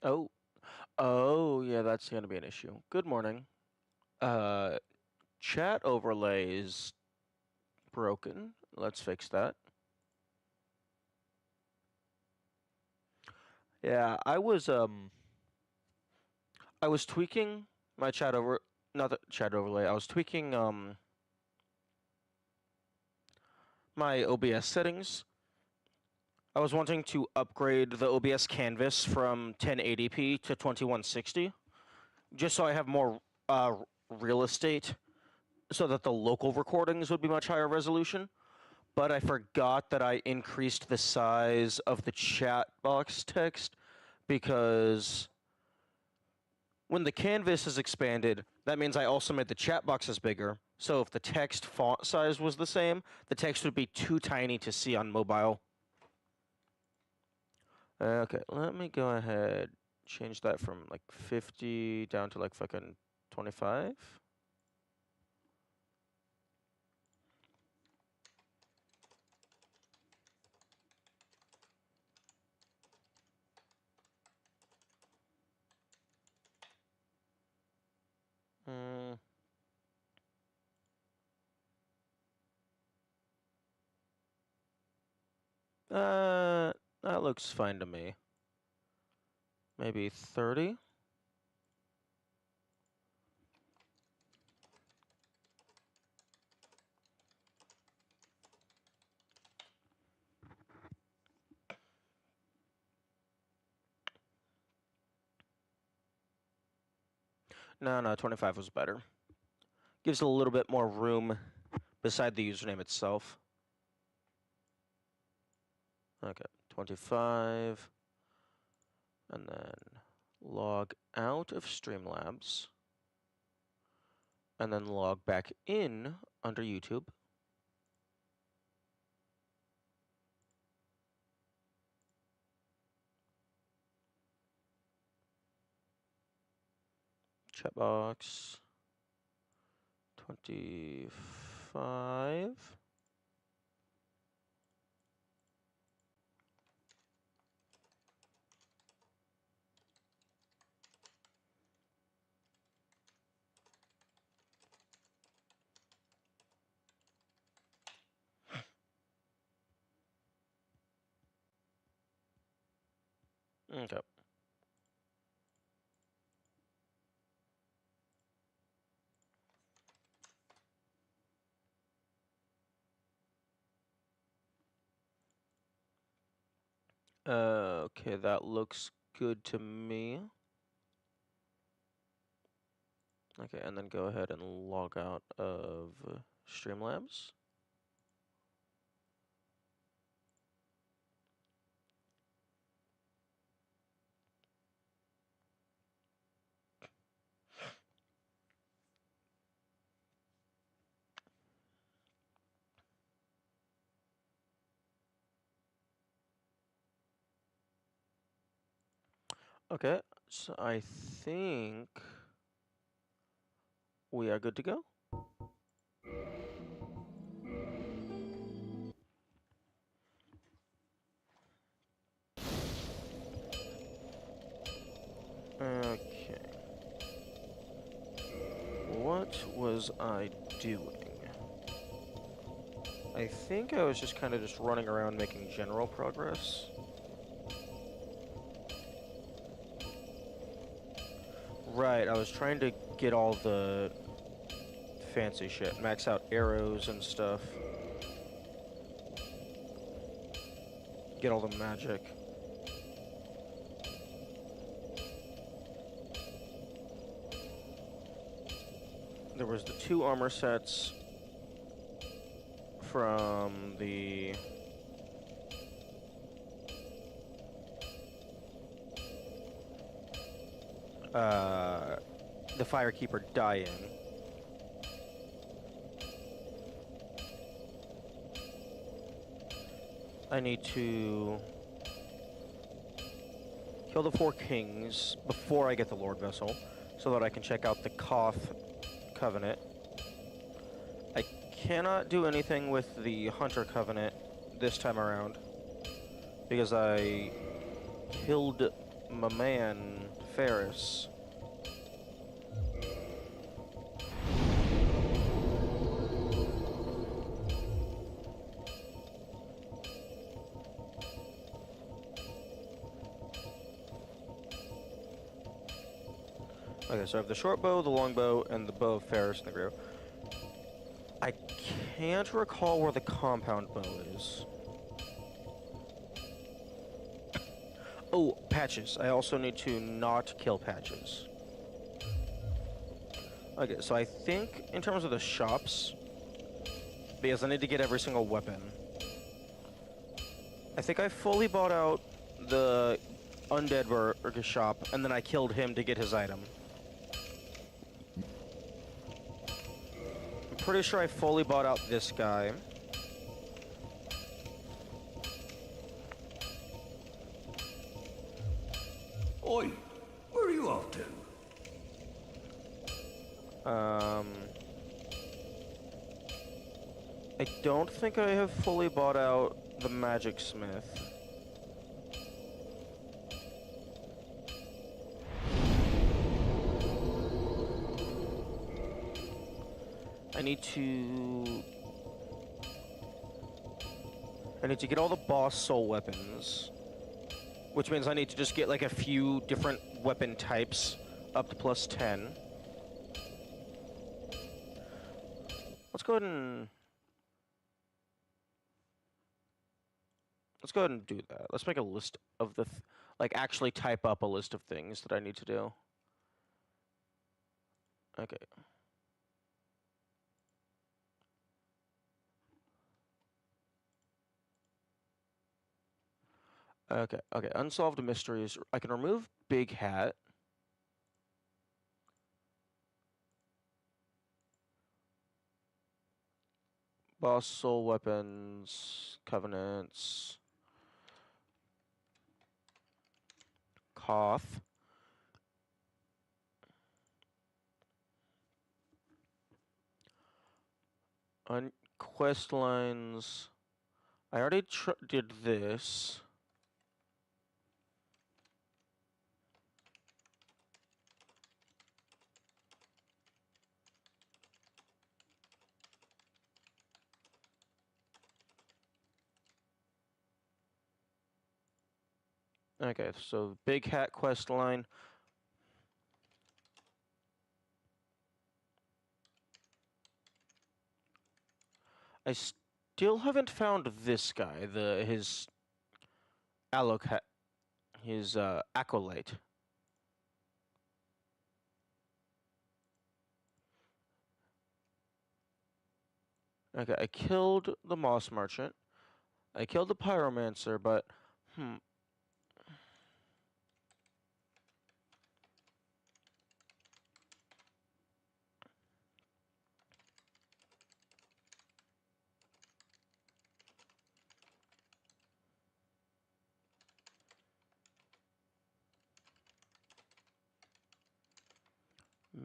Oh, oh, yeah, that's gonna be an issue. Good morning. Uh, Chat overlay is broken. Let's fix that. Yeah, I was tweaking my not the chat overlay. I was tweaking my OBS settings. I was wanting to upgrade the OBS canvas from 1080p to 2160, just so I have more real estate, so that the local recordings would be much higher resolution. But I forgot that I increased the size of the chat box text because when the canvas is expanded, that means I also made the chat boxes bigger. So if the text font size was the same, the text would be too tiny to see on mobile. Okay, let me go ahead, change that from like 50 down to like fucking 25. Mm. That looks fine to me. Maybe 30? No, 25 was better. Gives a little bit more room beside the username itself. Okay, 25. And then log out of Streamlabs. And then log back in under YouTube. Chat box 25. Okay. Okay, that looks good to me. Okay, and then go ahead and log out of Streamlabs. Okay, so I think we are good to go. Okay. What was I doing? I think I was just kind of just running around making general progress. Right, I was trying to get all the fancy shit, max out arrows and stuff. Get all the magic. There was the 2 armor sets from the Firekeeper dying. I need to kill the 4 kings before I get the Lord Vessel, so that I can check out the Koth Covenant. I cannot do anything with the Hunter Covenant this time around, because I killed my man, Ferris. Okay, so I have the short bow, the long bow, and the bow of Ferris in the group. I can't recall where the compound bow is. Oh, Patches. I also need to not kill Patches. Okay, so I think in terms of the shops, because I need to get every single weapon, I think I fully bought out the Undead Burger shop, and then I killed him to get his item. I'm pretty sure I fully bought out this guy. Oi, where are you off to? I don't think I have fully bought out the Magic Smith. I need to get all the boss soul weapons, which means I need to just get like a few different weapon types up to plus 10. Let's go ahead and do that. Let's make a list of the like actually type up a list of things that I need to do. Okay. Okay, unsolved mysteries. I can remove Big Hat. Boss soul weapons, covenants, Koth. On quest lines, I already did this. Okay, so Big Hat quest line. I still haven't found this guy, his acolyte. Okay, I killed the Moss Merchant. I killed the Pyromancer, but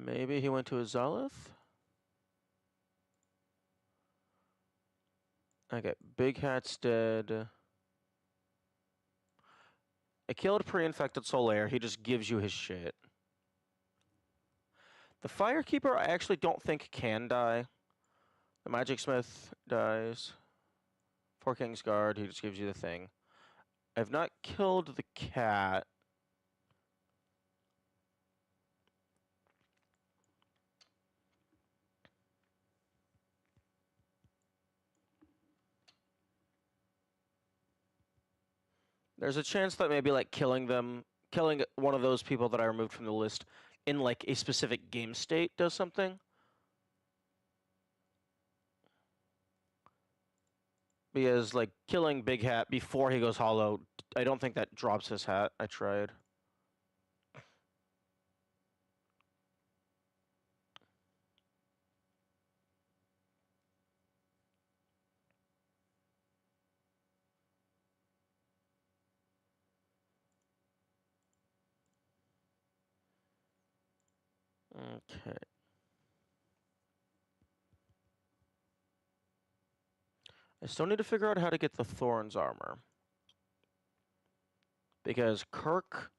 maybe he went to a Zalith? Okay, Big Hat's dead. I killed Pre-Infected Solaire. He just gives you his shit. The Firekeeper I actually don't think can die. The Magic Smith dies. Four King's Guard, he just gives you the thing. I've not killed the cat. There's a chance that maybe like killing one of those people that I removed from the list in like a specific game state does something. Because like killing Big Hat before he goes hollow, I don't think that drops his hat. I tried. Okay. I still need to figure out how to get the Thorns armor. Because Kirk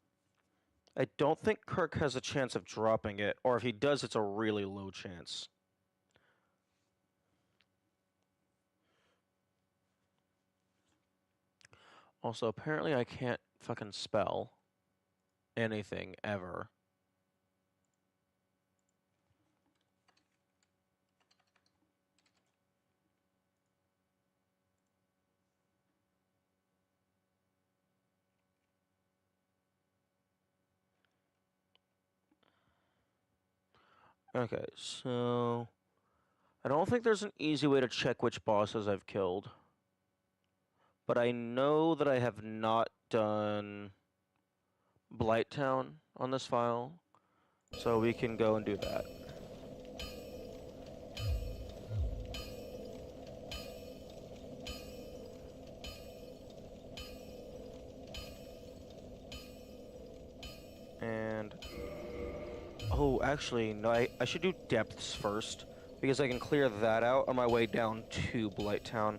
I don't think Kirk has a chance of dropping it, or if he does, it's a really low chance. Also, apparently I can't fucking spell anything ever. Okay, so I don't think there's an easy way to check which bosses I've killed. But I know that I have not done Blighttown on this file, so we can go and do that. And oh, actually, no, I should do depths first, because I can clear that out on my way down to Blighttown.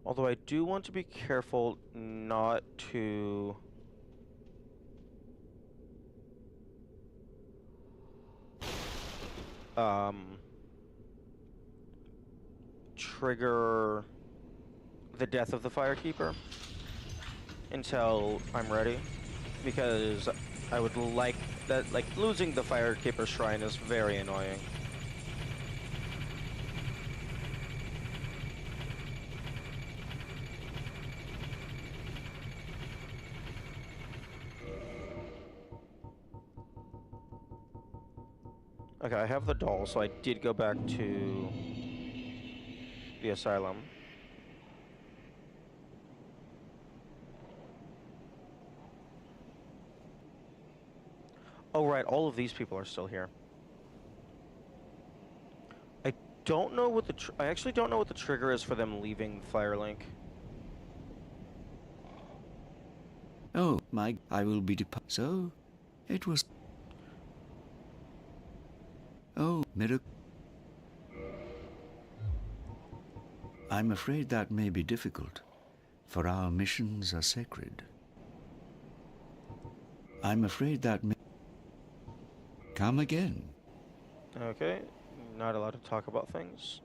Although I do want to be careful not to trigger the death of the Firekeeper until I'm ready, because I would like that, like, losing the Firekeeper Shrine is very annoying. Okay, I have the doll, so I did go back to the asylum. Oh, right, all of these people are still here. I don't know what I actually don't know what the trigger is for them leaving Firelink. Oh, I will be so, it was... Oh, miracle. I'm afraid that may be difficult, for our missions are sacred. I'm afraid that may... Come again. Okay, not allowed to talk about things.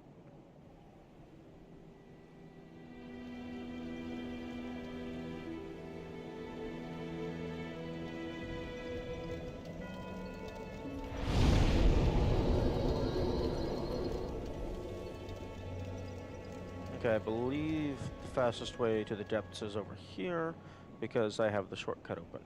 Okay, I believe the fastest way to the depths is over here, because I have the shortcut open.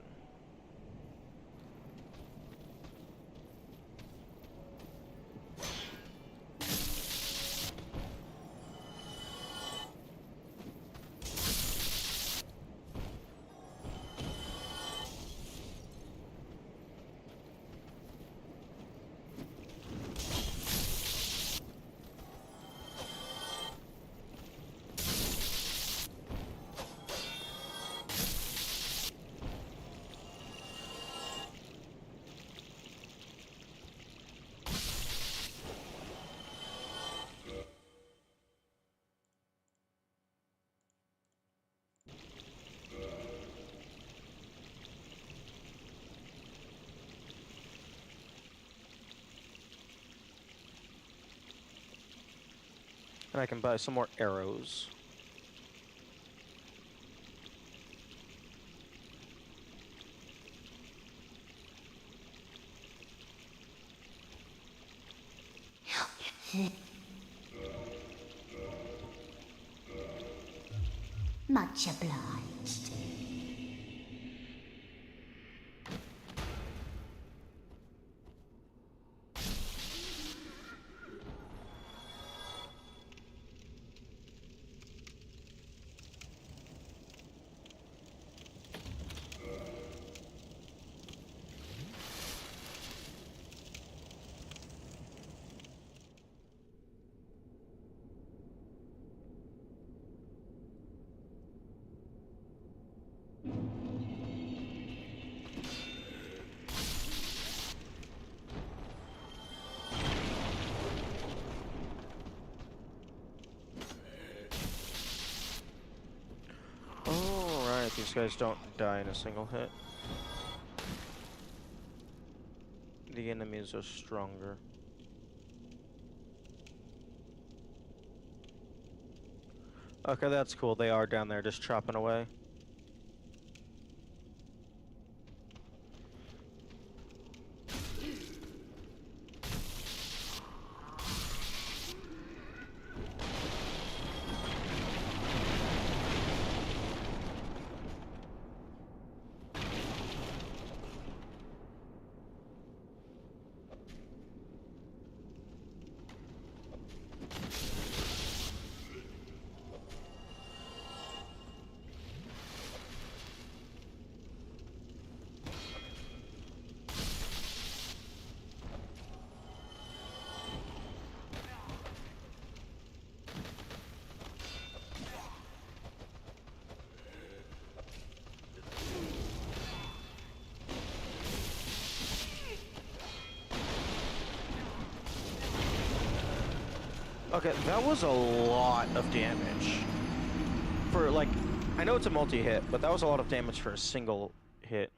And I can buy some more arrows. Much obliged. guys don't die in a single hit. The enemies are stronger. Okay, that's cool. They are down there just chopping away. Okay, that was a lot of damage. For, like, I know it's a multi-hit, but that was a lot of damage for a single hit.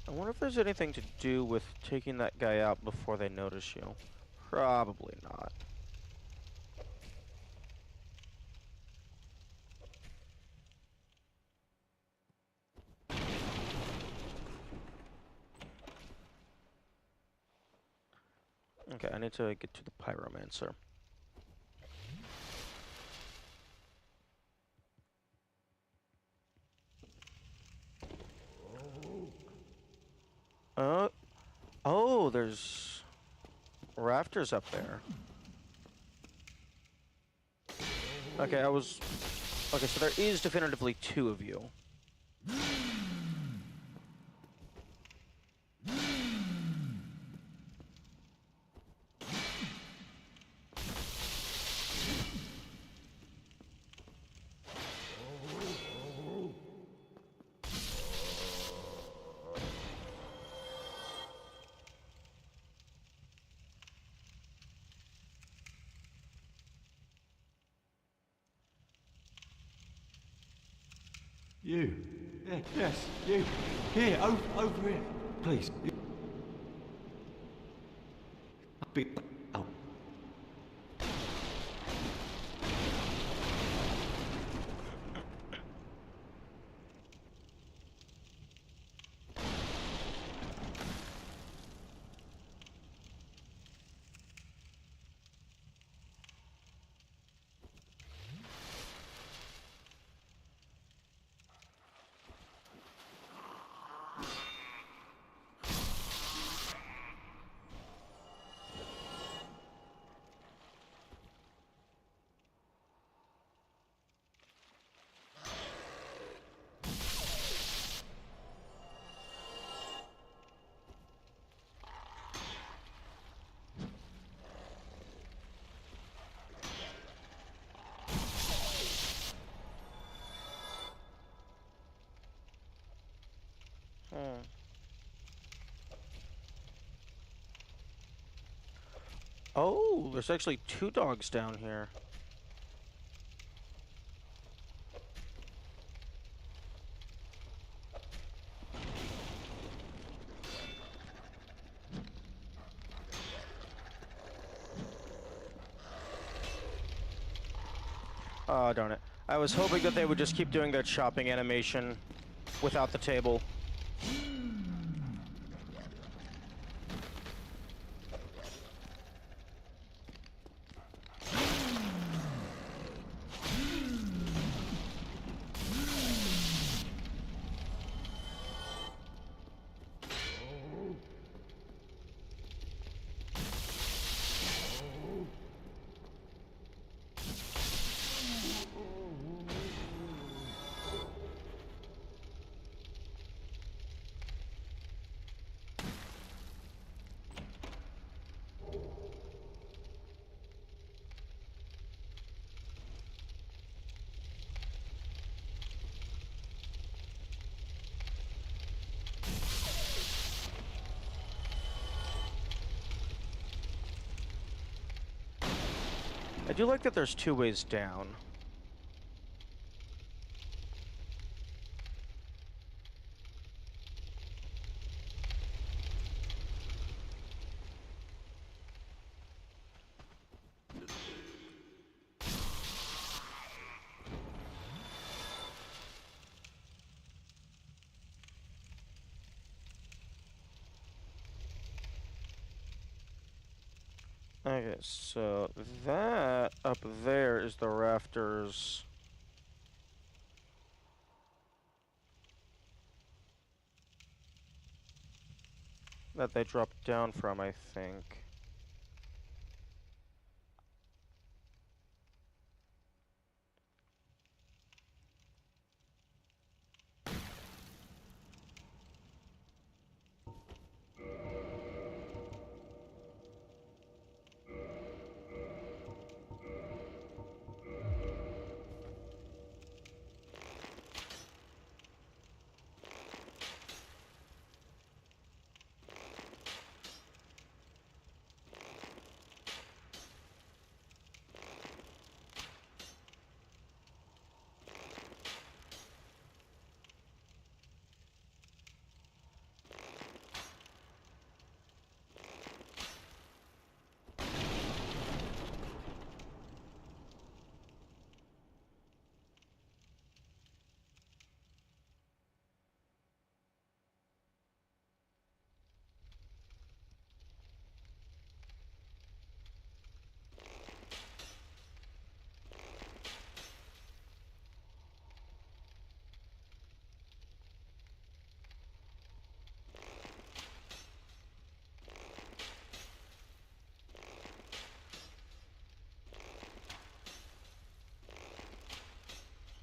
I wonder if there's anything to do with taking that guy out before they notice you. Probably not. Okay, I need to get to the Pyromancer. Oh, there's rafters up there. Okay, okay, so there is definitively two of you. You. Yeah, yes, you. Here, over here. Please. Oh. Oh, there's actually 2 dogs down here. Oh, darn it. I was hoping that they would just keep doing their chopping animation without the table. I do like that there's 2 ways down. Okay, so that up there is the rafters. That they dropped down from, I think.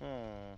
Hmm.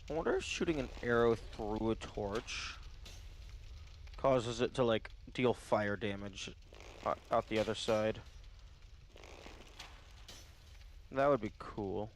I wonder if shooting an arrow through a torch causes it to, like, deal fire damage out the other side. That would be cool.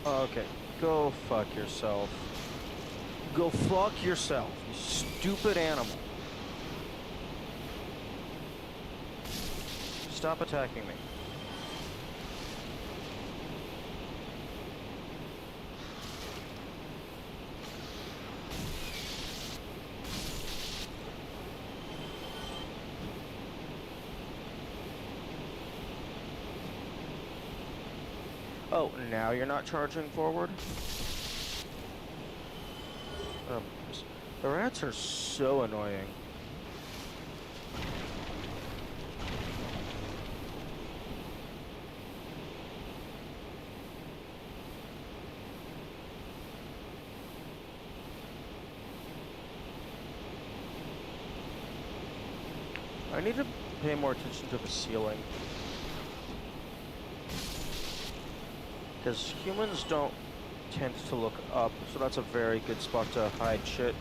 Okay, go fuck yourself. Go fuck yourself, you stupid animal. Stop attacking me. Oh, now you're not charging forward? The rats are so annoying. I need to pay more attention to the ceiling. Because humans don't tend to look up, so that's a very good spot to hide shit.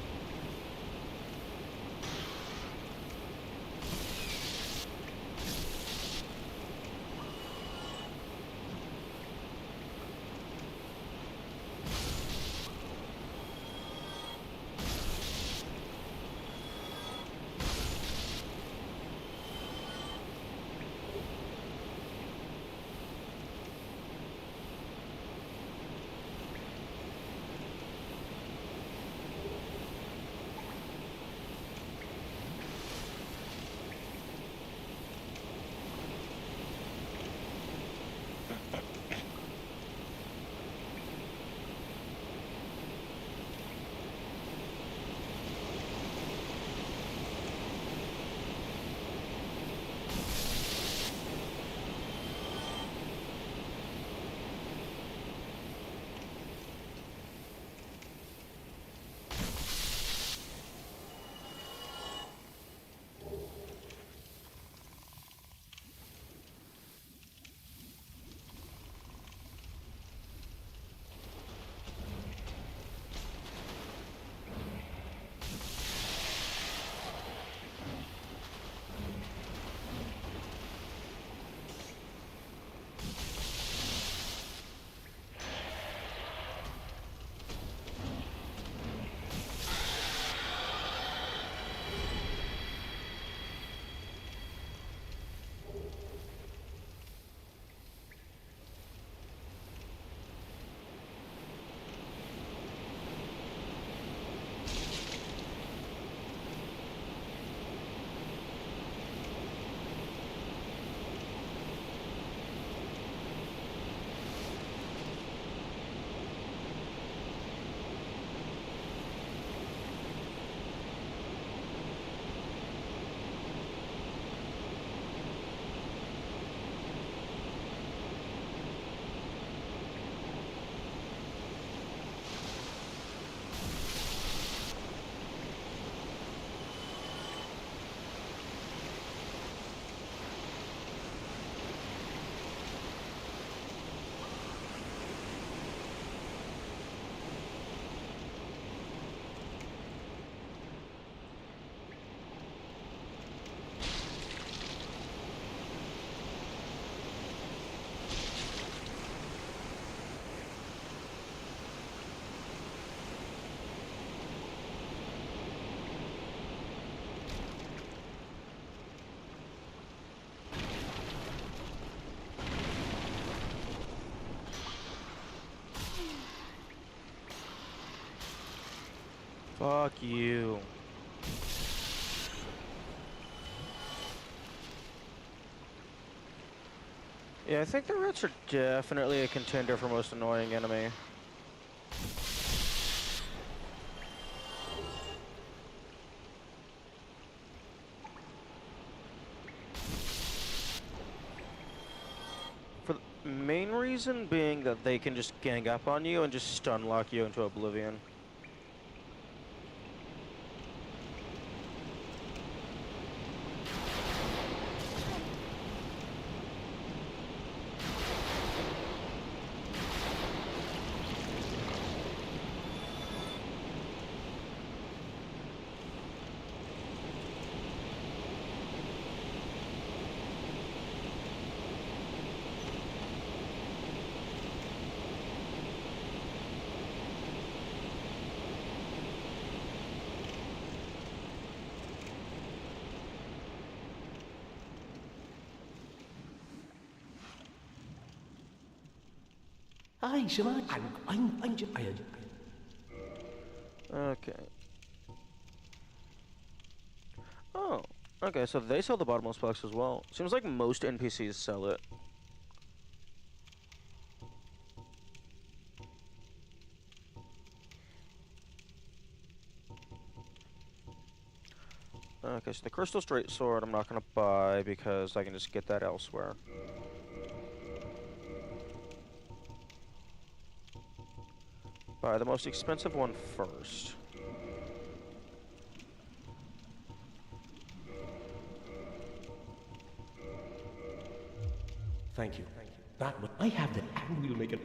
Fuck you. Yeah, I think the rats are definitely a contender for most annoying enemy. For the main reason being that they can just gang up on you and just stun lock you into oblivion. Ai, chama anh Okay. Oh, okay, so they sell the bottomless box as well. Seems like most NPCs sell it. Okay, so the crystal straight sword I'm not gonna buy because I can just get that elsewhere. Buy the most expensive one first. Thank you. That one. I have the and we'll make it.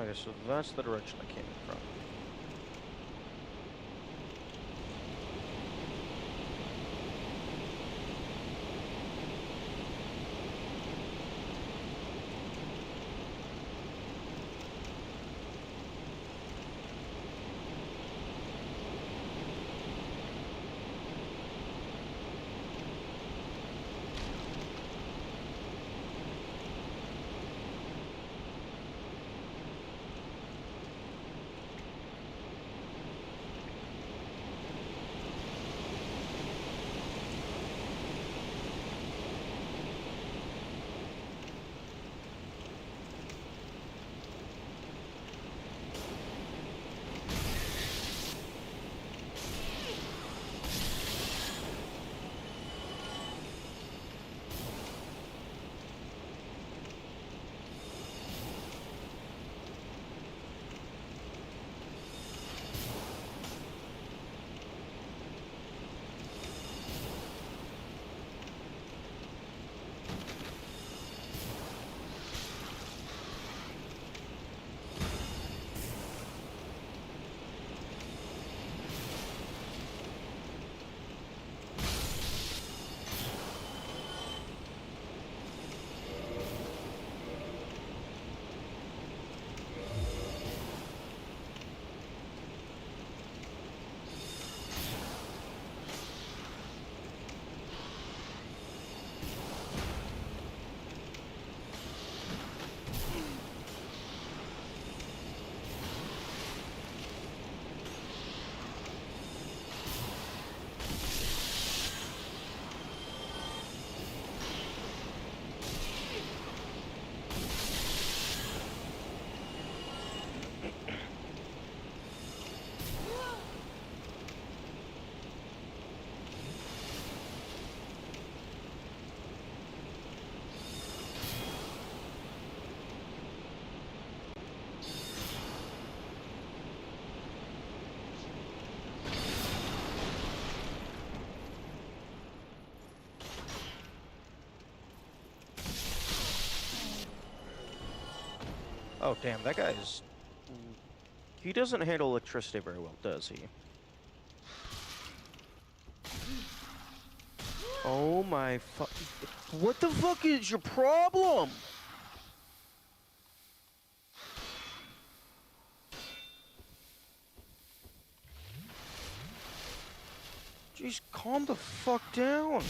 Okay, so that's the direction I came from. Oh, damn, that guy's... He doesn't handle electricity very well, does he? Oh my fuck... What the fuck is your problem? Jeez, calm the fuck down.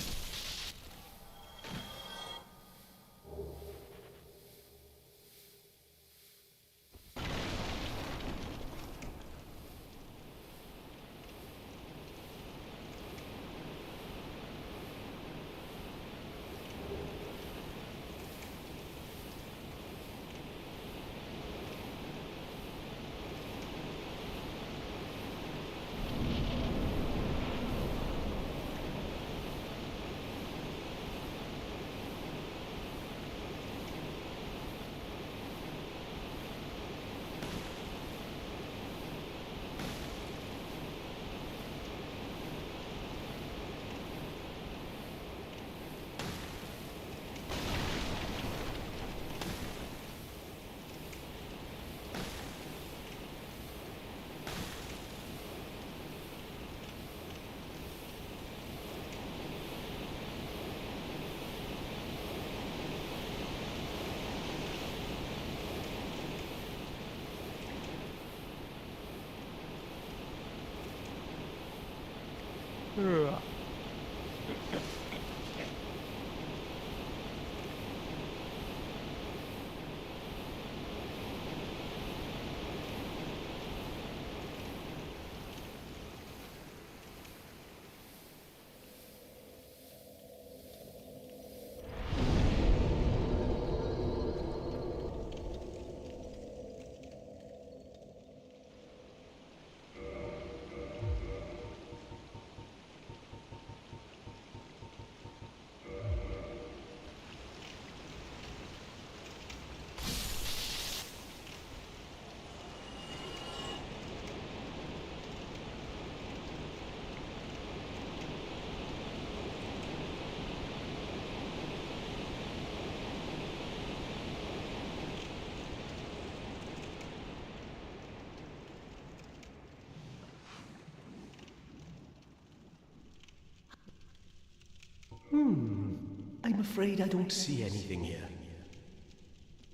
I'm afraid I don't see anything here.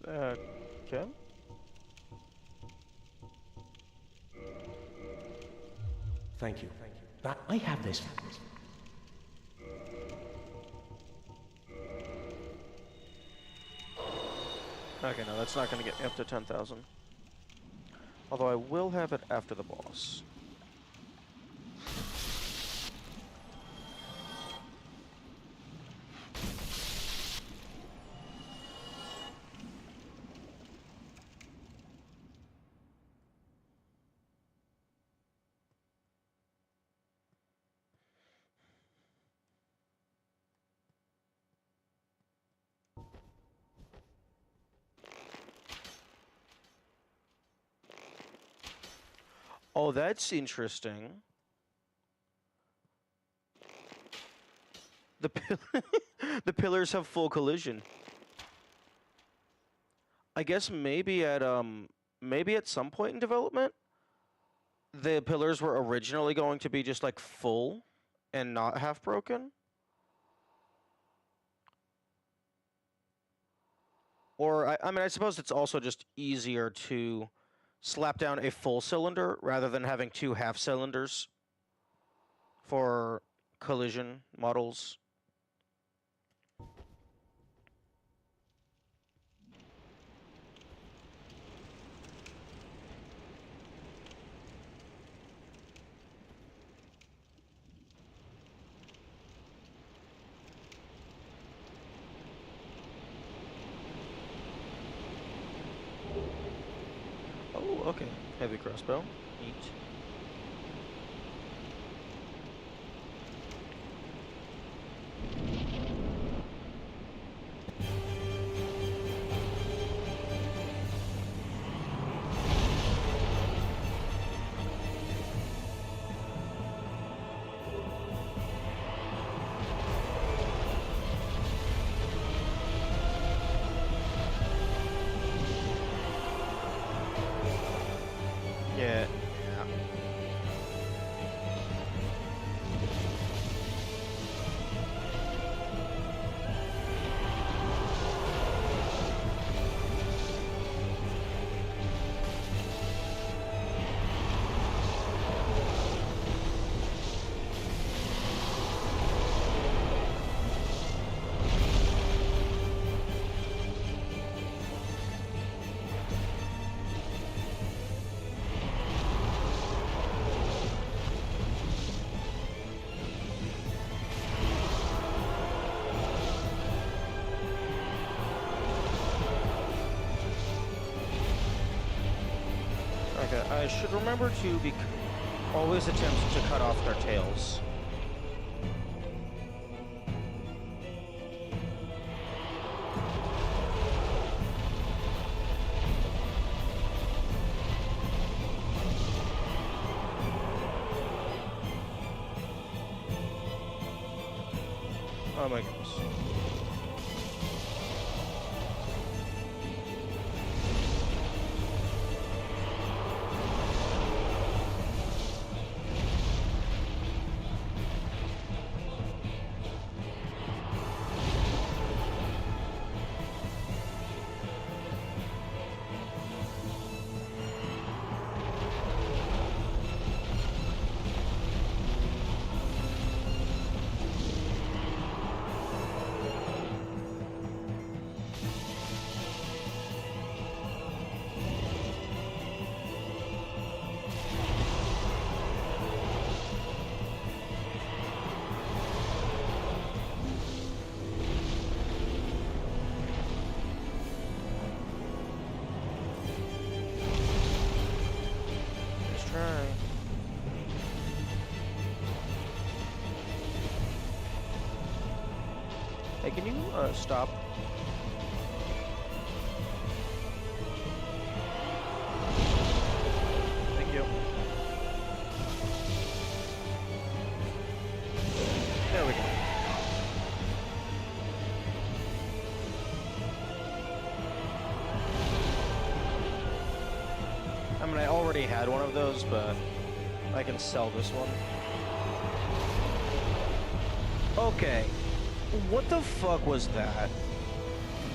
Okay. Thank you. That I have this. Okay, no, that's not going to get me up to 10,000. Although I will have it after the boss. Oh, that's interesting. The the pillars have full collision. I guess maybe at some point in development, the pillars were originally going to be just like full and not half broken. Or I mean, I suppose it's also just easier to slap down a full cylinder rather than having two half cylinders for collision models. Oh, okay. Heavy crossbow. Neat. Yeah. Okay, I should remember to always attempt to cut off their tails. Oh my goodness. Can you stop? Thank you. There we go. I mean, I already had one of those, but I can sell this one. Okay. What the fuck was that?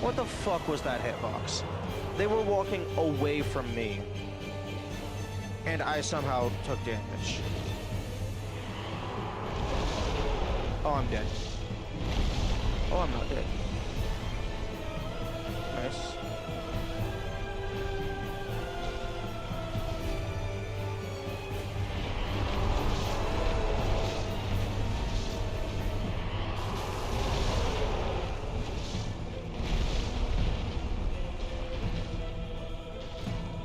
What the fuck was that hitbox? They were walking away from me, and I somehow took damage. Oh, I'm dead. Oh, I'm not dead. Nice.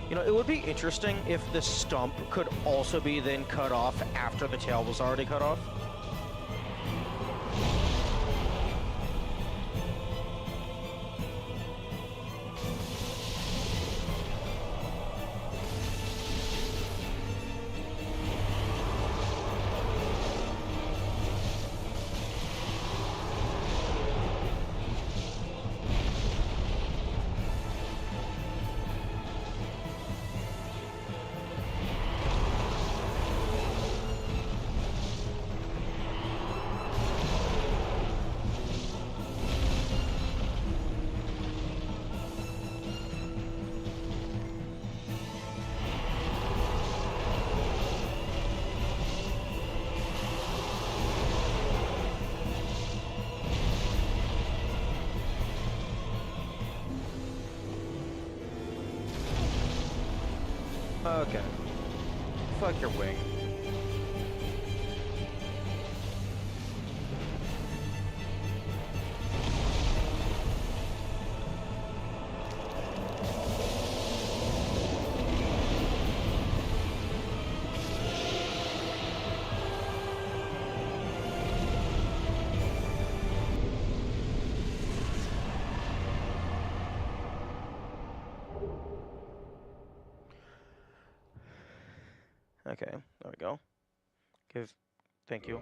You know, it would be interesting if the stump could also be then cut off after the tail was already cut off. Okay. Fuck your wing. Okay, there we go. Thank you.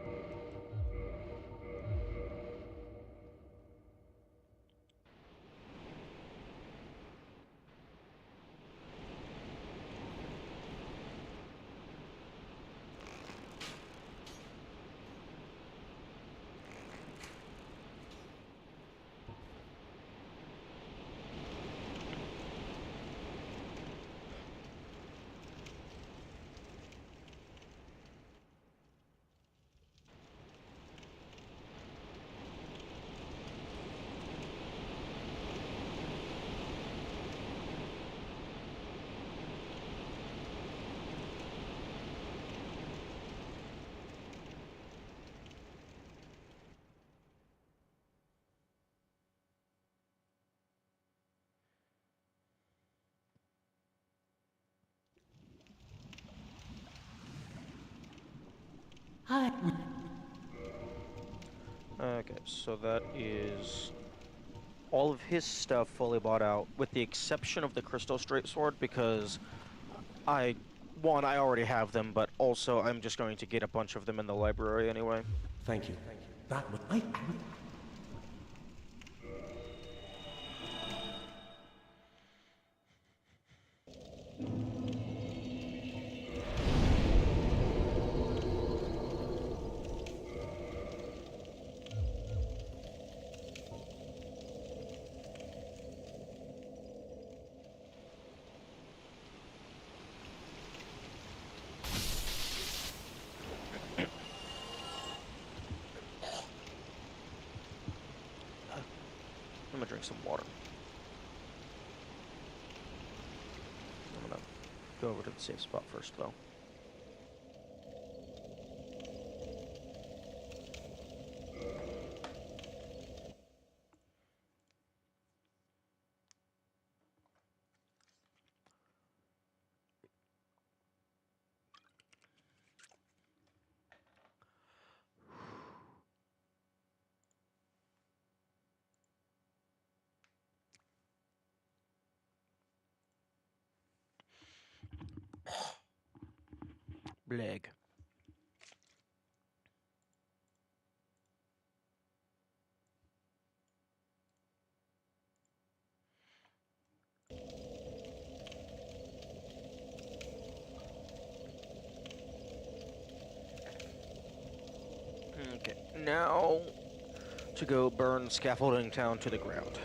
Okay, so that is all of his stuff fully bought out, with the exception of the Crystal Straight Sword, because I already have them, but also I'm just going to get a bunch of them in the library anyway. Thank you. That was... I... I'm gonna drink some water. I'm gonna go over to the safe spot first, though. Bleg. Okay, now to go burn Scaffolding Town to the ground.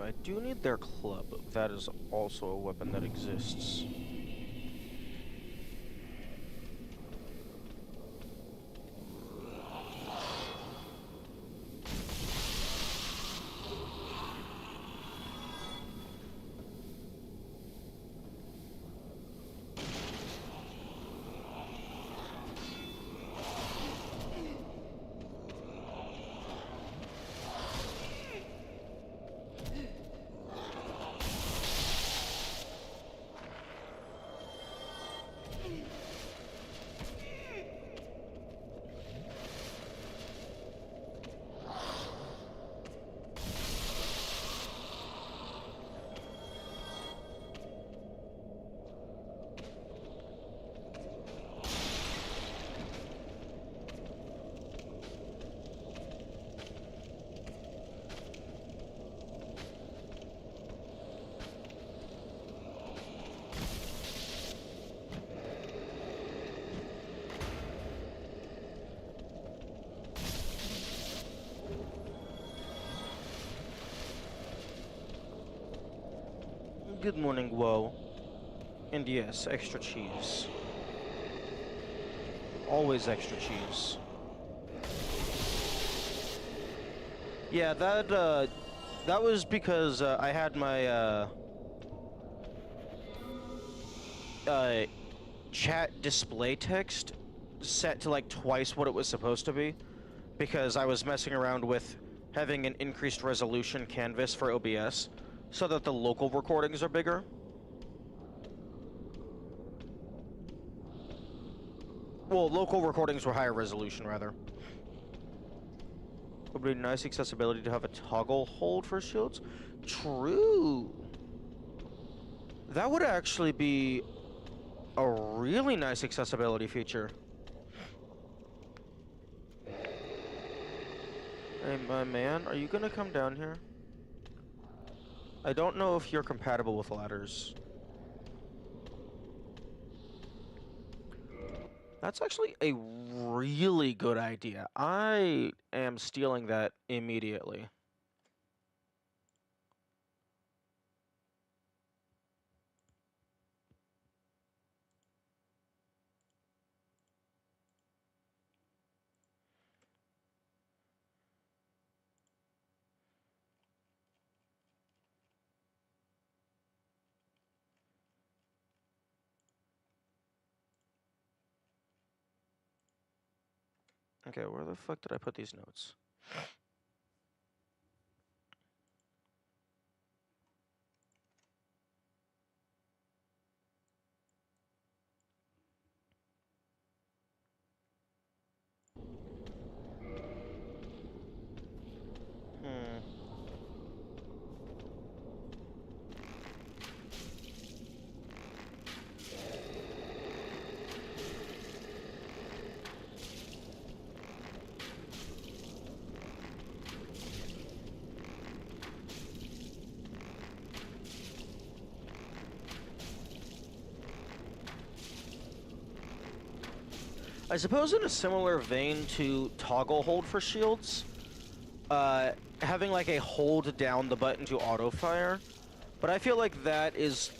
I do need their club. That is also a weapon that exists. Good morning, Woe. And yes, extra cheese. Always extra cheese. Yeah, that was because I had my chat display text set to like twice what it was supposed to be, because I was messing around with having an increased resolution canvas for OBS so that the local recordings are bigger. Well, local recordings were higher resolution, rather. It would be nice accessibility to have a toggle hold for shields. True. That would actually be a really nice accessibility feature. Hey, my man, are you gonna come down here? I don't know if you're compatible with ladders. That's actually a really good idea. I am stealing that immediately. Okay, where the fuck did I put these notes? Hmm. I suppose in a similar vein to toggle hold for shields, having like a hold down the button to auto fire, but I feel like that is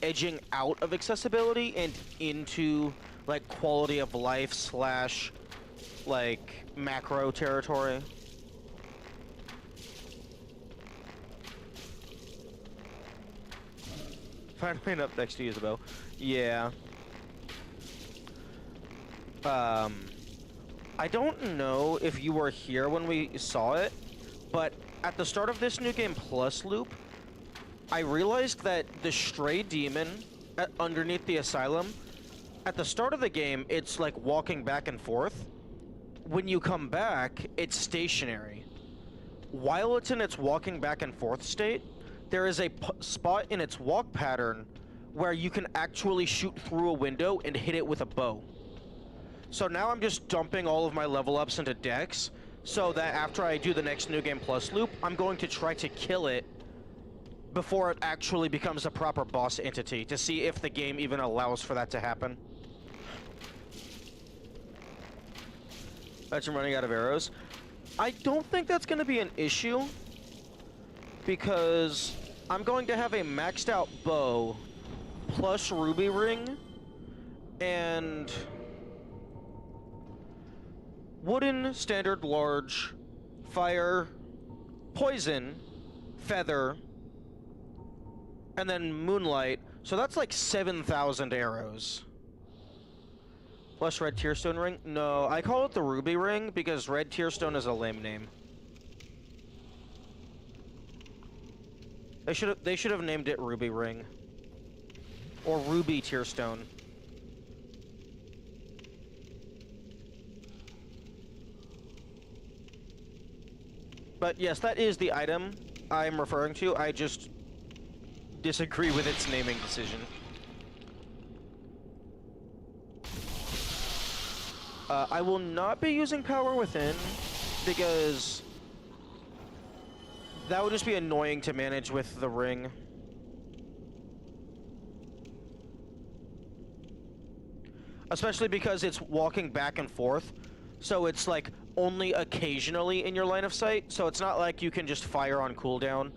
edging out of accessibility and into like quality of life slash like macro territory. Finally up next to you, Isabel. Yeah. I don't know if you were here when we saw it, but at the start of this New Game Plus loop, I realized that the stray demon underneath the asylum, at the start of the game, it's like walking back and forth. When you come back, it's stationary. While it's in its walking back and forth state, there is a spot in its walk pattern where you can actually shoot through a window and hit it with a bow. So now I'm just dumping all of my level ups into Dex, so that after I do the next New Game Plus loop, I'm going to try to kill it before it actually becomes a proper boss entity, to see if the game even allows for that to happen. That's running out of arrows. I don't think that's going to be an issue, because I'm going to have a maxed out bow, plus ruby ring, and wooden, standard, large, fire, poison, feather, and then moonlight. So that's like 7,000 arrows. Plus red tearstone ring? No, I call it the ruby ring because red tearstone is a lame name. They should have named it ruby ring. Or ruby tearstone. But yes, that is the item I'm referring to. I just disagree with its naming decision. I will not be using Power Within because that would just be annoying to manage with the ring. Especially because it's walking back and forth. So it's like only occasionally in your line of sight. So it's not like you can just fire on cooldown.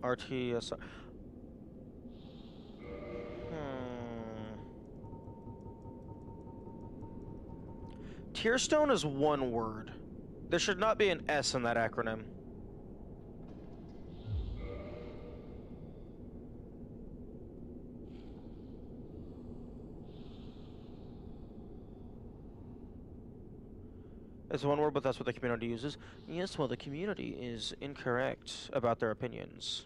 RTS. Tearstone is one word. There should not be an S in that acronym. It's one word, but that's what the community uses. Yes, well, the community is incorrect about their opinions.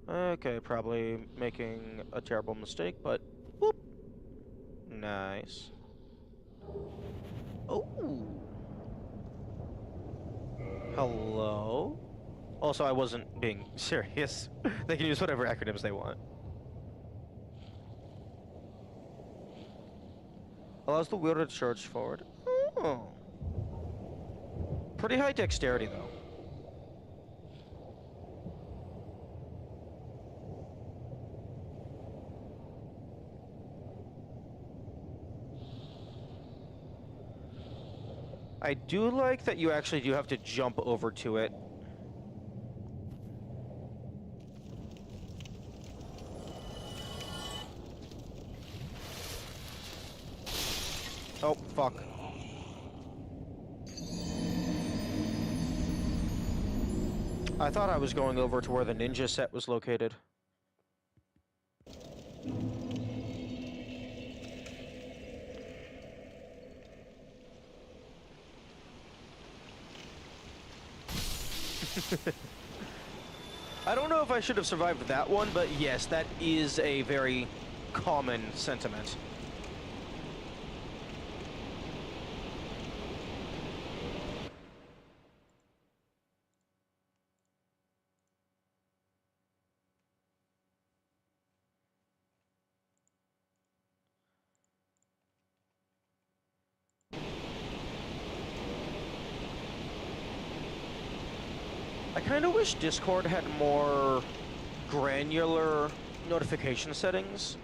Okay, probably making a terrible mistake, but whoop. Nice. Oh. Hello? Also, I wasn't being serious. They can use whatever acronyms they want. Allows the wielder to charge forward. Oh. Pretty high dexterity, though. I do like that you actually do have to jump over to it. Oh, fuck. I thought I was going over to where the ninja set was located. I don't know if I should have survived that one, but yes, that is a very common sentiment. I kind of wish Discord had more granular notification settings,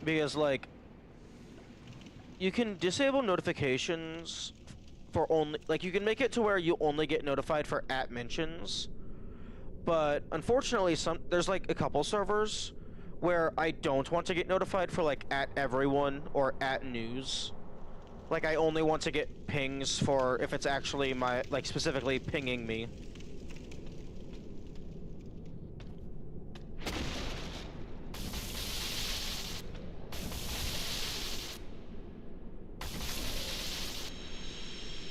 because like you can disable notifications for only, like, you can make it to where you only get notified for @ mentions, but unfortunately there's like a couple servers where I don't want to get notified for like @ everyone or @ news. Like, I only want to get pings for if it's actually my, like, specifically pinging me.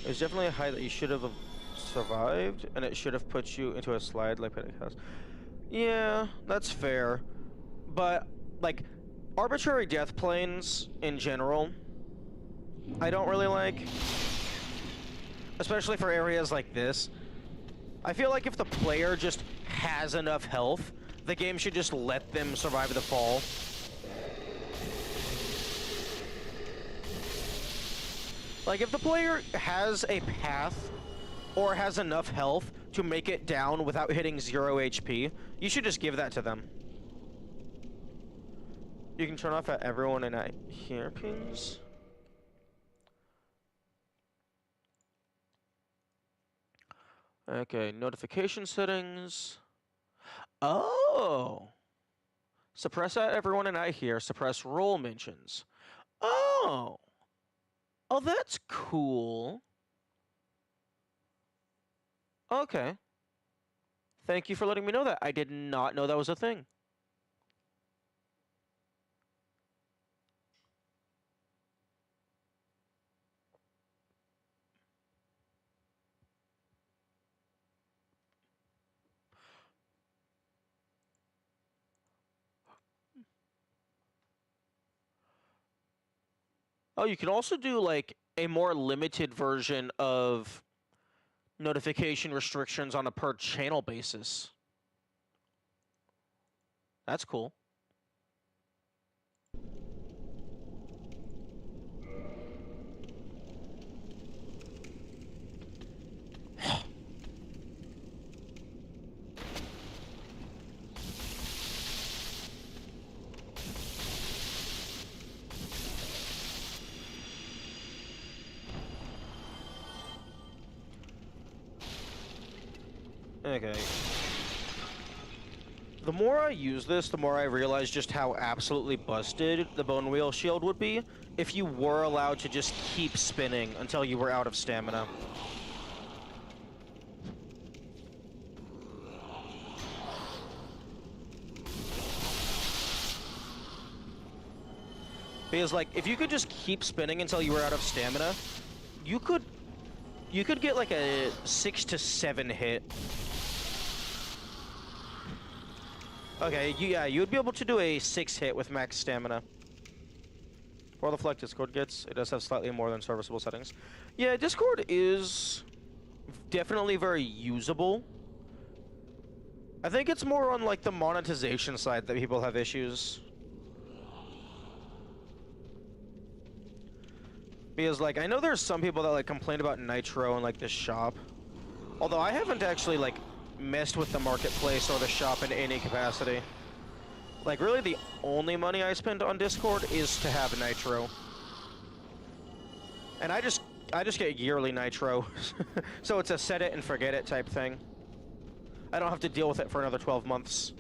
There's definitely a height that you should have survived, and it should have put you into a slide like Pentecost. Yeah, that's fair. But, like, arbitrary death planes in general, I don't really like. Especially for areas like this. I feel like if the player just has enough health, the game should just let them survive the fall. Like, if the player has a path or has enough health to make it down without hitting 0 HP, you should just give that to them. You can turn off everyone and I hear pings. Okay, notification settings. Oh! Suppress everyone and I hear, suppress role mentions. Oh! Oh, that's cool. Okay. Thank you for letting me know that. I did not know that was a thing. Oh, you can also do, like, a more limited version of notification restrictions on a per channel basis. That's cool. Okay. The more I use this, the more I realize just how absolutely busted the Bone Wheel Shield would be if you were allowed to just keep spinning until you were out of stamina. Because, like, if you could just keep spinning until you were out of stamina, you could get like a 6 to 7 hit. Okay, yeah, you would be able to do a 6 hit with max stamina. For the Fleck Discord gets, it does have slightly more than serviceable settings. Yeah, Discord is definitely very usable. I think it's more on, like, the monetization side that people have issues. Because, like, I know there's some people that, like, complain about Nitro and, like, the shop. Although I haven't actually, like, messed with the marketplace or the shop in any capacity. Like, really the only money I spend on Discord is to have Nitro. And I just get yearly Nitro. So it's a set it and forget it type thing. I don't have to deal with it for another 12 months.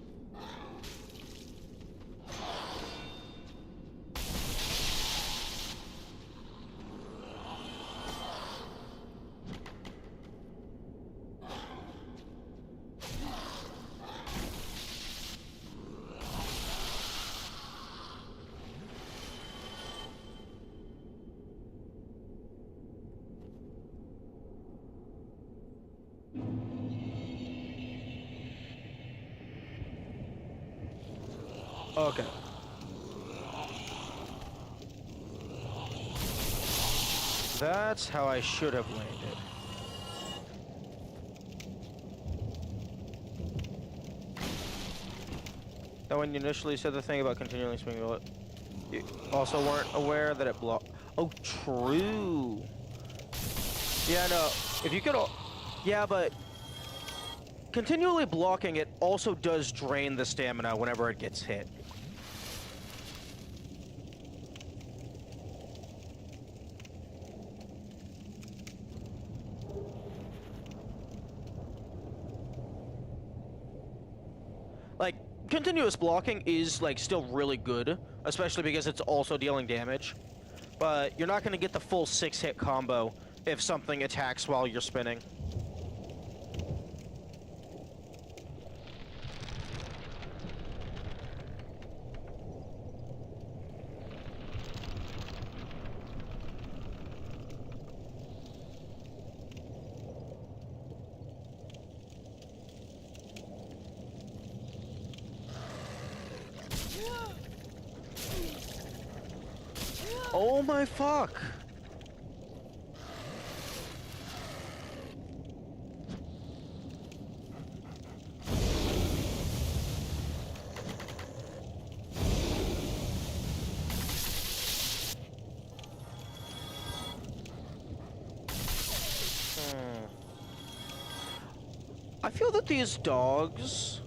Okay. That's how I should have landed. Now, when you initially said the thing about continually swinging, you also weren't aware that it blocked. Oh, true. Yeah, no. If you could, yeah, but continually blocking it also does drain the stamina whenever it gets hit. Like, continuous blocking is, like, still really good, especially because it's also dealing damage. But you're not going to get the full 6-hit combo if something attacks while you're spinning. Oh my fuck! I feel that these dogs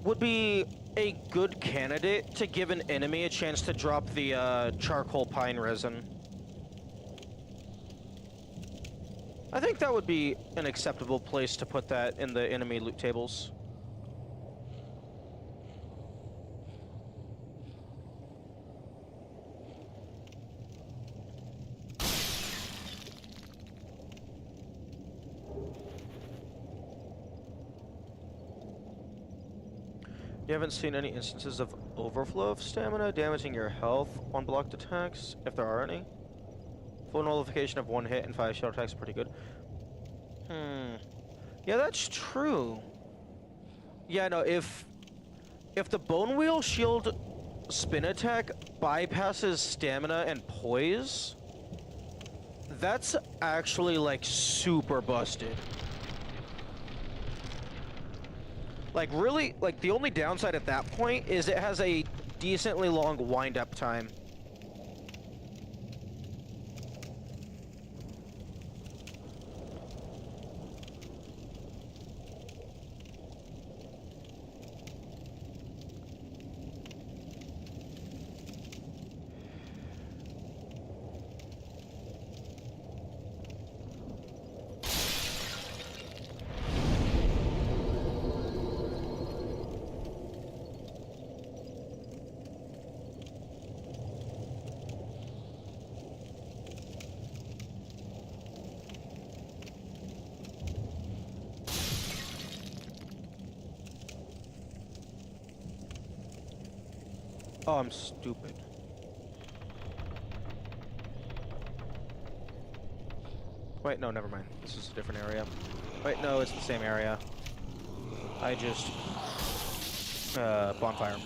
would be a good candidate to give an enemy a chance to drop the charcoal pine resin. I think that would be an acceptable place to put that in the enemy loot tables. You haven't seen any instances of overflow of stamina damaging your health on blocked attacks, if there are any? Full nullification of 1 hit and 5 shell attacks is pretty good. Yeah, that's true. Yeah, no, if the Bone Wheel Shield spin attack bypasses stamina and poise, that's actually, like, super busted. Like, really, like, the only downside at that point is it has a decently long wind-up time. Oh, I'm stupid. Wait, no, never mind. This is a different area. Wait, no, it's the same area. I just... bonfire.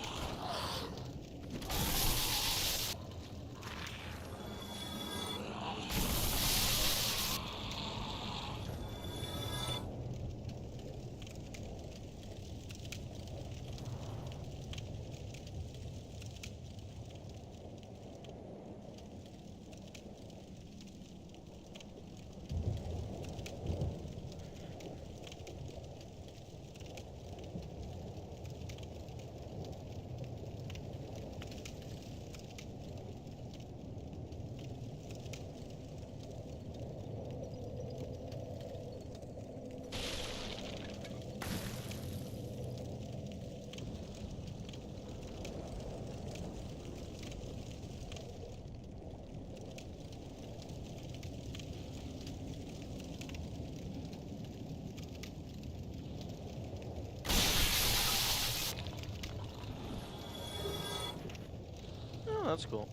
Oh, that's cool.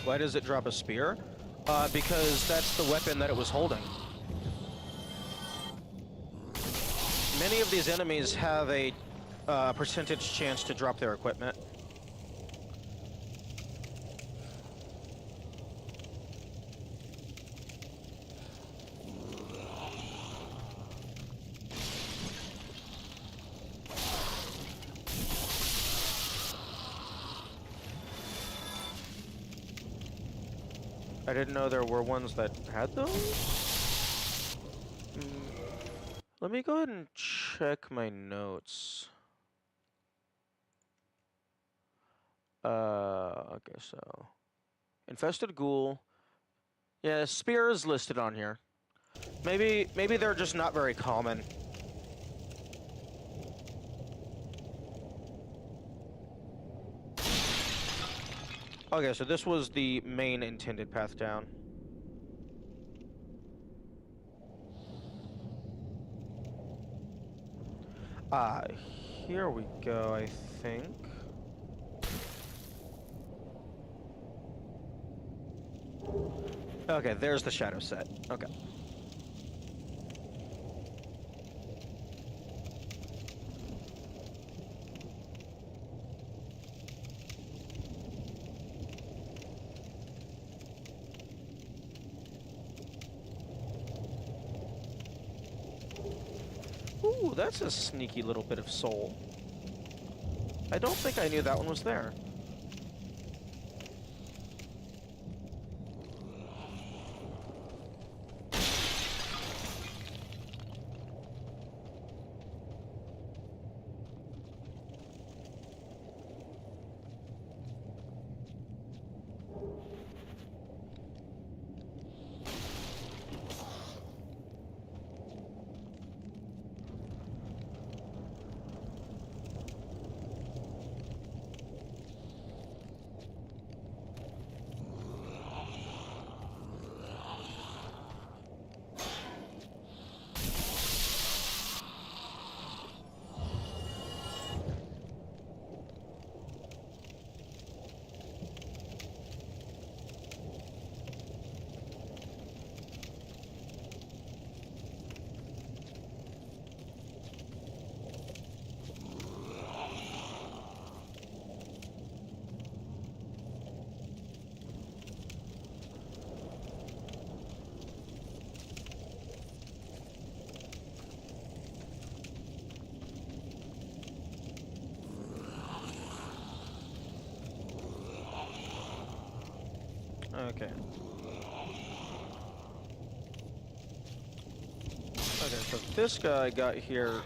Why does it drop a spear? Because that's the weapon that it was holding. Many of these enemies have a percentage chance to drop their equipment. I didn't know there were ones that had those. Let me go ahead and check my notes. Okay, so infested ghoul. Yeah, spear is listed on here. Maybe they're just not very common. Okay, so this was the main intended path down. Here we go, I think. Okay, there's the shadow set. Okay. Ooh, that's a sneaky little bit of soul. I don't think I knew that one was there. Okay. Okay, so this guy got here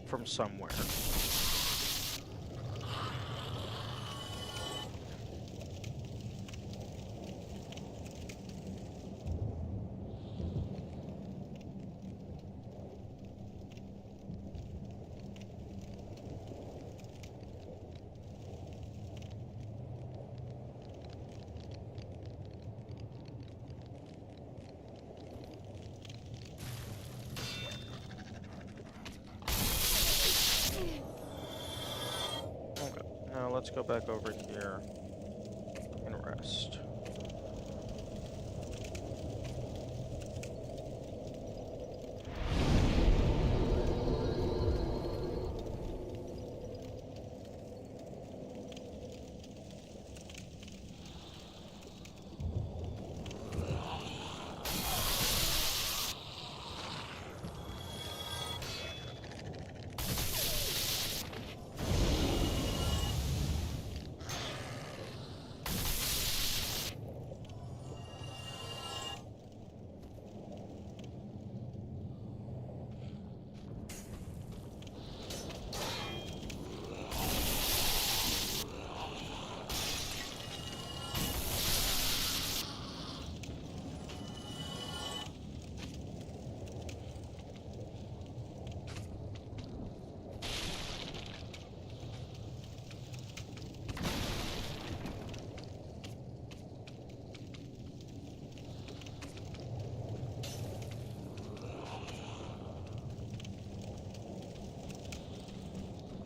from somewhere. Okay, now let's go back over here and rest.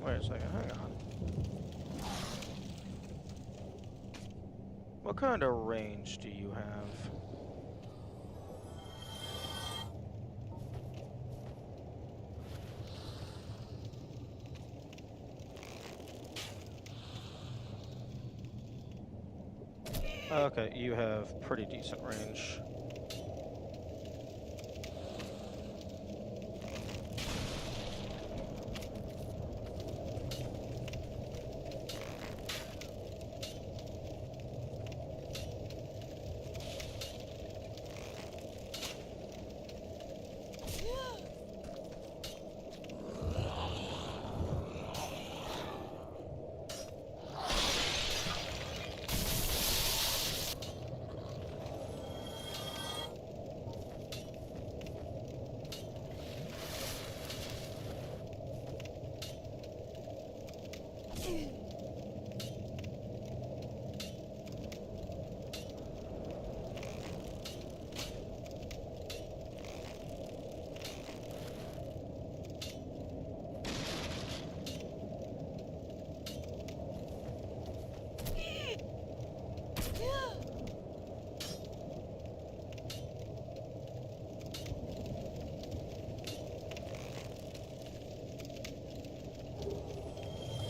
Wait a second, hang on. What kind of range do you have? Okay, you have pretty decent range.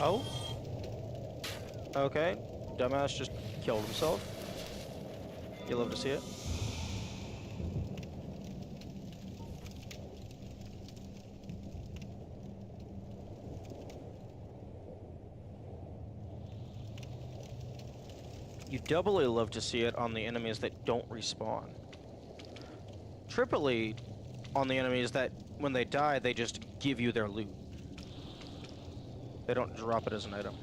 Oh? Okay. Dumbass just killed himself. You love to see it. You doubly love to see it on the enemies that don't respawn. Triply on the enemies that, when they die, they just give you their loot. They don't drop it as an item.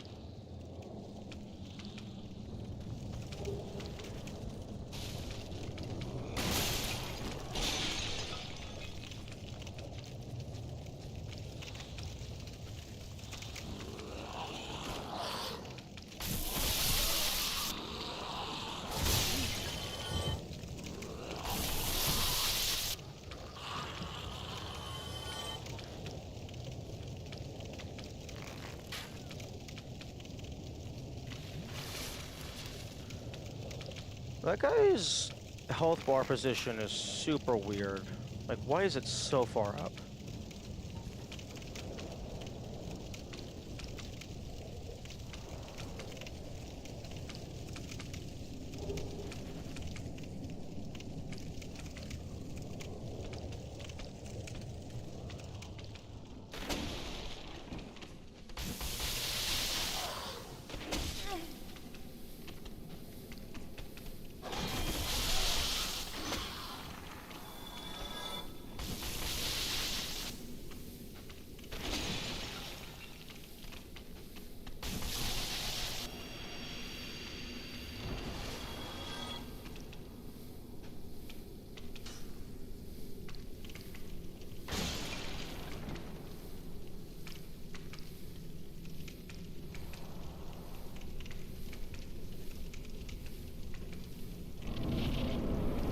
That guy's health bar position is super weird. Like, why is it so far up?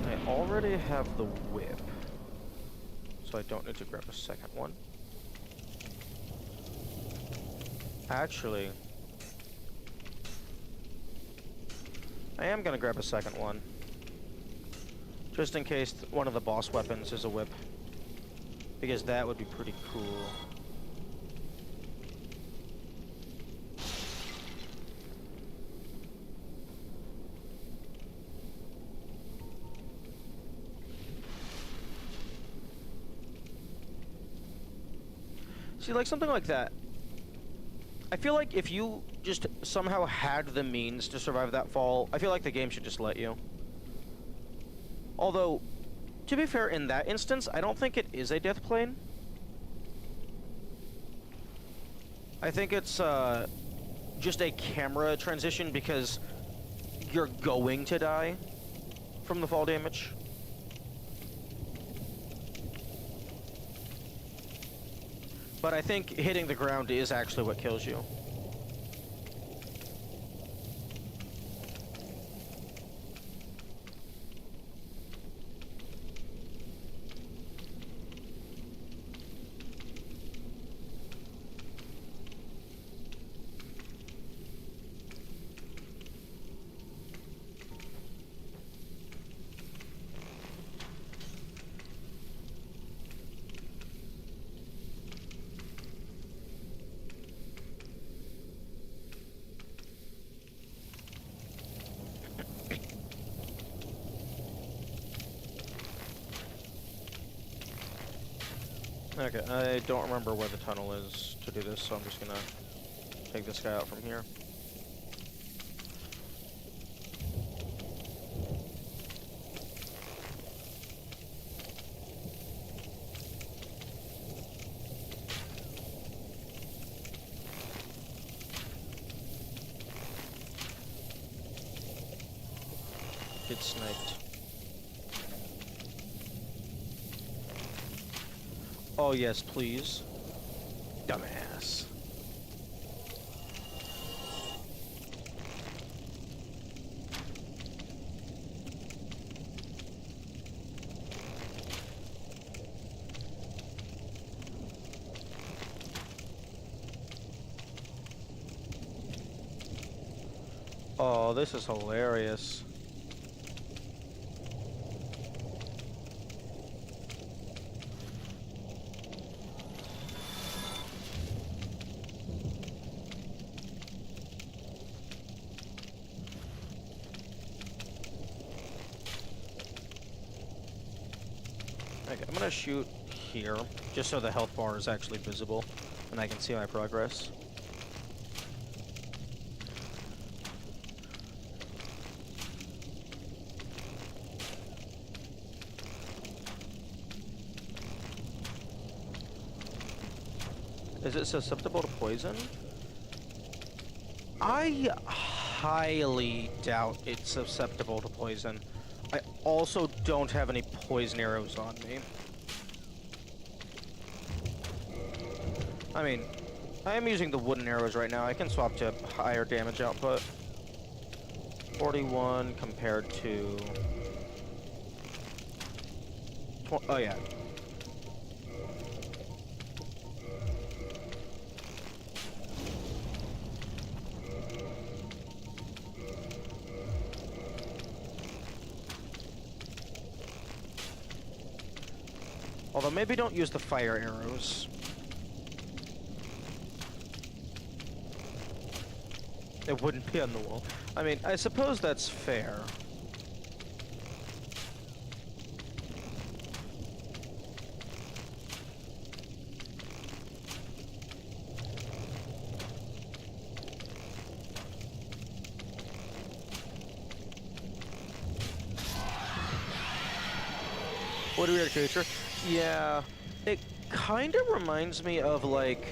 I already have the whip, so I don't need to grab a second one. Actually, I am gonna grab a second one, just in case one of the boss weapons is a whip, because that would be pretty cool. See, like something like that. I feel like if you just somehow had the means to survive that fall, I feel like the game should just let you. Although, to be fair, in that instance, I don't think it is a death plane. I think it's just a camera transition because you're going to die from the fall damage. But I think hitting the ground is actually what kills you. Okay, I don't remember where the tunnel is to do this, so I'm just gonna take this guy out from here. Get sniped. Oh yes, please. Dumbass. Oh, this is hilarious. Okay, I'm gonna shoot here, just so the health bar is actually visible, and I can see my progress. Is it susceptible to poison? I highly doubt it's susceptible to poison. I also don't have any poison arrows on me. I mean, I am using the wooden arrows right now. I can swap to higher damage output. 41 compared to... Oh yeah. Although maybe don't use the fire arrows. It wouldn't be on the wall. I mean, I suppose that's fair. What a weird creature. Yeah, it kind of reminds me of, like,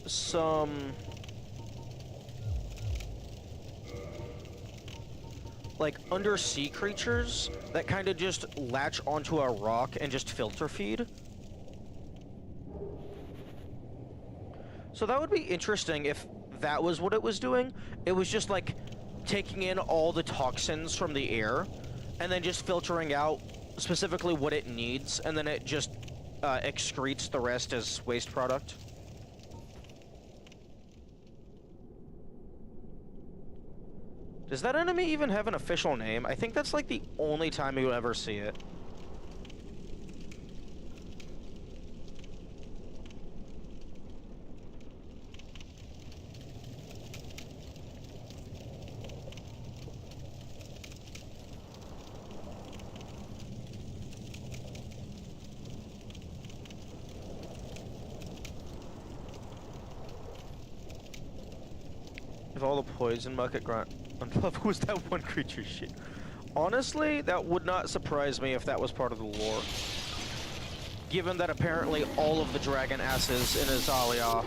some... like, undersea creatures that kind of just latch onto a rock and just filter feed. So that would be interesting if that was what it was doing. It was just, like, taking in all the toxins from the air and then just filtering out specifically what it needs, and then it just excretes the rest as waste product. Does that enemy even have an official name? I think that's like the only time you ever see it. If all the poison bucket grunt unlevel was that one creature shit. Honestly, that would not surprise me if that was part of the lore. Given that apparently all of the dragon asses in Azalia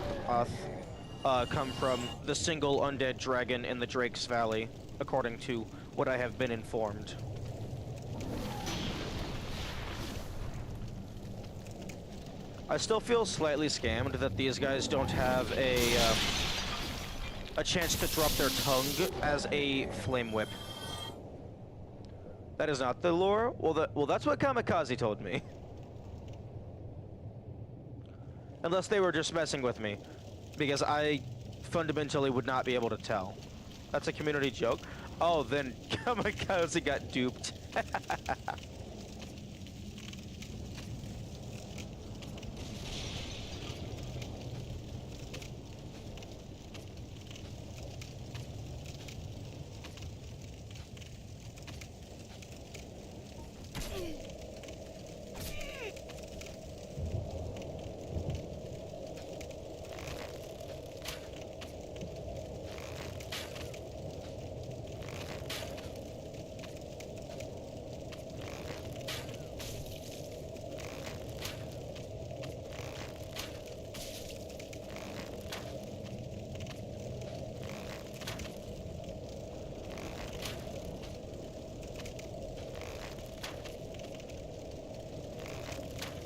come from the single undead dragon in the Drake's Valley, according to what I have been informed. I still feel slightly scammed that these guys don't have a chance to drop their tongue as a flame whip. That is not the lore? Well, that's what Kamikaze told me. Unless they were just messing with me, because I fundamentally would not be able to tell. That's a community joke? Oh, then Kamikaze got duped.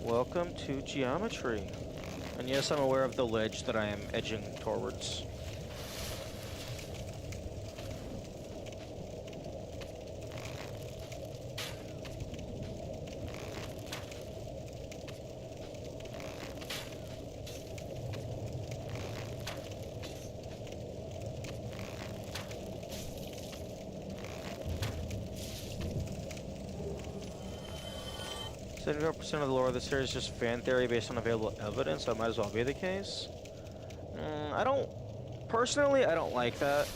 Welcome to geometry. And yes, I'm aware of the ledge that I am edging towards. "75% of the lore of the series is just fan theory based on available evidence, so it might as well be the case." Personally, I don't like that.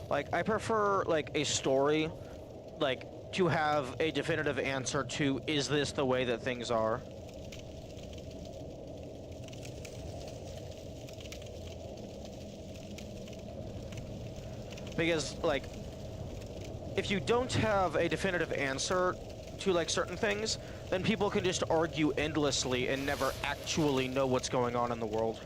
Like, I prefer, like, a story, like, to have a definitive answer to, is this the way that things are? Because, like, if you don't have a definitive answer to, like, certain things, then people can just argue endlessly and never actually know what's going on in the world.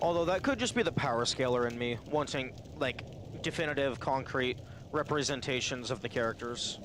Although that could just be the power scaler in me, wanting, like, definitive, concrete representations of the characters.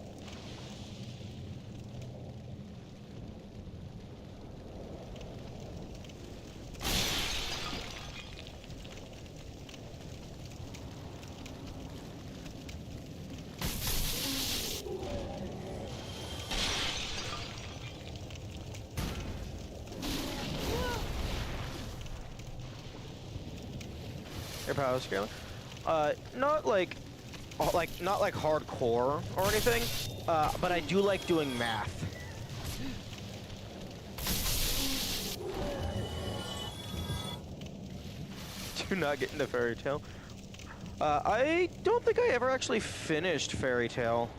Your power scaler? Not like hardcore or anything, but I do like doing math. Do not get into Fairy Tail. I don't think I ever actually finished Fairy Tail.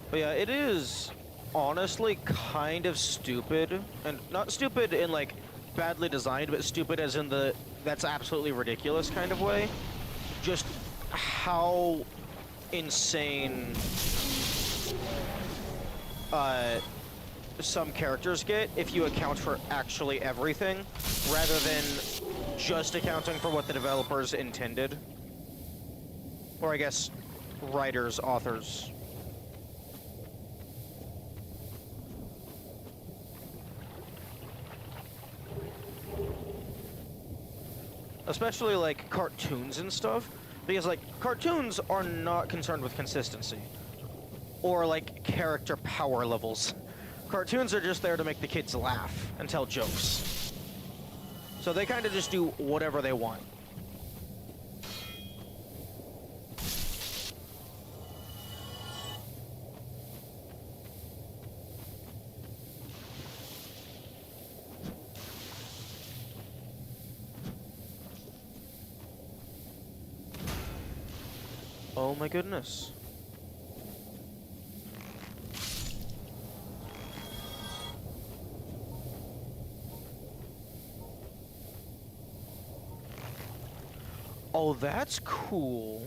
But yeah, it is honestly kind of stupid, and not stupid in like badly designed, but stupid as in the that's absolutely ridiculous kind of way. Just how insane some characters get if you account for actually everything, rather than just accounting for what the developers intended. Or I guess writers, authors. Especially like cartoons and stuff, because like cartoons are not concerned with consistency or like character power levels. Cartoons are just there to make the kids laugh and tell jokes. So they kind of just do whatever they want. Oh my goodness. Oh, that's cool.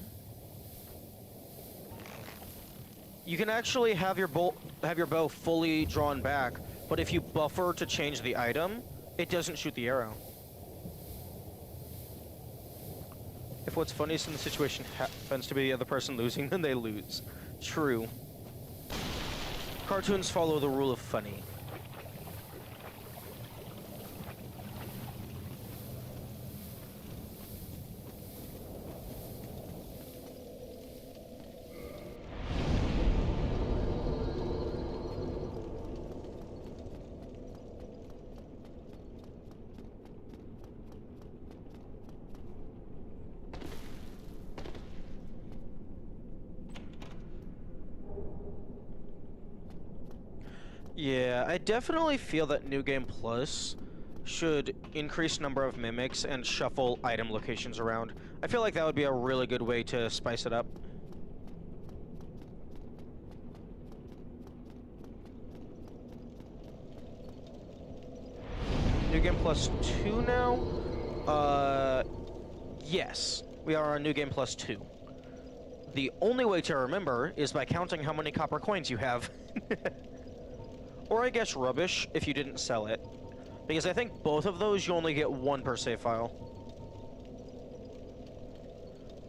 You can actually have your bow fully drawn back, but if you buffer to change the item, it doesn't shoot the arrow. If what's funniest in the situation happens to be the other person losing, then they lose. True. Cartoons follow the rule of funny. Yeah, I definitely feel that New Game Plus should increase number of mimics and shuffle item locations around. I feel like that would be a really good way to spice it up. New Game Plus 2 now? Yes. We are on New Game Plus 2. The only way to remember is by counting how many copper coins you have. Or I guess rubbish, if you didn't sell it. Because I think both of those you only get one per save file.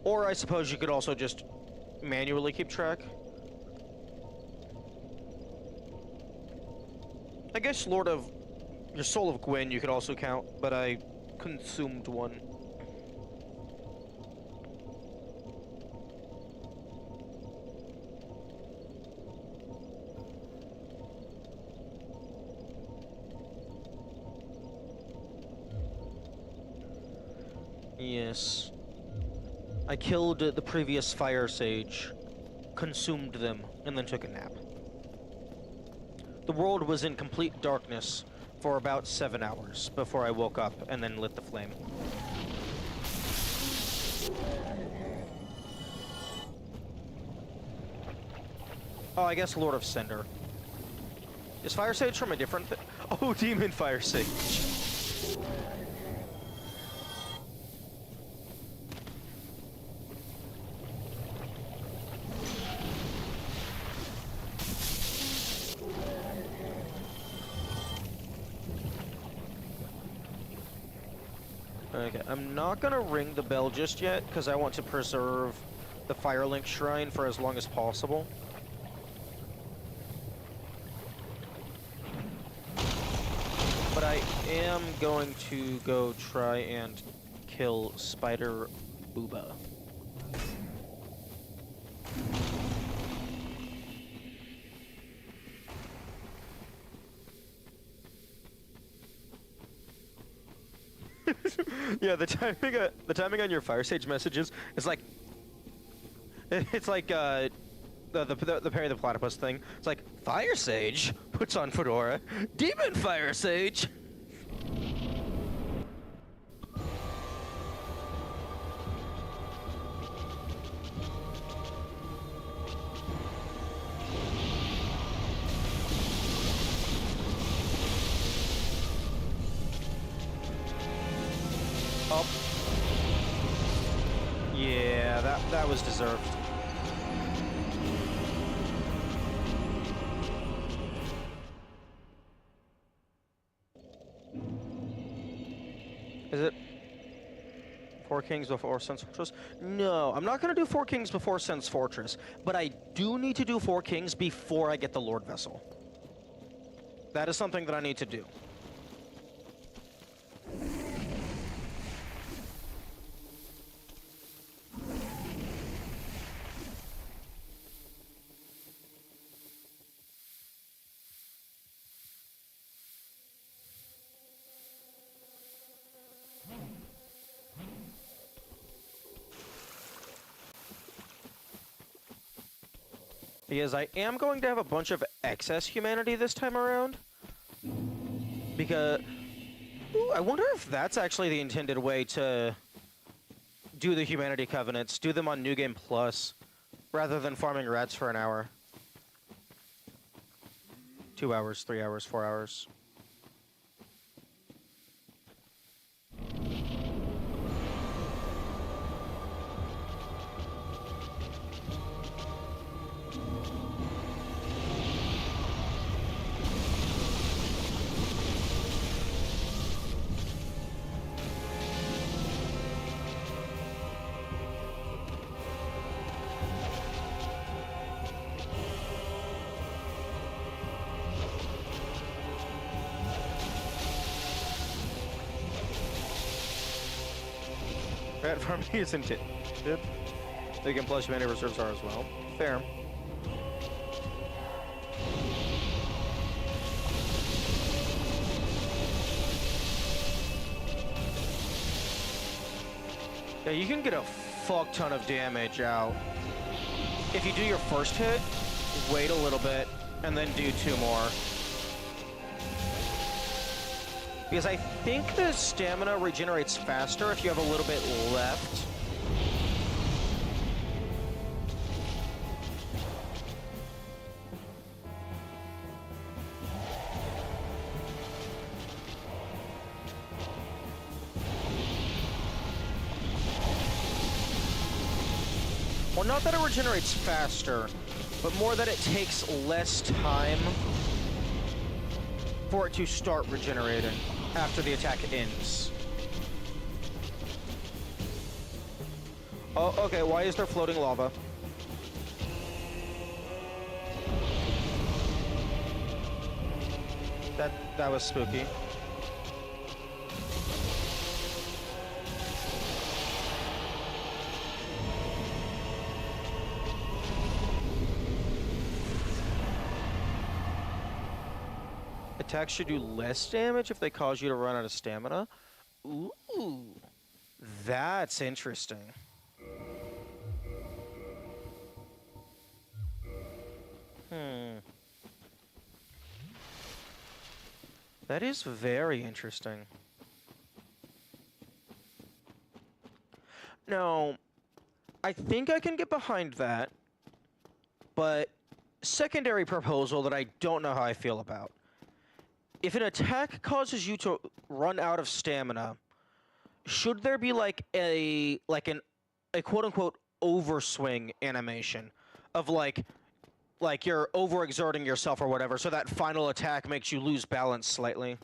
Or I suppose you could also just manually keep track. I guess your Soul of Gwyn you could also count, but I consumed one. Yes. I killed the previous fire sage, consumed them, and then took a nap. The world was in complete darkness for about 7 hours before I woke up and then lit the flame. Oh, I guess Lord of Cinder. Is Fire Sage from a different thing? Oh, Demon Fire Sage. Okay, I'm not gonna ring the bell just yet, because I want to preserve the Firelink Shrine for as long as possible. But I am going to go try and kill Spider Booba. Yeah, the timing on your Fire Sage messages is like, it's like the Perry the Platypus thing. It's like Fire Sage puts on fedora, Demon Fire Sage. Oh. Yeah, that was deserved. Is it 4 Kings before Sense Fortress? No, I'm not gonna do 4 Kings before Sense Fortress, but I do need to do 4 Kings before I get the Lord Vessel. That is something that I need to do. Because I am going to have a bunch of excess humanity this time around. Because... Ooh, I wonder if that's actually the intended way to do the Humanity Covenants. Do them on New Game Plus, rather than farming rats for an hour. 2 hours, 3 hours, 4 hours. Rat farming isn't it? They can plus humanity reserves are as well. Fair. Yeah, you can get a fuck ton of damage out. If you do your first hit, wait a little bit, and then do 2 more. Because I think the stamina regenerates faster if you have a little bit left. Well, not that it regenerates faster, but more that it takes less time for it to start regenerating after the attack ends. Oh, okay, why is there floating lava? That was spooky. Attacks should do less damage if they cause you to run out of stamina. Ooh, that's interesting. That is very interesting. Now, I think I can get behind that, but secondary proposal that I don't know how I feel about. If an attack causes you to run out of stamina, should there be like a quote unquote overswing animation of like you're overexerting yourself or whatever, so that final attack makes you lose balance slightly?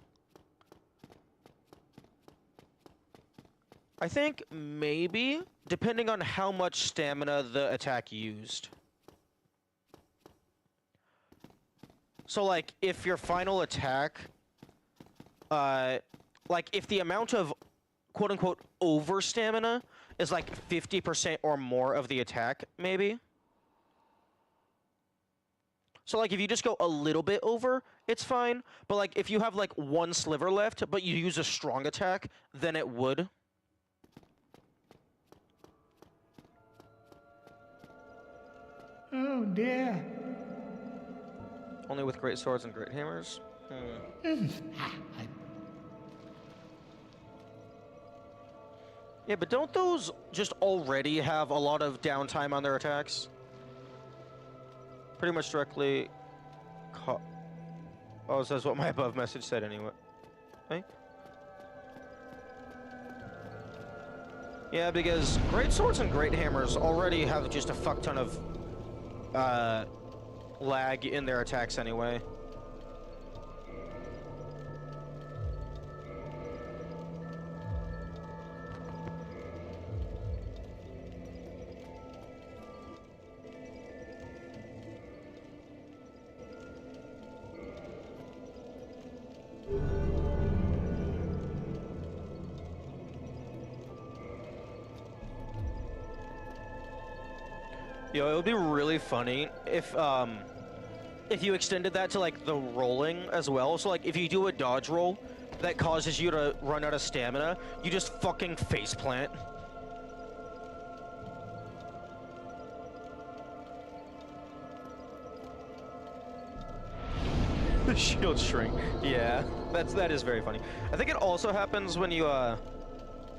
I think maybe, depending on how much stamina the attack used. So, like, if your final attack, like, if the amount of quote-unquote over stamina is like 50% or more of the attack, maybe? So, like, if you just go a little bit over, it's fine. But, like, if you have, like, one sliver left, but you use a strong attack, then it would. Oh dear. Only with great swords and great hammers? Yeah, but don't those just already have a lot of downtime on their attacks? Pretty much directly... Oh, it says what my above message said anyway. Hey? Yeah, because great swords and great hammers already have just a fuck ton of lag in their attacks anyway. Yo, it would be really funny if you extended that to like the rolling as well. So like if you do a dodge roll that causes you to run out of stamina, you just fucking faceplant. The shield shrink. Yeah, that is very funny. I think it also happens when you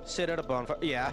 sit at a bonfire. Yeah.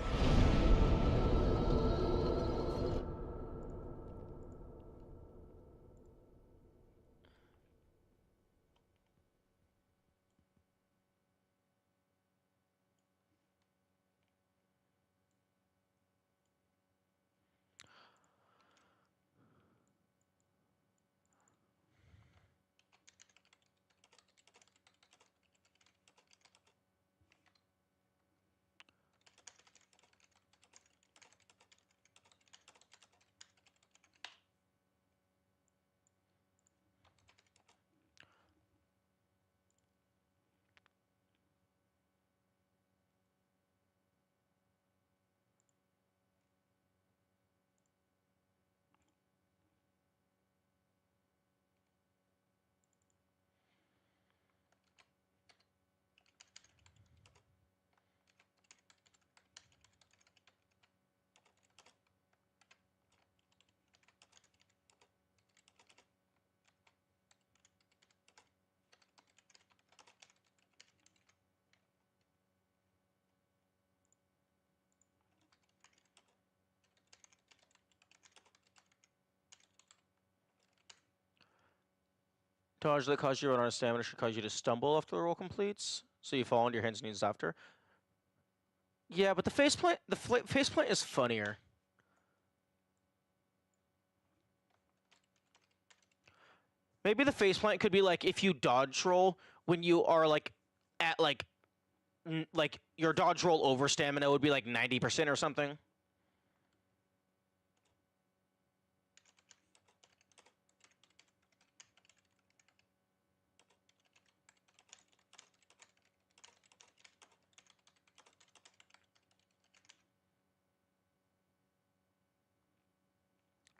Dodge that causes you to run out of stamina should cause you to stumble after the roll completes, so you fall on your hands and knees after. Yeah, but the faceplant is funnier. Maybe the faceplant could be like if you dodge roll when you are like at like your dodge roll over stamina would be like 90% or something.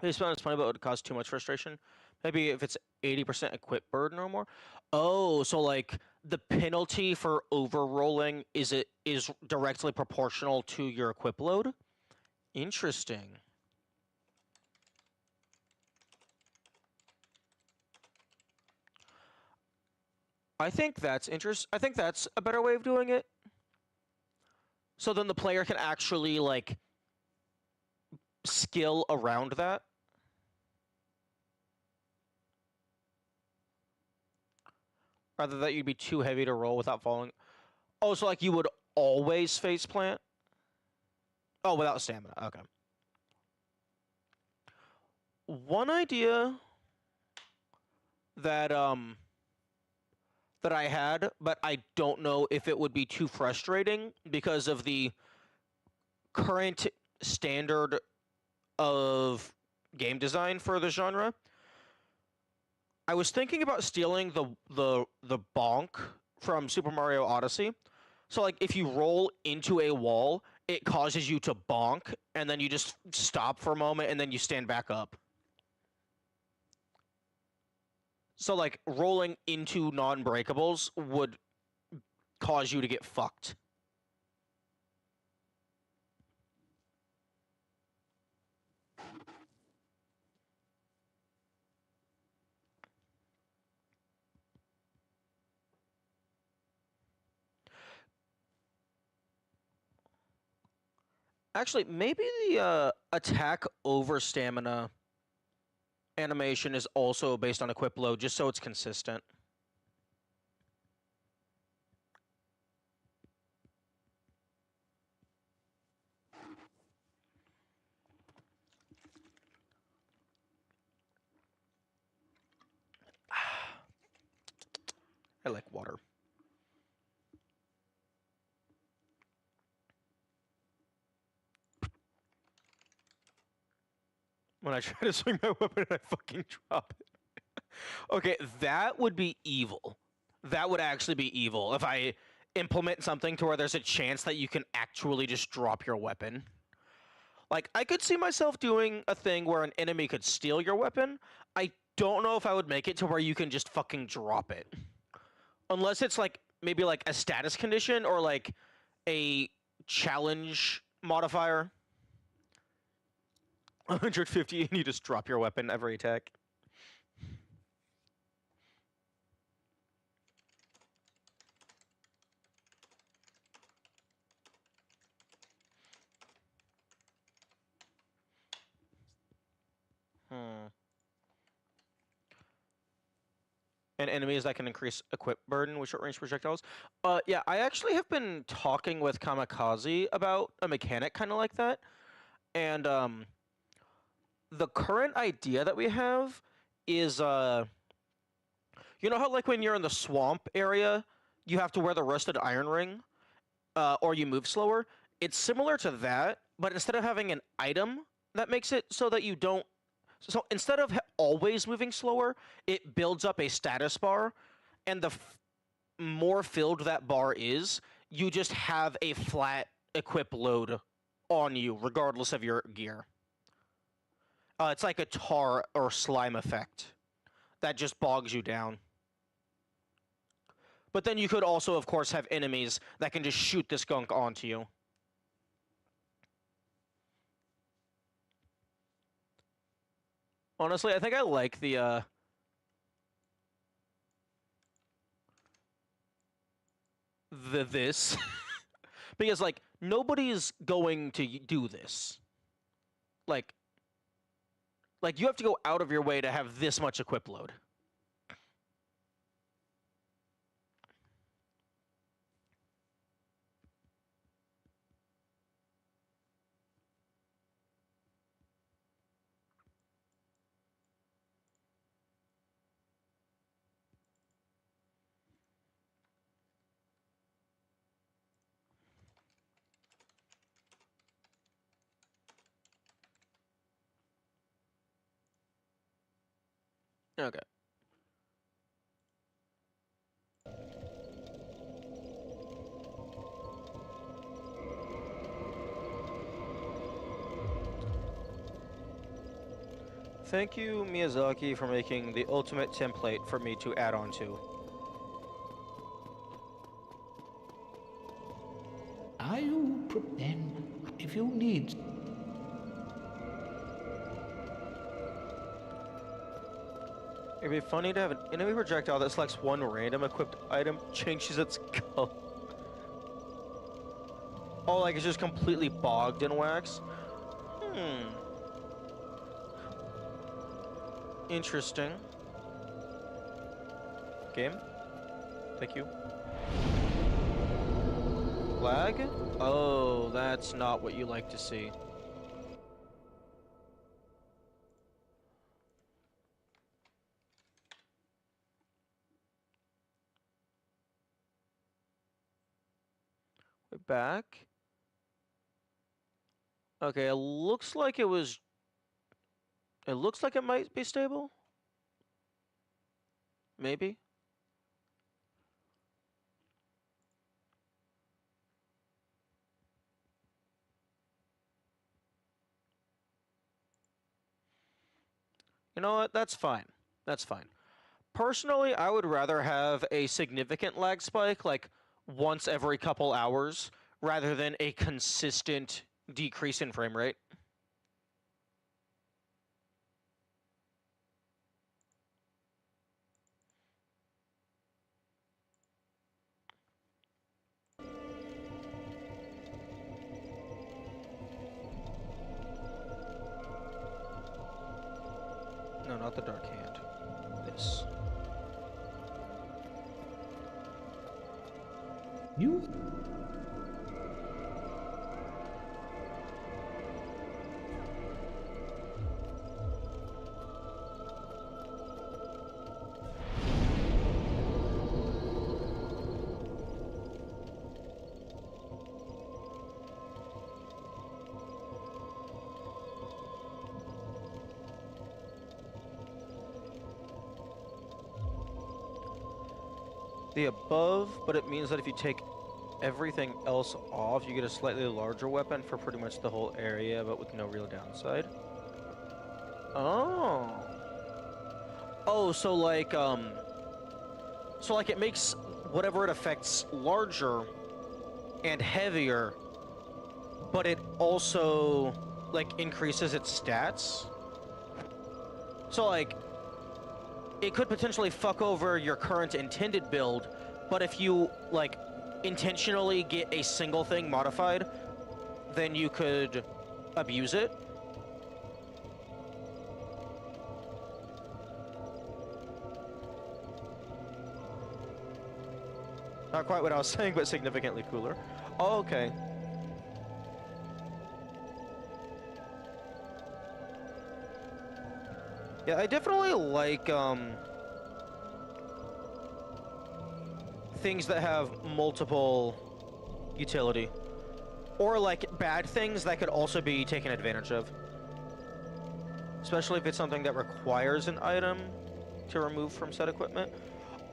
Faceplant is funny, but it would cause too much frustration. Maybe if it's 80% equip burden or more. Oh, so like the penalty for overrolling is directly proportional to your equip load? Interesting. I think that's I think that's a better way of doing it. So then the player can actually like skill around that. Rather that you'd be too heavy to roll without falling. Oh, so like you would always faceplant? Oh, without stamina. Okay. One idea that that I had, but I don't know if it would be too frustrating because of the current standard of game design for the genre. I was thinking about stealing the bonk from Super Mario Odyssey. So like if you roll into a wall, it causes you to bonk, and then you just stop for a moment, and then you stand back up. So like rolling into non-breakables would cause you to get fucked. Actually, maybe the attack over stamina animation is also based on equip load, just so it's consistent. I like water. When I try to swing my weapon and I fucking drop it. Okay, that would be evil. That would actually be evil if I implement something to where there's a chance that you can actually just drop your weapon. Like, I could see myself doing a thing where an enemy could steal your weapon. I don't know if I would make it to where you can just fucking drop it. Unless it's like, maybe like a status condition or like a challenge modifier. 150 and you just drop your weapon every attack. And enemies that can increase equip burden with short-range projectiles. Yeah, I actually have been talking with Kamikaze about a mechanic kind of like that. And the current idea that we have is, you know how like when you're in the swamp area, you have to wear the rusted iron ring, or you move slower? It's similar to that, but instead of having an item that makes it so that you don't... So instead of always moving slower, it builds up a status bar, and the more filled that bar is, you just have a flat equip load on you, regardless of your gear. It's like a tar or slime effect that just bogs you down. But then you could also, of course, have enemies that can just shoot this gunk onto you. Honestly, I think I like the this because like nobody's going to do this. Like you have to go out of your way to have this much equip load. Okay. Thank you, Miyazaki, for making the ultimate template for me to add on to. Are you then, if you need... It'd be funny to have an enemy projectile that selects one random equipped item, changes its color. Oh, like it's just completely bogged in wax? Interesting. Game? Thank you. Lag? Oh, that's not what you like to see. We're back. Okay, it looks like it was... It looks like it might be stable? Maybe? You know what? That's fine. That's fine. Personally, I would rather have a significant lag spike, like once every couple hours, rather than a consistent decrease in frame rate. No, not the dark hand. This. You? The above, but it means that if you take everything else off, you get a slightly larger weapon for pretty much the whole area, but with no real downside. Oh. Oh, so like it makes whatever it affects larger and heavier, but it also like increases its stats. So like it could potentially fuck over your current intended build, but if you like intentionally get a single thing modified, then you could abuse it. Not quite what I was saying, but significantly cooler. Oh, okay. Yeah, I definitely like, things that have multiple utility. Or, like, bad things that could also be taken advantage of. Especially if it's something that requires an item to remove from said equipment.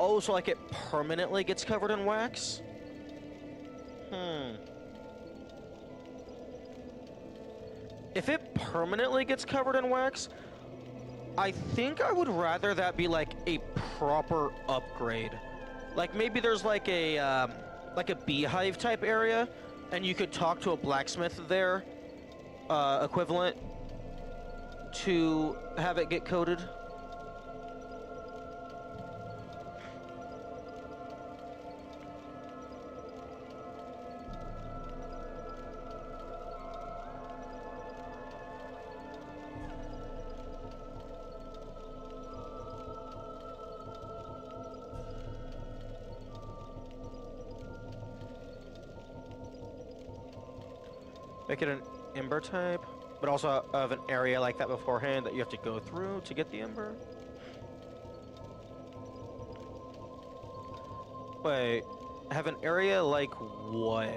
Oh, so, like, it permanently gets covered in wax? If it permanently gets covered in wax, I think I would rather that be like a proper upgrade. Like maybe there's like a beehive type area, and you could talk to a blacksmith there, equivalent to have it get coated. Make it an ember type, but also of an area like that beforehand that you have to go through to get the ember. Wait, have an area like what?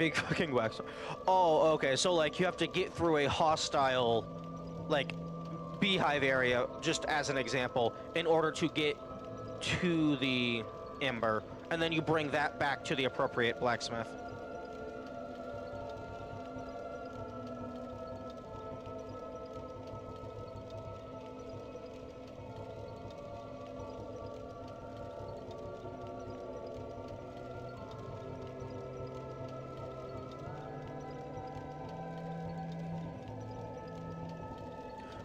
Big fucking wax. Oh, okay. So like you have to get through a hostile, like, beehive area, just as an example, in order to get to the ember, and then you bring that back to the appropriate blacksmith.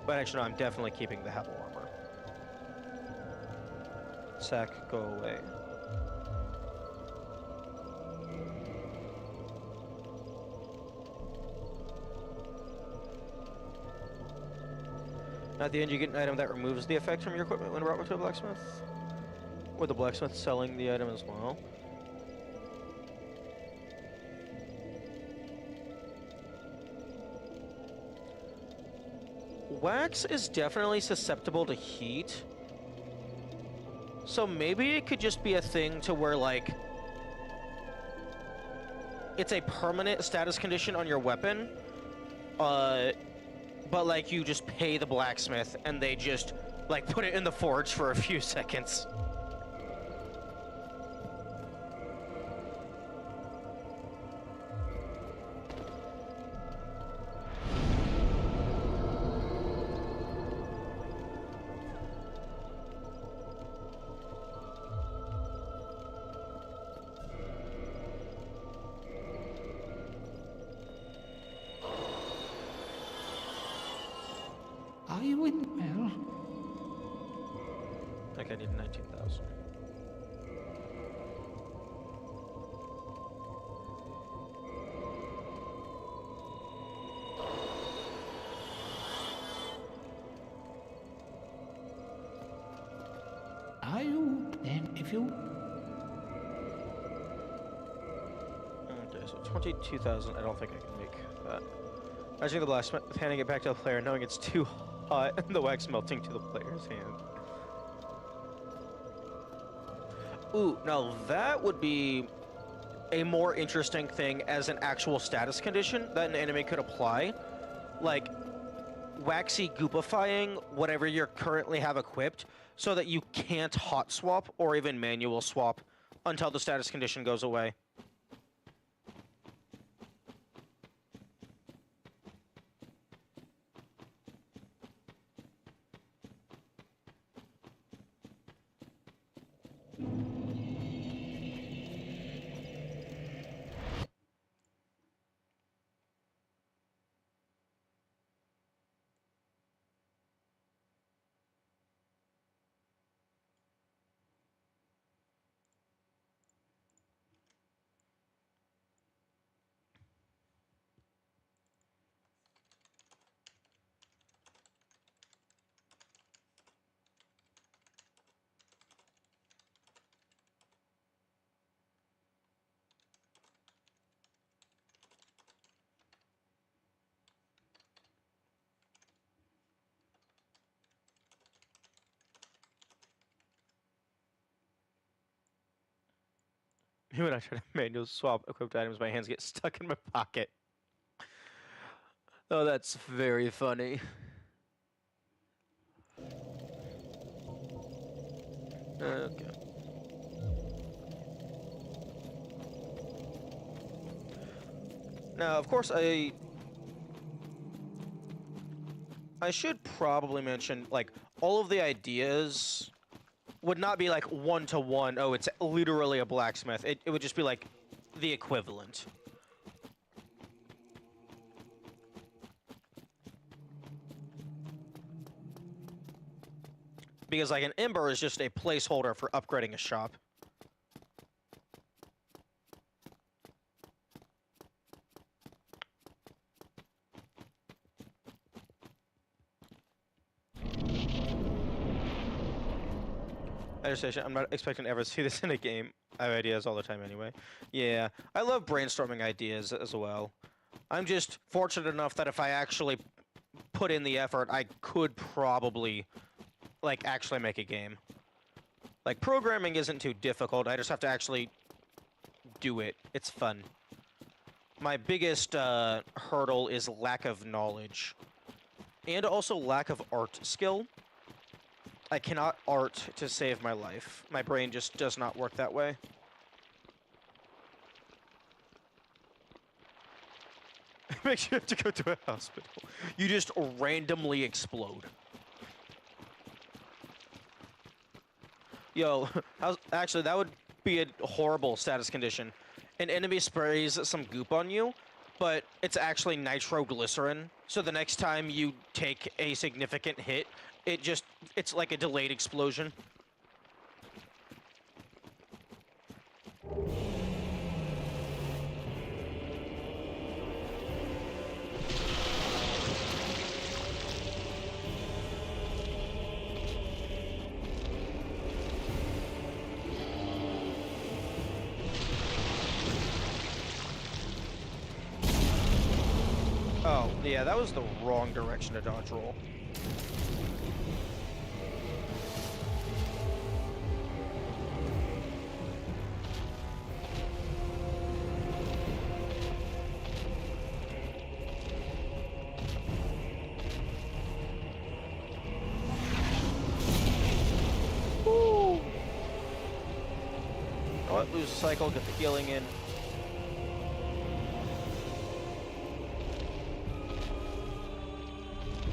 But actually, no, I'm definitely keeping the Hebel armor. Sack, go away. At the end, you get an item that removes the effect from your equipment when brought to a blacksmith. With the blacksmith selling the item as well. Wax is definitely susceptible to heat. So maybe it could just be a thing to where, like, it's a permanent status condition on your weapon, but, like, you just pay the blacksmith and they just, like, put it in the forge for a few seconds. Are you in well? I think I need 19,000. Are you then if you Okay, so 22,000. I don't think I can make that. Imagine the blacksmith handing it back to the player, knowing it's too hot, and the wax melting to the player's hand. Ooh, now that would be a more interesting thing as an actual status condition that an enemy could apply. Like, waxy goopifying whatever you currently have equipped so that you can't hot swap or even manual swap until the status condition goes away. When I try to manual swap equipped items, my hands get stuck in my pocket. Oh, that's very funny. Okay. Now, of course, I should probably mention, like, all of the ideas would not be like one-to-one, oh, it's literally a blacksmith. It would just be like the equivalent. Because like an ember is just a placeholder for upgrading a shop. I'm not expecting to ever see this in a game. I have ideas all the time anyway. Yeah, I love brainstorming ideas as well. I'm just fortunate enough that if I actually put in the effort, I could probably, like, actually make a game. Like, programming isn't too difficult. I just have to actually do it. It's fun. My biggest hurdle is lack of knowledge. And also lack of art skill. I cannot art to save my life. My brain just does not work that way. Makes you have to go to a hospital. You just randomly explode. Yo, actually, that would be a horrible status condition. An enemy sprays some goop on you, but it's actually nitroglycerin. So the next time you take a significant hit, it's like a delayed explosion. Oh, yeah, that was the wrong direction to dodge roll. Woo! Oh, lose a cycle, get the healing in.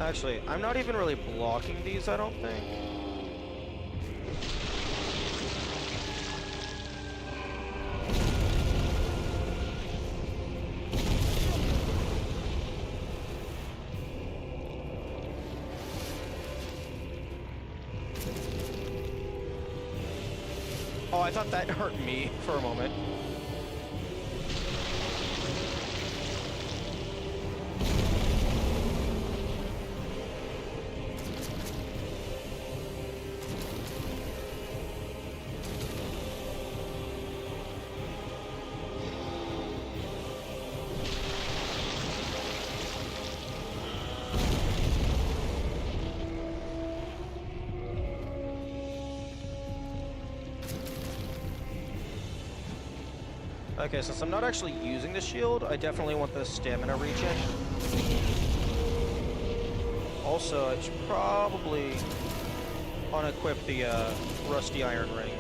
Actually, I'm not even really blocking these, I don't think. Oh, I thought that hurt me for a moment. Okay, since I'm not actually using the shield, I definitely want the stamina regen. Also, I should probably unequip the rusty iron ring.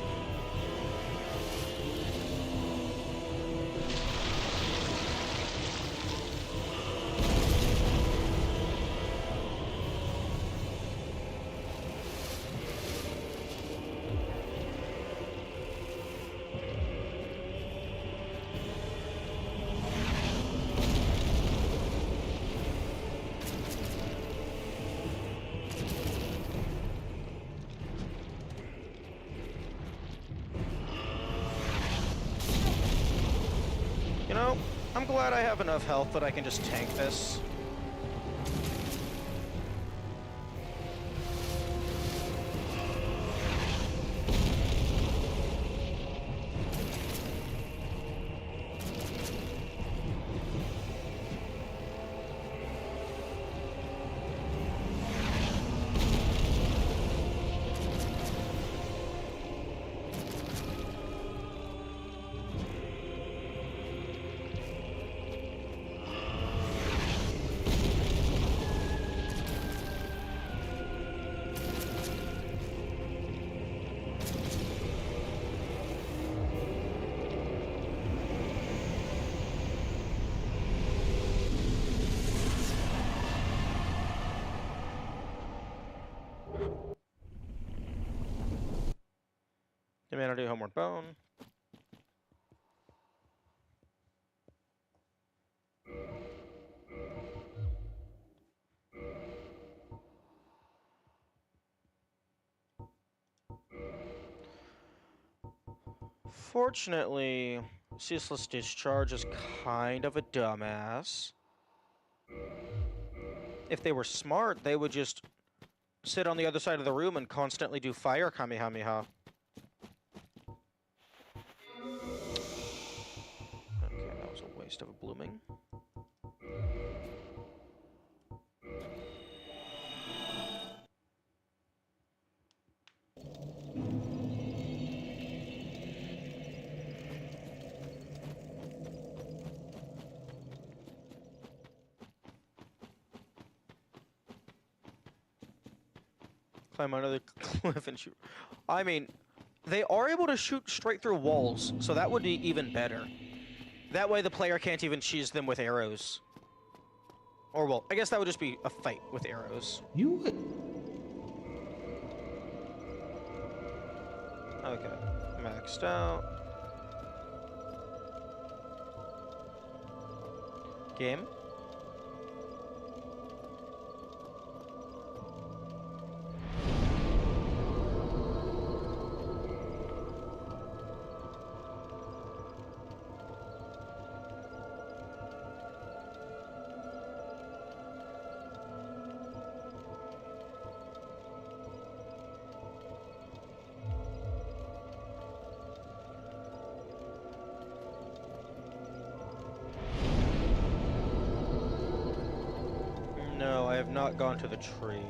You know, I'm glad I have enough health that I can just tank this. Humanity, Homeward Bone. Fortunately, Ceaseless Discharge is kind of a dumbass. If they were smart, they would just sit on the other side of the room and constantly do fire Kamehameha. Okay, that was a waste of a blooming. Climb under the cliff and shoot. I mean, they are able to shoot straight through walls, so that would be even better. That way the player can't even cheese them with arrows. Or, well, I guess that would just be a fight with arrows. You would... Okay. Maxed out. Game. No, I have not gone to the tree.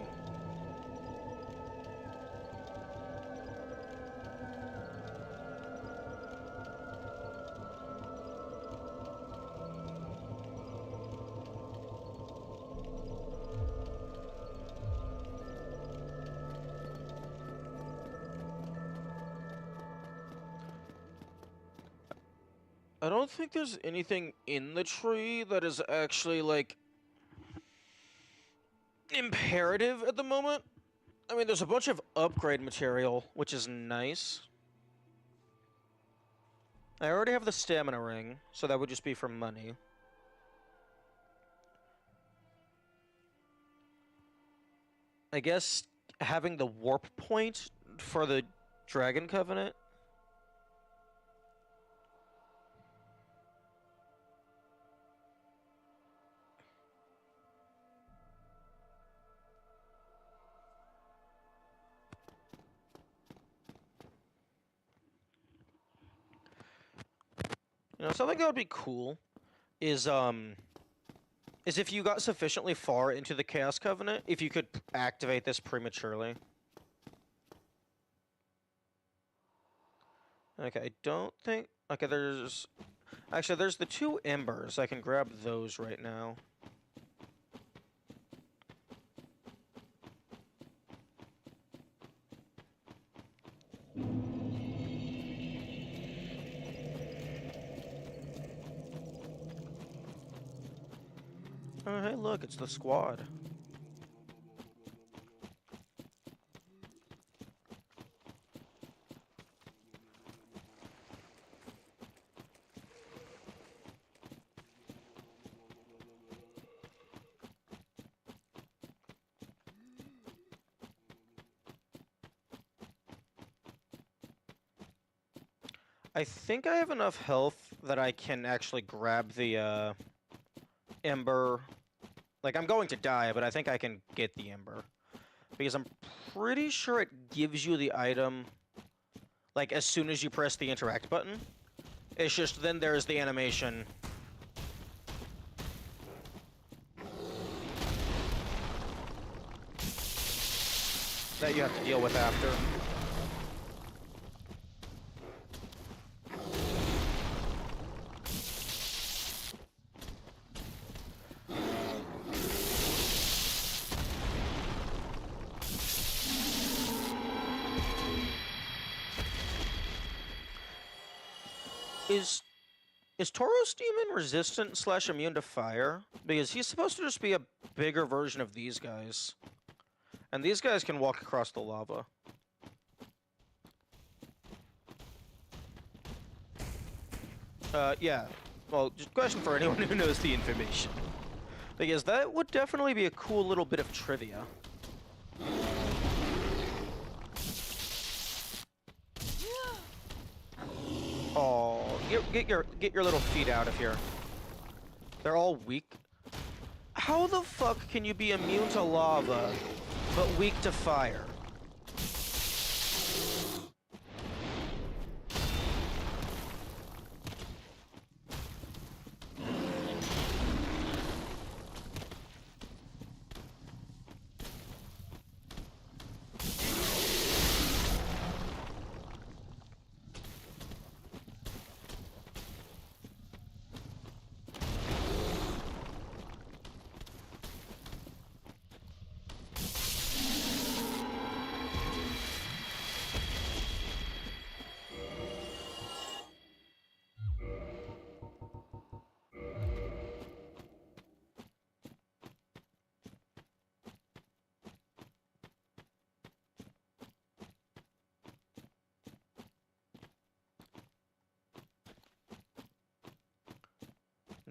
I don't think there's anything in the tree that is actually, like, imperative at the moment. I mean, there's a bunch of upgrade material, which is nice. I already have the stamina ring, so that would just be for money. I guess having the warp point for the Dragon Covenant. You know, something that would be cool is if you got sufficiently far into the Chaos Covenant, if you could activate this prematurely. Okay, I don't think... Okay, there's... Actually, there's the 2 embers. I can grab those right now. Oh, hey, look, it's the squad. I think I have enough health that I can actually grab the, ember. Like, I'm going to die, but I think I can get the ember. Because I'm pretty sure it gives you the item, like, as soon as you press the interact button. It's just then there's the animation. That you have to deal with after. Is Tauros Demon resistant / immune to fire? Because he's supposed to just be a bigger version of these guys. And these guys can walk across the lava. Yeah. Well, just question for anyone who knows the information. Because that would definitely be a cool little bit of trivia. Oh, get your little feet out of here. They're all weak. How the fuck can you be immune to lava, but weak to fire?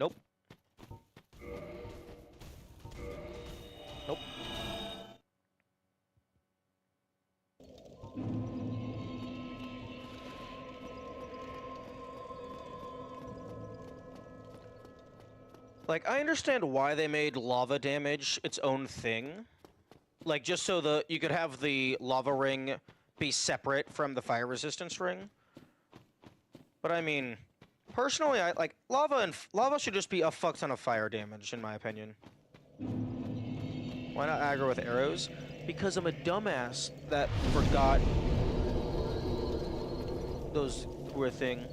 Nope. Nope. Like, I understand why they made lava damage its own thing. Like, just so you could have the lava ring be separate from the fire resistance ring. But I mean, personally, I like lava should just be a fuck ton of fire damage, in my opinion. Why not aggro with arrows? Because I'm a dumbass that forgot those were a thing.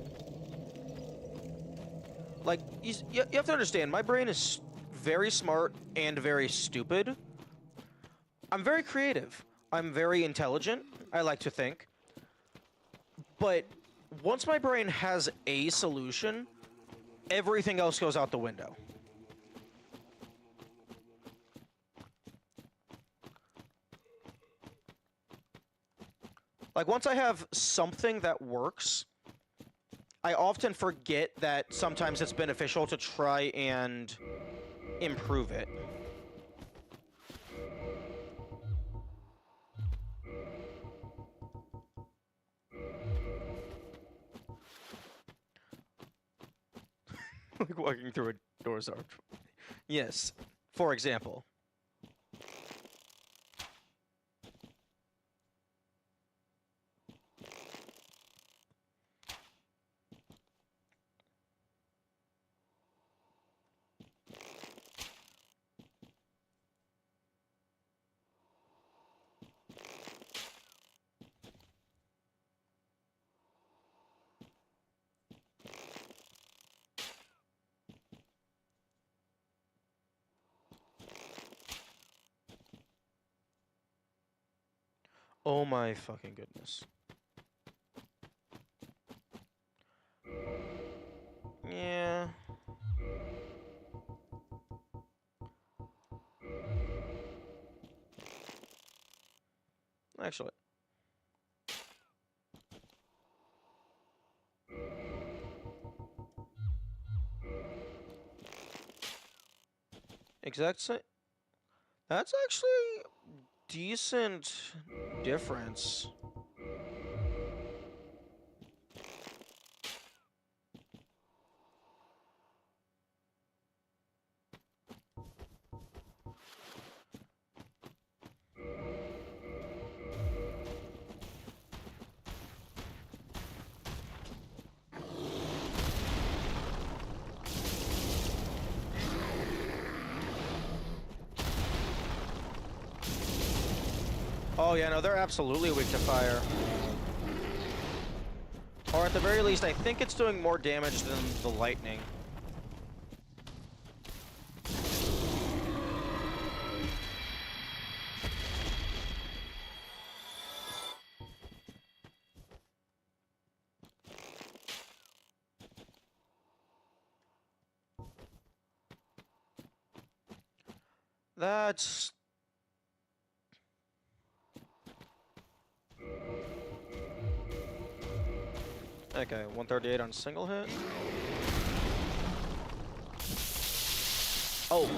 Like, you have to understand, my brain is very smart and very stupid. I'm very creative. I'm very intelligent, I like to think. But once my brain has a solution, everything else goes out the window. Like, once I have something that works, I often forget that sometimes it's beneficial to try and improve it. Like walking through a door's arch. Yes, for example. Oh my fucking goodness. Yeah. Actually. Exact same. That's actually decent difference. Oh yeah, no, they're absolutely weak to fire. Or at the very least, I think it's doing more damage than the lightning. That's... Okay, 138 on single hit. Oh.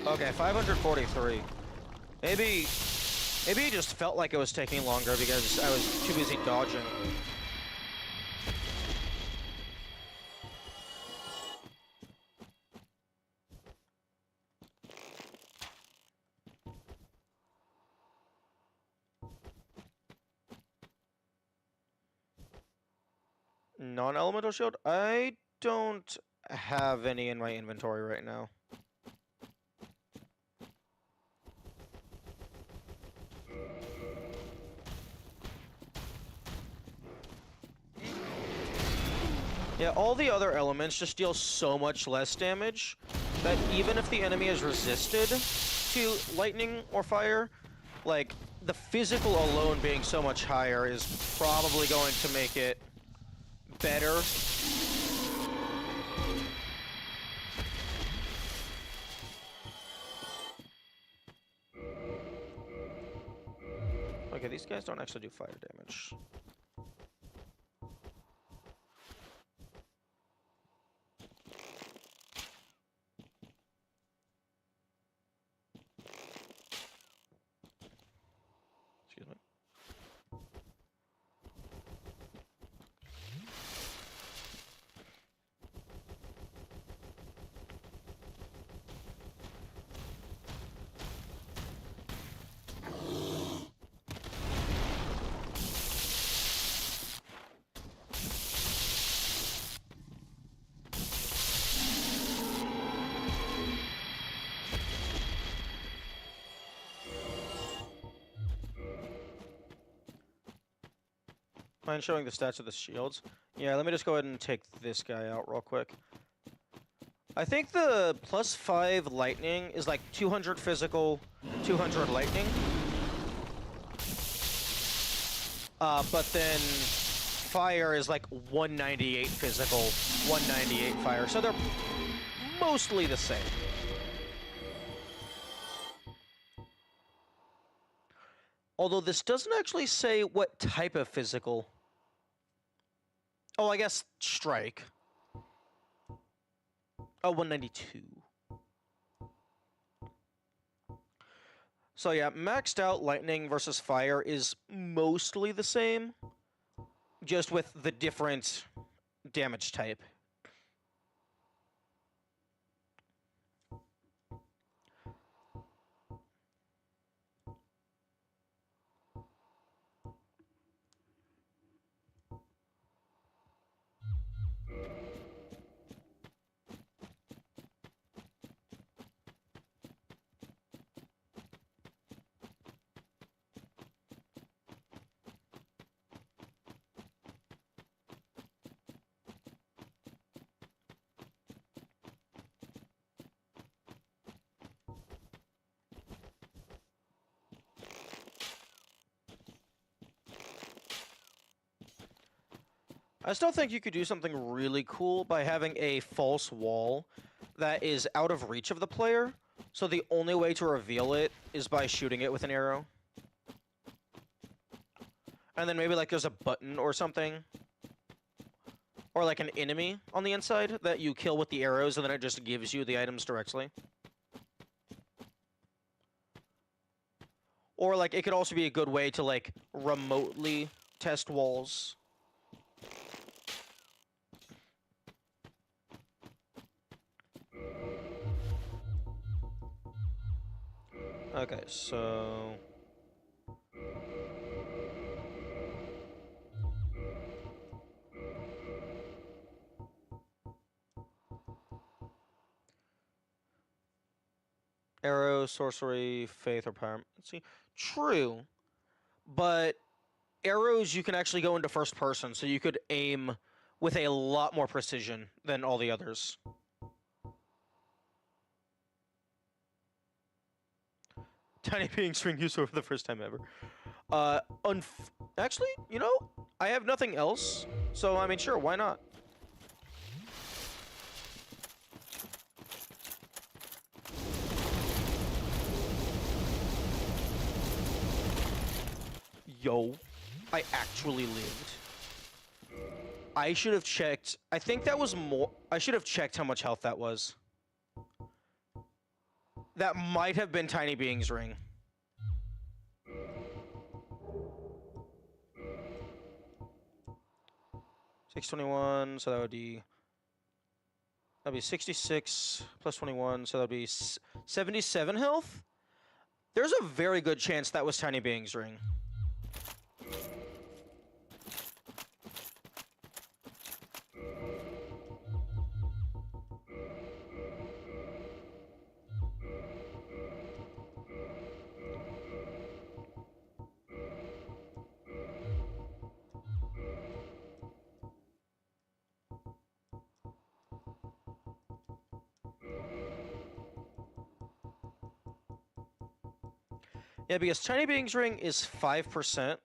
Okay, 543. Maybe it just felt like it was taking longer because I was too busy dodging. Non-elemental shield? I don't have any in my inventory right now. Yeah, all the other elements just deal so much less damage that even if the enemy is resisted to lightning or fire, like, the physical alone being so much higher is probably going to make it better. Okay, these guys don't actually do fire damage. Mind showing the stats of the shields? Yeah, let me just go ahead and take this guy out real quick. I think the +5 lightning is like 200 physical, 200 lightning. But then fire is like 198 physical, 198 fire. So they're mostly the same. Although this doesn't actually say what type of physical. Oh, I guess strike. Oh, 192. So yeah, maxed out lightning versus fire is mostly the same, just with the different damage type. I still think you could do something really cool by having a false wall that is out of reach of the player, so the only way to reveal it is by shooting it with an arrow. And then maybe like there's a button or something, or like an enemy on the inside that you kill with the arrows and then it just gives you the items directly. Or like it could also be a good way to like remotely test walls. Okay, so arrow, sorcery, faith, or power. Let's see. True, but arrows you can actually go into first person, so you could aim with a lot more precision than all the others. Tiny being string used for the first time ever. Actually, you know, I have nothing else, so I mean, sure, why not? Yo, I actually lived. I should have checked. I think that was more. I should have checked how much health that was. That might have been Tiny Being's ring. $621, so that'd be 66 plus 21, so that'd be 77 health. There's a very good chance that was Tiny Being's ring. Yeah, because Tiny Being's ring is 5%.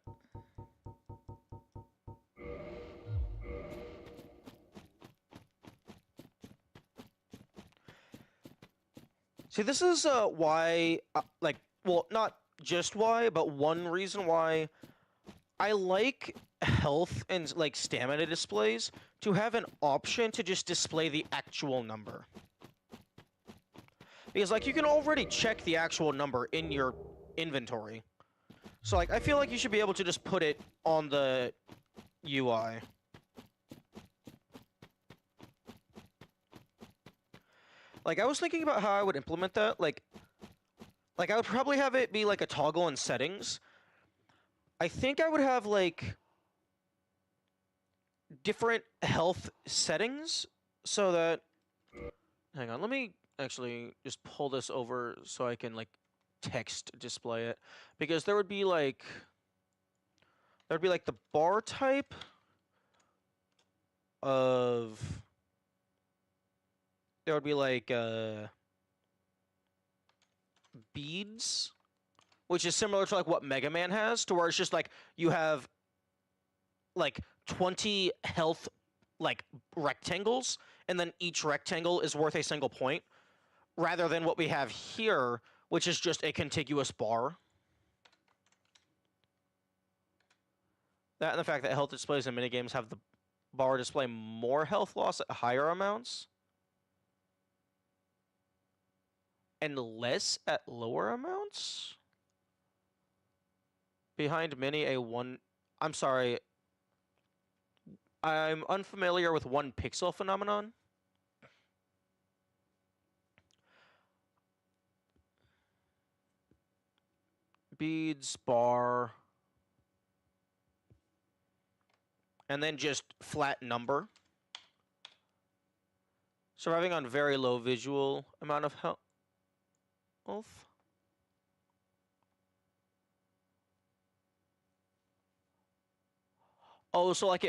See, this is why, like, well, not just why, but one reason why I like health and, like, stamina displays to have an option to just display the actual number. Because, like, you can already check the actual number in your inventory. So, like, I feel like you should be able to just put it on the UI. Like, I was thinking about how I would implement that. Like I would probably have it be, like, a toggle in settings. I think I would have, like, different health settings so that... Hang on, let me actually just pull this over so I can, like, text display it. Because there would be, like... There'd be like the bar type of. There would be like beads, which is similar to like what Mega Man has, to where it's just like you have like 20 health like rectangles, and then each rectangle is worth a single point, rather than what we have here, which is just a contiguous bar. That and the fact that health displays in minigames have the bar display more health loss at higher amounts and less at lower amounts. Behind mini, a one... I'm sorry. I'm unfamiliar with one pixel phenomenon. Beads, bar... and then just flat number. Surviving on very low visual amount of health. Oh, so like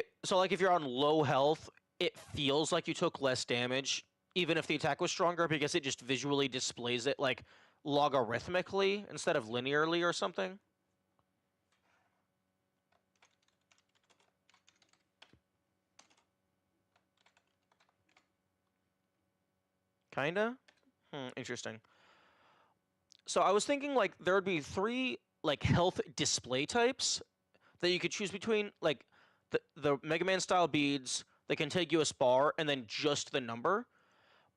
if you're on low health, it feels like you took less damage, even if the attack was stronger, because it just visually displays it like logarithmically instead of linearly or something. Kinda? Interesting. So I was thinking like there would be 3 like health display types that you could choose between, like the Mega Man style beads, the contiguous bar, and then just the number.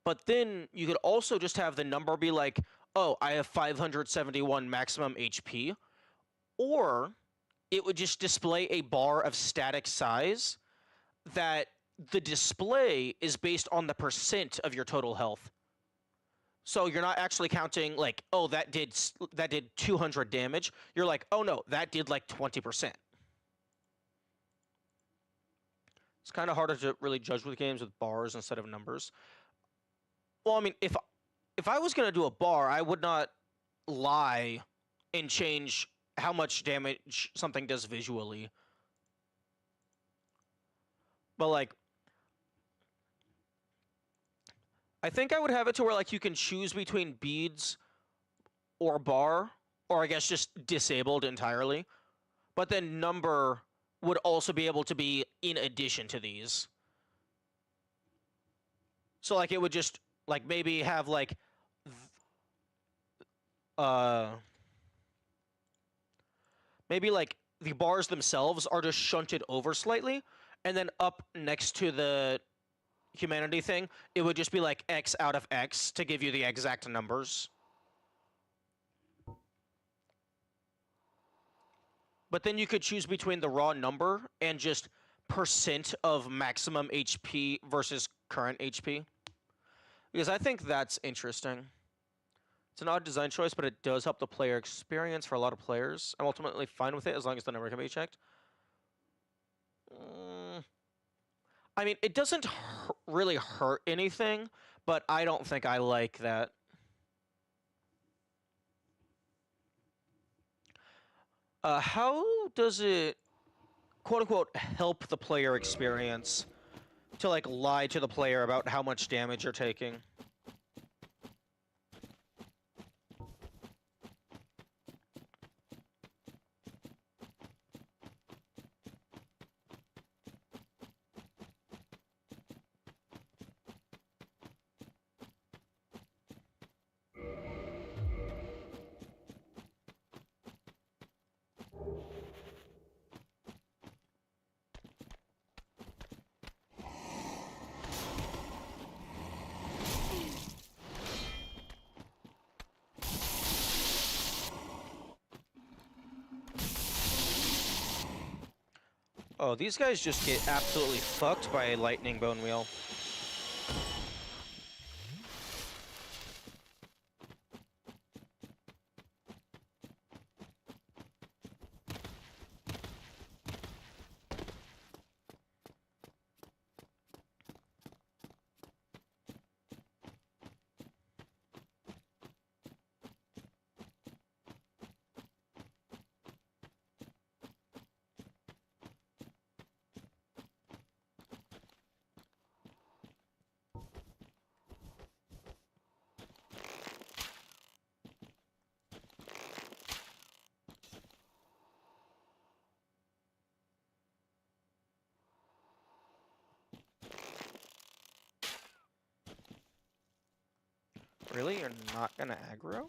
But then you could also just have the number be like, oh, I have 571 maximum HP, or it would just display a bar of static size that the display is based on the percent of your total health. So you're not actually counting like, oh, that did 200 damage. You're like, oh no, that did like 20%. It's kind of harder to really judge with games with bars instead of numbers. Well, I mean, if I was gonna do a bar, I would not lie and change how much damage something does visually. But like, I think I would have it to where like you can choose between beads or bar, or I guess just disabled entirely. But then number would also be able to be in addition to these. So like it would just like maybe have like maybe like the bars themselves are just shunted over slightly, and then up next to the humanity thing, it would just be like X out of X to give you the exact numbers. But then you could choose between the raw number and just percent of maximum HP versus current HP. Because I think that's interesting. It's an odd design choice, but it does help the player experience for a lot of players. I'm ultimately fine with it as long as the number can be checked. I mean, it doesn't really hurt anything, but I don't think I like that. How does it, quote unquote, help the player experience to like lie to the player about how much damage you're taking? Oh, these guys just get absolutely fucked by a lightning bone wheel. Really? You're not gonna aggro?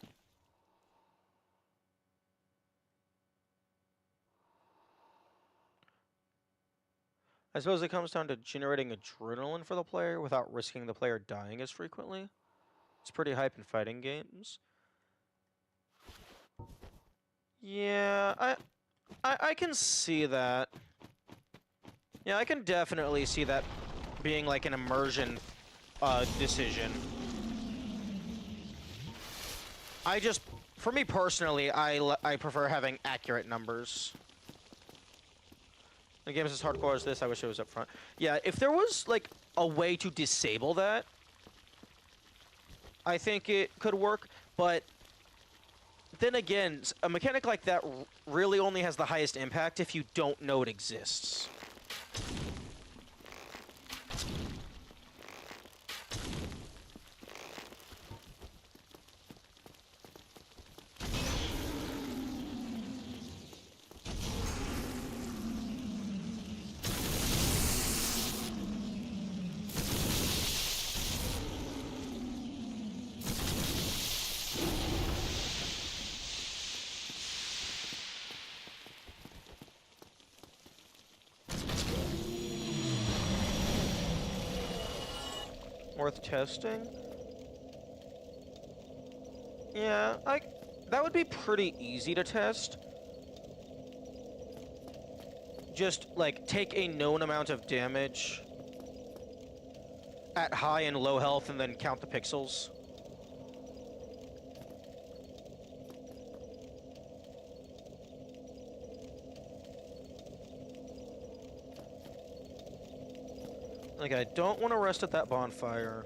I suppose it comes down to generating adrenaline for the player without risking the player dying as frequently. It's pretty hype in fighting games. Yeah, I can see that. Yeah, I can definitely see that being like an immersion decision. For me personally, I prefer having accurate numbers. The game is as hardcore as this, I wish it was up front. Yeah, if there was, like, a way to disable that, I think it could work, but then again, a mechanic like that really only has the highest impact if you don't know it exists. Worth testing? Yeah, that would be pretty easy to test. Just, like, take a known amount of damage at high and low health and then count the pixels. Like, I don't want to rest at that bonfire,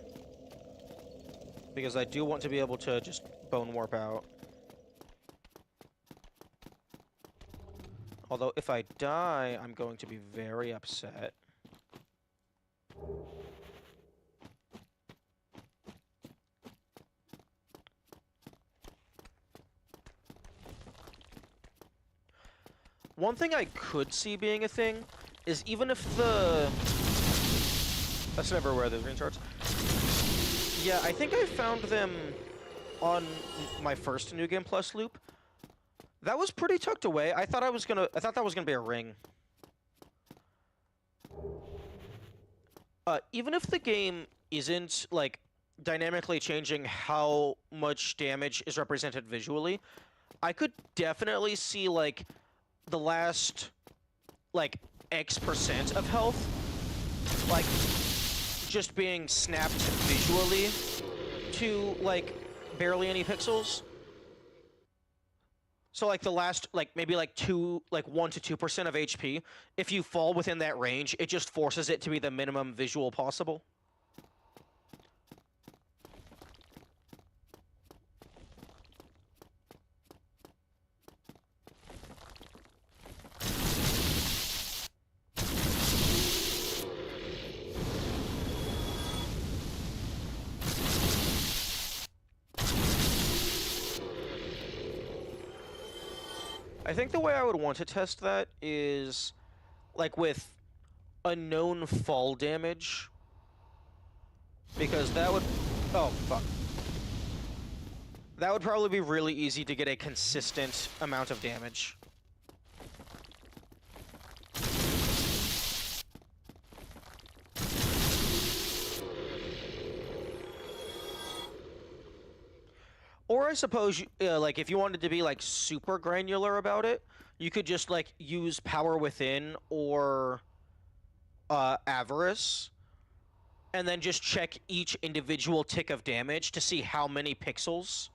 because I do want to be able to just bone warp out. Although, if I die, I'm going to be very upset. One thing I could see being a thing is even if the... That's never where the green charts. Yeah, I think I found them on my first New Game Plus loop. That was pretty tucked away. I thought that was gonna be a ring. Even if the game isn't, like, dynamically changing how much damage is represented visually, I could definitely see, like, the last, like, X% of health, like, just being snapped visually to, like, barely any pixels. So, like, the last, like, maybe, like, 1 to 2% of HP, if you fall within that range, it just forces it to be the minimum visual possible. I think the way I would want to test that is, like, with unknown fall damage. Because that would... Oh, fuck. That would probably be really easy to get a consistent amount of damage. Or I suppose, like, if you wanted to be, like, super granular about it, you could just, like, use Power Within or Avarice, and then just check each individual tick of damage to see how many pixels.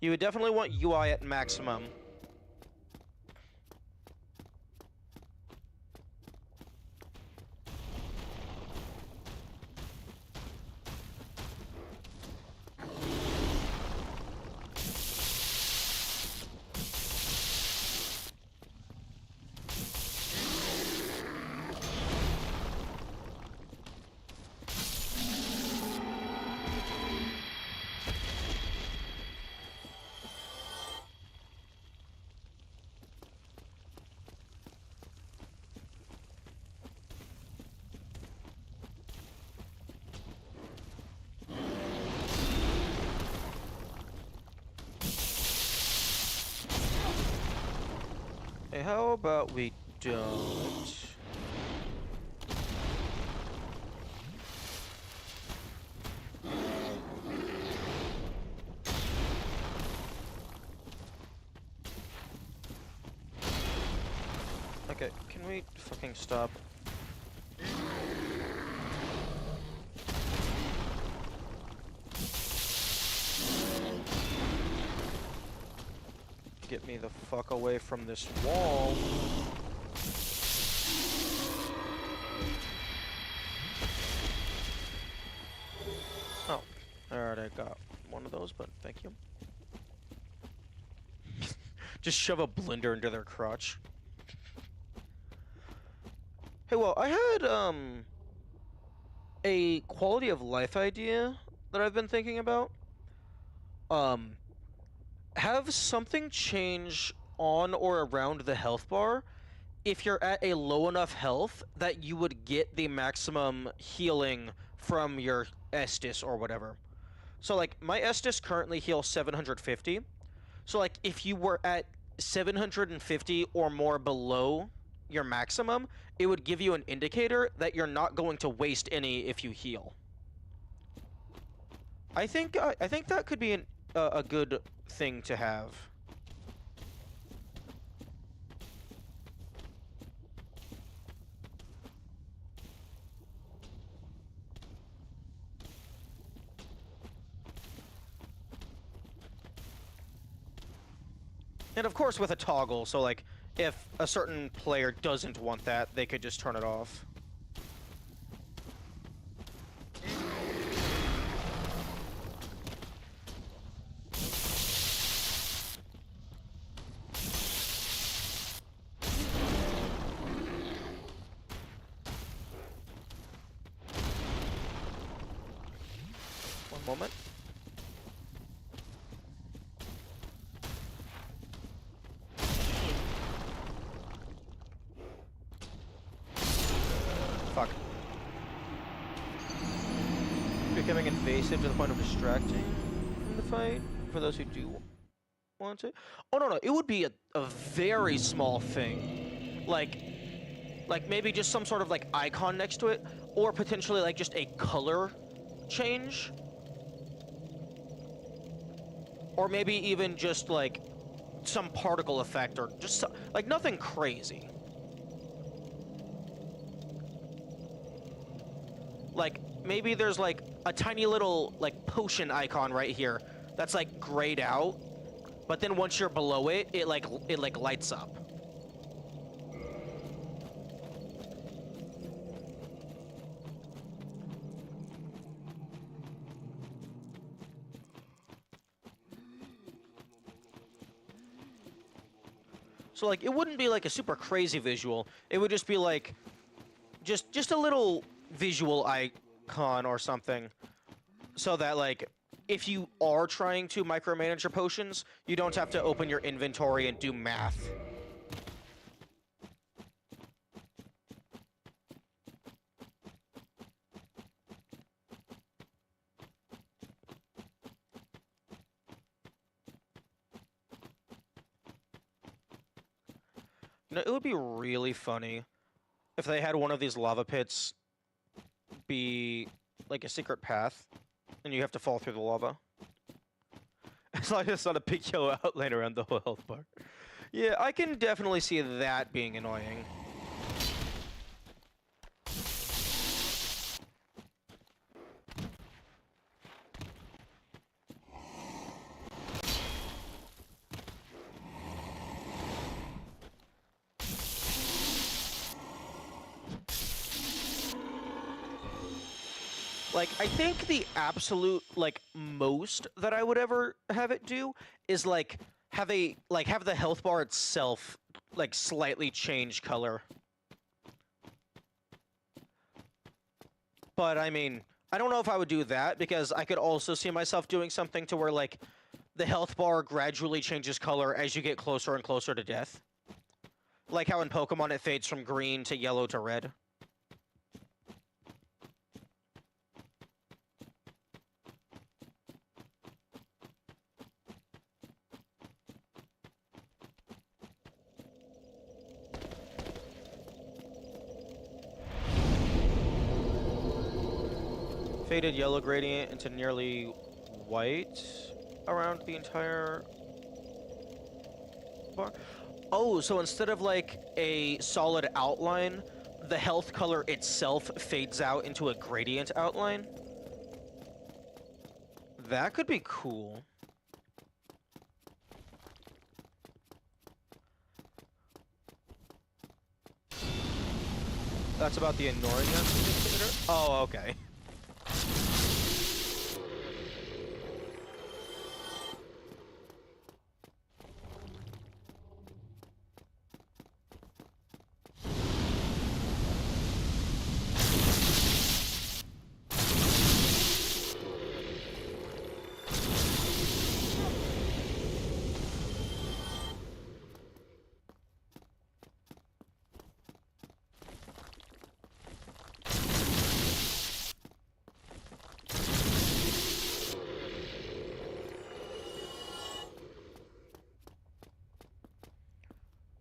You would definitely want UI at maximum. Hey, how about we don't? Okay, can we fucking stop? Get me the fuck away from this wall. Oh, alright, I got one of those, but thank you. Just shove a blender into their crotch. Hey, well, I had, a quality of life idea that I've been thinking about. Have something change on or around the health bar if you're at a low enough health that you would get the maximum healing from your Estus or whatever. So, like, my Estus currently heals 750. So, like, if you were at 750 or more below your maximum, it would give you an indicator that you're not going to waste any if you heal. I think that could be a good thing to have. And of course with a toggle, so like if a certain player doesn't want that, they could just turn it off. One moment. Fuck. Becoming invasive to the point of distracting in the fight, for those who do want it. Oh, no, it would be a very small thing. Like maybe just some sort of like icon next to it, or potentially like just a color change. Or maybe even just like some particle effect, or just like nothing crazy. Like maybe there's like a tiny little like potion icon right here that's like grayed out, but then once you're below it, it lights up. So like it wouldn't be like a super crazy visual. It would just be like just a little visual icon or something, so that like if you are trying to micromanage your potions, you don't have to open your inventory and do math. You know, it would be really funny if they had one of these lava pits be like a secret path, and you have to fall through the lava. It's like it's not a big yellow outline around the whole health bar. Yeah, I can definitely see that being annoying. Like, I think the absolute, like, most that I would ever have it do is, like, have the health bar itself, like, slightly change color. But, I mean, I don't know if I would do that, because I could also see myself doing something to where, like, the health bar gradually changes color as you get closer and closer to death. Like how in Pokemon it fades from green to yellow to red. Faded yellow gradient into nearly white around the entire bar. Oh, so instead of like a solid outline, the health color itself fades out into a gradient outline? That could be cool. That's about the annoyingness. Oh, okay.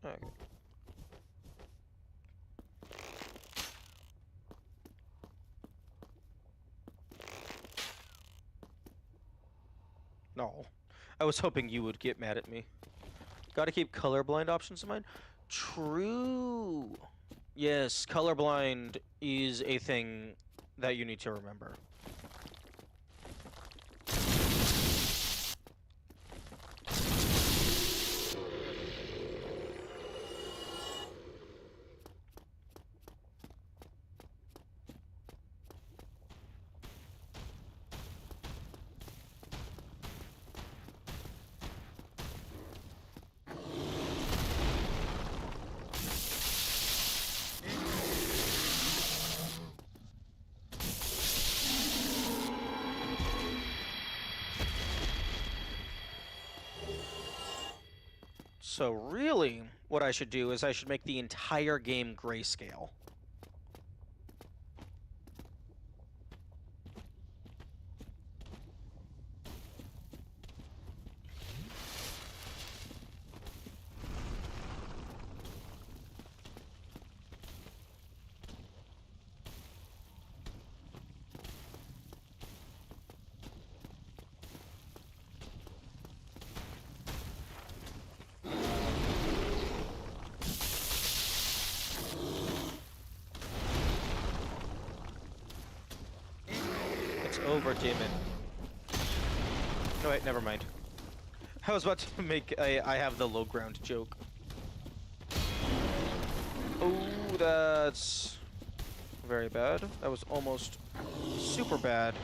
Okay. No. I was hoping you would get mad at me. Gotta keep colorblind options in mind. True. Yes, colorblind is a thing that you need to remember. So really, what I should do is I should make the entire game grayscale. It's over, demon. No, wait, never mind. I was about to make a I have the low ground joke. Oh, that's very bad. That was almost super bad.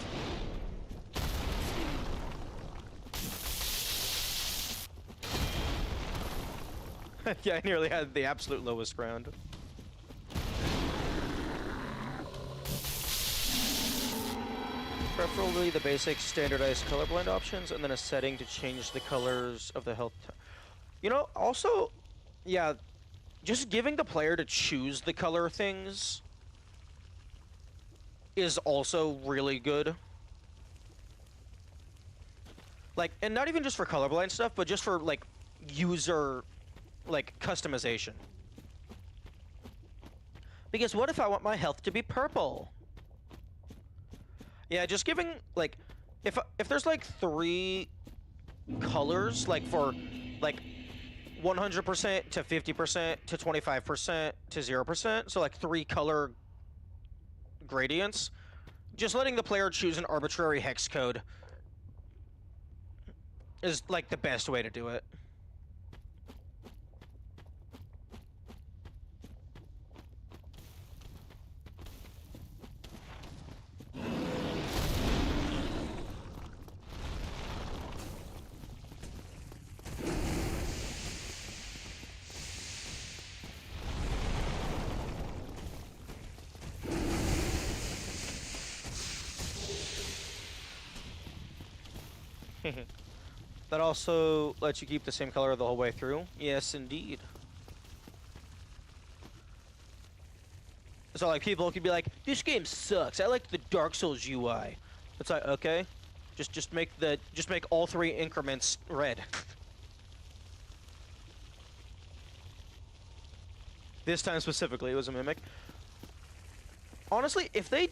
Yeah, I nearly had the absolute lowest ground. Preferably the basic standardized colorblind options, and then a setting to change the colors of the health. You know, also, yeah, just giving the player to choose the color things is also really good. Like, and not even just for colorblind stuff, but just for, like, user, like, customization. Because what if I want my health to be purple? Yeah, just giving, like, if there's, like, 3 colors, like, for, like, 100% to 50% to 25% to 0%, so, like, 3 color gradients, just letting the player choose an arbitrary hex code is, like, the best way to do it. That also lets you keep the same color the whole way through. Yes, indeed. So, like, people could be like, this game sucks. I like the Dark Souls UI. It's like, okay. Just make all 3 increments red. This time specifically, it was a mimic. Honestly, if they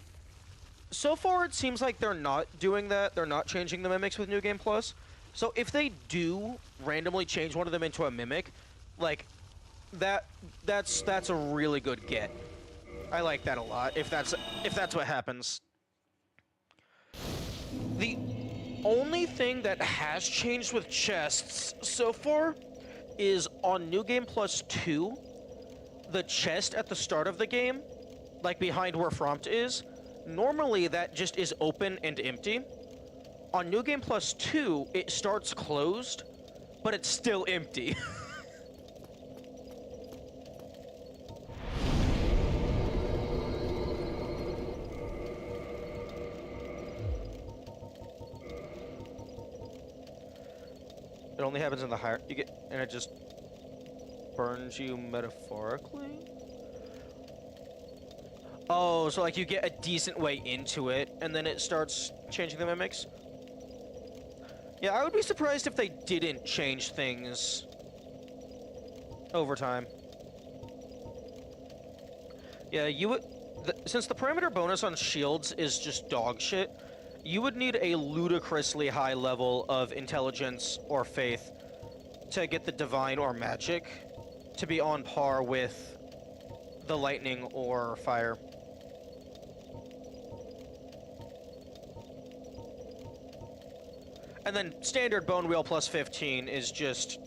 So far, it seems like they're not doing that. They're not changing the mimics with New Game Plus. So if they do randomly change one of them into a mimic, like that's a really good get. I like that a lot. If that's what happens. The only thing that has changed with chests so far is on New Game Plus 2, the chest at the start of the game, like behind where Frompt is, normally that just is open and empty. On New Game Plus 2, it starts closed, but it's still empty. It only happens in the higher... and it just burns you metaphorically? Oh, so like you get a decent way into it, and then it starts changing the mimics? Yeah, I would be surprised if they didn't change things over time. Yeah, you would... since the parameter bonus on shields is just dog shit, you would need a ludicrously high level of intelligence or faith to get the divine or magic to be on par with the lightning or fire. And then standard bone wheel plus 15 is just...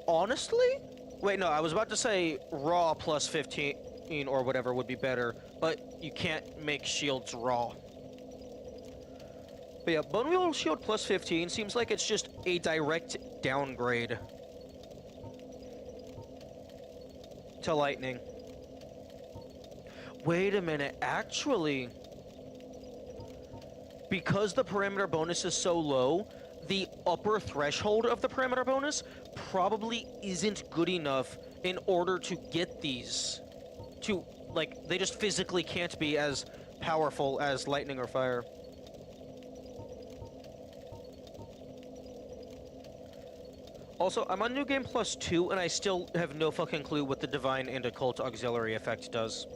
honestly? Wait, no, I was about to say raw plus 15 or whatever would be better, but you can't make shields raw. But yeah, bone wheel shield plus 15 seems like it's just a direct downgrade to lightning. Wait a minute, actually... because the parameter bonus is so low, the upper threshold of the parameter bonus probably isn't good enough in order to get these. To, like, they just physically can't be as powerful as lightning or fire. Also, I'm on New Game Plus 2, and I still have no fucking clue what the Divine and Occult Auxiliary effect does.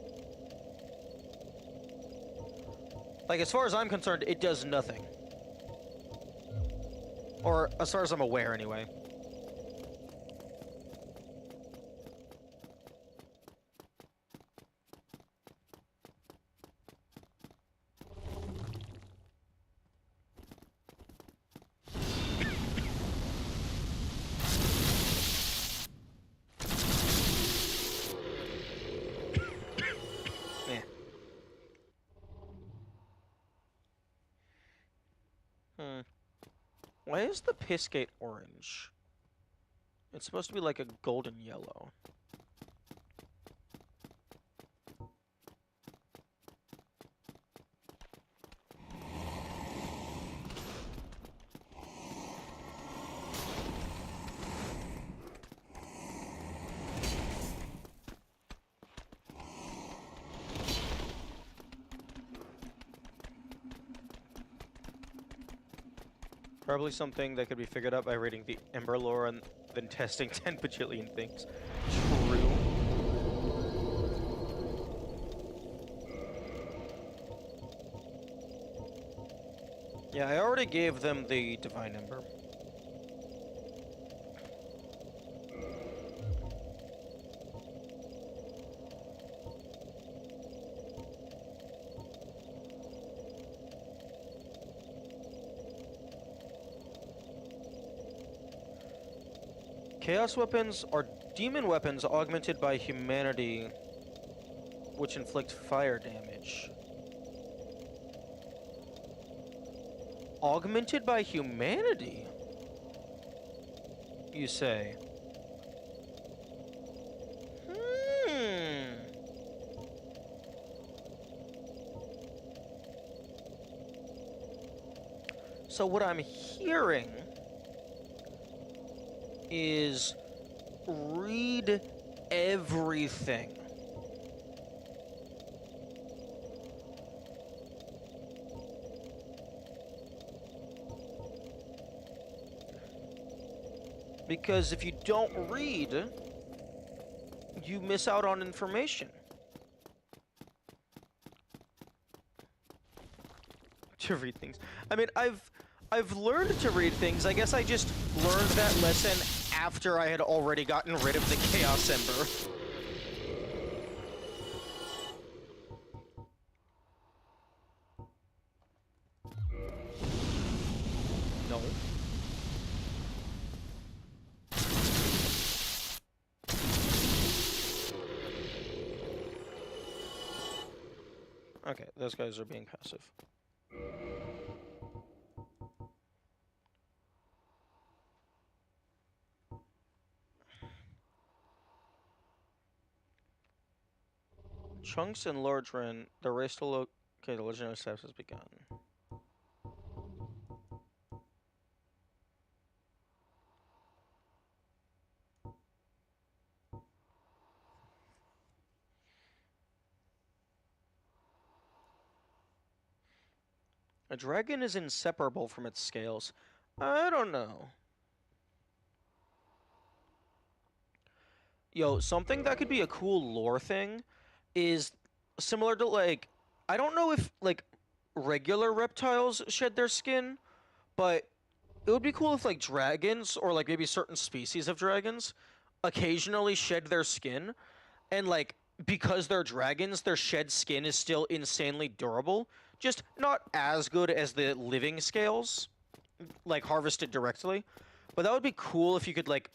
Like, as far as I'm concerned, it does nothing. Or, as far as I'm aware, anyway. Why is the piss gate orange? It's supposed to be like a golden yellow. Probably something that could be figured out by reading the Ember lore and then testing 10 bajillion things. True. Yeah, I already gave them the Divine Ember. Chaos weapons are demon weapons augmented by humanity, which inflict fire damage. Augmented by humanity? You say? So what I'm hearing is read everything. Because if you don't read, you miss out on information. to read things. I mean, I've learned to read things. I guess I just learned that lesson after I had already gotten rid of the Chaos Ember. No. Okay, those guys are being passive. Chunks and large Ren, the race to locate the legendary steps has begun. A dragon is inseparable from its scales. I don't know. Yo, something that could be a cool lore thing is similar to, like, I don't know if, like, regular reptiles shed their skin, but it would be cool if, like, dragons, or, like, maybe certain species of dragons, occasionally shed their skin, and, like, because they're dragons, their shed skin is still insanely durable, just not as good as the living scales, like, harvested directly, but that would be cool if you could, like,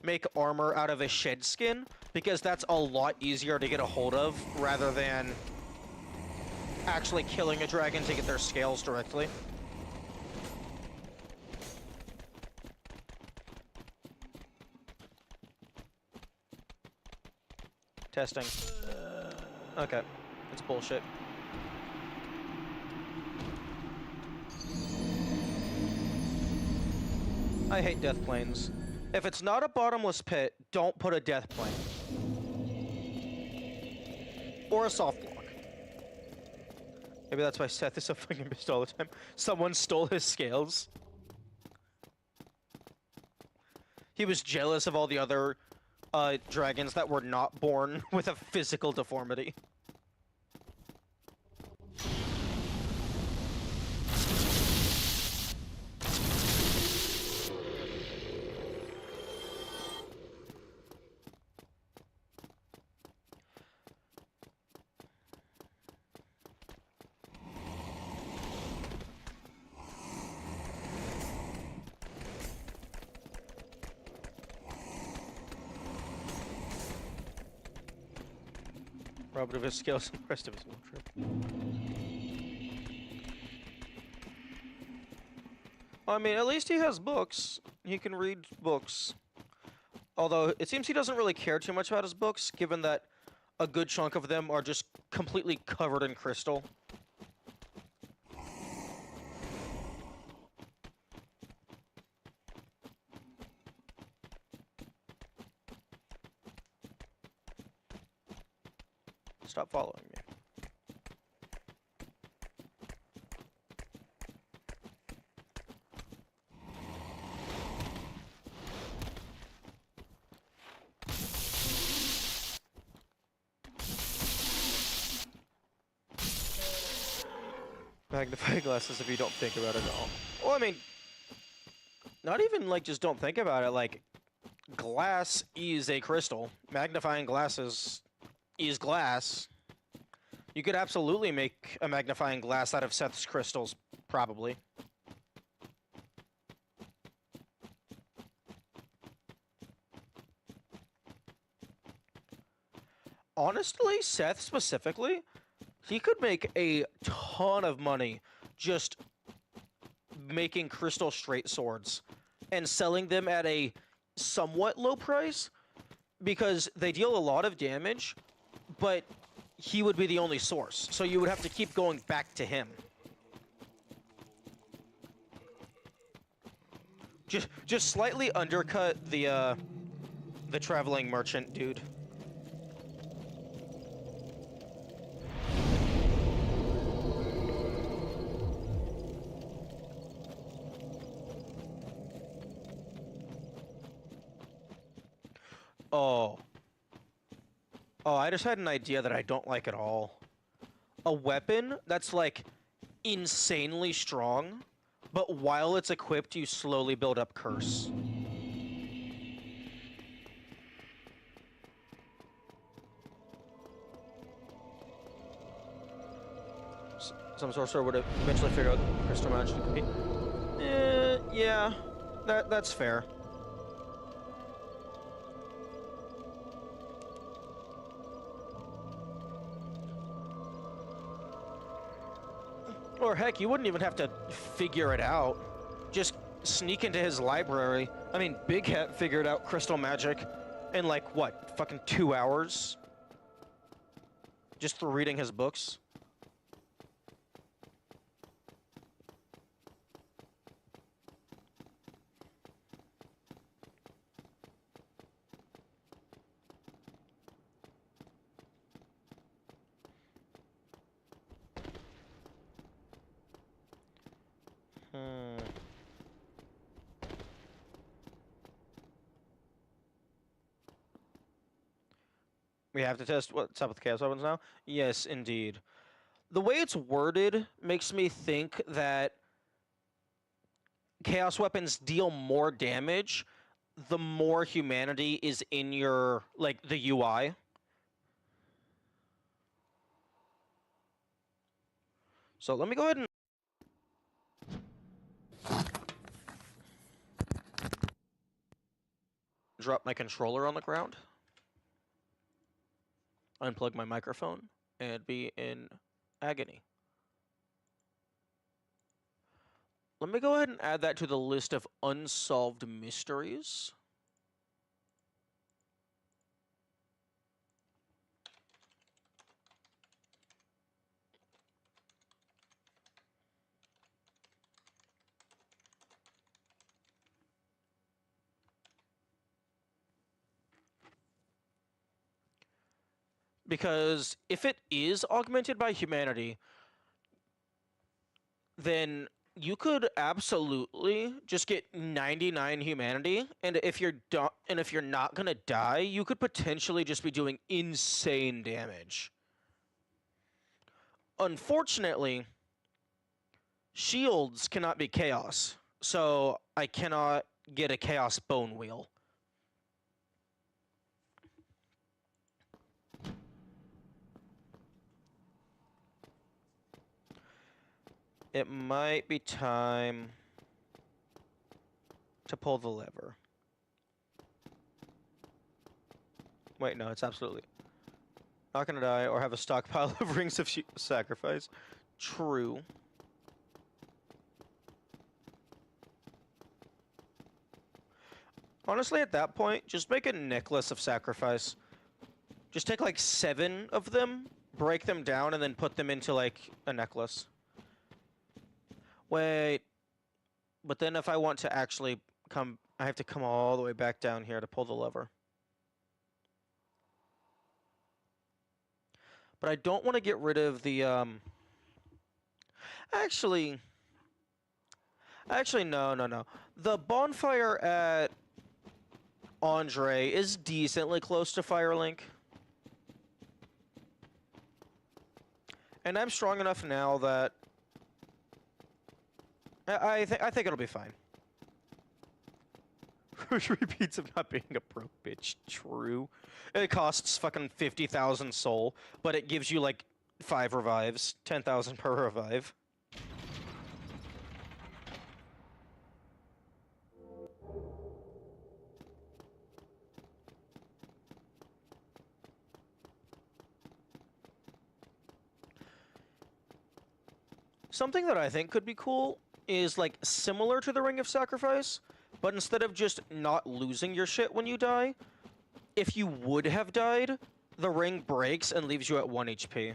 make armor out of a shed skin, because that's a lot easier to get a hold of rather than actually killing a dragon to get their scales directly. Testing. Okay. It's bullshit. I hate death planes. If it's not a bottomless pit, don't put a death plane. Or a soft block. Maybe that's why Seth is so fucking pissed all the time. Someone stole his scales. He was jealous of all the other dragons that were not born with a physical deformity. Robbed of his skills and the rest of his little trip. I mean, at least he has books. He can read books. Although, it seems he doesn't really care too much about his books, given that a good chunk of them are just completely covered in crystal. Stop following me. Magnifying glasses if you don't think about it at all. Well, I mean, not even, like, just don't think about it. Like, glass is a crystal. Magnifying glasses is glass. You could absolutely make a magnifying glass out of Seth's crystals, probably. Honestly, Seth specifically, he could make a ton of money just making crystal straight swords and selling them at a somewhat low price because they deal a lot of damage, but he would be the only source, so you would have to keep going back to him. Just slightly undercut the traveling merchant dude. Oh. Oh, I just had an idea that I don't like at all. A weapon that's, like, insanely strong, but while it's equipped, you slowly build up curse. Some sorcerer would eventually figure out crystal magic to compete. Yeah, that's fair. Or heck, you wouldn't even have to figure it out. Just sneak into his library. I mean, Big Hat figured out crystal magic in like, what, fucking 2 hours? Just through reading his books. We have to test what's up with Chaos Weapons now? Yes, indeed. The way it's worded makes me think that Chaos Weapons deal more damage the more humanity is in your, like, the UI. So let me go ahead and drop my controller on the ground, unplug my microphone, and be in agony. Let me go ahead and add that to the list of unsolved mysteries. Because if it is augmented by humanity, then you could absolutely just get 99 humanity, and if you're not gonna die, you could potentially just be doing insane damage. Unfortunately, shields cannot be chaos, so I cannot get a chaos bone wheel. It might be time to pull the lever. Wait, no, it's absolutely not gonna die or have a stockpile of rings of sacrifice. True. Honestly, at that point, just make a necklace of sacrifice. Just take like 7 of them, break them down, and then put them into like a necklace. Wait, but then if I want to actually come, I have to come all the way back down here to pull the lever. But I don't want to get rid of the, Actually, no. The bonfire at Andre is decently close to Firelink. And I'm strong enough now that I think it'll be fine. Which repeats of not being a broke bitch. True. It costs fucking 50,000 soul, but it gives you like 5 revives, 10,000 per revive. Something that I think could be cool is like similar to the Ring of Sacrifice, but instead of just not losing your shit when you die, if you would have died, the ring breaks and leaves you at 1 HP.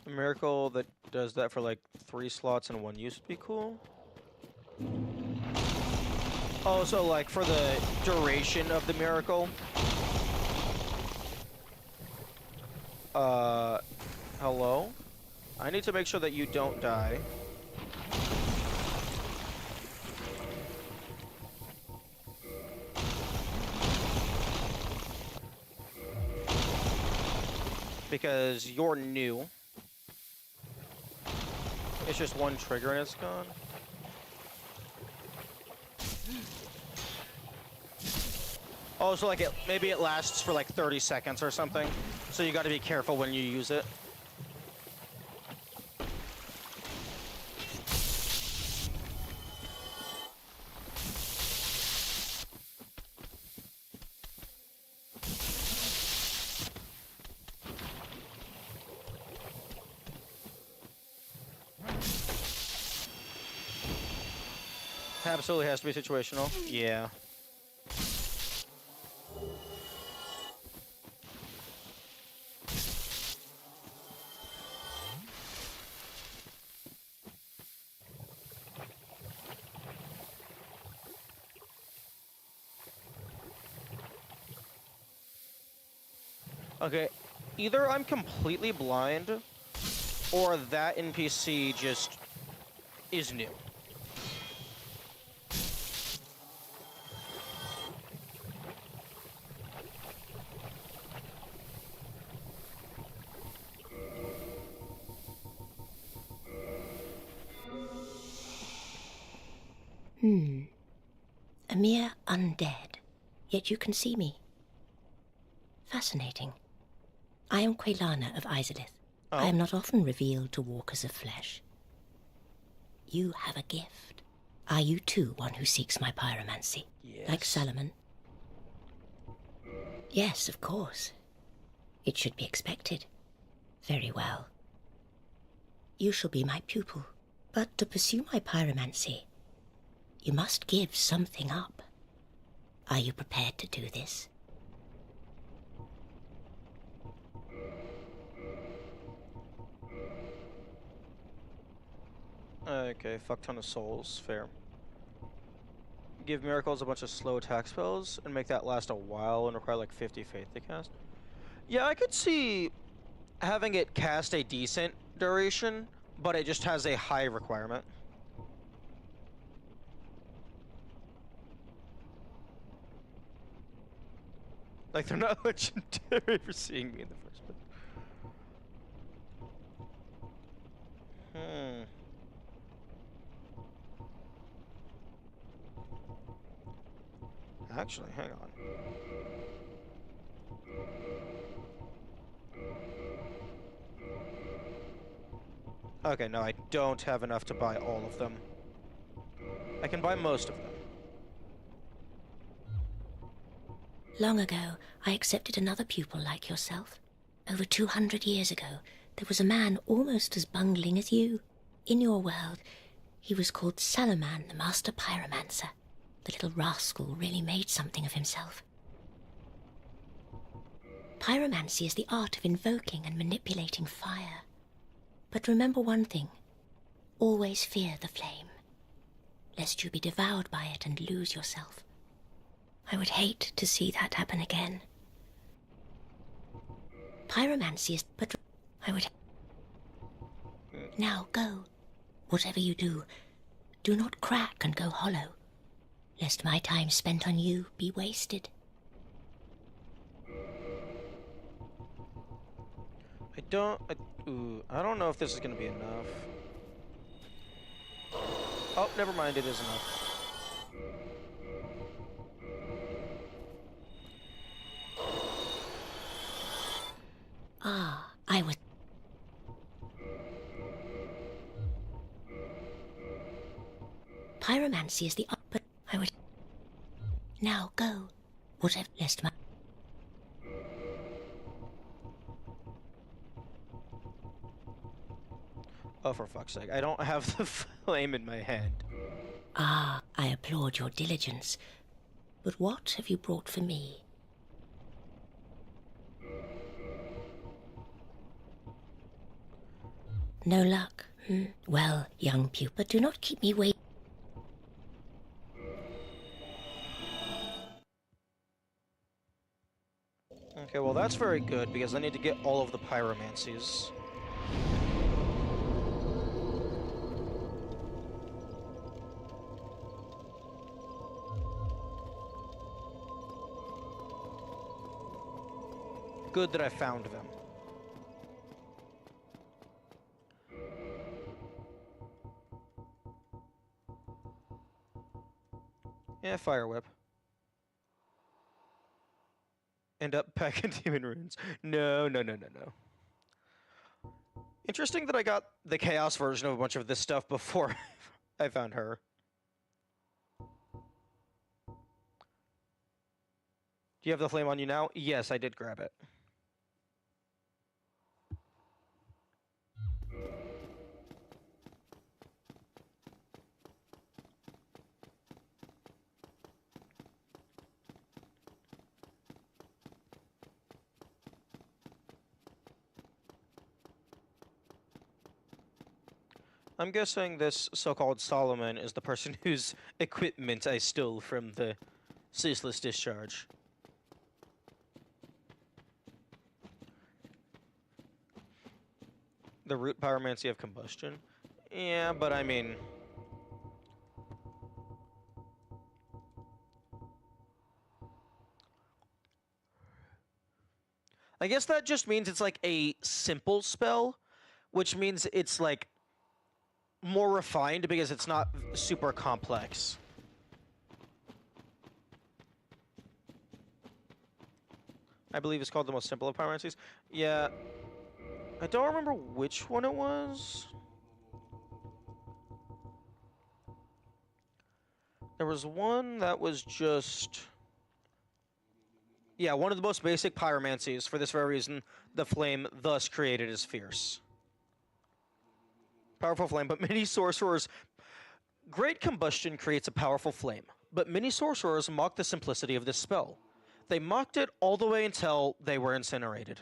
A miracle that does that for like 3 slots and 1 use would be cool. Oh, so like for the duration of the miracle. Hello? I need to make sure that you don't die. Because you're new. It's just one trigger and it's gone. Oh, so like maybe it lasts for like 30 seconds or something. So you gotta be careful when you use it. Absolutely has to be situational. Yeah. Okay, either I'm completely blind, or that NPC just is new. A mere undead, yet you can see me. Fascinating. I am Quelana of Izalith. Oh. I am not often revealed to walkers of flesh. You have a gift. Are you too one who seeks my pyromancy? Yes. Like Salomon? Yes, of course. It should be expected. Very well. You shall be my pupil. But to pursue my pyromancy, you must give something up. Are you prepared to do this? Okay, fuck ton of souls, fair. Give miracles a bunch of slow attack spells and make that last a while and require like 50 faith to cast. Yeah, I could see having it cast a decent duration, but it just has a high requirement. Like, they're not legendary for seeing me in the first place. Actually, hang on. Okay, no, I don't have enough to buy all of them. I can buy most of them. Long ago, I accepted another pupil like yourself. Over 200 years ago, there was a man almost as bungling as you. In your world, he was called Salaman, the Master Pyromancer. The little rascal really made something of himself. Pyromancy is the art of invoking and manipulating fire. But remember one thing. Always fear the flame, lest you be devoured by it and lose yourself. I would hate to see that happen again. Pyromancy is but I would... Now go. Whatever you do, do not crack and go hollow, lest my time spent on you be wasted. I don't know if this is gonna be enough. Oh, never mind, it is enough. Ah, I was... Pyromancy is the art, but I would... Now go. Whatever, lest my... Oh, for fuck's sake, I don't have the flame in my hand. Ah, I applaud your diligence. But what have you brought for me? No luck. Well, young pupil, do not keep me waiting. Okay, well that's very good, because I need to get all of the pyromancies. Good that I found them. Yeah, fire whip. End up back in Demon Ruins. No, no, no, no, no. Interesting that I got the Chaos version of a bunch of this stuff before I found her. Do you have the flame on you now? Yes, I did grab it. I'm guessing this so-called Solomon is the person whose equipment I stole from the ceaseless discharge. The root pyromancy of combustion? Yeah, but I mean... I guess that just means it's like a simple spell, which means it's like more refined because it's not super complex. I believe it's called the most simple of pyromancies. Yeah. I don't remember which one it was. There was one that was just... Yeah, one of the most basic pyromancies. For this very reason, the flame thus created is fierce. Powerful flame, but many sorcerers... Great combustion creates a powerful flame, but many sorcerers mock the simplicity of this spell. They mocked it all the way until they were incinerated.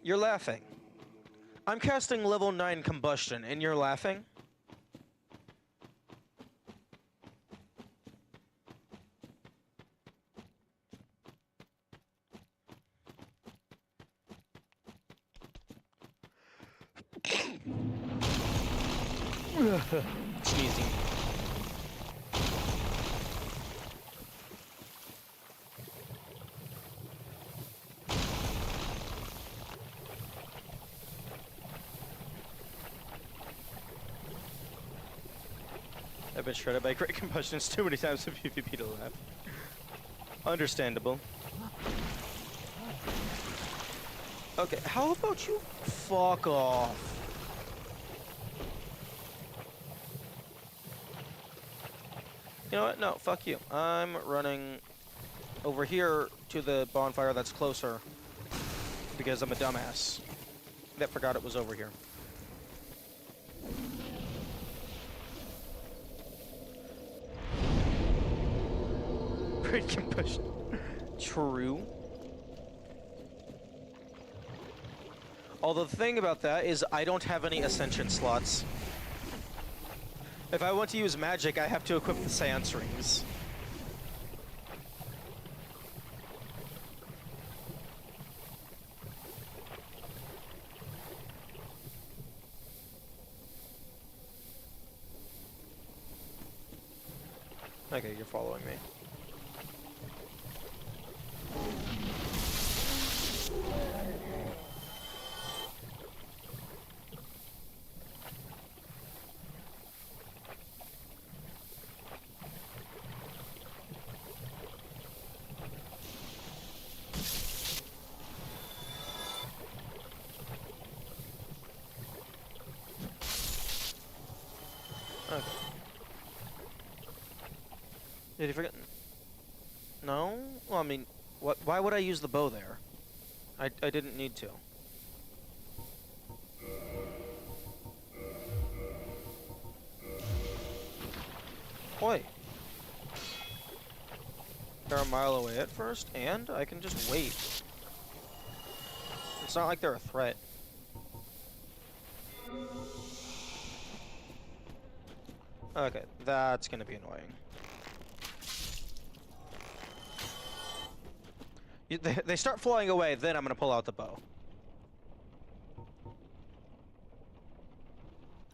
You're laughing. I'm casting level 9 combustion, and you're laughing? Sneezing. I've been shredded by great combustions too many times in PvP to laugh. Understandable. Okay, how about you fuck off? You know what? No, fuck you. I'm running over here to the bonfire that's closer because I'm a dumbass that forgot it was over here. Great combustion. True. Although the thing about that is I don't have any ascension slots. If I want to use magic, I have to equip the seance rings. Okay, you're following me. Okay. Did he forget? No? Well, I mean, what? Why would I use the bow there? I didn't need to. Wait. They're a mile away at first, and I can just wait. It's not like they're a threat. Okay, that's gonna be annoying. They start flying away, then I'm gonna pull out the bow.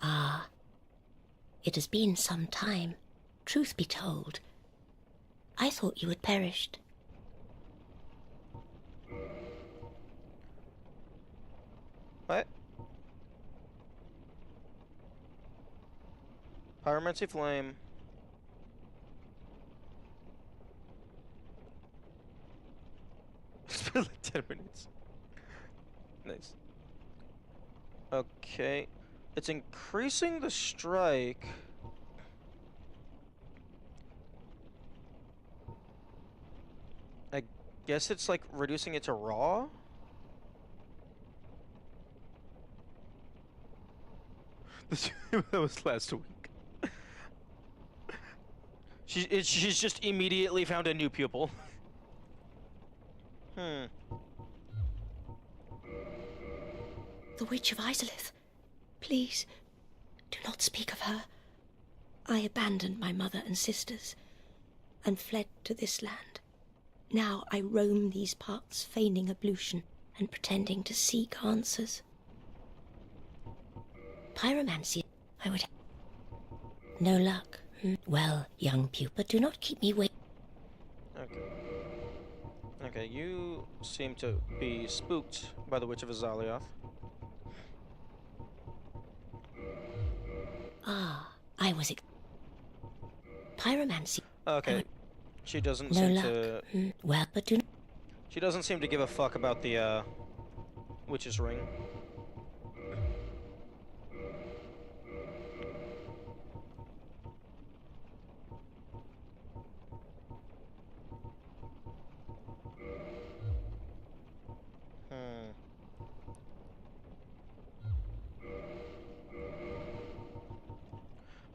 Ah, it has been some time. Truth be told, I thought you had perished. What? Pyromancy flame. It's been like 10 minutes. Nice. Okay. It's increasing the strike. I guess it's like reducing it to raw? That was last week. She's just immediately found a new pupil. The Witch of Isolith. Please, do not speak of her. I abandoned my mother and sisters and fled to this land. Now I roam these parts, feigning ablution and pretending to seek answers. Pyromancy, I would... No luck. Well, young pupil, do not keep me waiting. Okay. Okay, you seem to be spooked by the Witch of Azalioth. Ah, I was... Pyromancy. Okay. She doesn't No seem luck. to... Well, but do... She doesn't seem to give a fuck about the, Witch's ring.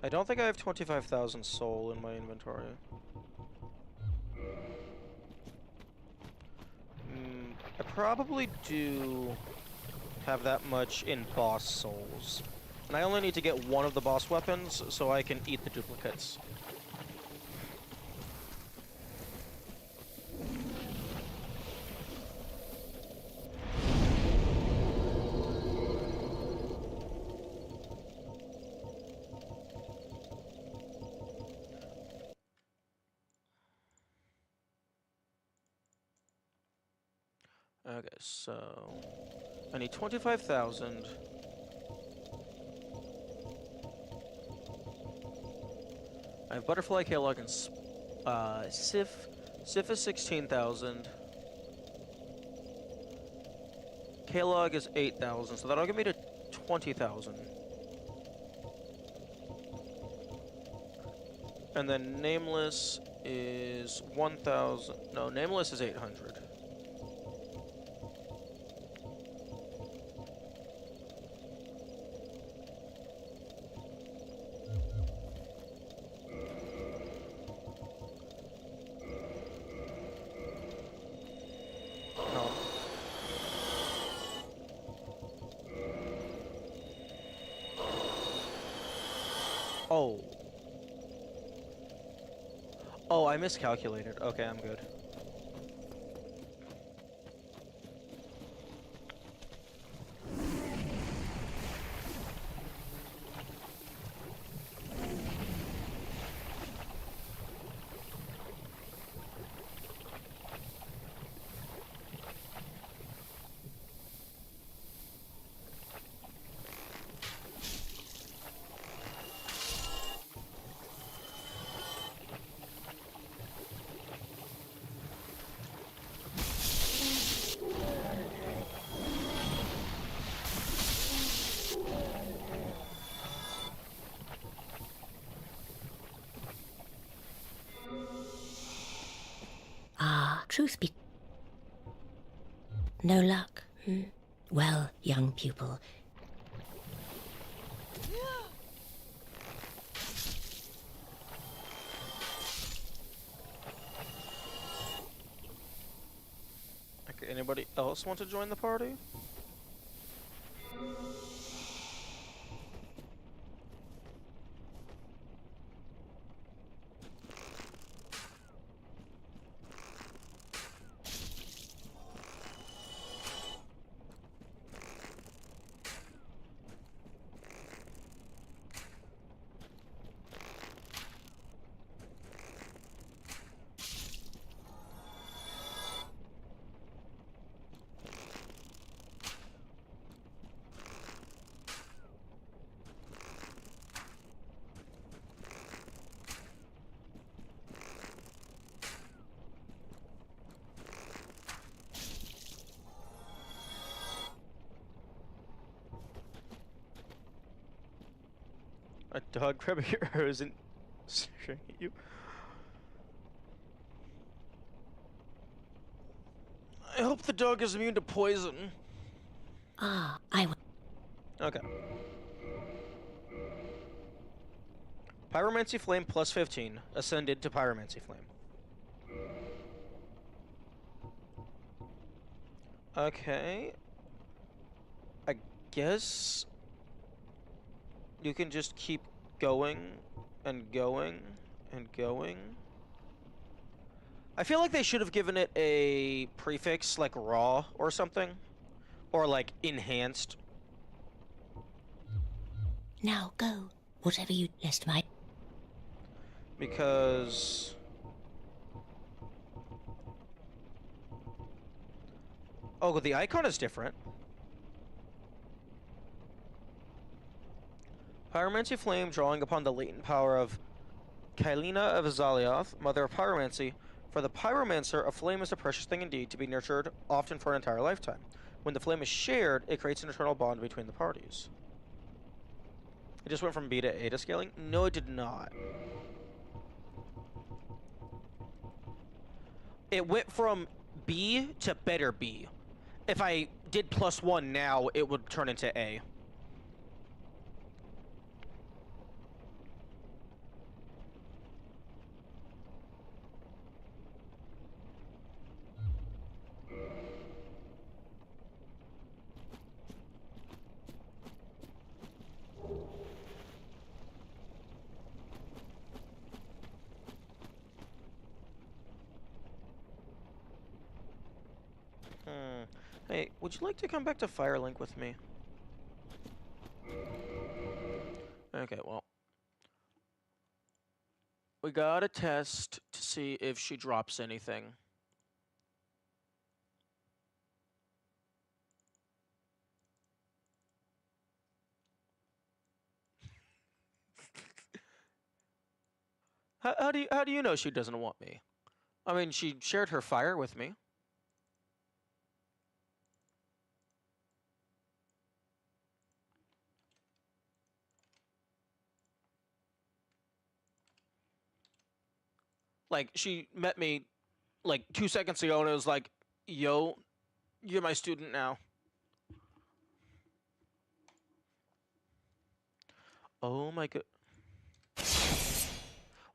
I don't think I have 25,000 soul in my inventory. I probably do have that much in boss souls. And I only need to get one of the boss weapons so I can eat the duplicates. Okay, so I need 25,000. I have Butterfly, Kalog, and Sif. Sif is 16,000. Kalog is 8,000, so that'll get me to 20,000. And then Nameless is 1,000. No, Nameless is 800. No. Oh. Oh, I miscalculated. Okay, I'm good. Truth be... No luck. Well, young pupil. Okay, anybody else want to join the party? A dog grabbing your arrows and staring at you. I hope the dog is immune to poison. Ah, I will. Okay. Pyromancy Flame plus 15. Ascended to Pyromancy Flame. Okay. I guess you can just keep going and going and going. I feel like they should have given it a prefix like raw or something. Or like enhanced. Now go. Whatever you lest my... Because... Oh, the icon is different. Pyromancy Flame, drawing upon the latent power of Kylina of Azalioth, Mother of Pyromancy. For the Pyromancer, a flame is a precious thing indeed, to be nurtured, often for an entire lifetime. When the flame is shared, it creates an eternal bond between the parties. It just went from B to A to scaling? No, it did not. It went from B to better B. If I did +1 now, it would turn into A. Hey, would you like to come back to Firelink with me? Okay, well. We gotta test to see if she drops anything. How do you know she doesn't want me? I mean, she shared her fire with me. Like, she met me, like, 2 seconds ago, and it was like, yo, you're my student now. Oh my god.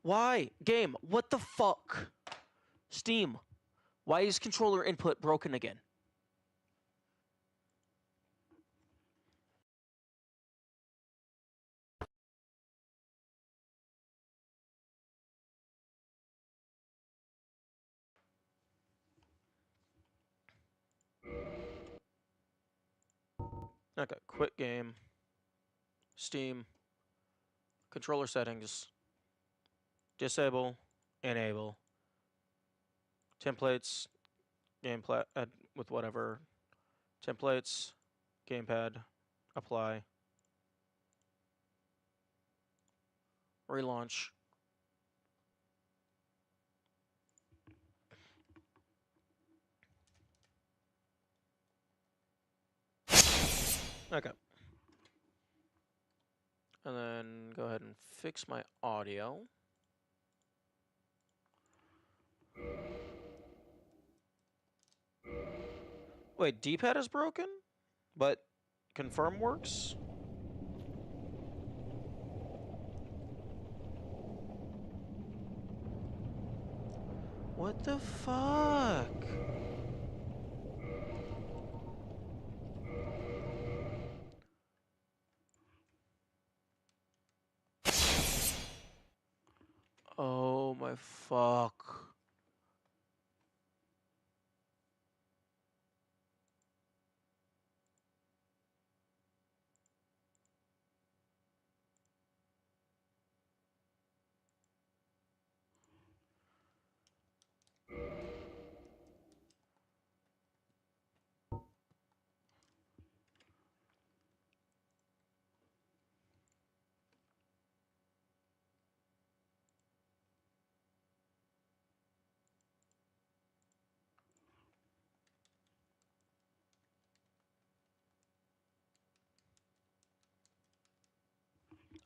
Why? Game, what the fuck? Steam, why is controller input broken again? Okay, quit game. Steam. Controller settings. Disable. Enable. Templates. Gamepad with whatever. Templates. Gamepad. Apply. Relaunch. Okay. And then go ahead and fix my audio. Wait, D-pad is broken? But confirm works? What the fuck? Oh my fuck.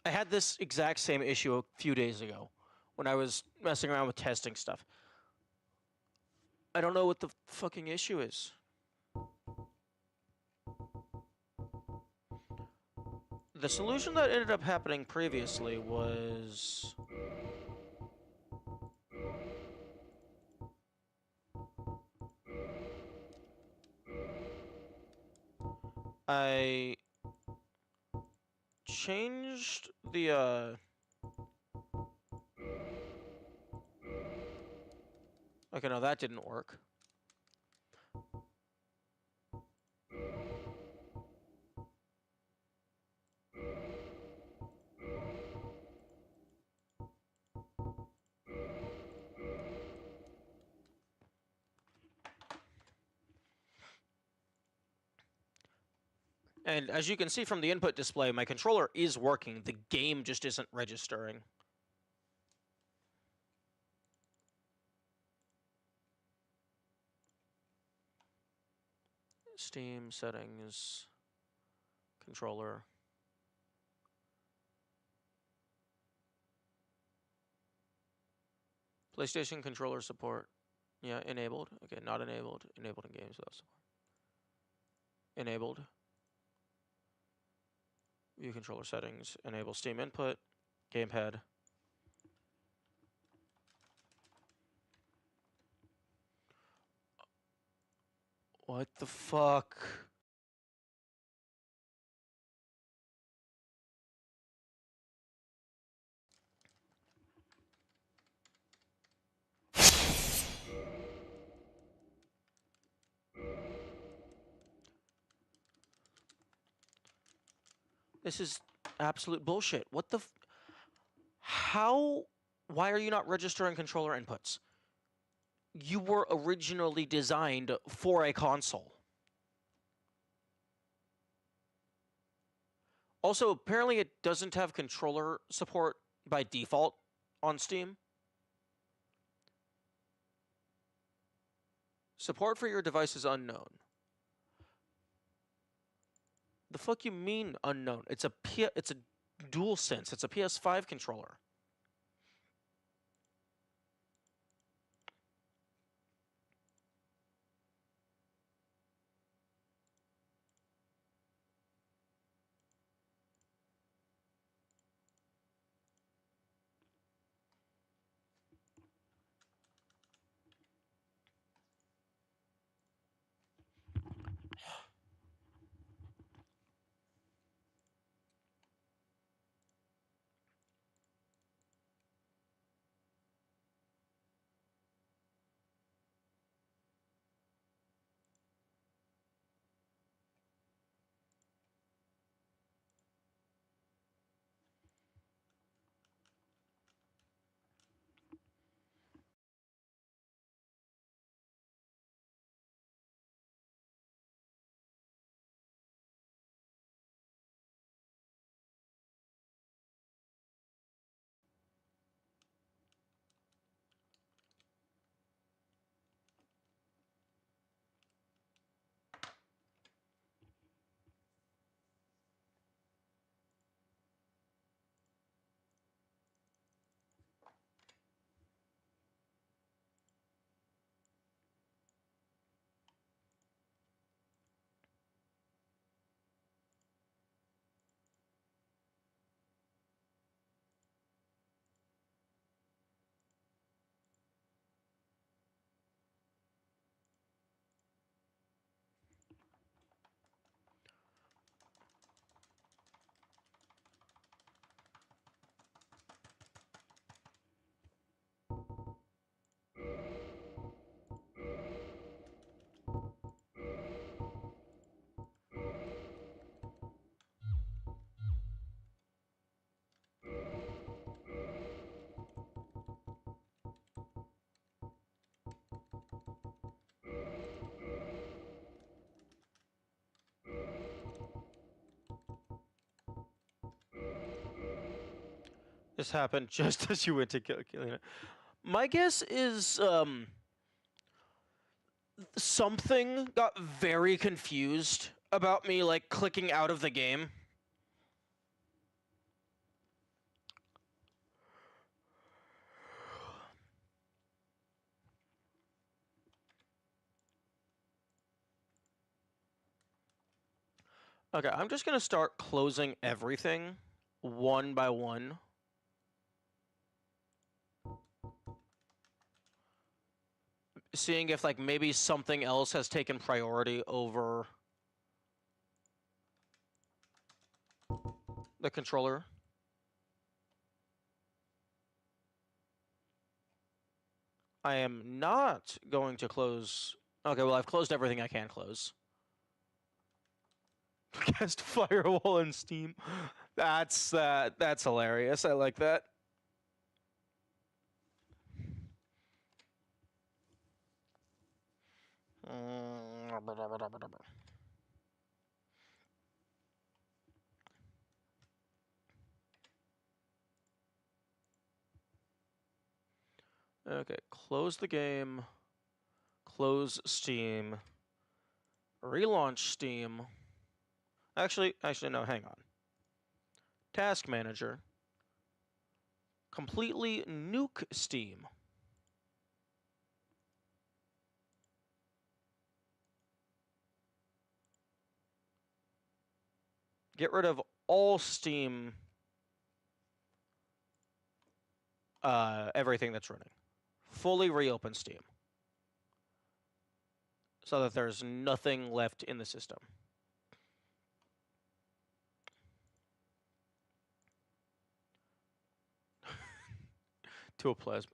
I had this exact same issue a few days ago when I was messing around with testing stuff. I don't know what the fucking issue is. The solution that ended up happening previously was... I changed the, Okay, no, that didn't work. And as you can see from the input display, my controller is working. The game just isn't registering. Steam settings, controller. PlayStation controller support. Yeah, enabled. Okay, not enabled. Enabled in games without support. Enabled. View controller settings. Enable Steam input. Gamepad. What the fuck? This is absolute bullshit. What the How? Why are you not registering controller inputs? You were originally designed for a console. Also, apparently it doesn't have controller support by default on Steam. Support for your device is unknown. The fuck you mean unknown? It's a DualSense. It's a PS5 controller. This happened just as you went to killing it. My guess is something got very confused about me like clicking out of the game. Okay, I'm just gonna start closing everything one by one. Seeing if, like, maybe something else has taken priority over the controller. I am not going to close... Okay, well, I've closed everything I can close. Cast firewall in Steam. That's hilarious. I like that. Okay, close the game. Close Steam. Relaunch Steam. Actually, no, hang on. Task Manager. Completely nuke Steam. Get rid of all Steam, everything that's running. Fully reopen Steam. So that there's nothing left in the system. To a plasma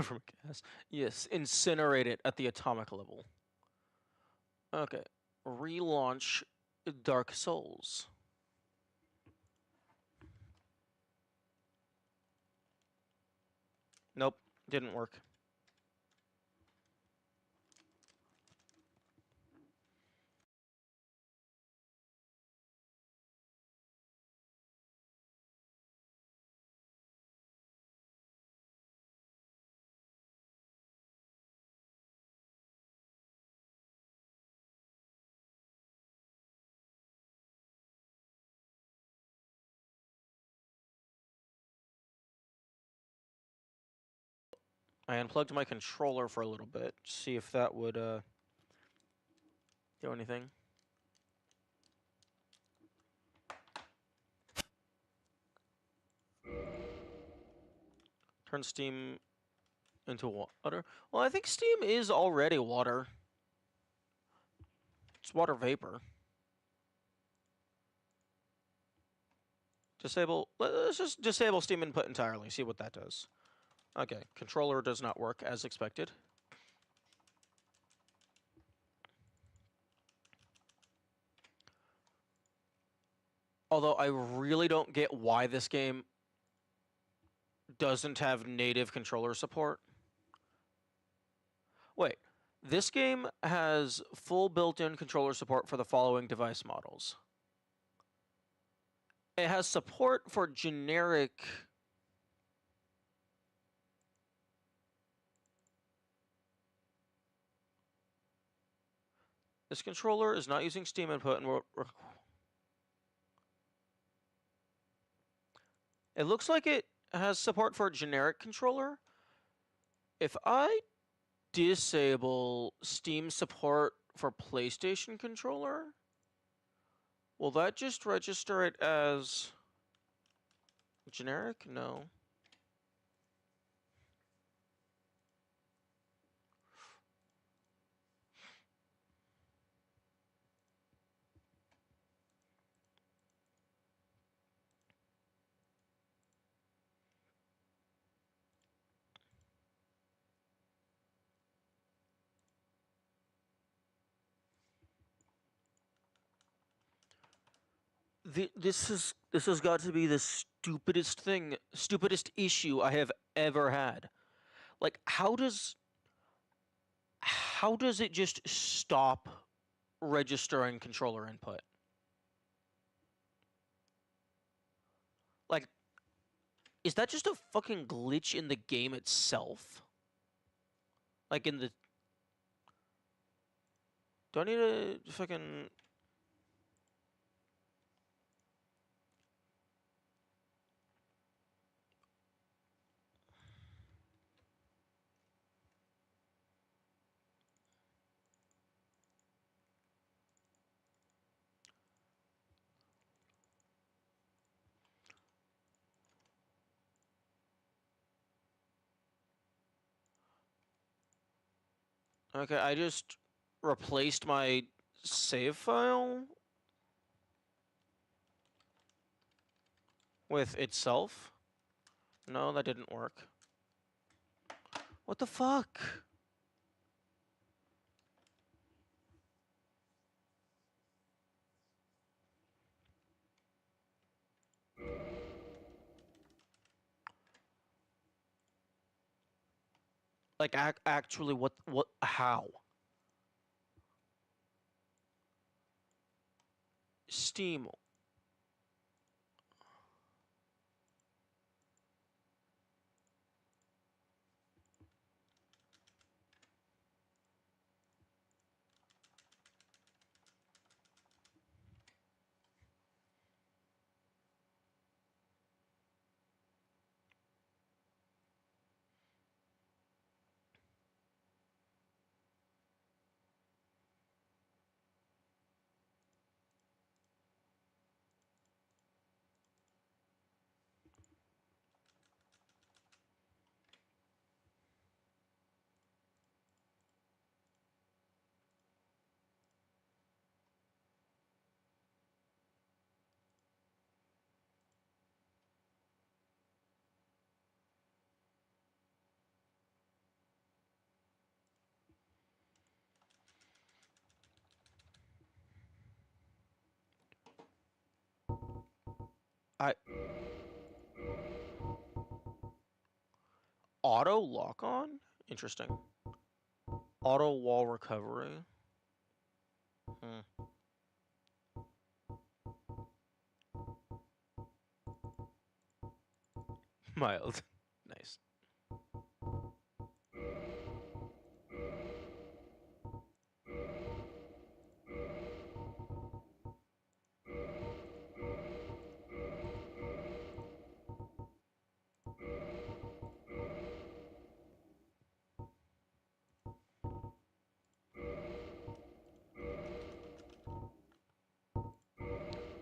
from a gas. Yes, incinerate it at the atomic level. Okay. Relaunch Dark Souls. Nope, didn't work. I unplugged my controller for a little bit, see if that would do anything. Turn Steam into water. Well, I think Steam is already water. It's water vapor. Disable. Let's just disable Steam input entirely, see what that does. Okay, controller does not work as expected. Although I really don't get why this game doesn't have native controller support. Wait, this game has full built-in controller support for the following device models. It has support for generic... This controller is not using Steam input and will... It looks like it has support for a generic controller. If I disable Steam support for PlayStation controller, will that just register it as generic? No. This has got to be the stupidest issue I have ever had. Like, how does it just stop registering controller input? Like, is that just a fucking glitch in the game itself? Like in the... Do I need to fucking... Okay, I just replaced my save file with itself. No, that didn't work. What the fuck? Like, actually, how? Steam. I auto lock on? Interesting. Auto wall recovery. Hmm. Mild. Nice.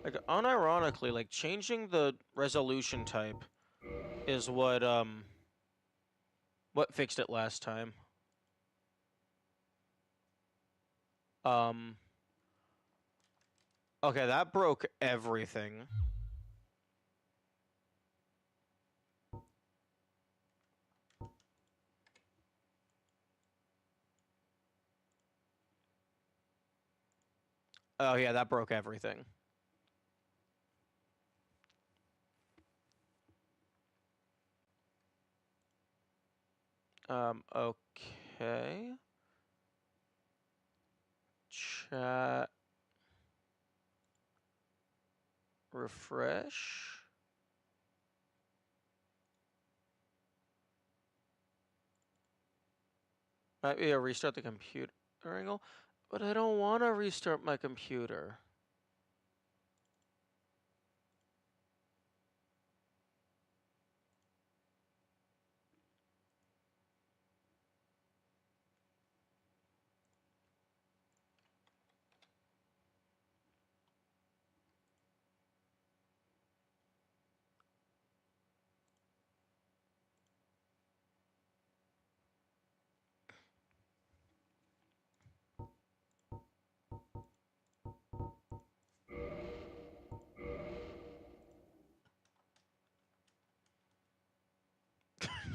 Like, unironically, like, changing the resolution type is what fixed it last time. Um, okay, that broke everything. Oh yeah, that broke everything. Okay. Chat. Refresh. Might be a restart the computer angle, but I don't want to restart my computer.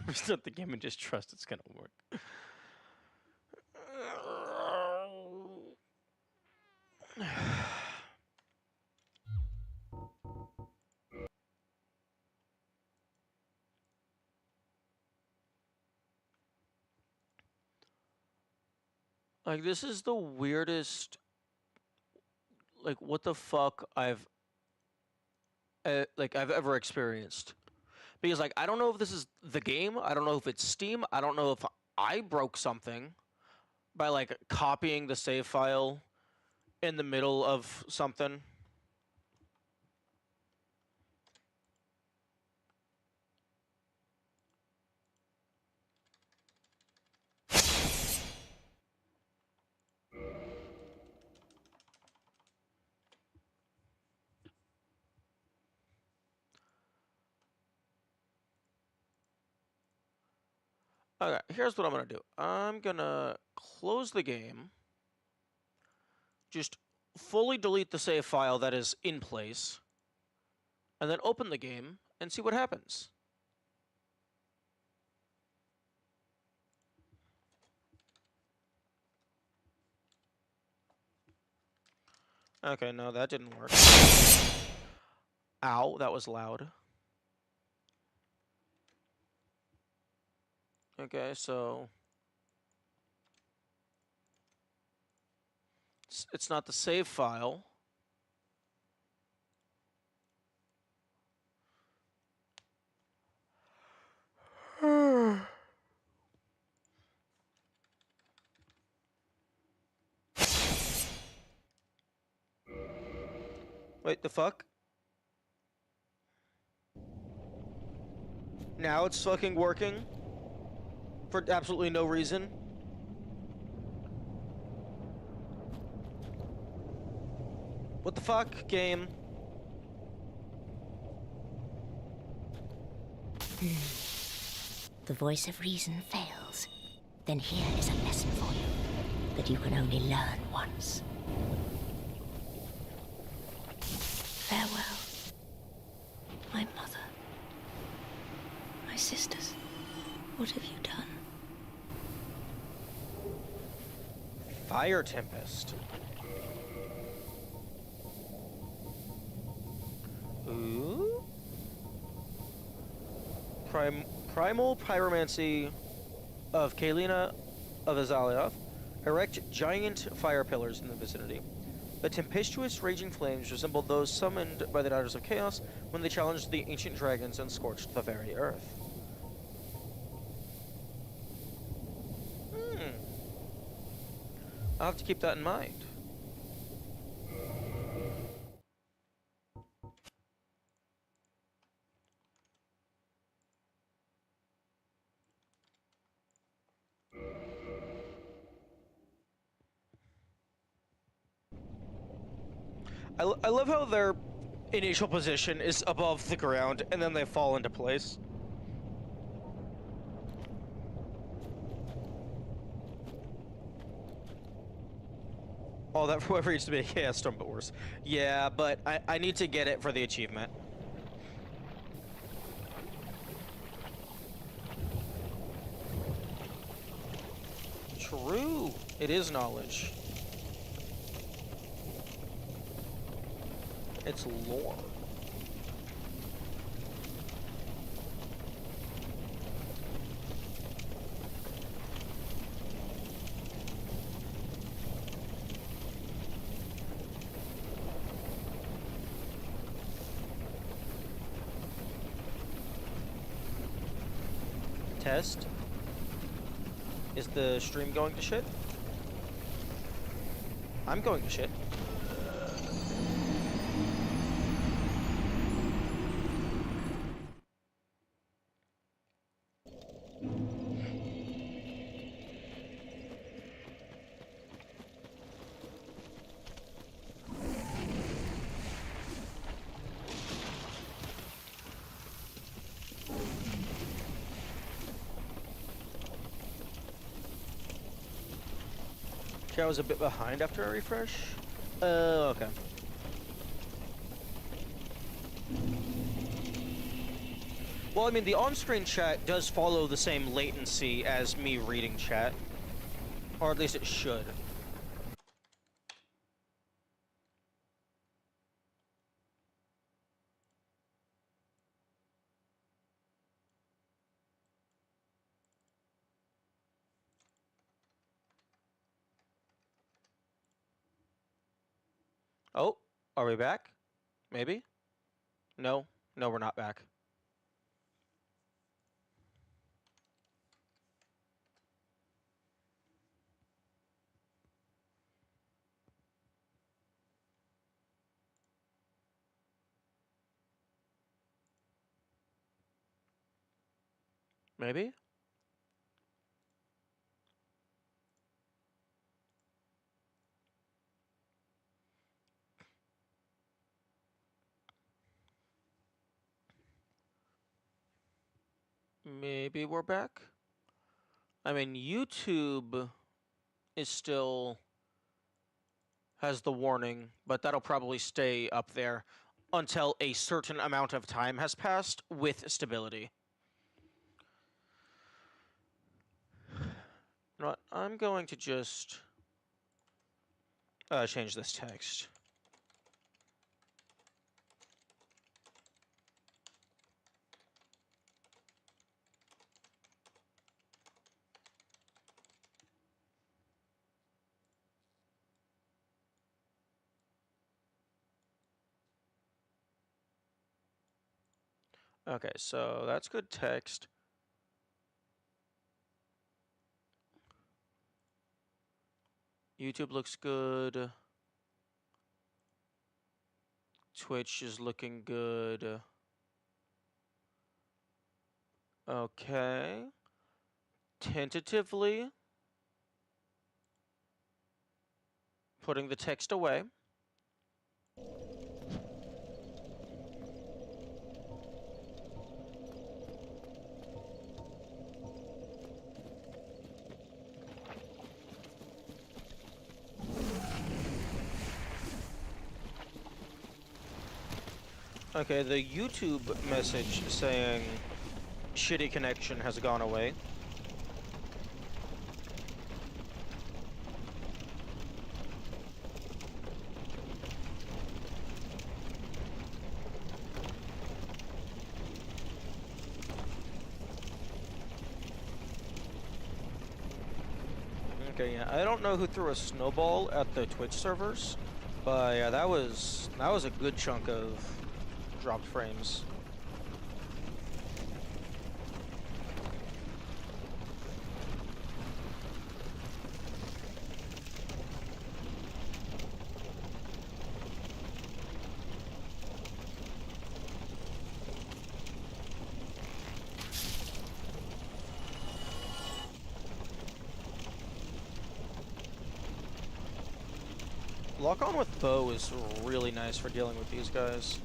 Restart the game and just trust it's gonna work. Like, this is the weirdest. Like, what the fuck I've ever experienced. Because, like, I don't know if this is the game. I don't know if it's Steam. I don't know if I broke something by, like, copying the save file in the middle of something. Okay, here's what I'm gonna do. I'm gonna close the game. Just fully delete the save file that is in place. And then open the game and see what happens. Okay, no, that didn't work. Ow, that was loud. Okay, so... It's not the save file. Wait, the fuck? Now it's fucking working? For absolutely no reason? What the fuck, game? The voice of reason fails. Then here is a lesson for you that you can only learn once. Farewell, my mother, my sisters. What have you done? Fire Tempest. Ooh? Primal Pyromancy of Kalina of Azalioth. Erect giant fire pillars in the vicinity. The tempestuous raging flames resembled those summoned by the Daughters of Chaos when they challenged the ancient dragons and scorched the very earth. I'll have to keep that in mind. I love how their initial position is above the ground and then they fall into place. Oh, that whoever used to be a Chaos Storm, but worse. Yeah, but I need to get it for the achievement. True. It is knowledge. It's lore. Test. Is the stream going to shit? I'm going to shit. Okay, I was a bit behind after a refresh. Okay. Well, I mean, the on-screen chat does follow the same latency as me reading chat. Or at least it should. Oh, are we back? Maybe? No? No, we're not back. Maybe? Maybe we're back? I mean, YouTube is still has the warning, but that'll probably stay up there until a certain amount of time has passed with stability. You know what? I'm going to just change this text. Okay, so that's good text. YouTube looks good. Twitch is looking good. Okay. Tentatively putting the text away. Okay, the YouTube message saying shitty connection has gone away. Okay, yeah, I don't know who threw a snowball at the Twitch servers, but yeah, that was a good chunk of dropped frames. Lock on with bow is really nice for dealing with these guys.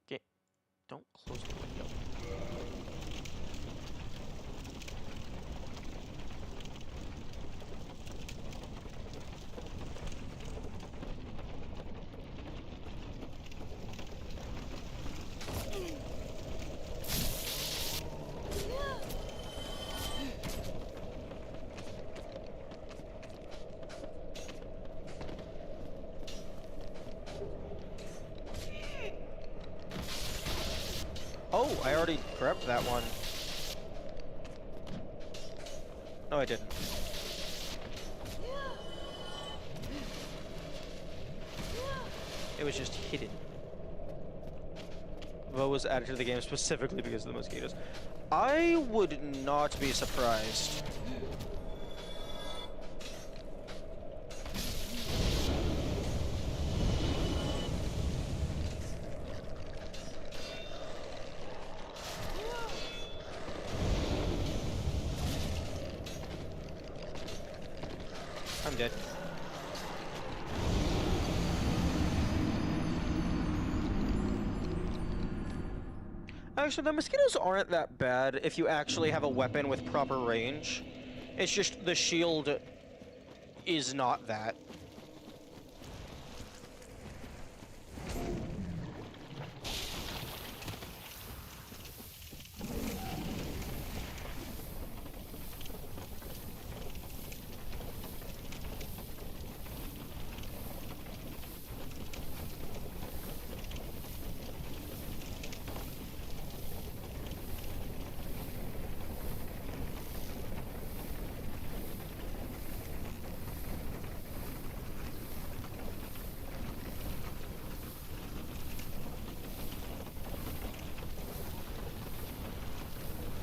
Yeah, don't close the window. Oh, I already grabbed that one. No, I didn't. It was just hidden. Bow was added to the game specifically because of the mosquitoes. I would not be surprised. I'm dead. Actually, the mosquitoes aren't that bad if you actually have a weapon with proper range. It's just the shield is not that.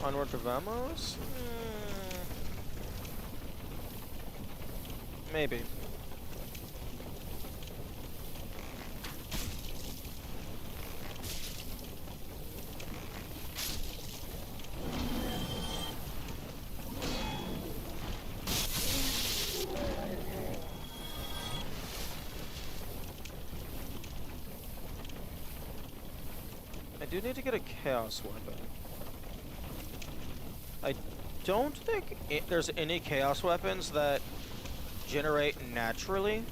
Onward to Vamos? Maybe. do need to get a chaos weapon. I don't think there's any chaos weapons that generate naturally.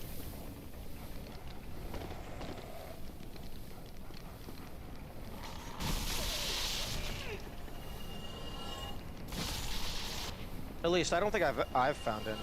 At least I don't think I've found any.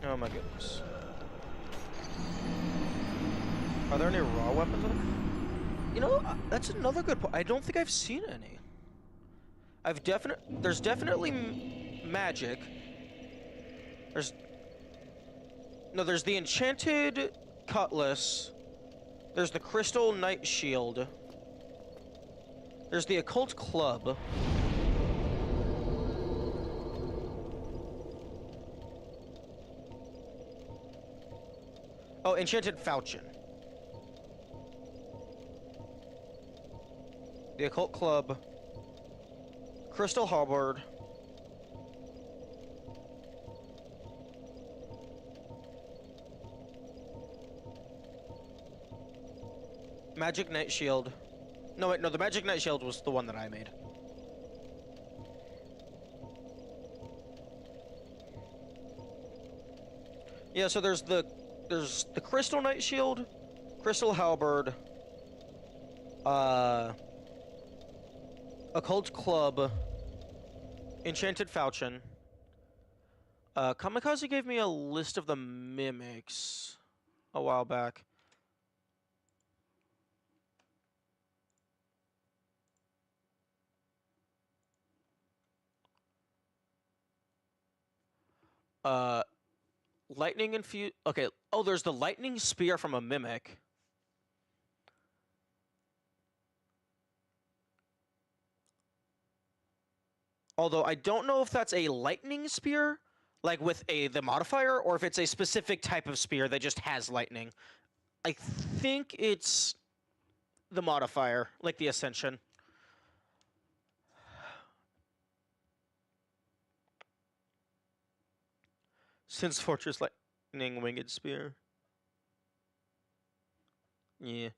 Oh my goodness. Are there any raw weapons? You know, that's another good point. I don't think I've seen any. There's definitely magic. There's the enchanted cutlass. There's the crystal knight shield. There's the occult club. Oh, enchanted falchion. The occult club. Crystal halberd. Magic knight shield. No, wait, no, the magic knight shield was the one that I made. Yeah, so there's the crystal knight shield, crystal halberd, occult club, enchanted falchion. Kamikaze gave me a list of the mimics a while back. Lightning infused. Okay. Oh, there's the lightning spear from a mimic. Although I don't know if that's a lightning spear, like with the modifier, or if it's a specific type of spear that just has lightning. I think it's the modifier, like the Ascension. Since Fortress Lightning Winged Spear. Yeah.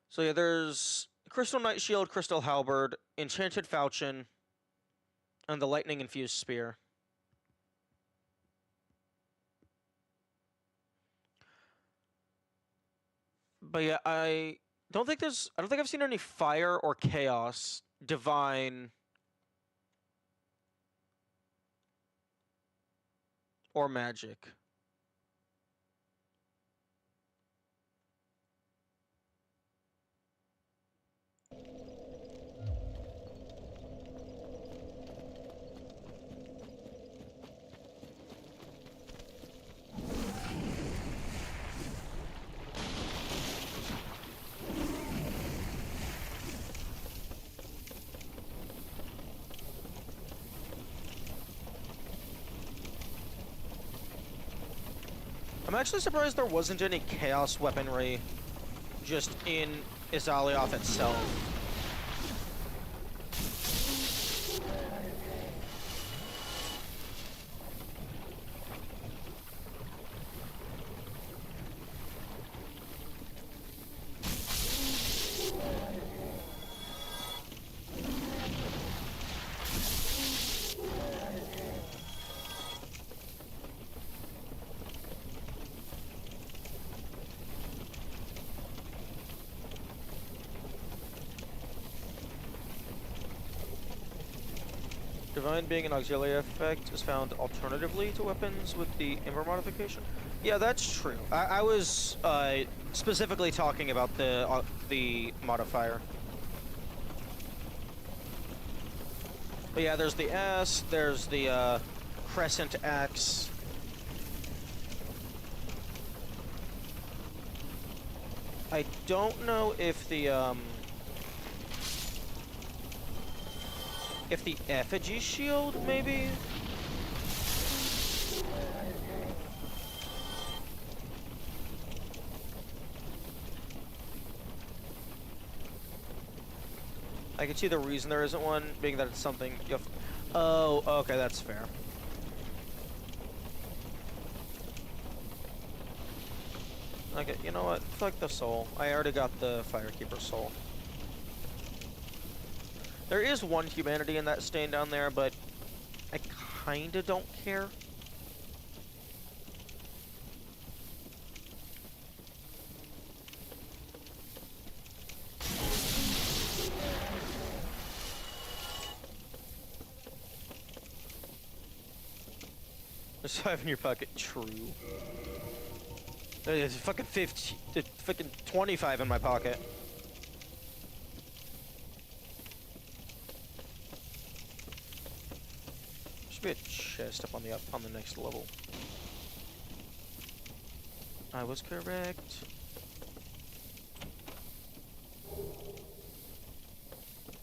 So yeah, there's Crystal Knight Shield, Crystal Halberd, Enchanted Falchion, and the Lightning Infused Spear. But yeah, I don't think I've seen any fire or chaos, divine, or magic. I'm actually surprised there wasn't any chaos weaponry just in Izalioth itself. Divine being an auxiliary effect is found alternatively to weapons with the Ember modification. Yeah, that's true. I was specifically talking about the modifier. But yeah, there's the S, there's the Crescent Axe. I don't know if the effigy shield, maybe? I can see the reason there isn't one, being that it's something you have... Oh, okay, that's fair. Okay, you know what? Fuck the soul. I already got the Firekeeper soul. There is one humanity in that stain down there, but I kinda don't care. There's 5 in your pocket, true. There's fucking 50, fucking 25 in my pocket. Should be a chest up on the next level. I was correct.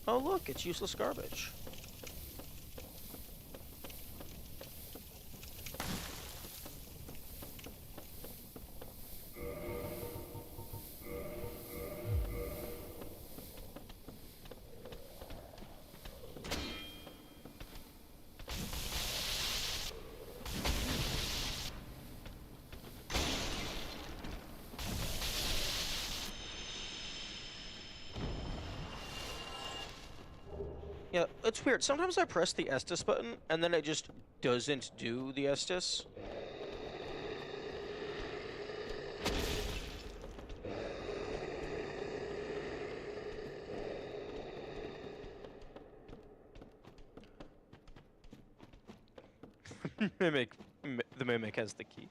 Oh look, it's useless garbage. Yeah, it's weird. Sometimes I press the Estus button, and then it just doesn't do the Estus. The Mimic has the key.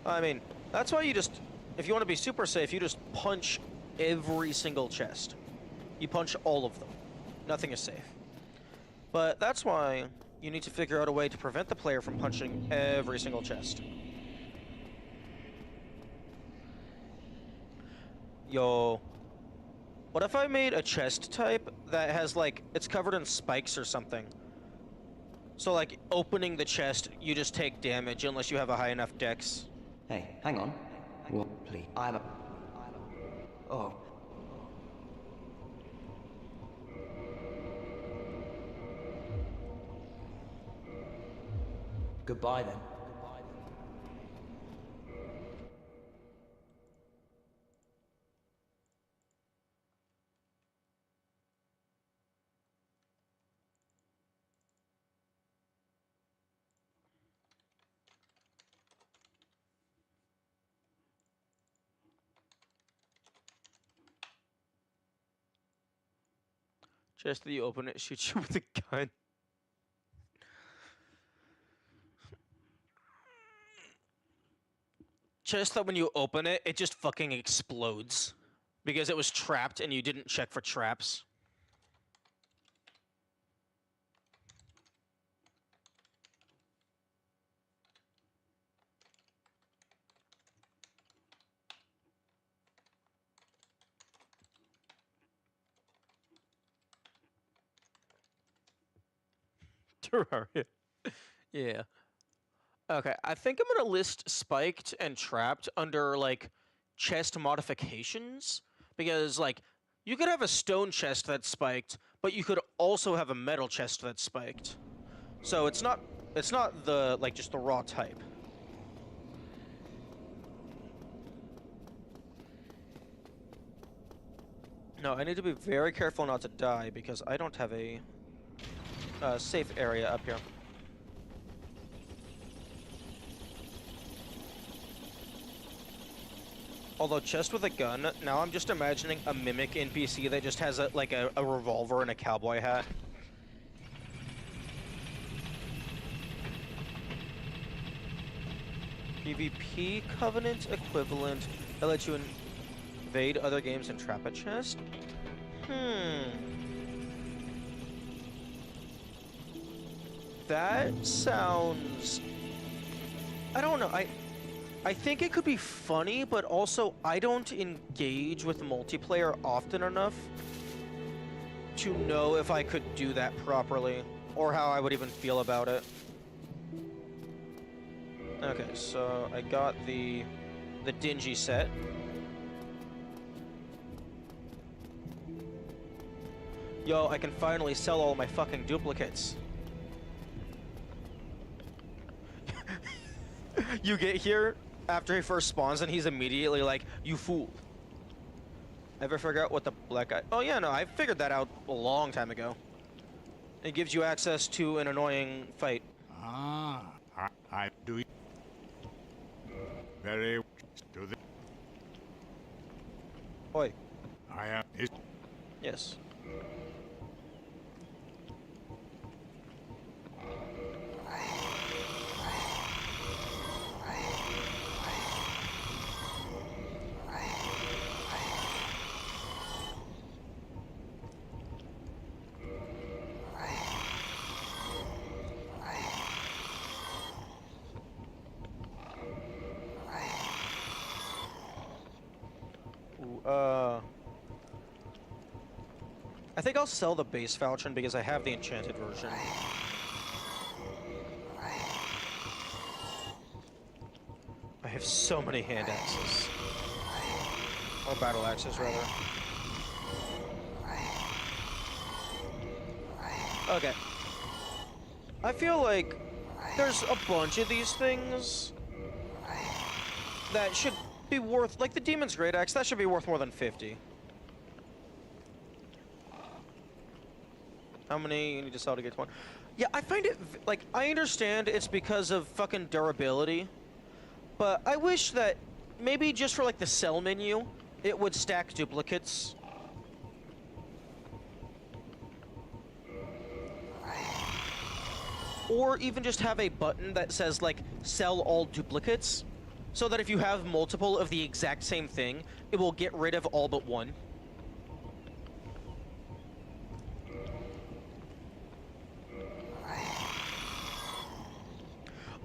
I mean, that's why you just... If you want to be super safe, you just punch every single chest. You punch all of them. Nothing is safe. But that's why you need to figure out a way to prevent the player from punching every single chest. Yo. What if I made a chest type that has, like, it's covered in spikes or something? So, like, opening the chest, you just take damage unless you have a high enough dex. Hey, hang on. What, please? Oh. Goodbye then. Chest that you open it shoots you with a gun. Chest that when you open it, it just fucking explodes. Because it was trapped and you didn't check for traps. Terraria. Yeah. Okay, I think I'm gonna list spiked and trapped under, like, chest modifications. Because, like, you could have a stone chest that's spiked, but you could also have a metal chest that's spiked. So it's not the, like, just the raw type. No, I need to be very careful not to die because I don't have a safe area up here. Although chest with a gun, now I'm just imagining a Mimic NPC that just has a revolver and a cowboy hat. PvP Covenant equivalent that lets you invade other games and trap a chest? That sounds... I don't know, I think it could be funny, but also I don't engage with multiplayer often enough to know if I could do that properly, or how I would even feel about it. Okay, so I got the dingy set. Yo, I can finally sell all my fucking duplicates. You get here after he first spawns and he's immediately like, you fool. Ever figure out what the black guy... Oh yeah, no, I figured that out a long time ago. It gives you access to an annoying fight. Ah, I do. Very to the. Oi. I am. Yes. I think I'll sell the base falchion because I have the enchanted version. I have so many hand axes. Or battle axes, rather. Okay. I feel like there's a bunch of these things that should be worth, like the Demon's Great Axe, that should be worth more than 50. How many you need to sell to get to one? Yeah, I find it, like, I understand it's because of fucking durability, but I wish that maybe just for, like, the sell menu, it would stack duplicates. Or even just have a button that says, like, sell all duplicates, so that if you have multiple of the exact same thing, it will get rid of all but one.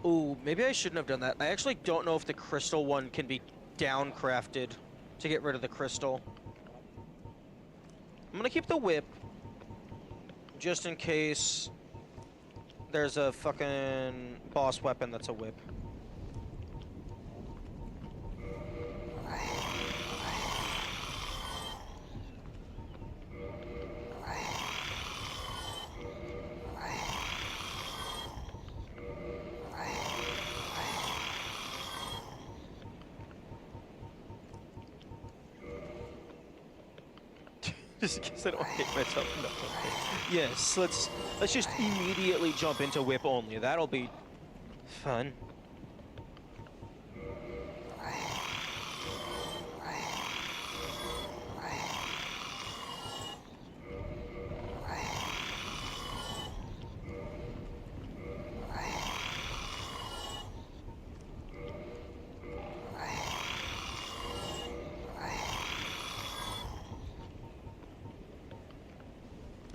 Ooh, maybe I shouldn't have done that. I actually don't know if the crystal one can be downcrafted to get rid of the crystal. I'm gonna keep the whip, just in case there's a fucking boss weapon that's a whip. Just in case I don't hate myself. No. Okay. Yes, let's just immediately jump into whip only. That'll be fun.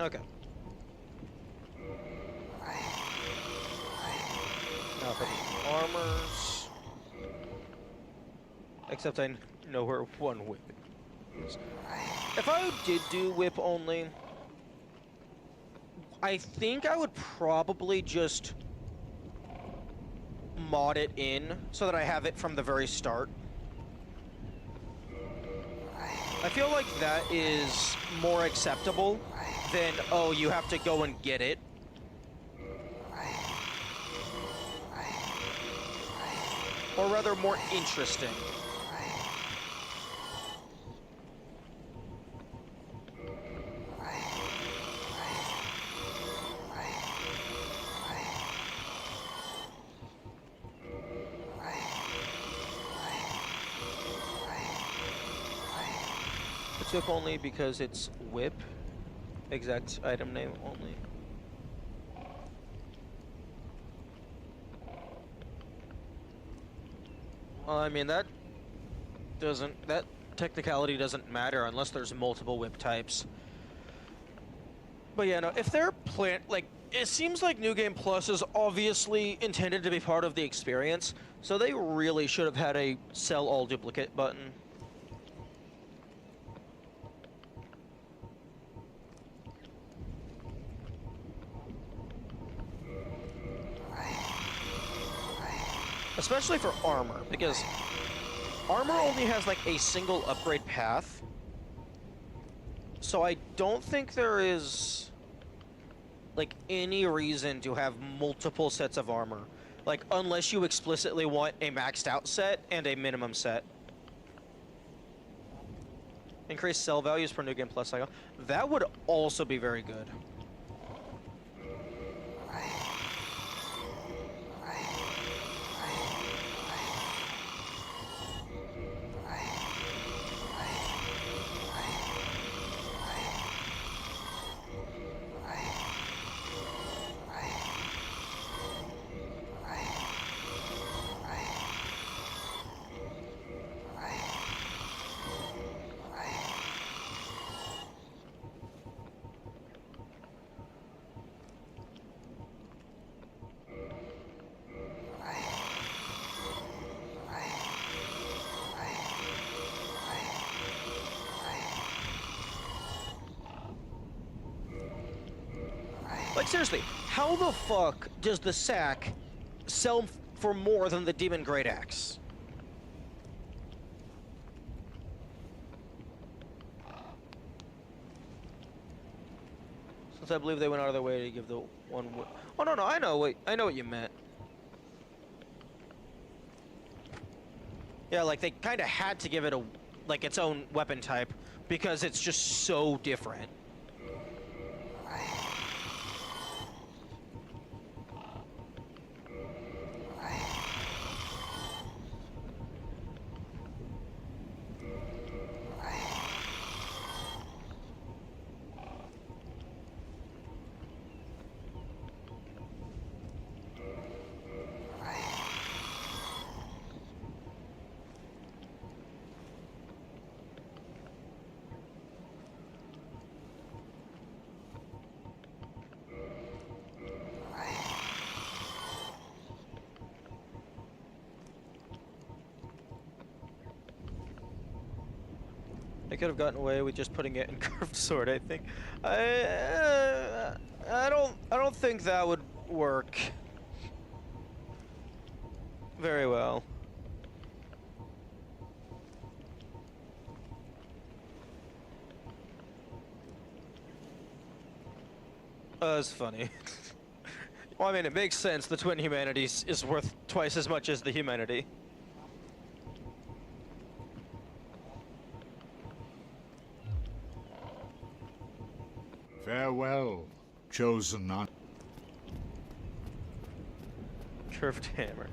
Okay. Now for the armors. Except I know where one whip is. If I did do whip only, I think I would probably just mod it in so that I have it from the very start. I feel like that is more acceptable than, oh, you have to go and get it. Or rather, more interesting. It's whip only because it's whip. Exact item name only. Well, I mean, that technicality doesn't matter unless there's multiple whip types. But yeah, no, if they're it seems like New Game Plus is obviously intended to be part of the experience, so they really should have had a sell all duplicate button. Especially for armor, because armor only has like a single upgrade path. So I don't think there is, like, any reason to have multiple sets of armor. Like, unless you explicitly want a maxed out set and a minimum set. Increase sell values per new game plus cycle. That would also be very good. Like, seriously, how the fuck does the sack sell for more than the Demon Great Axe? Since I believe they went out of their way to give the one. Oh no, I know what you meant. Yeah, like they kind of had to give it like its own weapon type because it's just so different. I could have gotten away with just putting it in curved sword, I think. I don't think that would work very well. It's funny. Well, I mean, it makes sense. The Twin Humanities is worth twice as much as the Humanity. Farewell, chosen one. Curved hammer.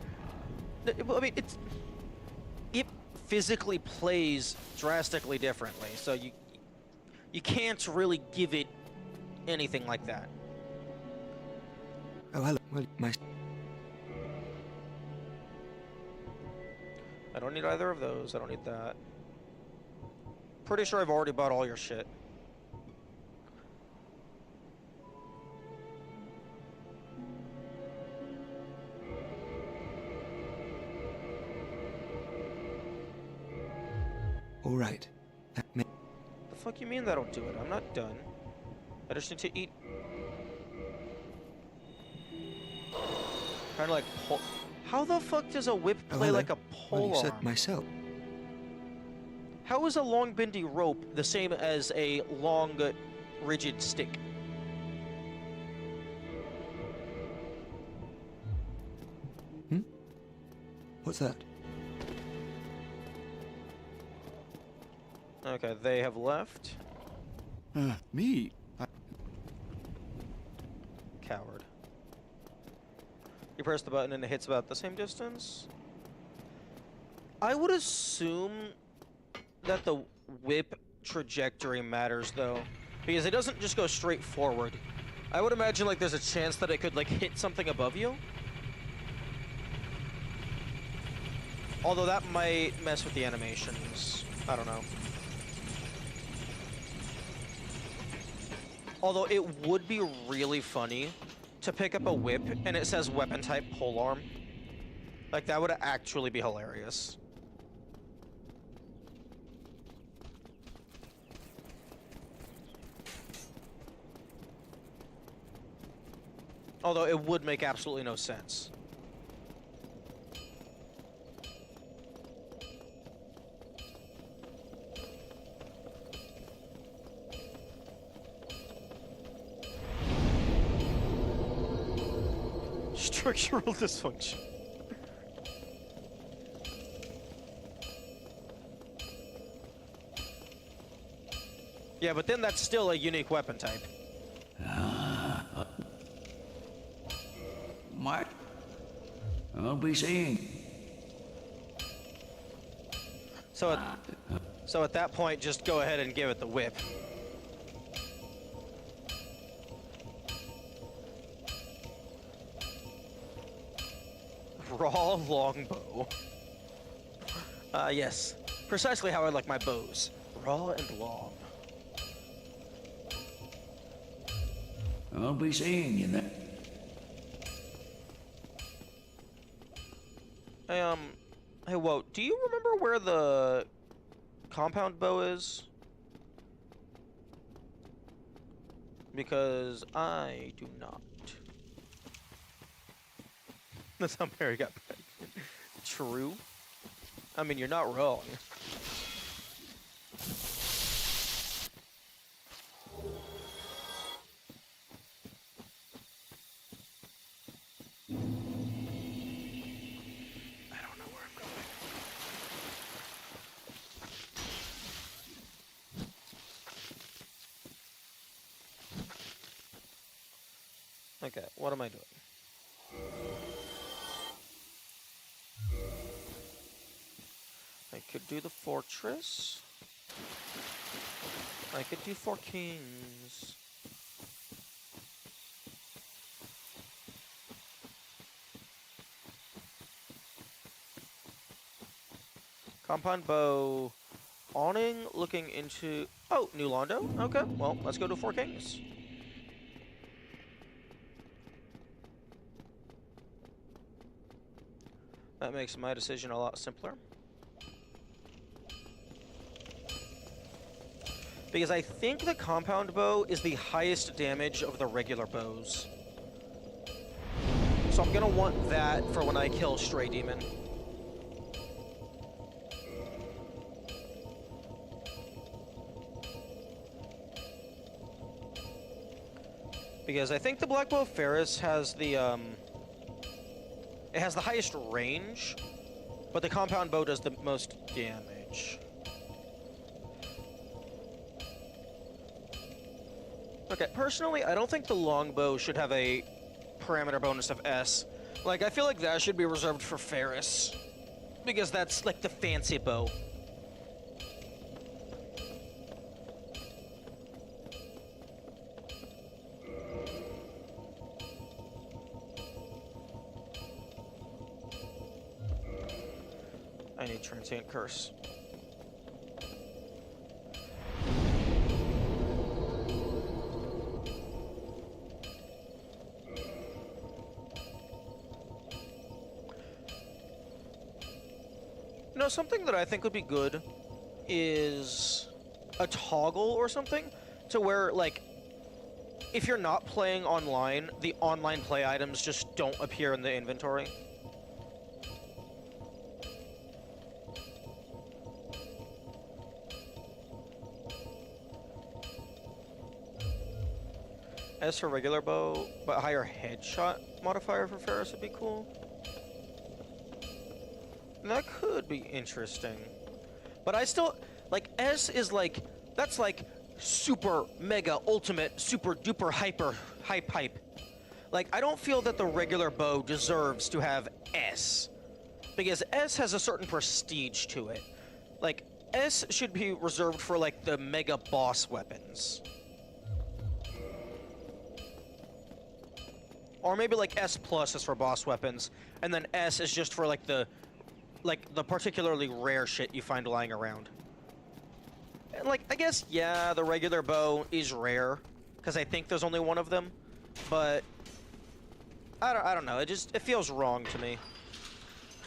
Well, I mean, it physically plays drastically differently, so you can't really give it anything like that. Oh, hello. Well, I don't need either of those. I don't need that. Pretty sure I've already bought all your shit. all right. The fuck you mean that'll do it? I'm not done. I just need to eat. Kind of like how the fuck does a whip play like a pole Well, you said arm? myself. How is a long bendy rope the same as a long, rigid stick? What's that? Okay, they have left. Me? Coward. You press the button and it hits about the same distance? I would assume that the whip trajectory matters, though, because it doesn't just go straight forward. I would imagine, like, there's a chance that it could, like, hit something above you. Although that might mess with the animations. I don't know. Although it would be really funny to pick up a whip and it says weapon type polearm. Like, that would actually be hilarious. Although it would make absolutely no sense. Structural dysfunction. Yeah, but then that's still a unique weapon type. What? I'll be seeing. So at that point, just go ahead and give it the whip. Raw longbow. Yes. Precisely how I like my bows. Raw and long. I'll be seeing you then. Hey, whoa, do you remember where the compound bow is? Because I do not. That's how Mary got back. True. I mean, you're not wrong. I don't know where I'm going. Okay, what am I doing? I could do the fortress. I could do 4 kings. Compound bow. Awning looking into... Oh, New Londo? Okay, well, let's go to 4 kings. That makes my decision a lot simpler. Because I think the compound bow is the highest damage of the regular bows. So I'm gonna want that for when I kill Stray Demon. Because I think the Black Bow Ferris has the, it has the highest range, but the compound bow does the most damage. Okay, personally, I don't think the longbow should have a parameter bonus of S. Like, I feel like that should be reserved for Ferris, because that's, like, the fancy bow. I need Transient Curse. You know, something that I think would be good is a toggle or something to where, like, if you're not playing online, the online play items just don't appear in the inventory. As for regular bow, but higher headshot modifier for Ferris would be cool. That could be interesting. But I still, like, S is like, that's like super, mega, ultimate, super duper hype. Like, I don't feel that the regular bow deserves to have S. Because S has a certain prestige to it. Like, S should be reserved for, like, the mega boss weapons. Or maybe, like, S plus is for boss weapons, and then S is just for, like, the particularly rare shit you find lying around. And, like, I guess, yeah, the regular bow is rare, because I think there's only one of them, but I don't know, it feels wrong to me.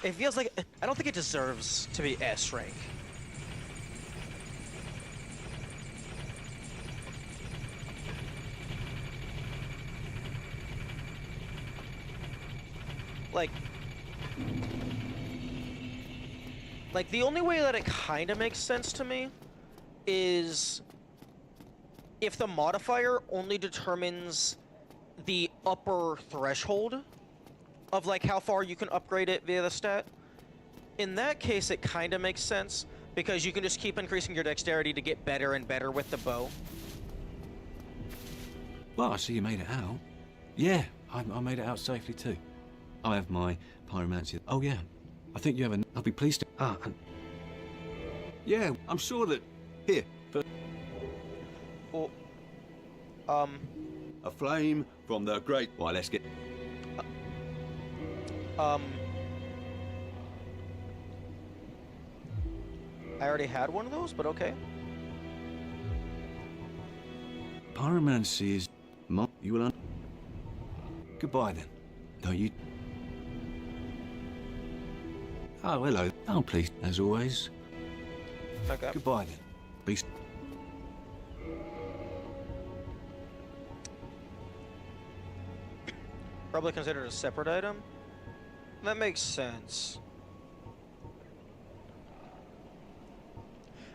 It feels like, I don't think it deserves to be S rank. Like, the only way that it kind of makes sense to me is if the modifier only determines the upper threshold of like how far you can upgrade it via the stat. In that case, it kind of makes sense because you can just keep increasing your dexterity to get better and better with the bow. Well, I see you made it out. Yeah, I made it out safely too. I have my pyromancy. Oh yeah, I think you have I'll be pleased to. And yeah, I'm sure that. Here. Well, A flame from the great. Why, let's get. I already had one of those, but okay. Pyromancy is. You will. Goodbye then. No, you. Oh, hello. Oh, please, as always. Okay. Goodbye then. Beast. Probably considered a separate item. That makes sense.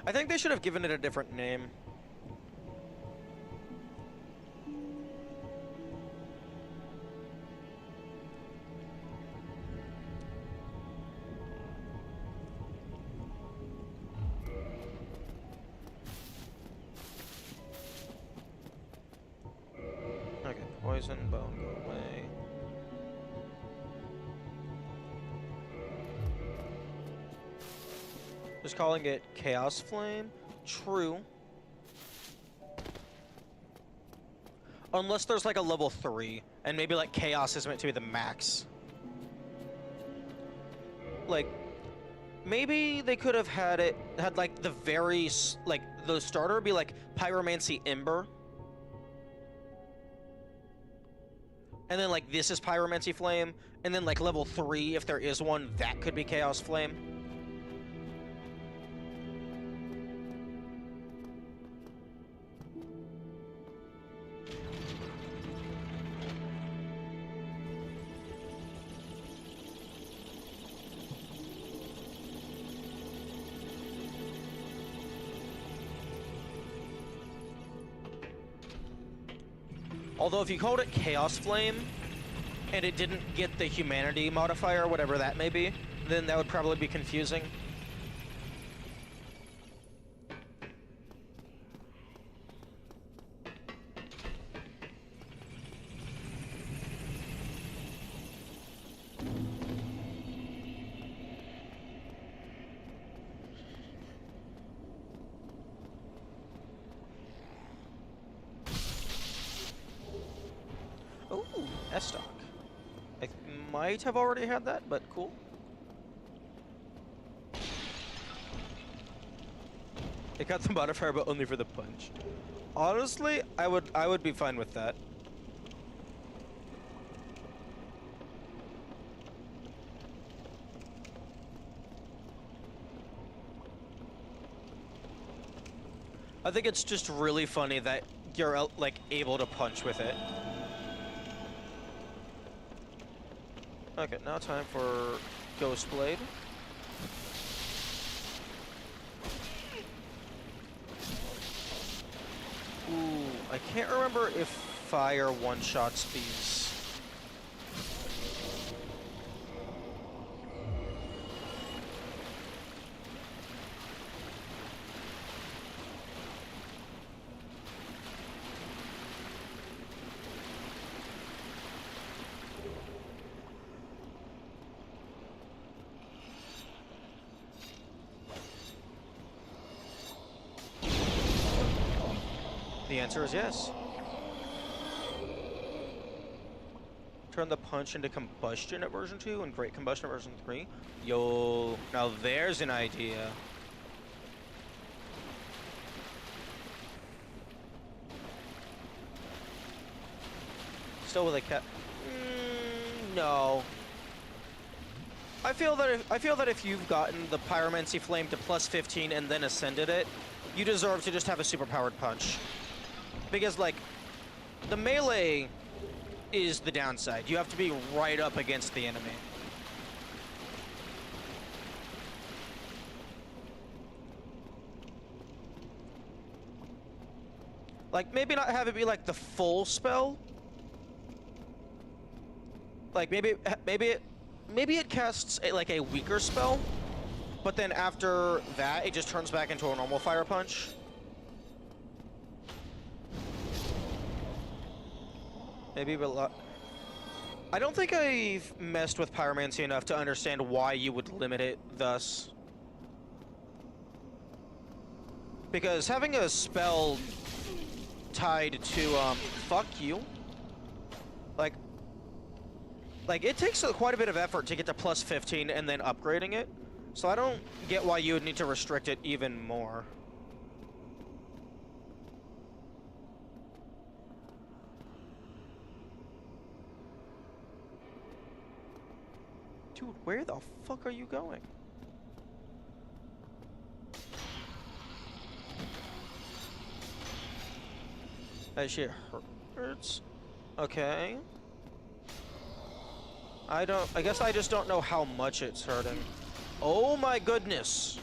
I think they should have given it a different name. Okay, poison, bone, go away. Just calling it Chaos Flame? True. Unless there's like a level 3, and maybe like Chaos is meant to be the max. Like, maybe they could have had like the the starter be like Pyromancy Ember. And then like this is Pyromancy Flame, and then like level 3, if there is one, that could be Chaos Flame. Although if you called it Chaos Flame, and it didn't get the humanity modifier, whatever that may be, then that would probably be confusing. Ooh, S-Stock. I might have already had that, but cool. It got the modifier, but only for the punch. Honestly, I would be fine with that. I think it's just really funny that you're like able to punch with it. Okay, now time for Ghost Blade. Ooh, I can't remember if fire one-shots these. The answer is yes. Turn the punch into combustion at version 2 and great combustion at version 3. Yo, now there's an idea. Still with a cat. No. I feel that if you've gotten the Pyromancy Flame to +15 and then ascended it, you deserve to just have a superpowered punch. Because, like, the melee is the downside. You have to be right up against the enemy. Like, maybe not have it be, like, the full spell. Like maybe it casts like a weaker spell, but then after that it just turns back into a normal fire punch. Maybe, but I don't think I've messed with pyromancy enough to understand why you would limit it thus. Because having a spell tied to fuck you, like it takes quite a bit of effort to get to plus 15 and then upgrading it. So I don't get why you would need to restrict it even more. Dude, where the fuck are you going? That shit hurts. Okay. I guess I just don't know how much it's hurting. Oh my goodness.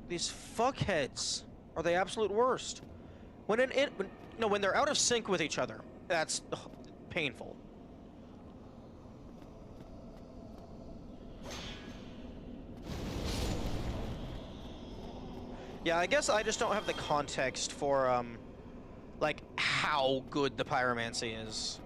These fuckheads are the absolute worst. When they're out of sync with each other, that's painful. Yeah, I guess I just don't have the context for like how good the pyromancy is.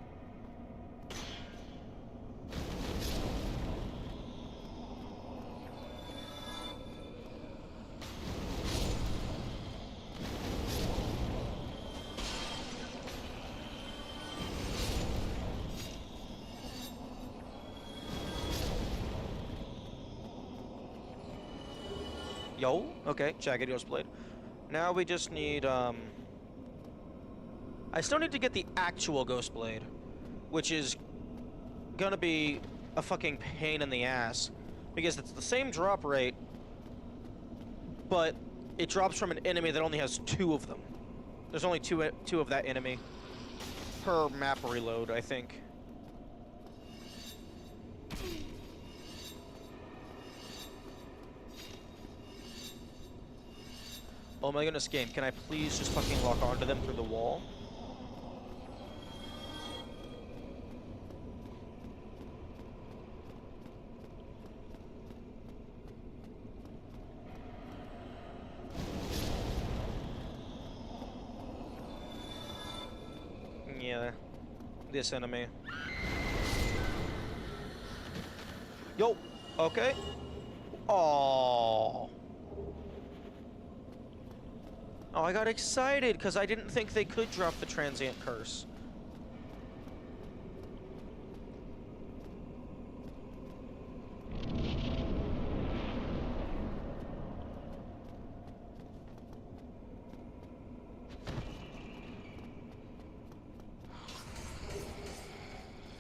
Yo, okay, Jagged Ghost Blade. Now we just need, I still need to get the actual Ghost Blade, which is gonna be a fucking pain in the ass, because it's the same drop rate, but it drops from an enemy that only has 2 of them. There's only two of that enemy per map reload, I think. Oh my goodness, game, can I please just fucking lock onto them through the wall? Yeah, this enemy. Yo, okay. Oh. Oh, I got excited because I didn't think they could drop the transient curse.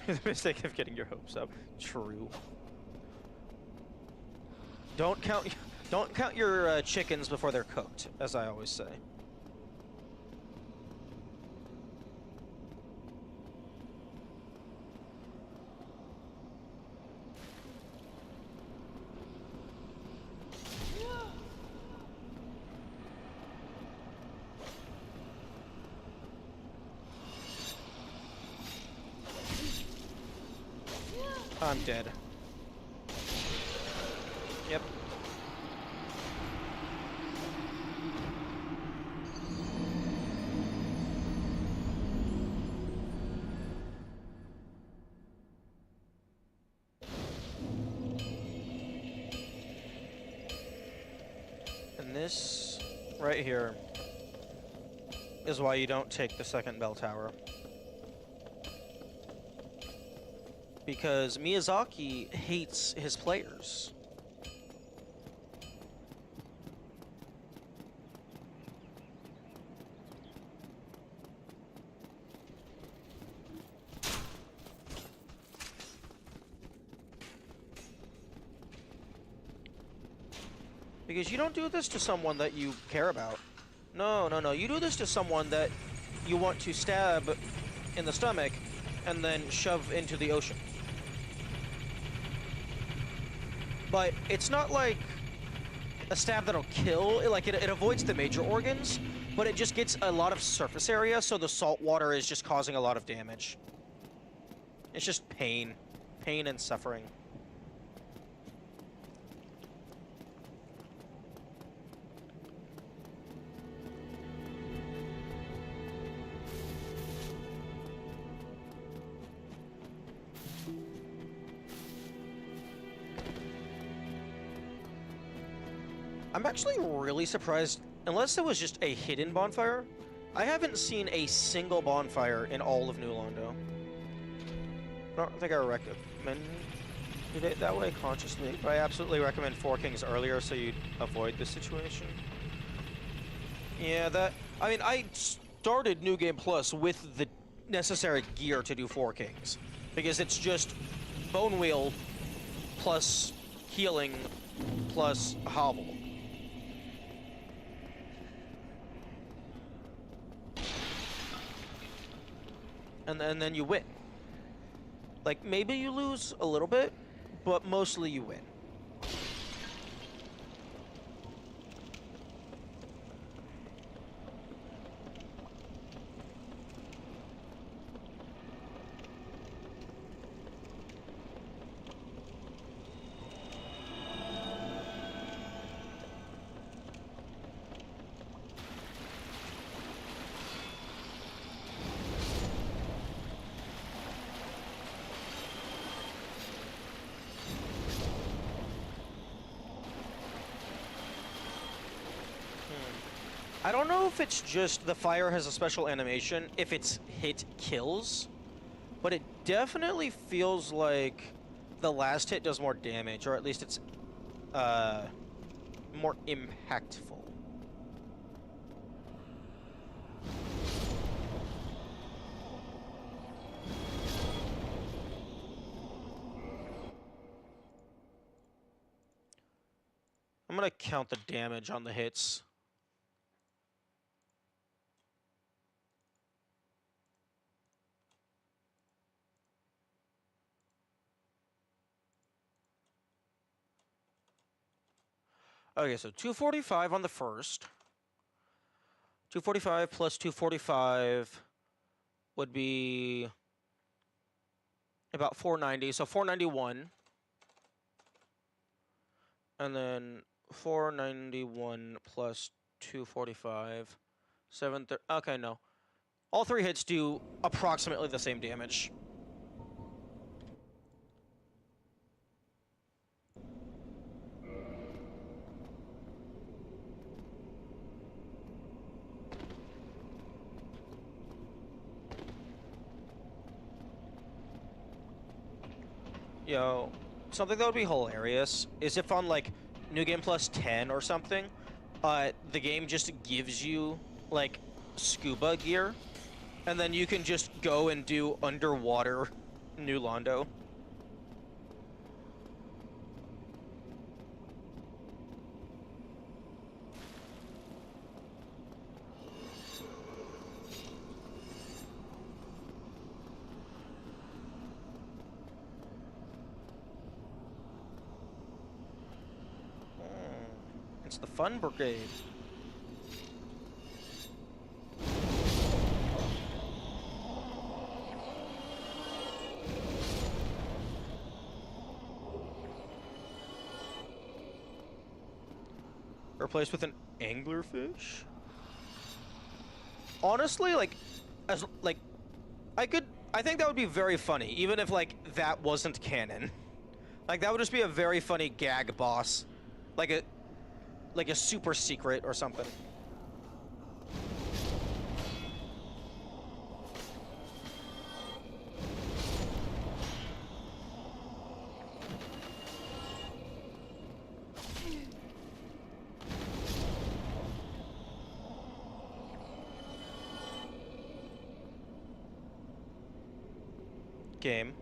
The mistake of getting your hopes up. True. Don't count your chickens before they're cooked, as I always say. I'm dead. Yep. And this right here is why you don't take the second bell tower. Because Miyazaki hates his players. Because you don't do this to someone that you care about. No, no, no. You do this to someone that you want to stab in the stomach and then shove into the ocean. But it's not like a stab that'll kill. Like, it avoids the major organs, but it just gets a lot of surface area, so the salt water is just causing a lot of damage. It's just pain. Pain and suffering. I'm actually really surprised, unless it was just a hidden bonfire, I haven't seen a single bonfire in all of New Londo. I don't think I recommend it that way consciously, but I absolutely recommend Four Kings earlier so you'd avoid this situation. Yeah, I mean, I started New Game Plus with the necessary gear to do Four Kings, because it's just Bone Wheel plus healing plus Hobble. And then you win. Like, maybe you lose a little bit, but mostly you win. I don't know if it's just the fire has a special animation, if it's hit kills, but it definitely feels like the last hit does more damage, or at least it's more impactful. I'm gonna count the damage on the hits. Okay, so 245 on the first. 245 plus 245 would be about 490, so 491. And then 491 plus 245, 730. Okay, no. All three hits do approximately the same damage. Yo, something that would be hilarious is if on, like, New Game Plus 10 or something, the game just gives you, like, scuba gear, and then you can just go and do underwater New Londo. It's the Fun Brigade. Replaced with an anglerfish? Honestly, like, I think that would be very funny, even if, like, that wasn't canon. Like, that would just be a very funny gag boss. Like a super secret or something. Game.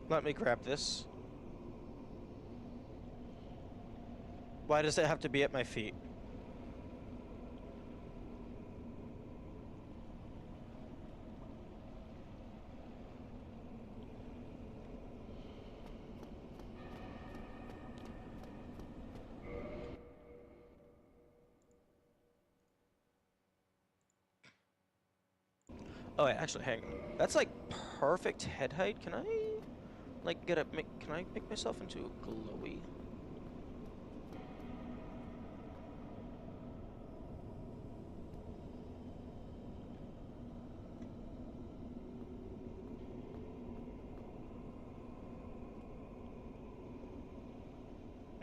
Let me grab this. Why does it have to be at my feet? Oh, wait, actually, hang on. That's like perfect head height. Can I, like, can I make myself into a glowy?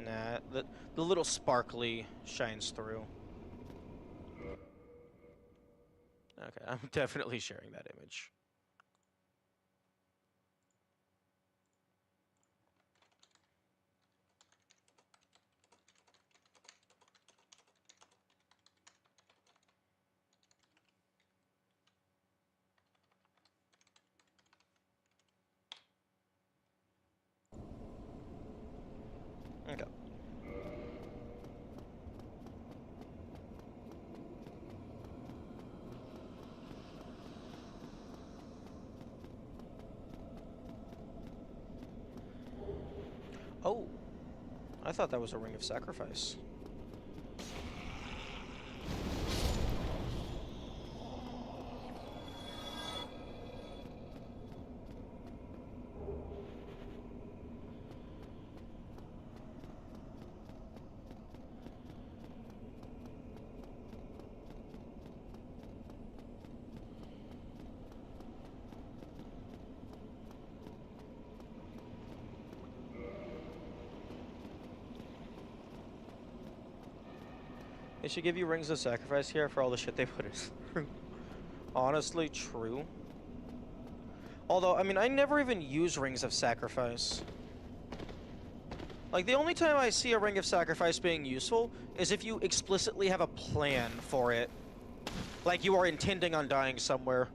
Nah, the little sparkly shines through. Okay, I'm definitely sharing that image. Okay. Oh, I thought that was a ring of sacrifice. They should give you rings of sacrifice here for all the shit they put us through. Honestly, true. Although, I mean, I never even use rings of sacrifice. Like, the only time I see a ring of sacrifice being useful is if you explicitly have a plan for it. Like, you are intending on dying somewhere,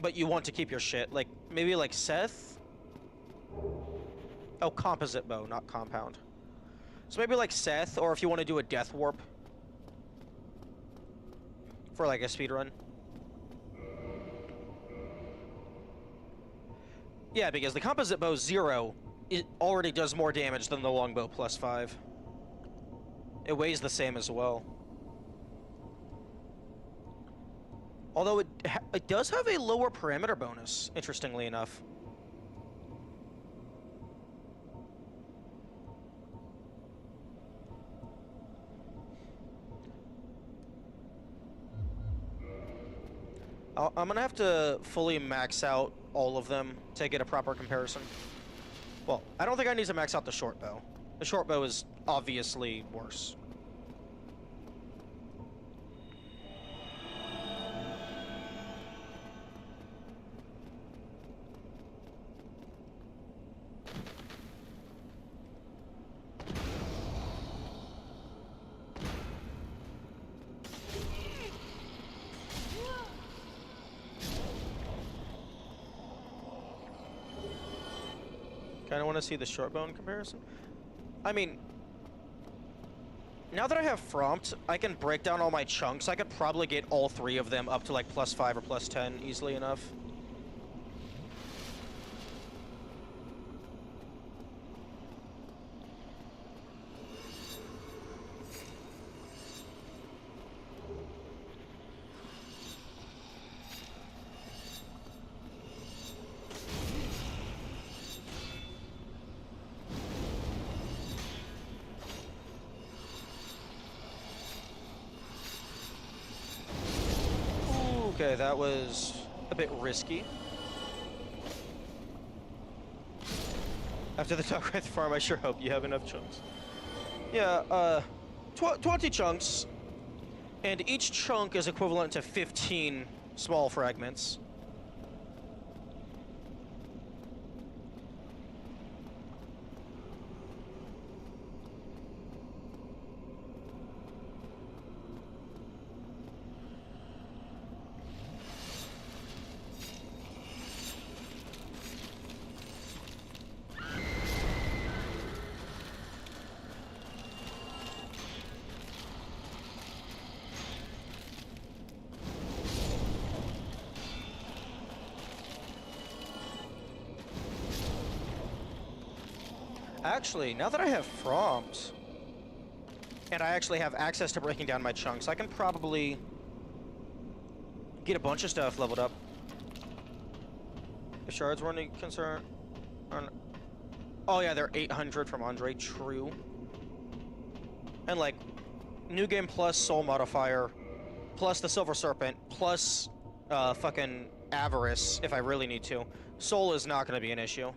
but you want to keep your shit. Like, maybe like Seth? Oh, composite bow, not compound. So maybe like Seth, or if you want to do a death warp for like a speedrun. Yeah, because the composite bow 0, it already does more damage than the longbow +5. It weighs the same as well. Although it does have a lower parameter bonus, interestingly enough. I'm gonna have to fully max out all of them to get a proper comparison. Well, I don't think I need to max out the short bow. The short bow is obviously worse. Kinda wanna see the short bow in comparison. I mean, now that I have Frompt, I can break down all my chunks. I could probably get all 3 of them up to like +5 or +10 easily enough. Okay, that was a bit risky. After the Talkwraith farm, I sure hope you have enough chunks. Yeah, 20 chunks, and each chunk is equivalent to 15 small fragments. Actually, now that I have Frompt, and I actually have access to breaking down my chunks, I can probably get a bunch of stuff leveled up. If shards were any concern. Oh yeah, they're 800 from Andre. True. And like, new game plus soul modifier, plus the silver serpent, plus fucking avarice if I really need to. Soul is not going to be an issue.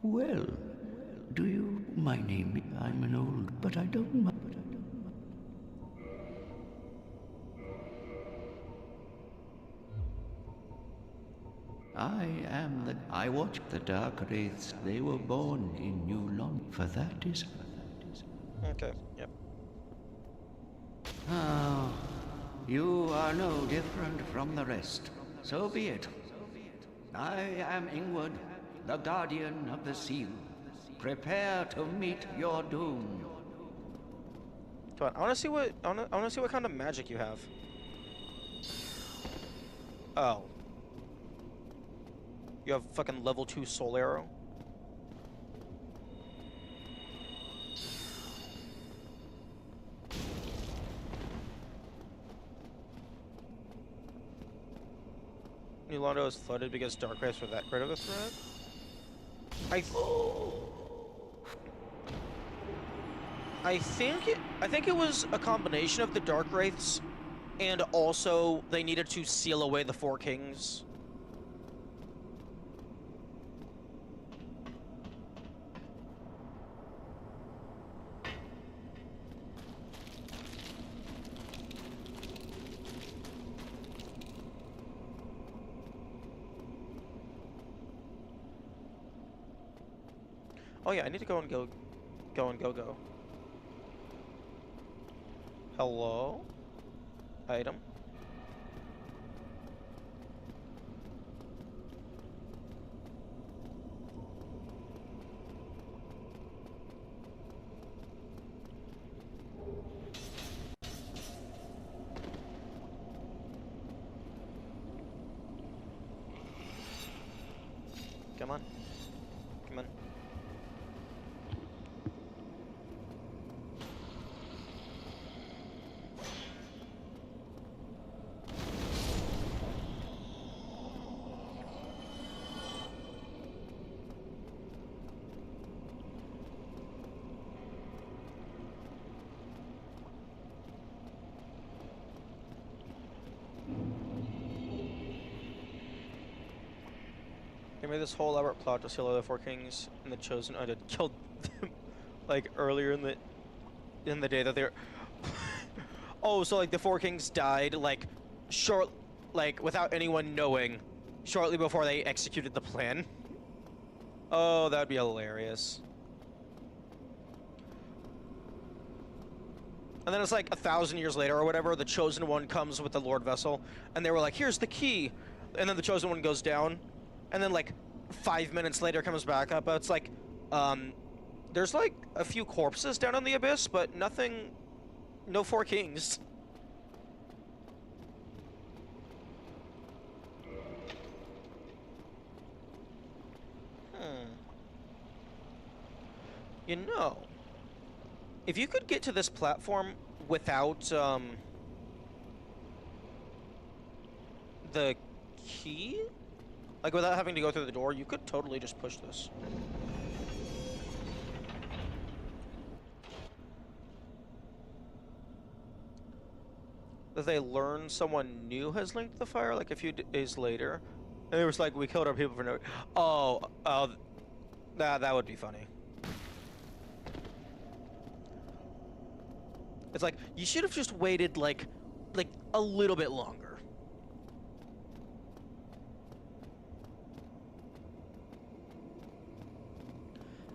Well, do you... My name... I'm an old... but I don't mind. I am the... I watched the Dark Wraiths. They were born in New London. For that is... Okay, yep. Ah, you are no different from the rest. So be it. I am Ingward, the guardian of the seal. Prepare to meet your doom. Come on, I want to see what I want to see what kind of magic you have. Oh. You have fucking level 2 soul arrow. New Londo is flooded because Dark Wraiths were that great of a threat. I think it was a combination of the Dark Wraiths, and also they needed to seal away the Four Kings. Oh yeah, I need to go. Hello? Item? Come on. Come on. They made this whole elaborate plot to seal the Four Kings and the Chosen. I did killed them like earlier in the day that they're. Oh, so like the Four Kings died like without anyone knowing, shortly before they executed the plan. Oh, that'd be hilarious. And then it's like 1,000 years later or whatever, the Chosen One comes with the Lord Vessel, and they were like, "Here's the key," and then the Chosen One goes down. And then, like, 5 minutes later comes back up. It's like, there's, like, a few corpses down in the abyss, but nothing... No Four Kings. You know, if you could get to this platform without, the key? Like, without having to go through the door, you could totally just push this. That they learn someone new has linked the fire, like, a few days later. And it was like, we killed our people for no... Oh, that would be funny. It's like, you should have just waited, like a little bit longer.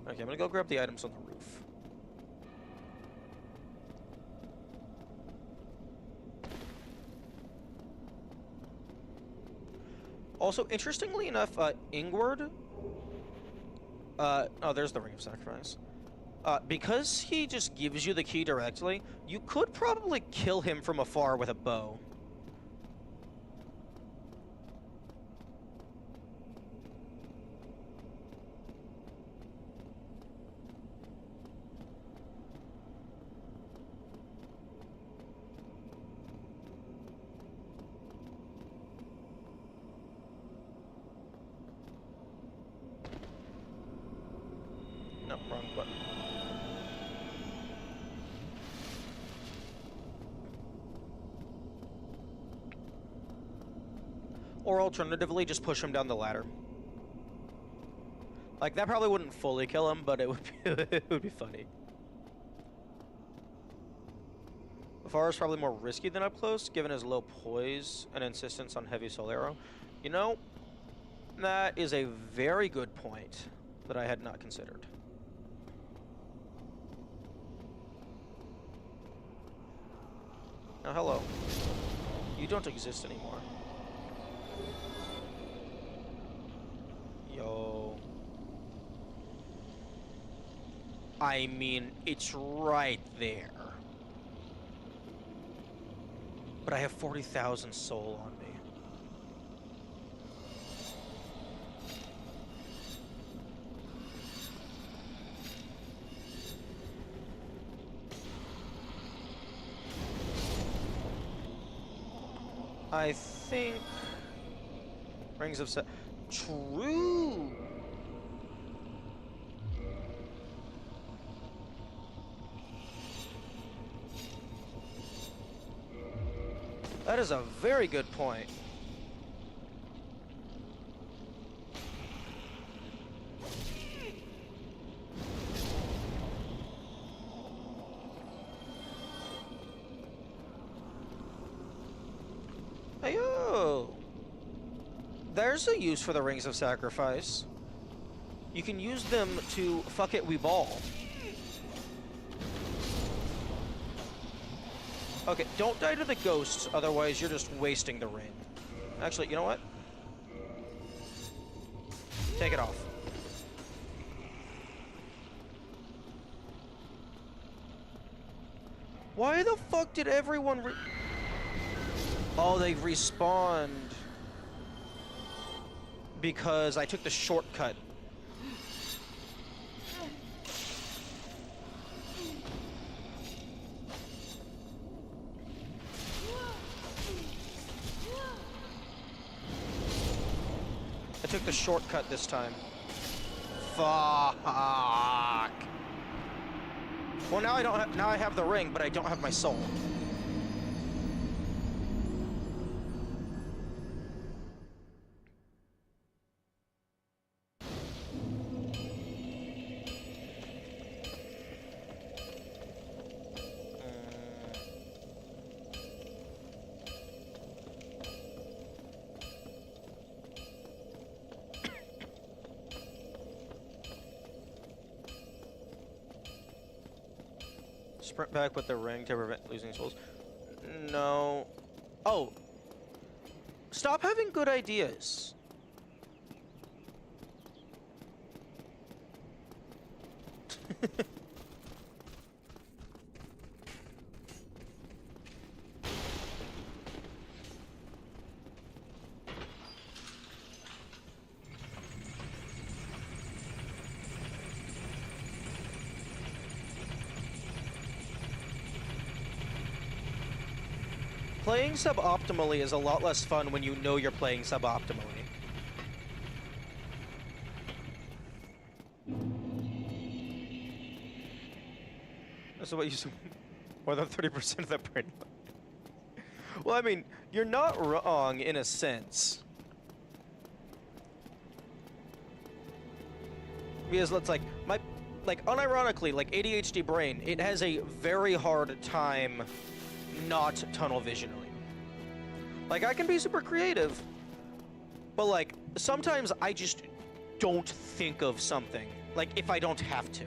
Okay, I'm gonna go grab the items on the roof. Also, interestingly enough, Ingward... oh, there's the Ring of Sacrifice. Because he just gives you the key directly, you could probably kill him from afar with a bow. Wrong button. Or alternatively, just push him down the ladder. Like, that probably wouldn't fully kill him, but it would be, it would be funny. Far is probably more risky than up close, given his low poise and insistence on heavy soul arrow. You know, that is a very good point that I had not considered. Now, hello. You don't exist anymore. Yo. I mean, it's right there. But I have 40,000 soul on me. I think Rings of True. That is a very good point. Ayo! There's a use for the Rings of Sacrifice. You can use them to fuck it, we ball. Okay, don't die to the ghosts, otherwise you're just wasting the ring. Actually, you know what? Take it off. Why the fuck did everyone Oh, they respawned. Because I took the shortcut. I took the shortcut this time. Fuck. Well, now I don't have, now I have the ring, but I don't have my soul. Sprint back with the ring to prevent losing souls. No. Oh. Stop having good ideas. Playing suboptimally is a lot less fun when you know you're playing suboptimally. So what you said, more than 30% of that brain. Well, I mean, you're not wrong in a sense. Because it's like, unironically, like ADHD brain, it has a very hard time not tunnel visioning. Like, I can be super creative, but like, sometimes I just don't think of something, like, if I don't have to.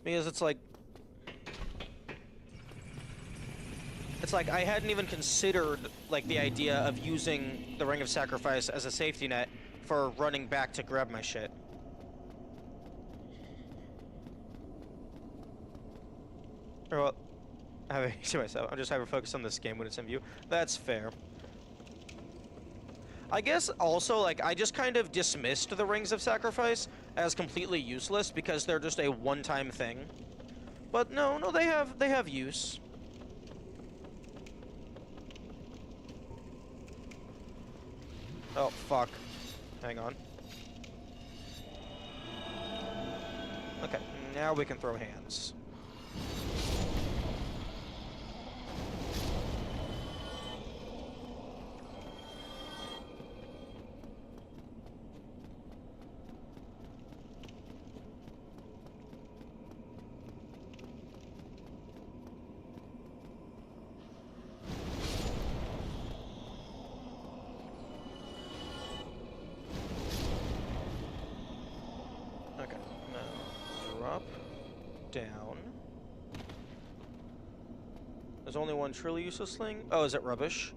Because it's like I hadn't even considered like the idea of using the Ring of Sacrifice as a safety net for running back to grab my shit. Or well, I have to myself. I'm just hyper focused on this game when it's in view. That's fair. I guess also like I just kind of dismissed the Rings of Sacrifice as completely useless because they're just a one-time thing. But no, they have use. Oh, fuck. Hang on. Okay, now we can throw hands. Okay, now drop down. There's only one truly useless thing. Oh, is it rubbish?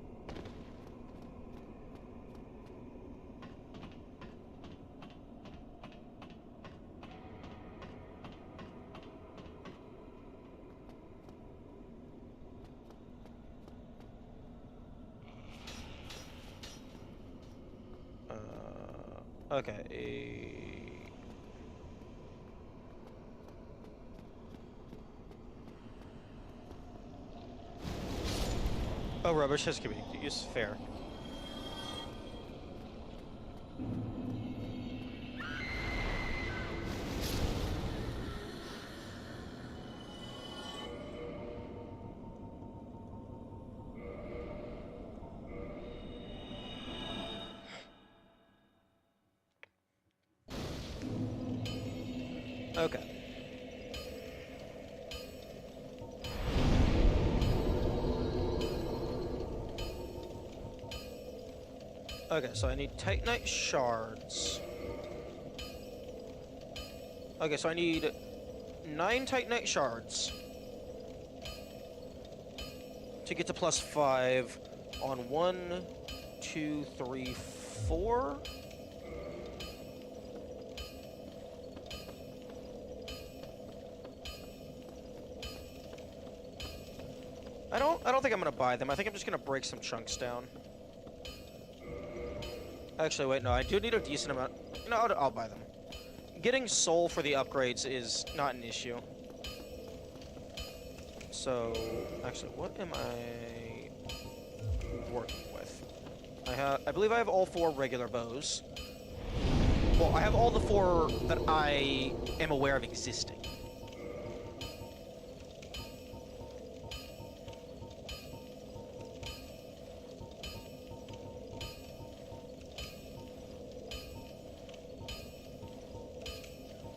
Okay. Oh, rubbish has community use. Fair. Okay. Okay, so I need Titanite shards. Okay, so I need 9 Titanite shards to get to +5 on 1, 2, 3, 4. I don't think I'm gonna buy them. I think I'm just gonna break some chunks down. Actually, wait, no, I do need a decent amount. No, I'll buy them. Getting soul for the upgrades is not an issue. So, actually, what am I working with? I believe I have all 4 regular bows. Well, I have all the 4 that I am aware of existing.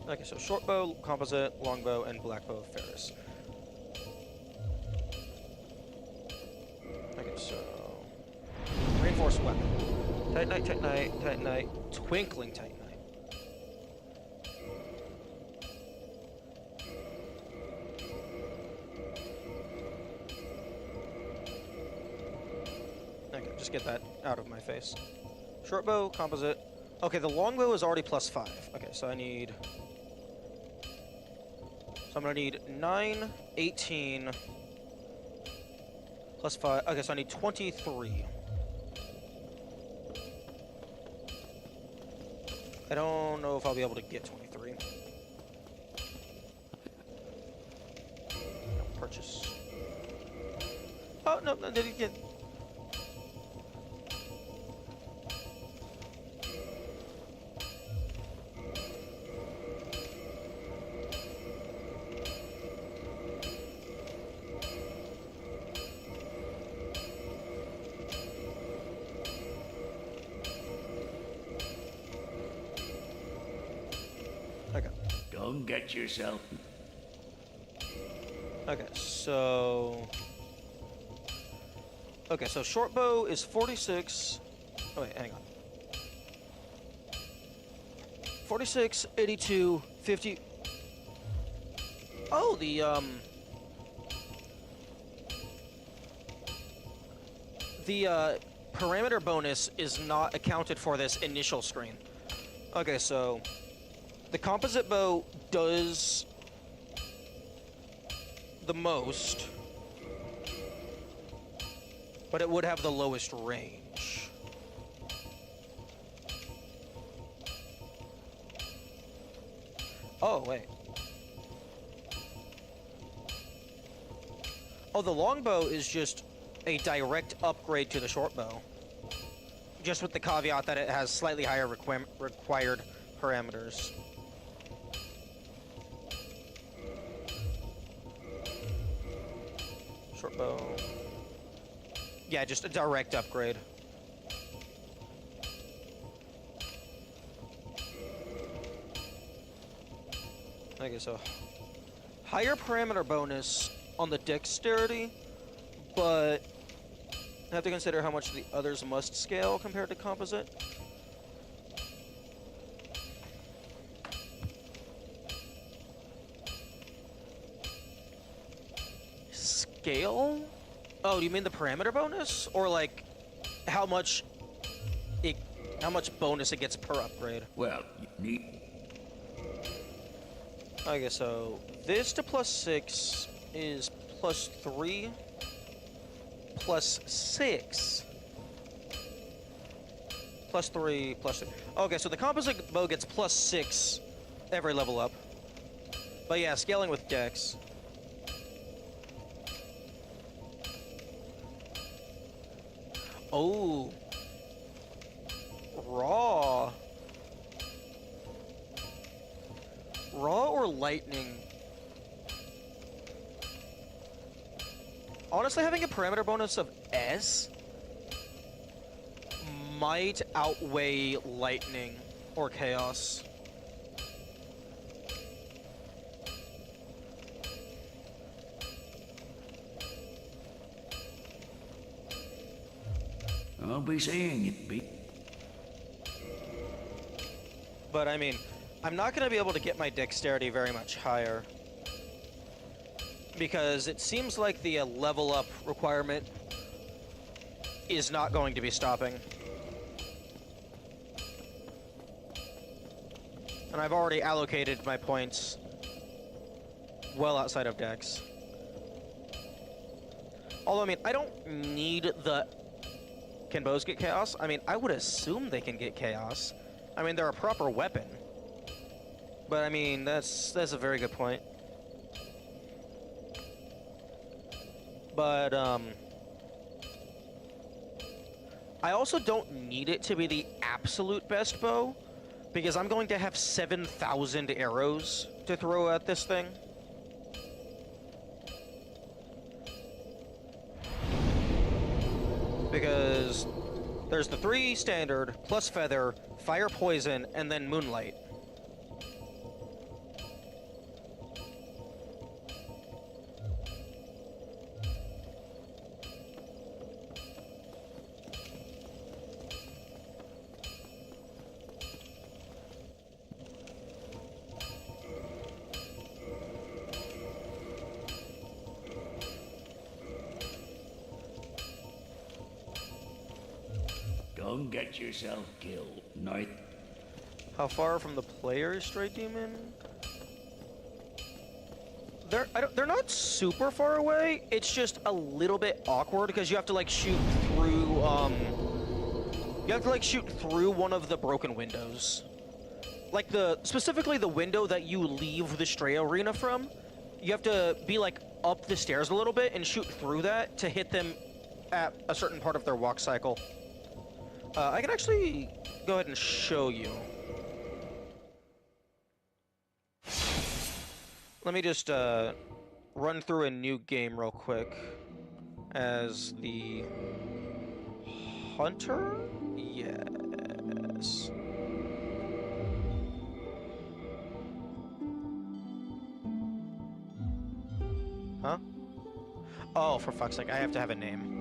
Okay, so short bow, composite, longbow, and black bow of Ferris. Okay, so reinforced weapon. Titanite, Titanite, Titanite, twinkling Titanite. Okay, just get that out of my face. Short bow, composite. Okay, the longbow is already +5. Okay, so I need... So I'm gonna need 9, 18, +5. Okay, so I need 23. I don't know if I'll be able to get 23. Purchase. Oh, no, did he get... Okay. Don't get yourself. Okay, so... Okay, so short bow is 46... Oh, wait, hang on. 46, 82, 50... Oh, the parameter bonus is not accounted for this initial screen. Okay, so... The composite bow does the most, but it would have the lowest range. Oh, wait. Oh, the longbow is just a direct upgrade to the short bow. Just with the caveat that it has slightly higher required parameters. Short bow. Yeah, just a direct upgrade. I guess so. Higher parameter bonus on the dexterity, but I have to consider how much the others must scale compared to composite. Scale? Oh, do you mean the parameter bonus? Or like how much bonus it gets per upgrade? Well, you need... I guess so. This to +6 is +3 +6 +3 +3. Okay, so the composite bow gets +6 every level up. But yeah, scaling with dex. Oh. Raw. Raw or lightning? Honestly, having a parameter bonus of S might outweigh lightning or chaos. I'll be seeing it, be. But I mean, I'm not going to be able to get my dexterity very much higher. Because it seems like the level up requirement is not going to be stopping. And I've already allocated my points well outside of dex. Although, I mean, I don't need the... Can bows get chaos? I mean, I would assume they can get chaos. I mean, they're a proper weapon. But, I mean, that's a very good point. But, I also don't need it to be the absolute best bow, because I'm going to have 7,000 arrows to throw at this thing. Because there's the 3 standard, plus feather, fire poison, and then moonlight. Don't get yourself killed, Knight. How far from the player is Stray Demon? They're not super far away. It's just a little bit awkward because you have to like shoot through one of the broken windows. Like specifically the window that you leave the Stray Arena from. You have to be like up the stairs a little bit and shoot through that to hit them at a certain part of their walk cycle. I can actually go ahead and show you. Let me just run through a new game real quick. As the Hunter? Yes. Huh? Oh, for fuck's sake, I have to have a name.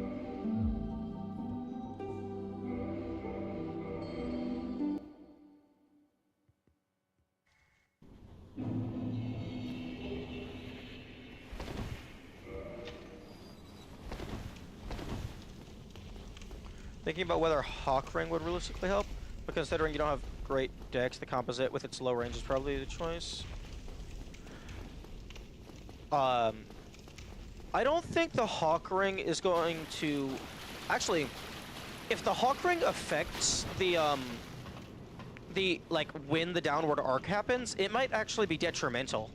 Thinking about whether Hawkring would realistically help, but considering you don't have great dex, the composite with its low range is probably the choice. I don't think the Hawkring is going to... Actually, if the Hawkring affects the when the downward arc happens, it might actually be detrimental.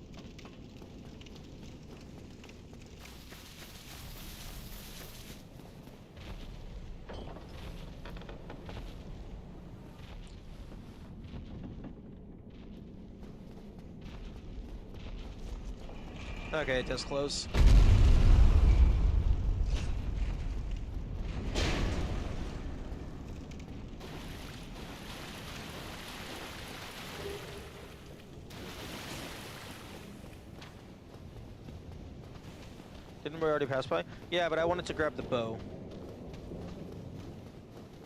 Okay, it does close. Didn't we already pass by? Yeah, but I wanted to grab the bow.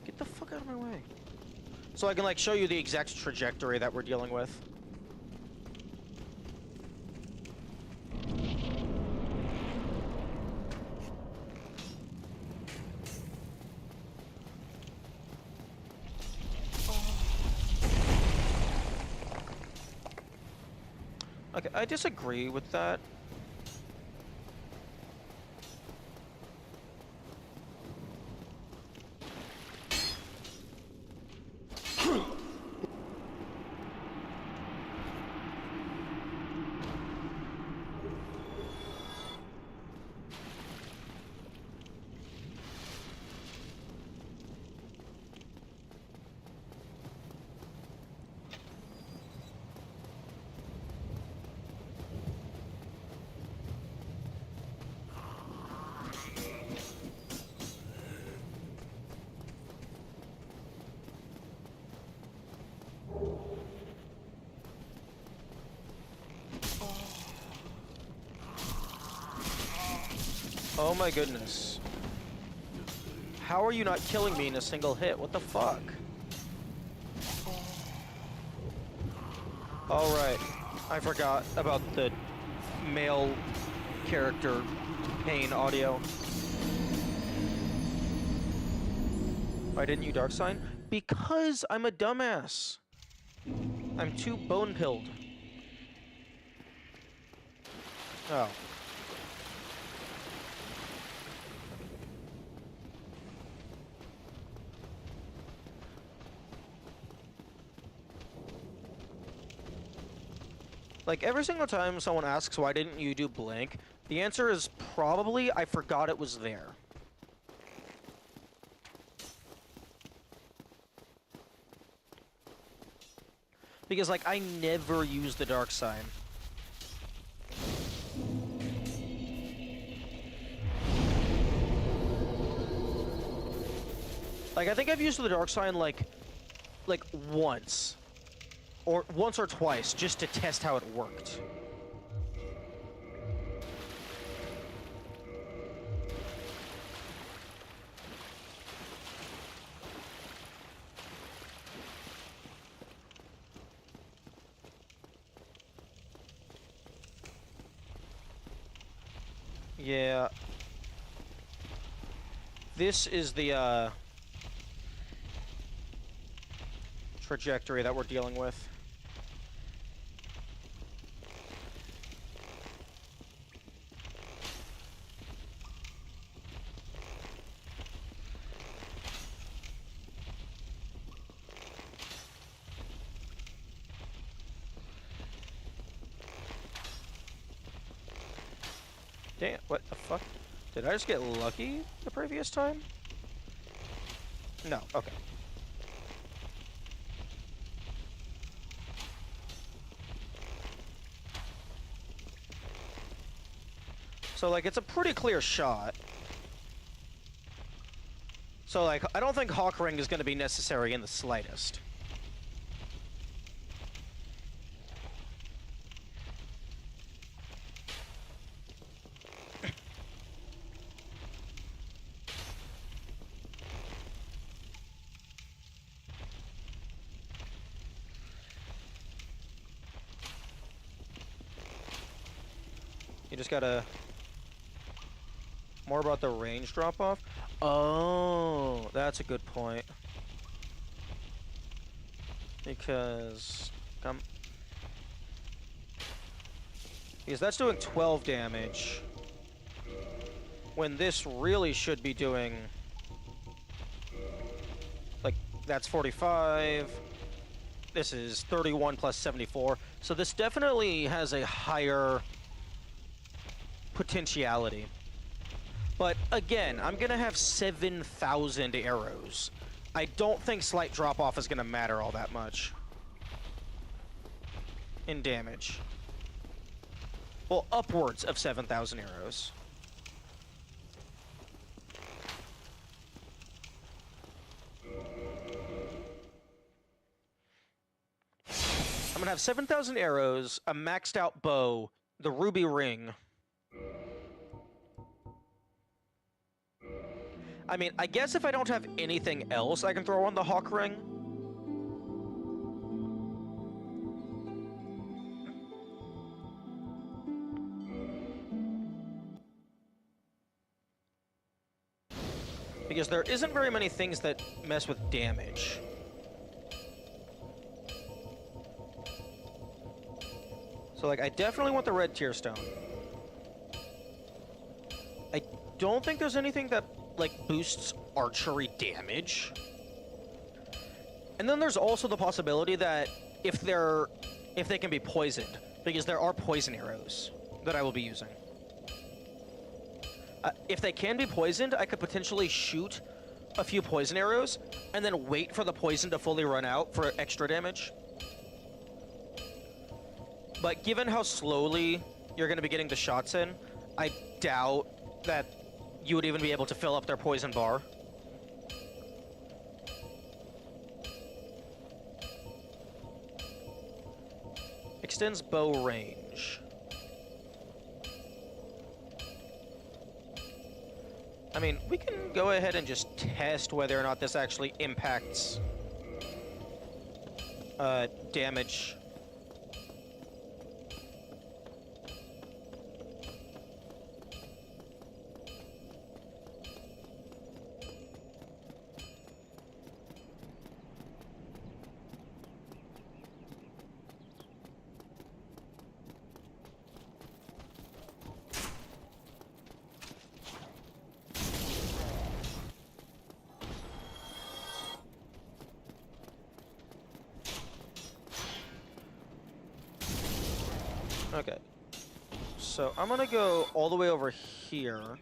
Get the fuck out of my way. So I can, like, show you the exact trajectory that we're dealing with. Okay, I disagree with that. Oh my goodness. How are you not killing me in a single hit? What the fuck? Alright. I forgot about the male character pain audio. Why didn't you dark sign? Because I'm a dumbass. I'm too bone-pilled. Oh. Like, every single time someone asks, why didn't you do blank, the answer is probably, I forgot it was there. Because, like, I never use the dark sign. Like, I think I've used the dark sign, like once. Or once or twice, just to test how it worked. Yeah. This is the, trajectory that we're dealing with. Damn, what the fuck? Did I just get lucky the previous time? No, okay. So, like, it's a pretty clear shot. So, like, I don't think Hawk Ring is going to be necessary in the slightest. You just gotta... More about the range drop-off? Oh, that's a good point. Because... Because that's doing 12 damage. When this really should be doing... Like, that's 45... this is 31 plus 74, so this definitely has a higher potentiality. But again, I'm gonna have 7,000 arrows. I don't think slight drop-off is gonna matter all that much in damage. Well, upwards of 7,000 arrows. I'm gonna have 7,000 arrows, a maxed out bow, the ruby ring. I mean, I guess if I don't have anything else I can throw on the hawk ring. Because there isn't very many things that mess with damage. So, like, I definitely want the red tear stone. I don't think there's anything that, like, boosts archery damage. And then there's also the possibility that if they can be poisoned, because there are poison arrows that I will be using. If they can be poisoned, I could potentially shoot a few poison arrows and then wait for the poison to fully run out for extra damage. But given how slowly you're going to be getting the shots in, I doubt that you would even be able to fill up their poison bar. Extends bow range. I mean, we can go ahead and just test whether or not this actually impacts damage. Okay, so I'm gonna go all the way over here.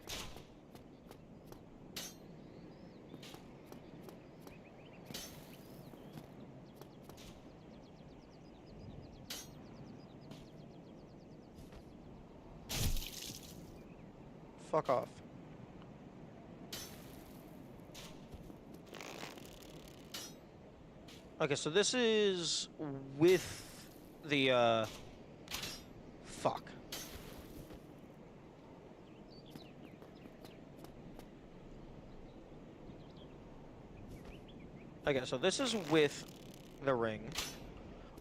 Fuck off. Okay, so this is with the, fuck. Okay, so this is with the ring.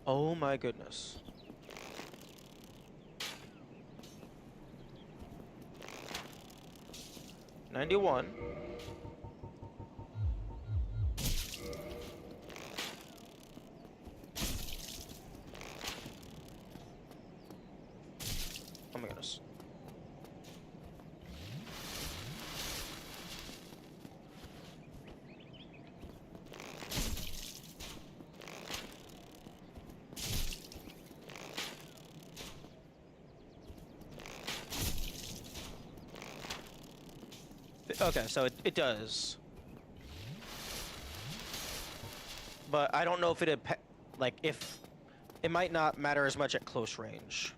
Oh my goodness. $91. Oh my goodness. Okay, so it does. But I don't know if if it might not matter as much at close range.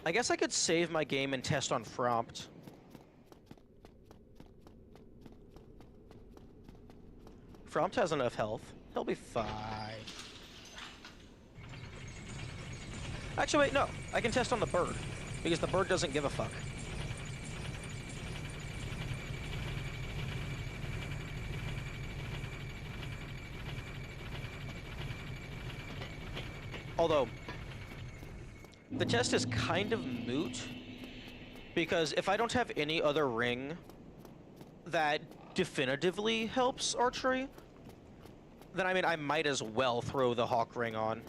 I guess I could save my game and test on Frompt. Frompt has enough health. He'll be fine. Actually, wait, no. I can test on the bird, because the bird doesn't give a fuck. Although, the test is kind of moot, because if I don't have any other ring that definitively helps archery, then I mean, I might as well throw the hawk ring on.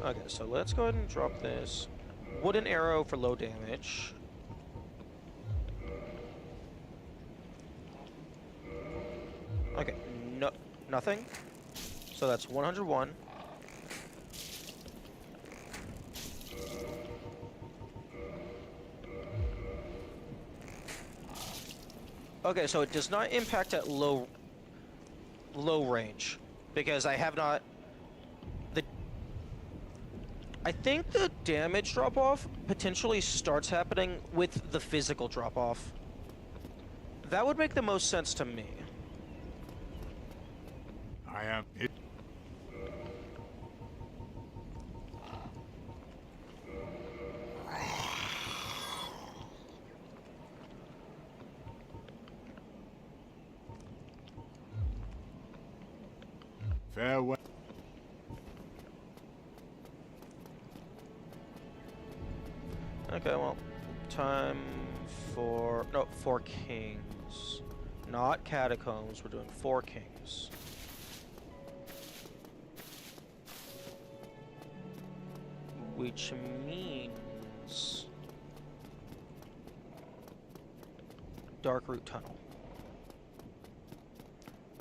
Okay, so let's go ahead and drop this. Wooden arrow for low damage. Okay, no, nothing. So that's 101. Okay, so it does not impact at low range, because I have not. I think the damage drop-off potentially starts happening with the physical drop-off. That would make the most sense to me. I am it. Farewell. Okay, well, time for... No, 4 kings. Not catacombs, we're doing 4 kings. Which means... Dark Root Tunnel.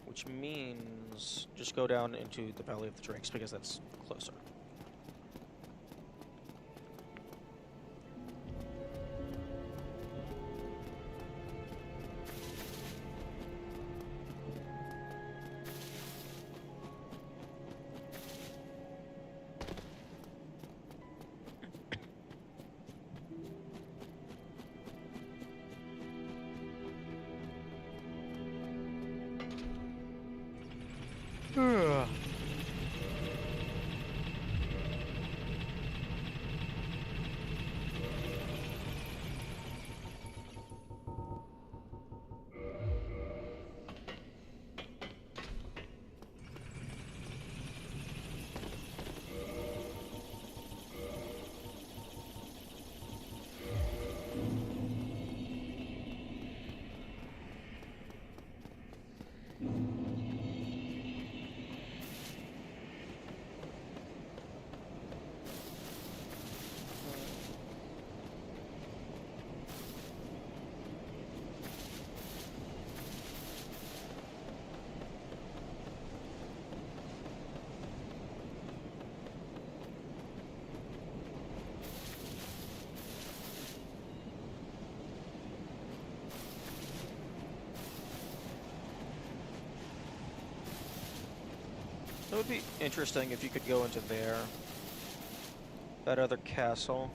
Which means just go down into the Valley of the Drakes, because that's closer. It would be interesting if you could go into there. That other castle.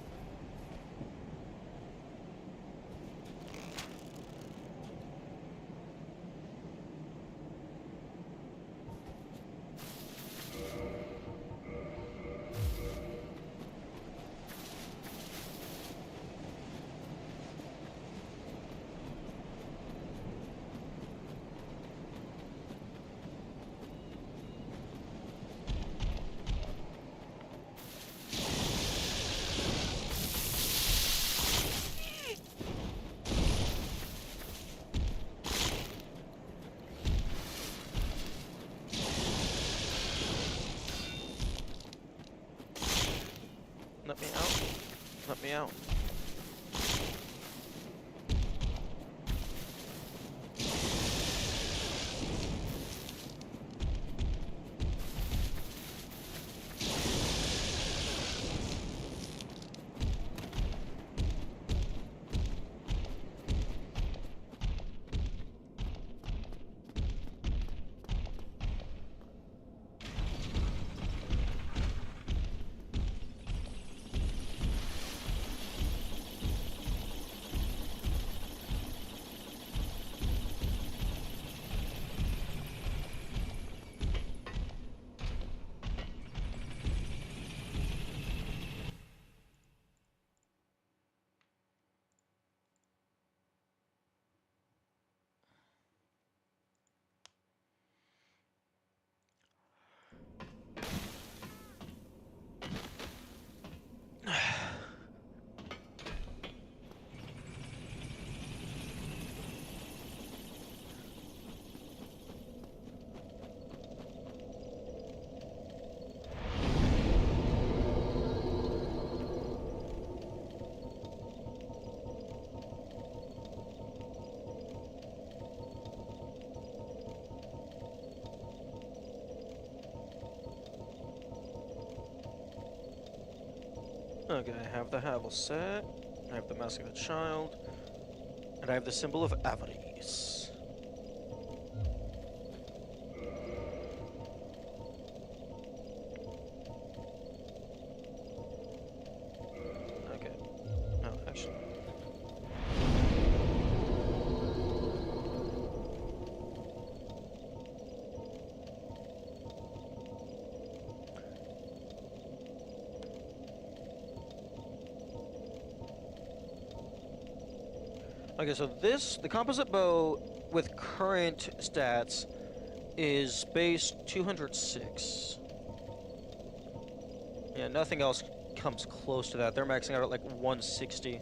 Let me out. Let me out. Okay, I have the Havel set, I have the Mask of the Child, and I have the Symbol of Avarice. Okay. No, actually. Okay, so the composite bow with current stats is base 206. Yeah, nothing else comes close to that. They're maxing out at like 160.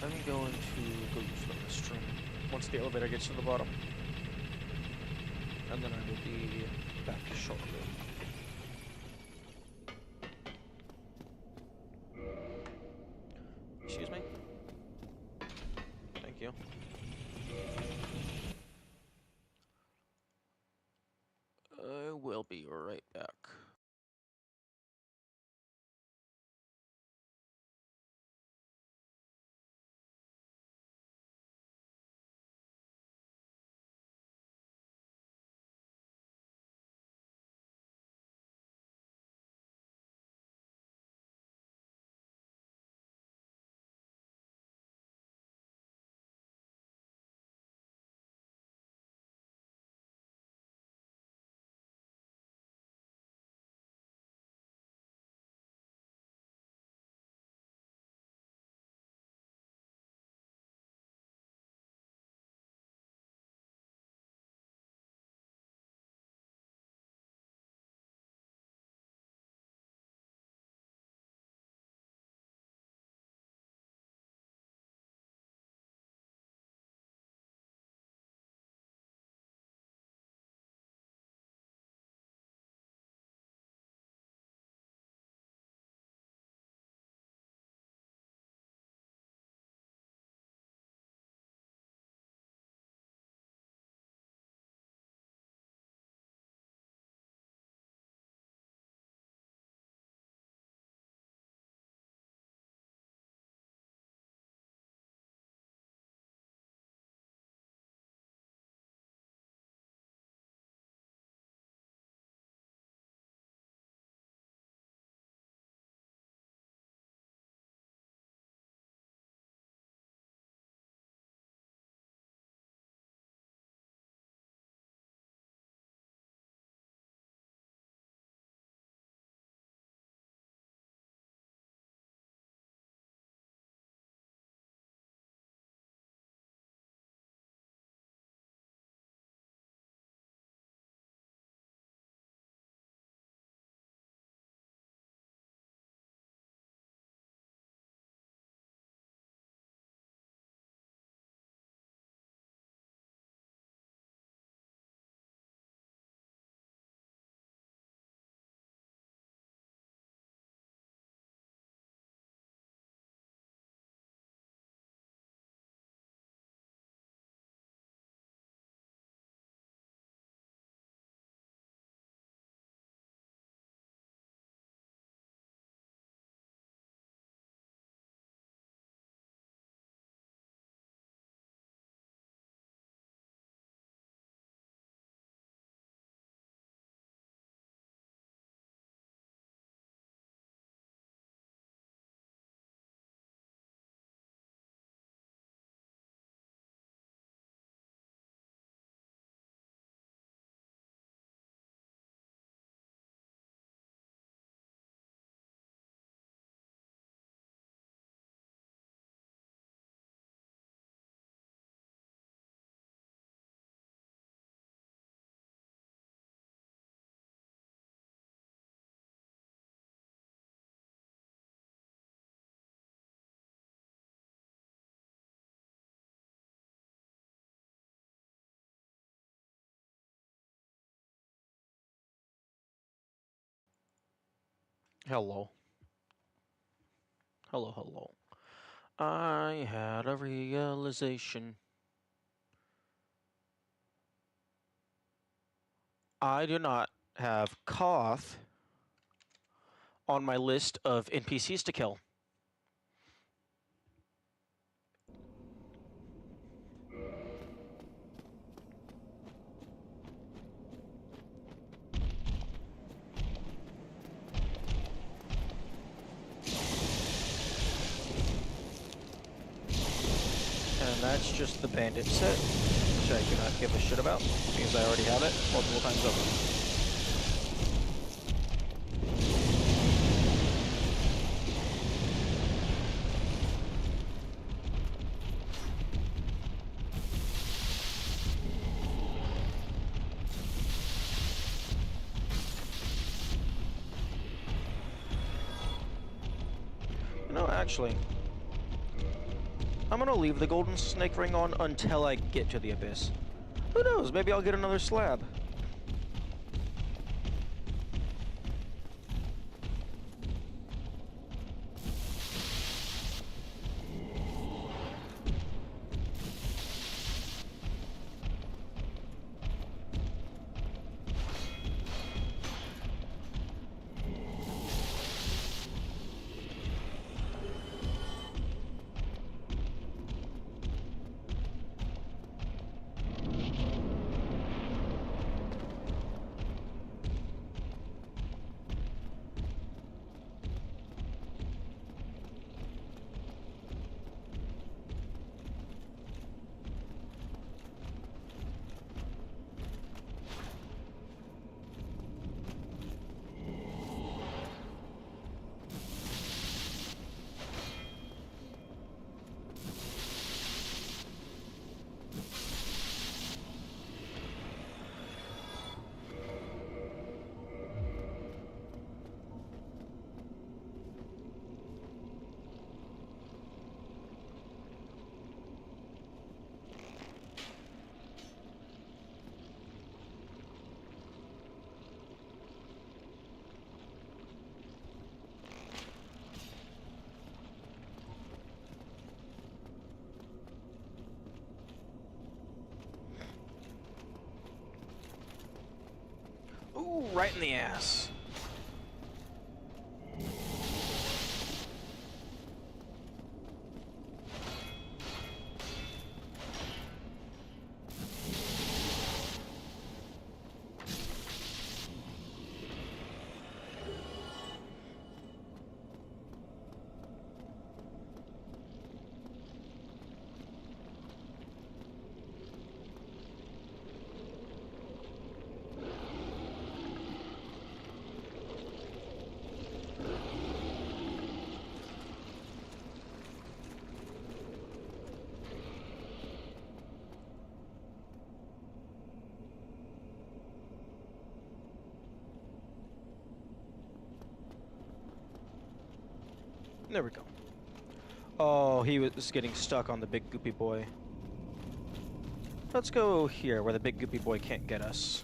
I'm going to go use the restroom once the elevator gets to the bottom. And then I will be back shortly. Excuse me? Thank you. I will be right back. Hello. Hello, hello. I had a realization. I do not have Koth on my list of NPCs to kill. And that's just the bandit set, which I do not give a shit about, because I already have it multiple times over. No, actually, I'm gonna leave the golden snake ring on until I get to the abyss. Who knows, maybe I'll get another slab. Ooh, right in the ass. There we go. Oh, he was getting stuck on the big goopy boy. Let's go here, where the big goopy boy can't get us.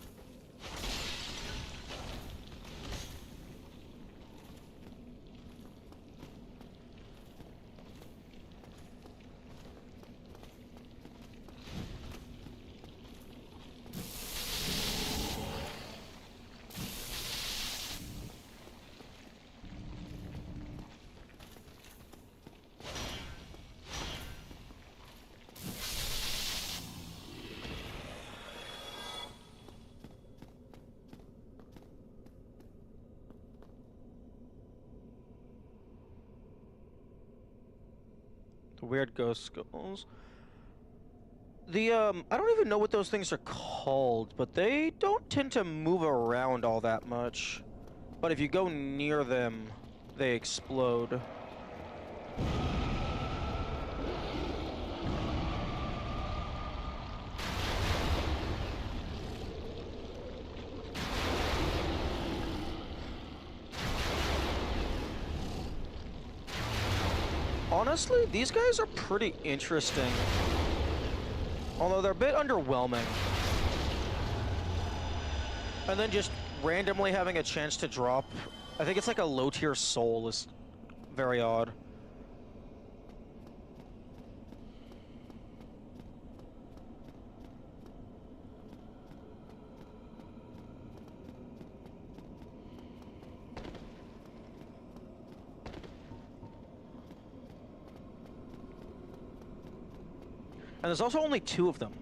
The weird ghost skulls. The, I don't even know what those things are called, but they don't tend to move around all that much. But if you go near them, they explode. Honestly, these guys are pretty interesting. Although they're a bit underwhelming. And then just randomly having a chance to drop I think it's like a low-tier soul is very odd. And there's also only 2 of them.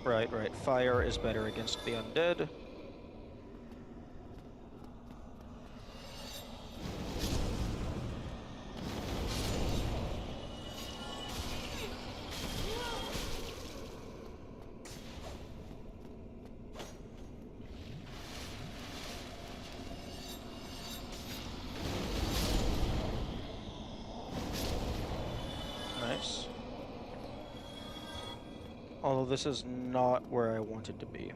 Right. Fire is better against the undead. Nice. Although this is not where I wanted to be.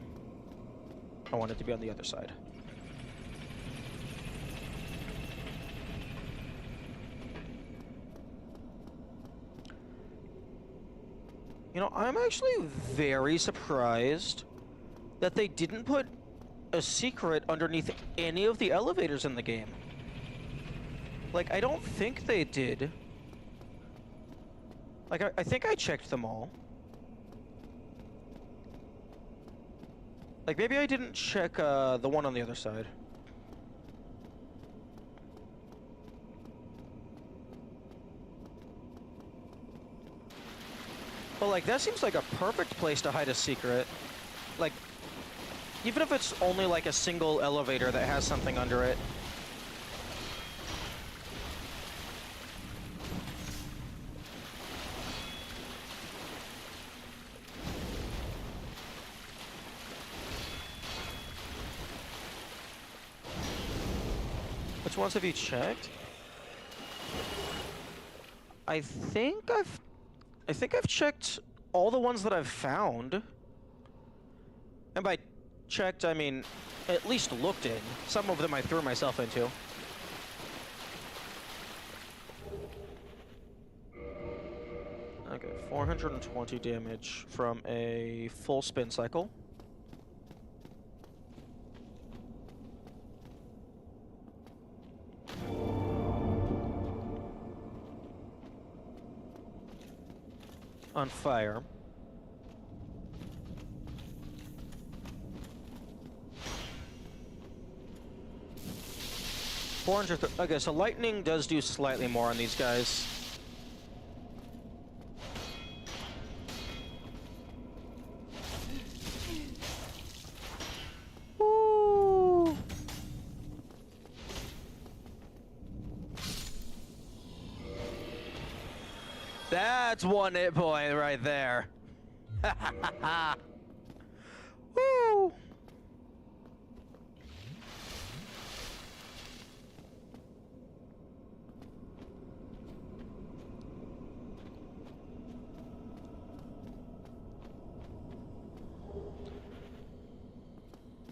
I wanted to be on the other side. You know, I'm actually very surprised that they didn't put a secret underneath any of the elevators in the game. Like, I don't think they did. Like, I think I checked them all. Like, maybe I didn't check the one on the other side. But, like, that seems like a perfect place to hide a secret. Like, even if it's only, like, a single elevator that has something under it. Which ones have you checked? I think I've checked all the ones that I've found. And by checked, I mean at least looked in. Some of them I threw myself into. Okay, 420 damage from a full spin cycle. On fire. Okay, so lightning does do slightly more on these guys. Woo! That's 1 hit point right there. Woo!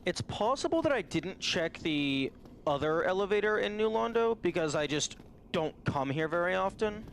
It's possible that I didn't check the other elevator in New Londo because I just don't come here very often.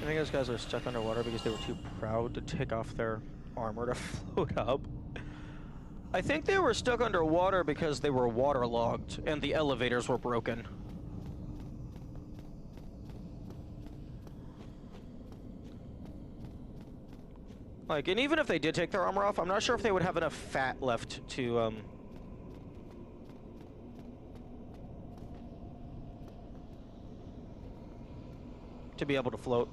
I think those guys are stuck underwater because they were too proud to take off their armor to float up. I think they were stuck underwater because they were waterlogged and the elevators were broken. Like, and even if they did take their armor off, I'm not sure if they would have enough fat left to be able to float.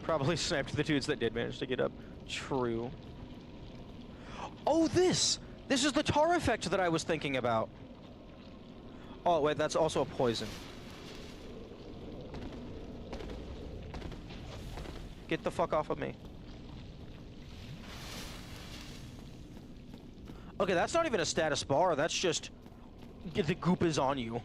Probably sniped the dudes that did manage to get up. True. Oh, this! This is the tar effect that I was thinking about. Oh, wait, that's also a poison. Get the fuck off of me. Okay, that's not even a status bar. That's just... the goop is on you.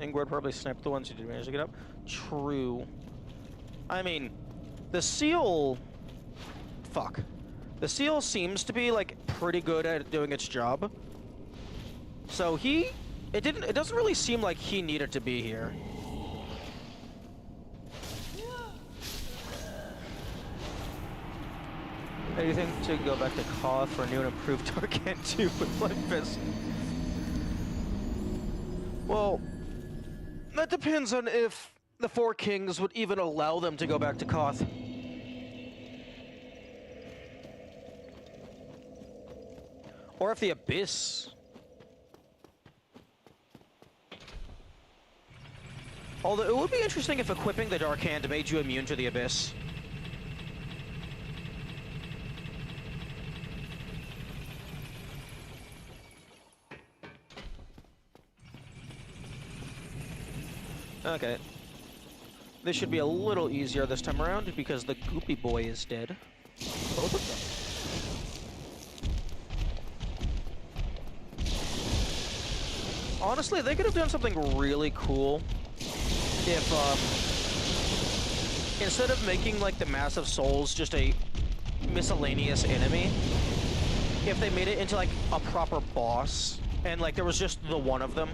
Ingrid probably sniped the ones who did manage to get up. True. I mean, the seal... Fuck. The seal seems to be, like, pretty good at doing its job. So he... It doesn't really seem like he needed to be here. Anything to go back to Koth for new and improved Darkan 2 with Light Fist? Well... that depends on if the Four Kings would even allow them to go back to Koth. Or if the Abyss. Although it would be interesting if equipping the Dark Hand made you immune to the Abyss. Okay. This should be a little easier this time around because the Goopy Boy is dead. Both of them. Honestly, they could have done something really cool if, instead of making, like, the Massive Souls just a miscellaneous enemy, if they made it into, like, a proper boss, and, like, there was just the one of them.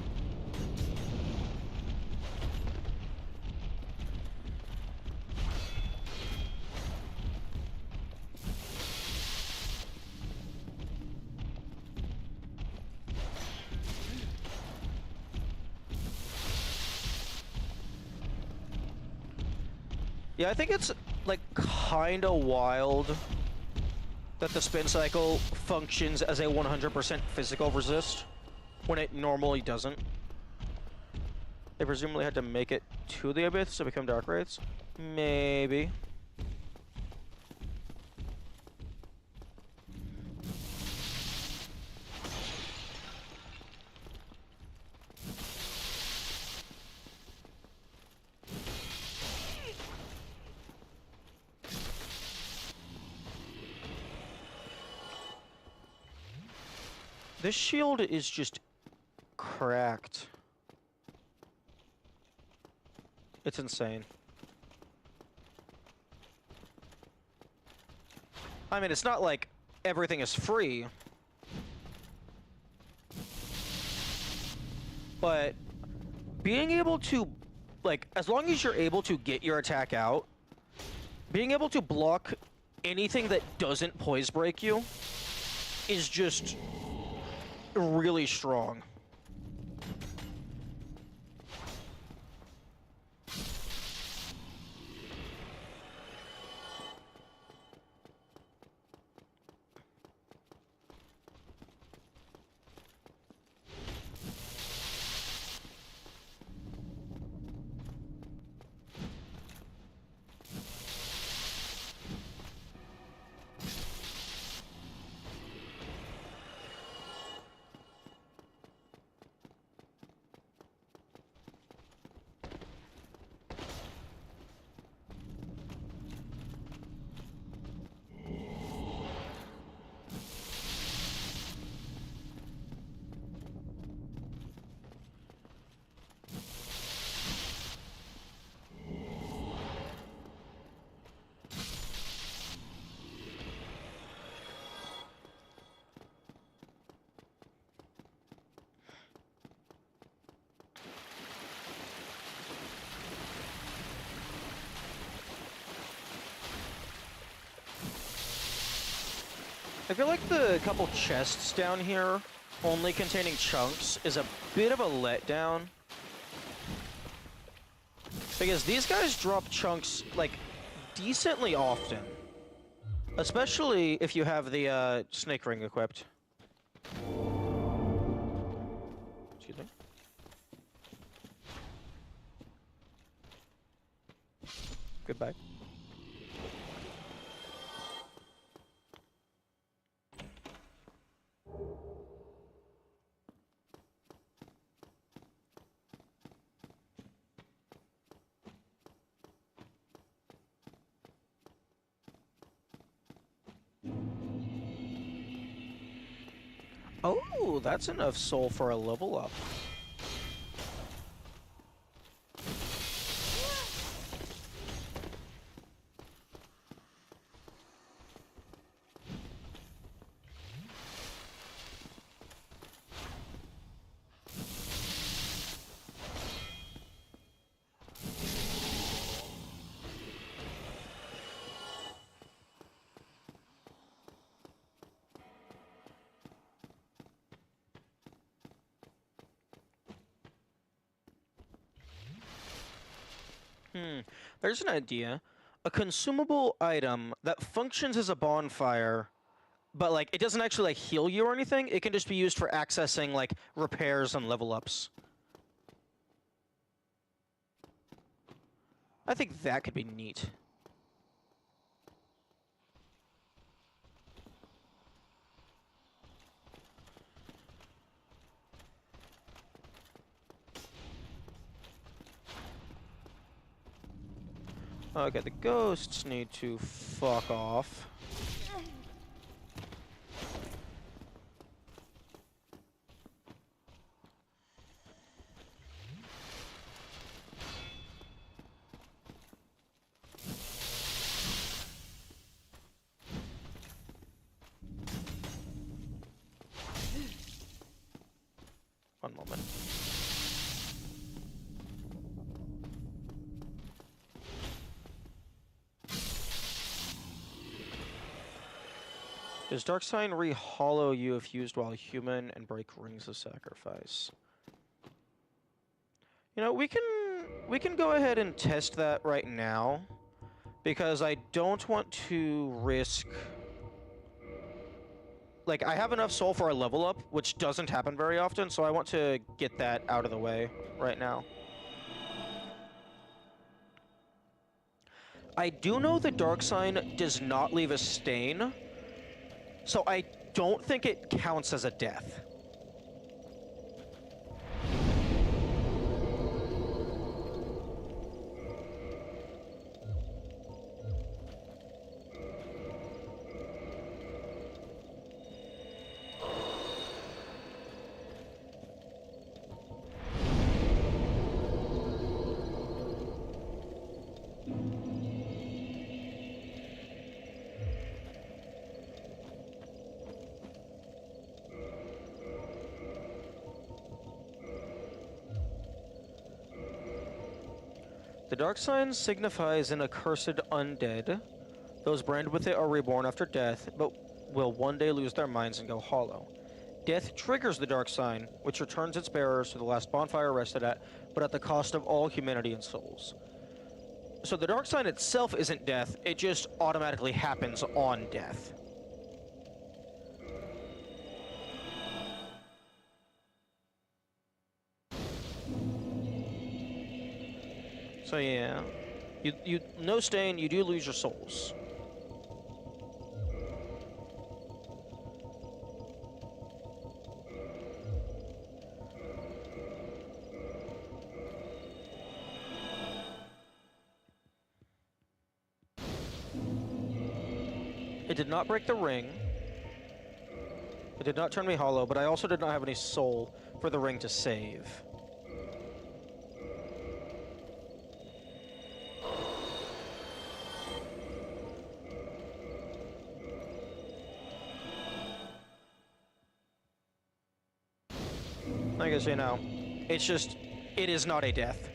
Yeah, I think it's, like, kinda wild that the spin cycle functions as a 100% physical resist when it normally doesn't. They presumably had to make it to the Abyss to become Dark Wraiths? Maybe. This shield is just cracked. It's insane. I mean, it's not like everything is free. But being able to, like, as long as you're able to get your attack out, being able to block anything that doesn't poise break you is just really strong. I feel like the couple chests down here, only containing chunks, is a bit of a letdown. Because these guys drop chunks, like, decently often. Especially if you have the, snake ring equipped. Excuse me. Goodbye. Oh, that's enough soul for a level up. There's an idea. A consumable item that functions as a bonfire, but like it doesn't actually like heal you or anything. It can just be used for accessing like repairs and level ups. I think that could be neat. Okay, the ghosts need to fuck off. One moment. Does Dark Sign re-hollow you if used while human and break rings of sacrifice? You know, we can go ahead and test that right now, because I don't want to risk. Like, I have enough soul for a level up, which doesn't happen very often, so I want to get that out of the way right now. I do know the Dark Sign does not leave a stain, so I don't think it counts as a death. The Dark Sign signifies an accursed undead. Those branded with it are reborn after death, but will one day lose their minds and go hollow. Death triggers the Dark Sign, which returns its bearers to the last bonfire rested at, but at the cost of all humanity and souls. So the Dark Sign itself isn't death, it just automatically happens on death. So yeah, you no stain, you do lose your souls. It did not break the ring. It did not turn me hollow, but I also did not have any soul for the ring to save. I guess, you know, it's just, it is not a death.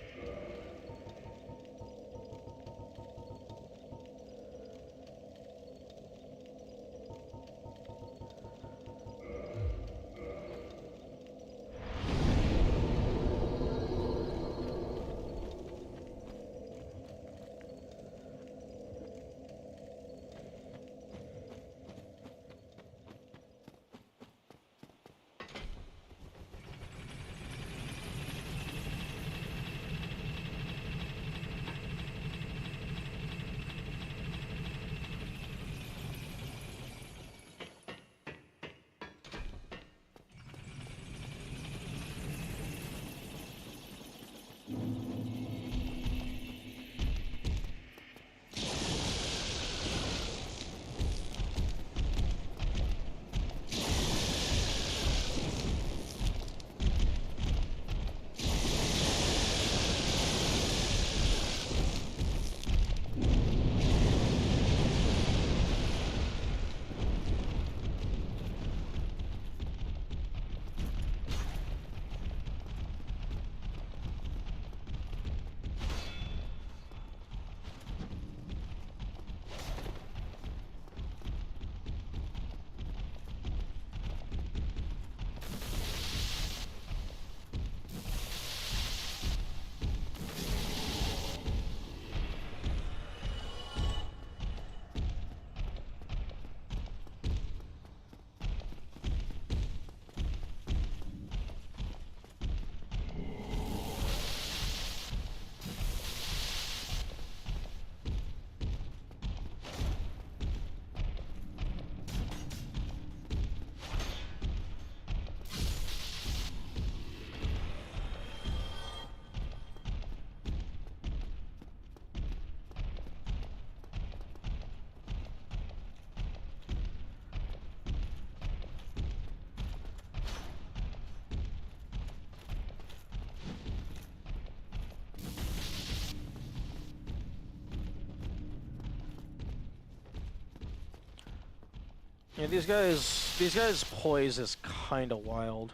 Yeah, these guys' poise is kind of wild.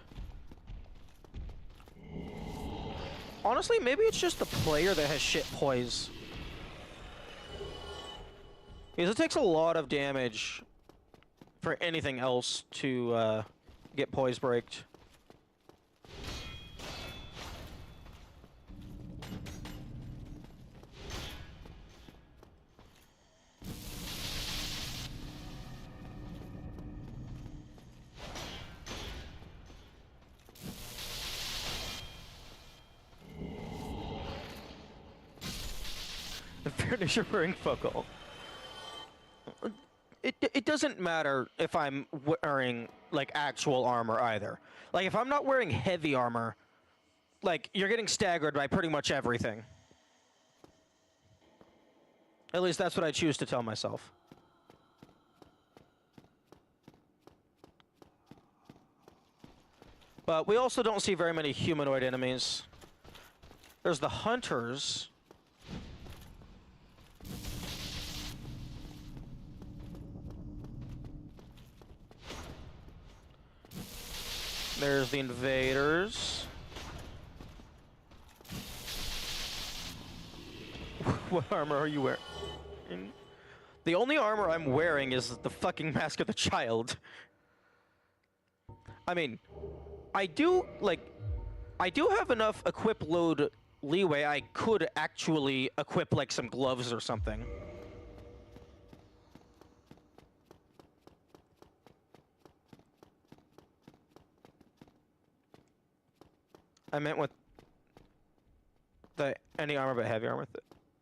Honestly, maybe it's just the player that has shit poise. Because it takes a lot of damage for anything else to get poise breaked. Furnish your wearing fuck all. It doesn't matter if I'm wearing like actual armor either. Like if I'm not wearing heavy armor, like you're getting staggered by pretty much everything. At least that's what I choose to tell myself. But we also don't see very many humanoid enemies. There's the hunters. There's the invaders. What armor are you wearing? The only armor I'm wearing is the fucking Mask of the Child. I mean, I do have enough equip load leeway. I could actually equip like some gloves or something. I meant with the any armor but heavy armor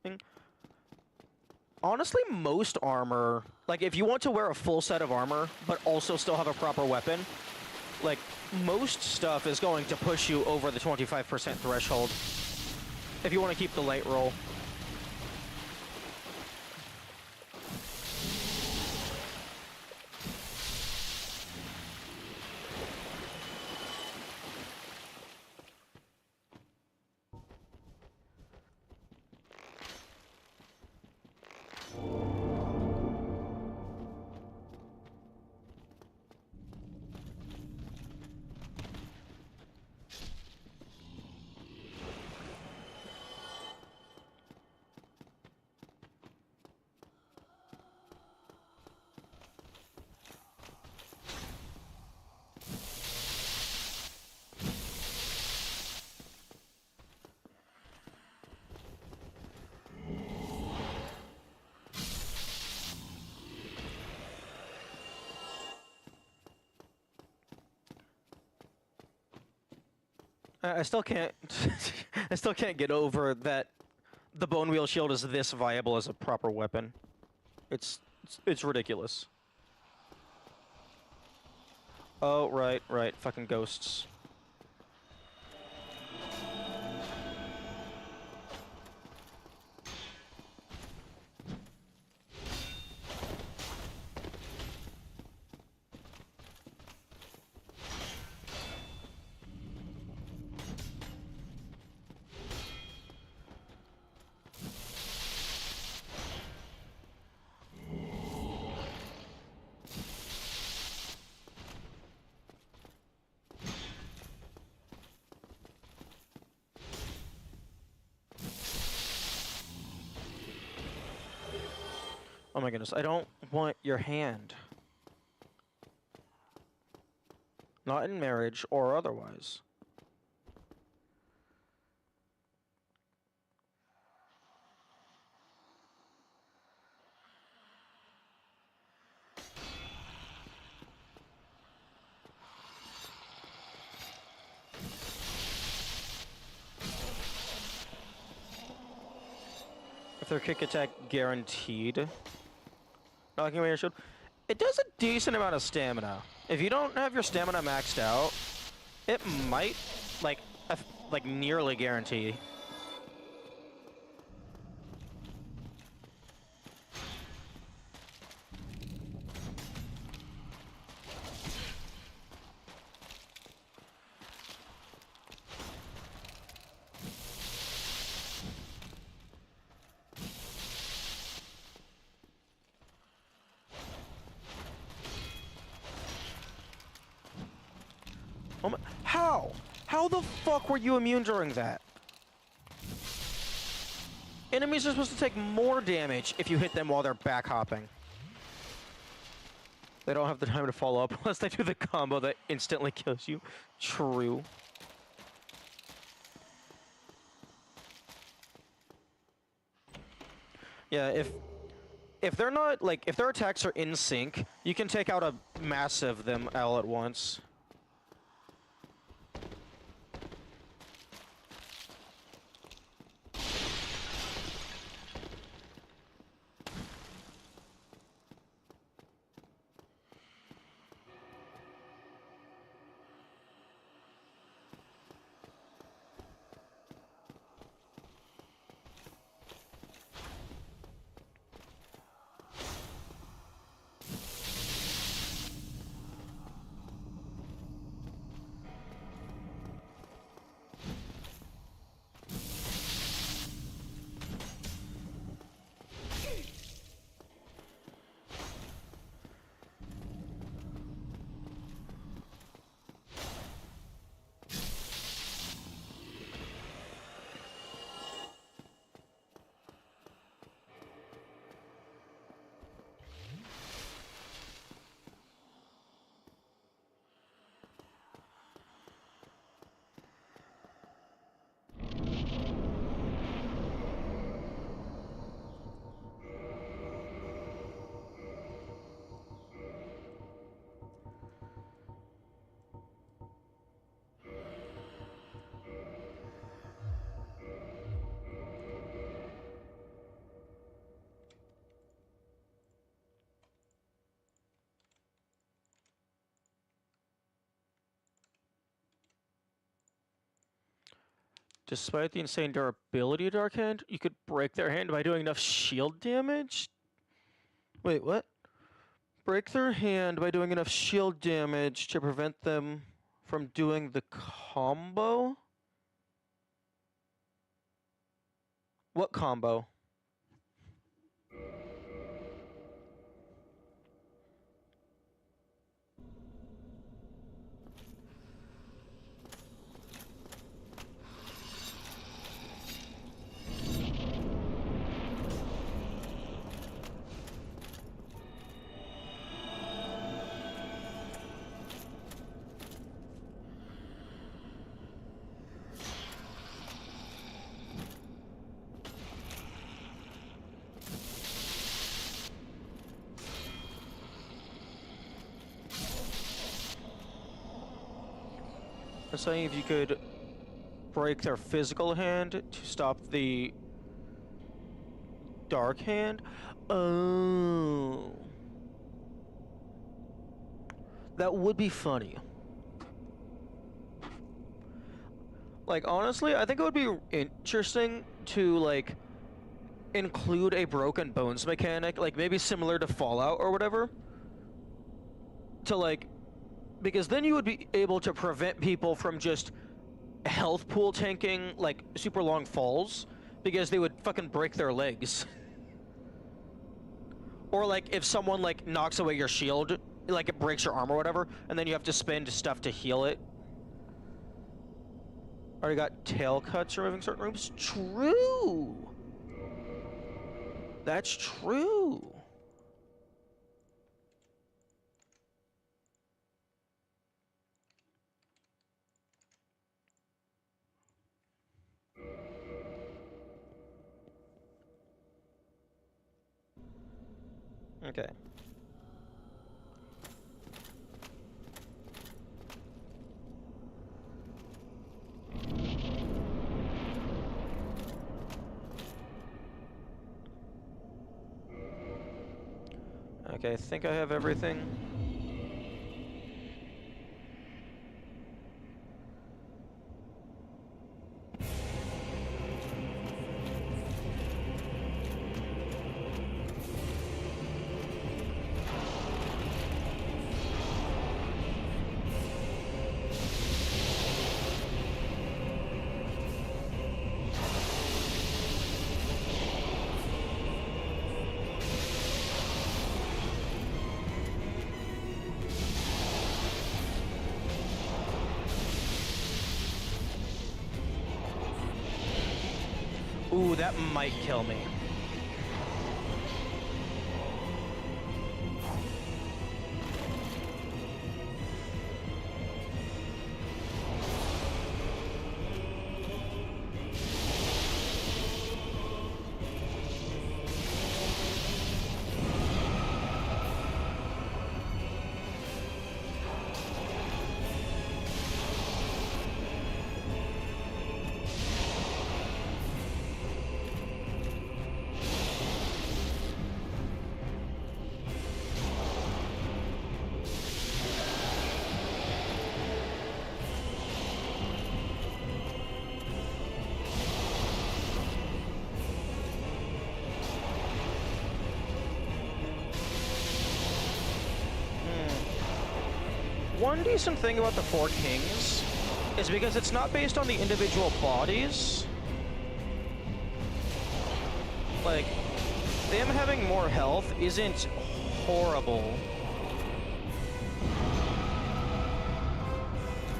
thing. Honestly, most armor, like if you want to wear a full set of armor but also still have a proper weapon, like most stuff is going to push you over the 25% threshold if you want to keep the light roll. I still can't. I still can't get over that the bone wheel shield is this viable as a proper weapon. It's ridiculous. Oh right, fucking ghosts. Oh my goodness, I don't want your hand. Not in marriage or otherwise. If their kick attack guaranteed. Knocking away your shield. It does a decent amount of stamina. If you don't have your stamina maxed out, it might, like nearly guarantee. How? How the fuck were you immune during that? Enemies are supposed to take more damage if you hit them while they're back hopping. They don't have the time to follow up unless they do the combo that instantly kills you. True. Yeah, if they're not, like, if their attacks are in sync, you can take out a massive them all at once. Despite the insane durability of Dark Hand, you could break their hand by doing enough shield damage? Wait, what? Break their hand by doing enough shield damage to prevent them from doing the combo? What combo? I'm saying if you could break their physical hand to stop the dark hand. Oh. That would be funny. Like, honestly, I think it would be interesting to, like, include a broken bones mechanic, like, maybe similar to Fallout or whatever. To, like, because then you would be able to prevent people from just health pool tanking, like, super long falls, because they would fucking break their legs. Or, like, if someone, like, knocks away your shield, like, it breaks your arm or whatever, and then you have to spend stuff to heal it. Already got tail cuts removing certain rooms? True! That's true! Okay. Okay, I think I have everything. Ooh, that might kill me. One decent thing about the Four Kings is because it's not based on the individual bodies. Like, them having more health isn't horrible.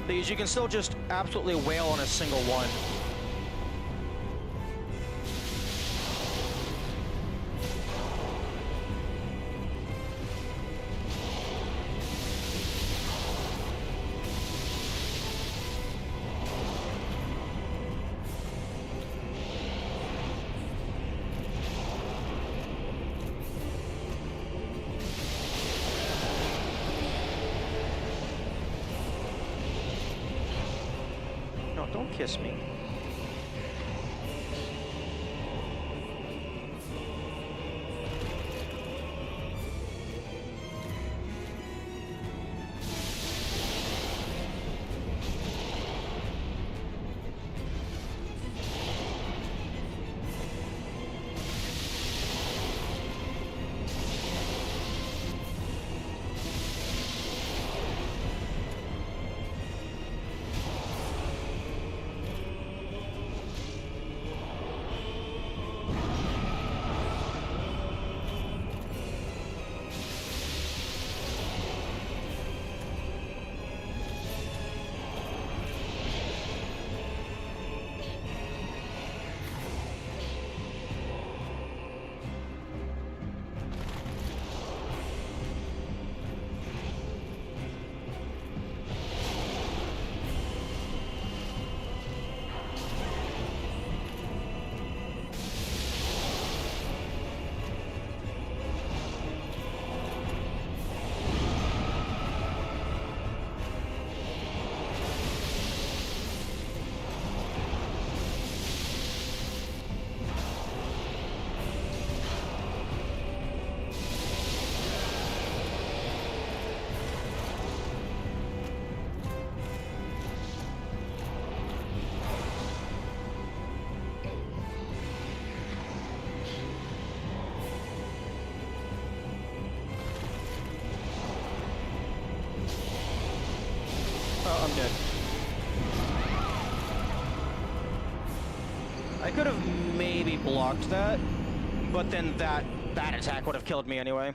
Because you can still just absolutely wail on a single one. No, don't kiss me. Oh, I'm dead. I could have maybe blocked that, but then that attack would have killed me anyway.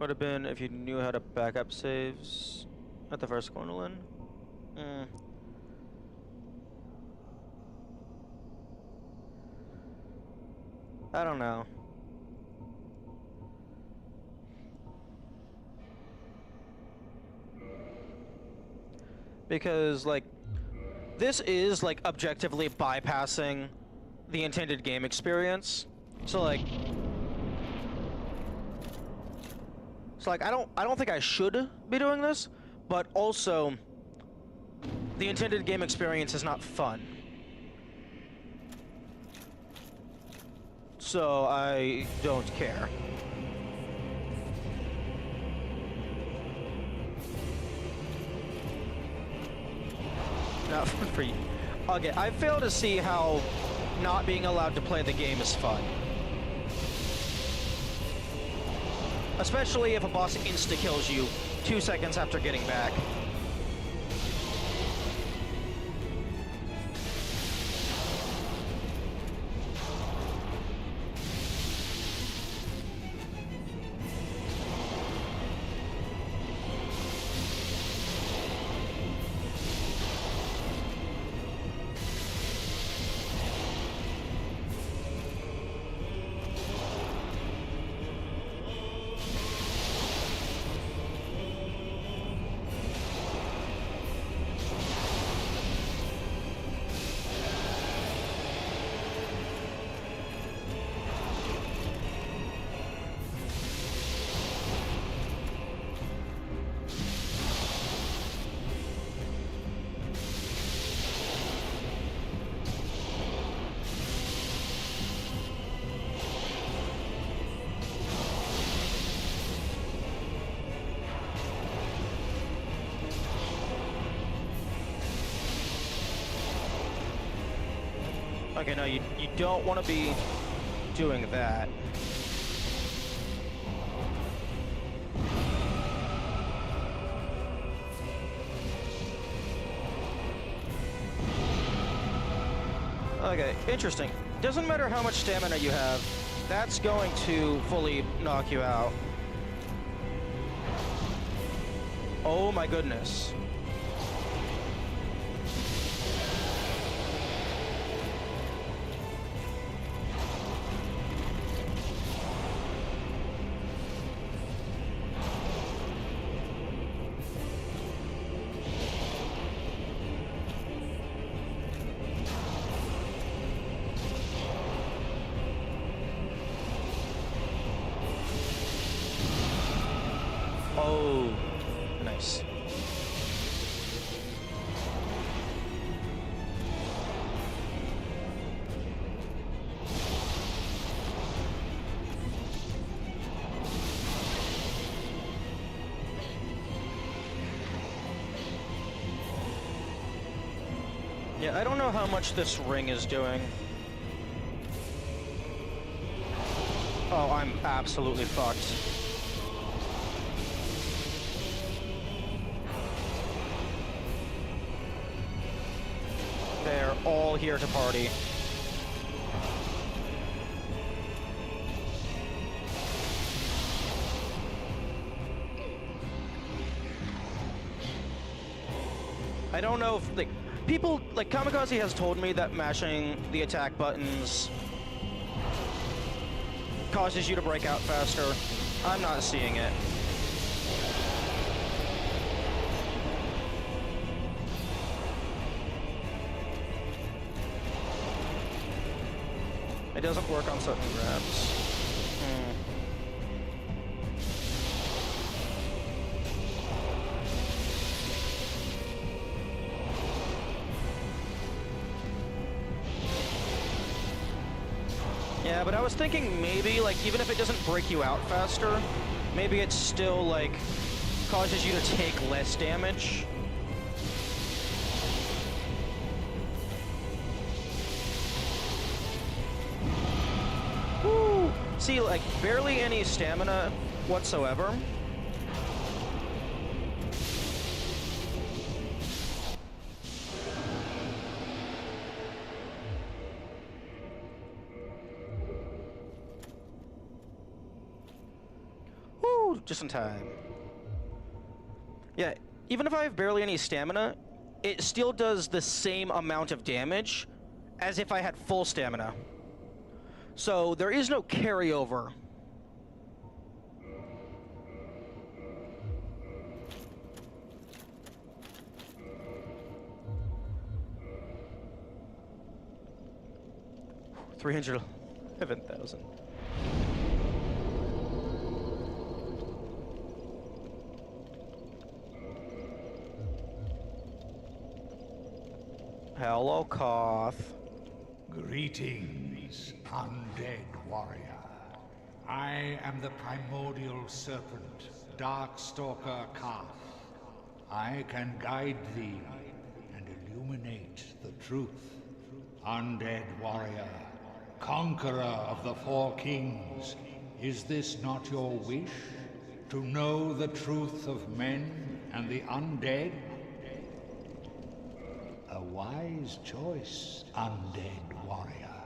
Would have been if you knew how to back up saves at the first Cornelin. I don't know. Because, like, this is, like, objectively bypassing the intended game experience. So, like... I don't think I should be doing this, but also the intended game experience is not fun. So I don't care. Not fun for you. Okay, I fail to see how not being allowed to play the game is fun. Especially if a boss insta-kills you 2 seconds after getting back. Okay, no, you don't want to be doing that. Okay, interesting. Doesn't matter how much stamina you have, that's going to fully knock you out. Oh my goodness. Oh, nice. Yeah, I don't know how much this ring is doing. Oh, I'm absolutely fucked. They're all here to party. I don't know if, like, people, like, Kamikaze has told me that mashing the attack buttons causes you to break out faster. I'm not seeing it. It doesn't work on certain grabs. Yeah, but I was thinking maybe, like, even if it doesn't break you out faster, maybe it still, like, causes you to take less damage. Woo! See, like, barely any stamina whatsoever. Just in time. Yeah, even if I have barely any stamina, it still does the same amount of damage as if I had full stamina. So there is no carryover. $311,000. Hello, Koth. Greetings, undead warrior. I am the primordial serpent, Darkstalker Kath. I can guide thee and illuminate the truth. Undead warrior, conqueror of the four kings, is this not your wish? To know the truth of men and the undead? A wise choice, undead warrior.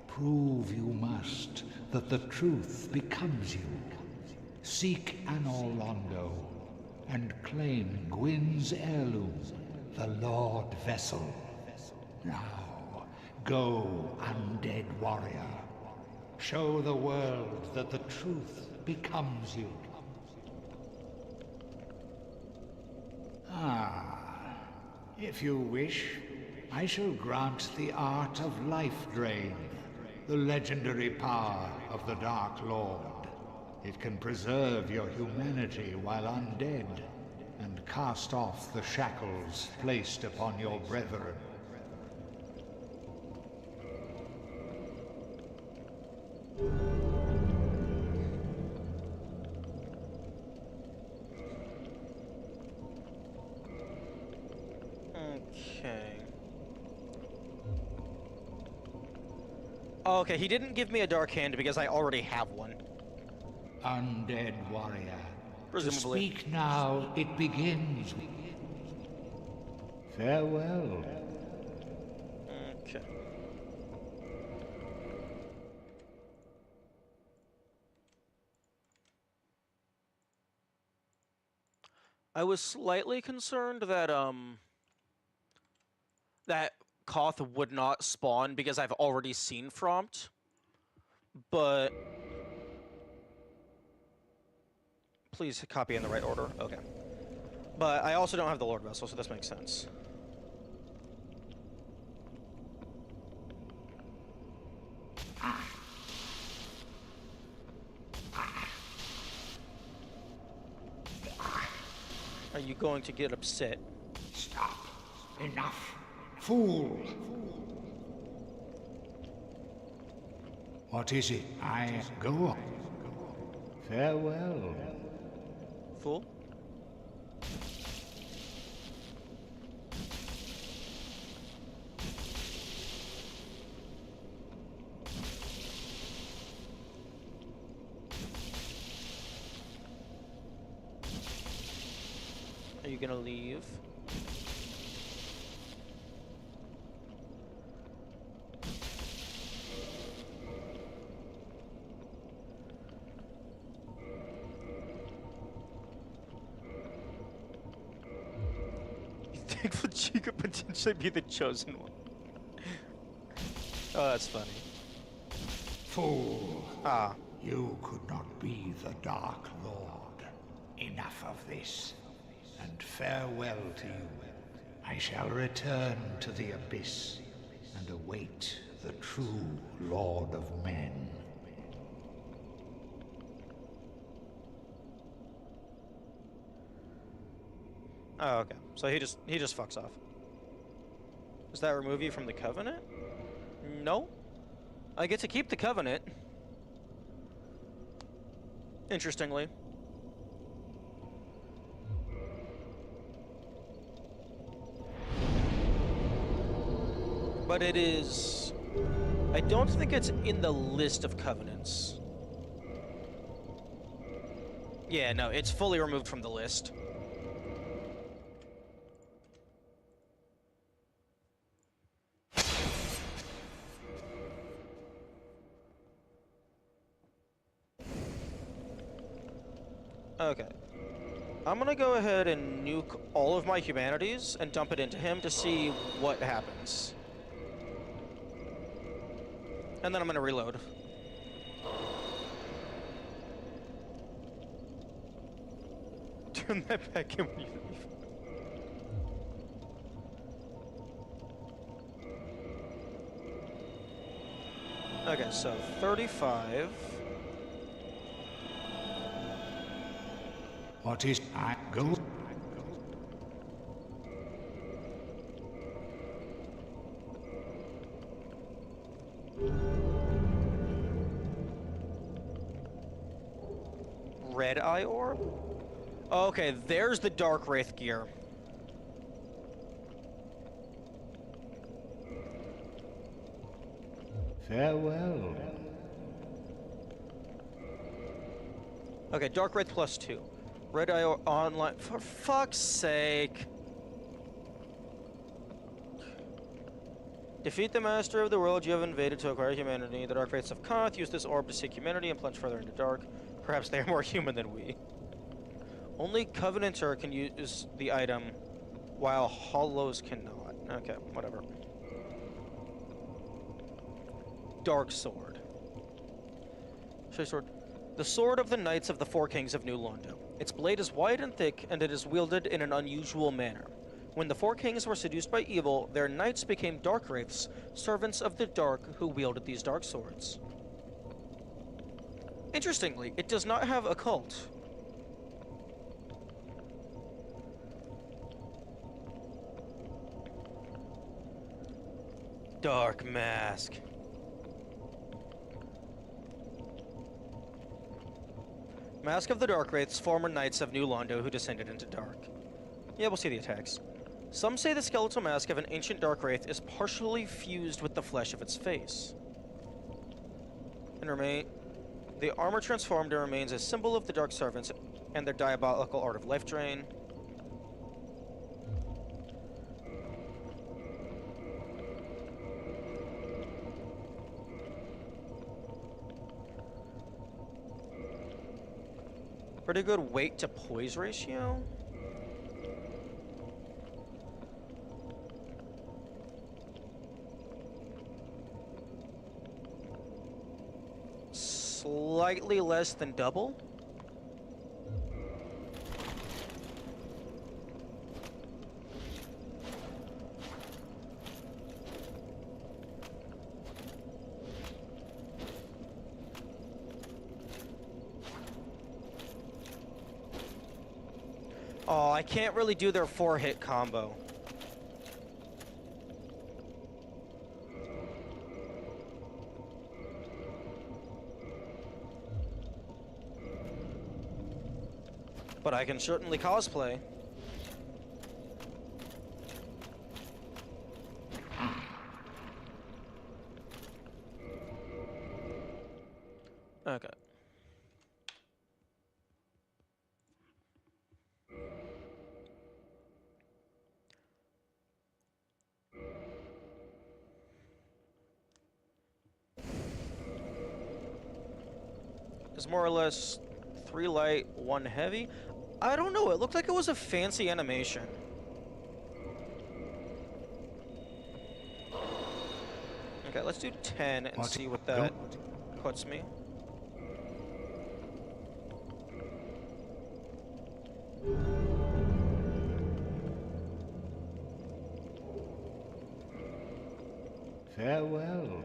Prove you must that the truth becomes you. Seek Anor Londo and claim Gwyn's heirloom, the Lord Vessel. Now, go, undead warrior. Show the world that the truth becomes you. If you wish, I shall grant the art of Life Drain, the legendary power of the Dark Lord. It can preserve your humanity while undead, and cast off the shackles placed upon your brethren. Okay. Oh, okay, he didn't give me a dark hand because I already have one. Undead warrior. Presumably. To speak now, it begins. Farewell. Okay. I was slightly concerned that that Koth would not spawn because I've already seen Frompt, but please copy in the right order. Okay. But I also don't have the Lord Vessel, so this makes sense. Are you going to get upset? Stop. Enough. Fool. What is it? Go on. Farewell. Fool? Are you gonna leave? You think that she could potentially be the chosen one? Oh, that's funny. Fool. Ah. You could not be the Dark Lord. Enough of this. And farewell to you. I shall return to the Abyss and await the true Lord of Men. Oh, okay. So he just fucks off. Does that remove you from the Covenant? No. I get to keep the Covenant. Interestingly. But it is... I don't think it's in the list of covenants. Yeah, no, it's fully removed from the list. Okay. I'm gonna go ahead and nuke all of my humanities and dump it into him to see what happens. And then I'm gonna reload. Turn that back in when you leave. Okay, so 35. What is go? Red Eye Orb? Okay, there's the Dark Wraith gear. Farewell. Okay, Dark Wraith +2. Red Eye Orb online. For fuck's sake. Defeat the master of the world you have invaded to acquire humanity. The Dark Wraiths of Koth use this orb to seek humanity and plunge further into dark. Perhaps they are more human than we. Only Covenanter can use the item, while Hollows cannot. Okay, whatever. Dark Sword. Sword. The sword of the Knights of the Four Kings of New Londo. Its blade is wide and thick, and it is wielded in an unusual manner. When the Four Kings were seduced by evil, their knights became Dark Wraiths, servants of the dark who wielded these dark swords. Interestingly, it does not have a cult. Dark Mask. Mask of the Dark Wraiths, former knights of New Londo who descended into dark. Yeah, we'll see the attacks. Some say the skeletal mask of an ancient Dark Wraith is partially fused with the flesh of its face. And the armor transformed and remains a symbol of the Dark Servants and their diabolical art of life drain. Pretty good weight to poise ratio. Slightly less than double. Oh, I can't really do their 4-hit combo. But I can certainly cosplay. Okay. It's more or less 3 light, 1 heavy. I don't know, it looked like it was a fancy animation. Okay, let's do 10 and see what that puts me. Farewell.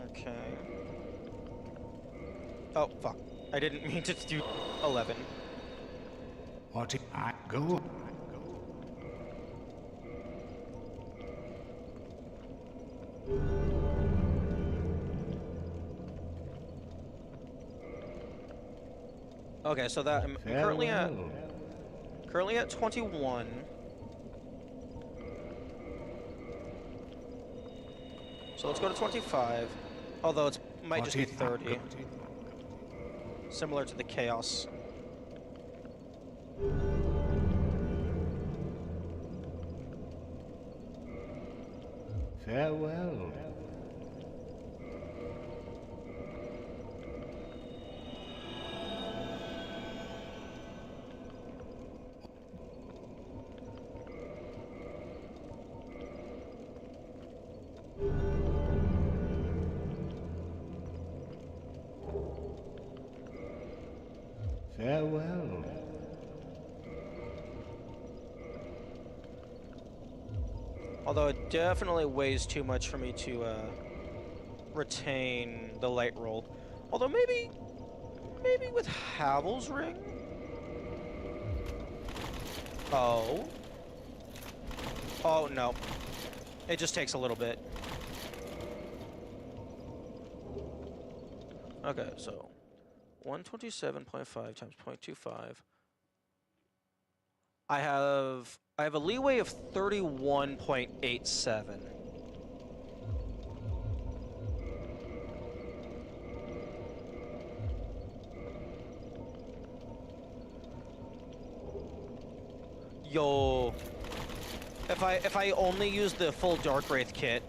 Okay. Oh, fuck. I didn't mean to do 11. What if I go? Okay, so that I'm currently at 21. So let's go to 25. Although it might just be 30. Similar to the Chaos. Farewell. Farewell. Although it definitely weighs too much for me to retain the light roll. Although maybe with Havel's Ring? Oh, no. It just takes a little bit. Okay, so 127.5 times 0.25. I have a leeway of 31.87. Yo, if I only use the full Dark Wraith kit,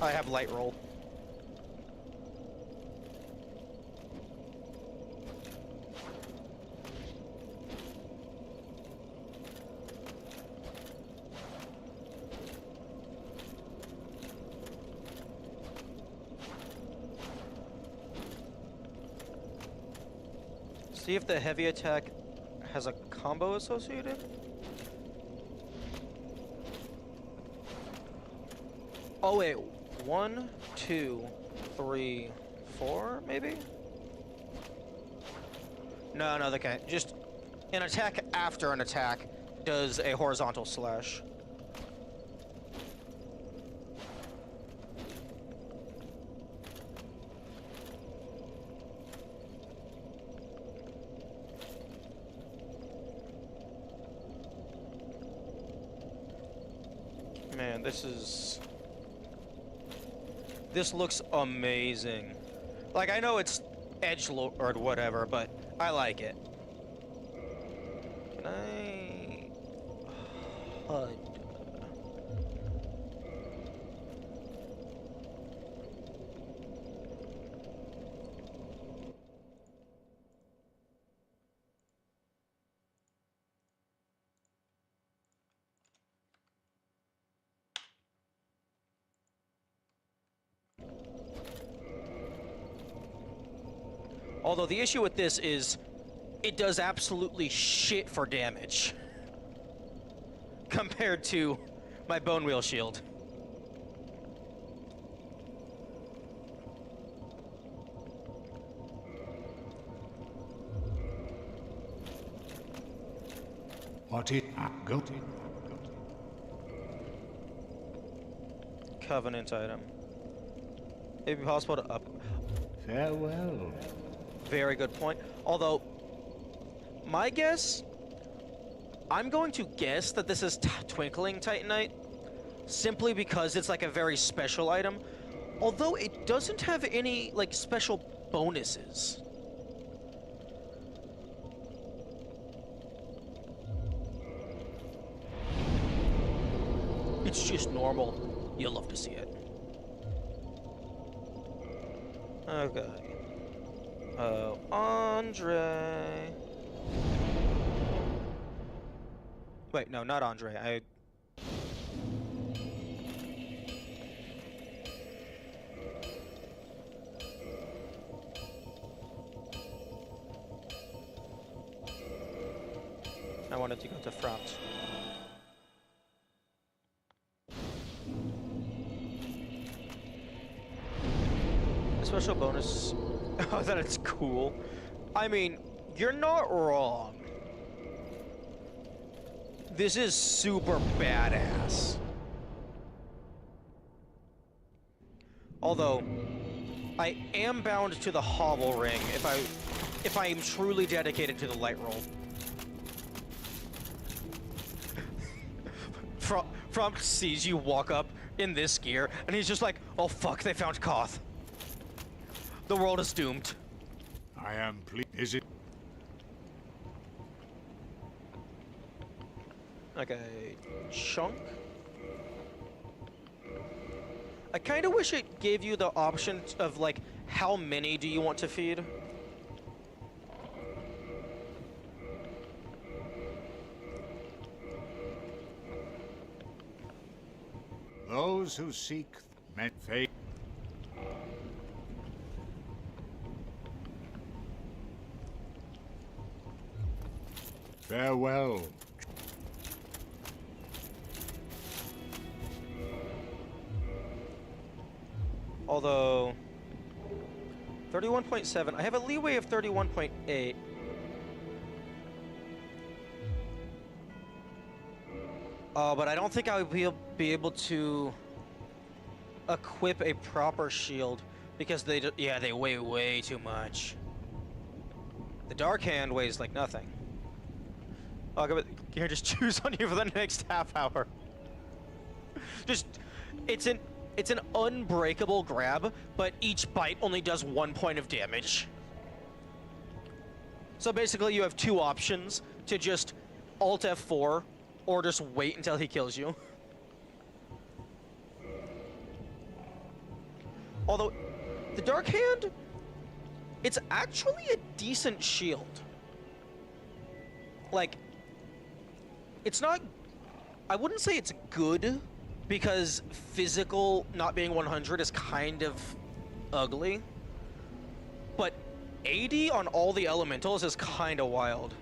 I have light roll. See if the heavy attack has a combo associated. Oh wait, 1, 2, 3, 4, maybe? No, they can't. Just an attack after an attack does a horizontal slash. Man, this looks amazing. Like, I know it's edgelord or whatever, but I like it. Can I... HUD. Although the issue with this is it does absolutely shit for damage compared to my Bone Wheel Shield. What it go? Covenant item. It'd be possible to up. Farewell. Very good point. Although, my guess, I'm going to guess that this is Twinkling Titanite, simply because it's like a very special item. Although it doesn't have any like special bonuses. It's just normal. You'll love to see it. Okay. Oh, Andre. Wait, no, not Andre. I wanted to go to France. A special bonus. Oh, that it's cool. I mean, you're not wrong. This is super badass. Although, I am bound to the Hobble Ring if I am truly dedicated to the light roll. From sees you walk up in this gear, and he's just like, oh fuck, they found Koth. The world is doomed. I am pleased. Is it? Okay, chunk. I kind of wish it gave you the option of like, how many do you want to feed? Those who seek met fate. Farewell. Although 31.7, I have a leeway of 31.8. But I don't think I would be able to equip a proper shield because they weigh way too much. The Dark Hand weighs like nothing. I'll go here, just choose on you for the next half hour. Just, it's an unbreakable grab, but each bite only does 1 point of damage. So basically you have two options to just Alt F4 or just wait until he kills you. Although, the Dark Hand, it's actually a decent shield. Like, it's not... I wouldn't say it's good, because physical not being 100 is kind of ugly. But 80 on all the elementals is kind of wild.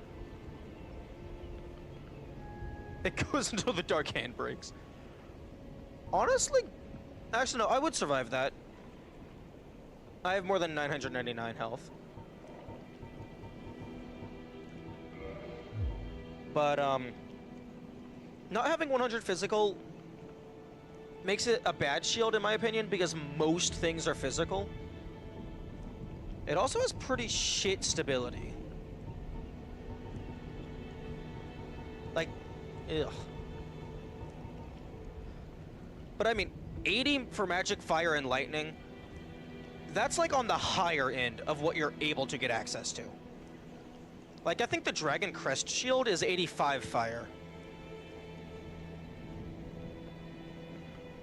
It goes until the Dark Hand breaks. Honestly, actually no, I would survive that. I have more than 999 health. But, not having 100 physical makes it a bad shield in my opinion, because most things are physical. It also has pretty shit stability. Like, ugh. But I mean, 80 for magic, fire, and lightning, that's like on the higher end of what you're able to get access to. Like, I think the Dragon Crest shield is 85 fire.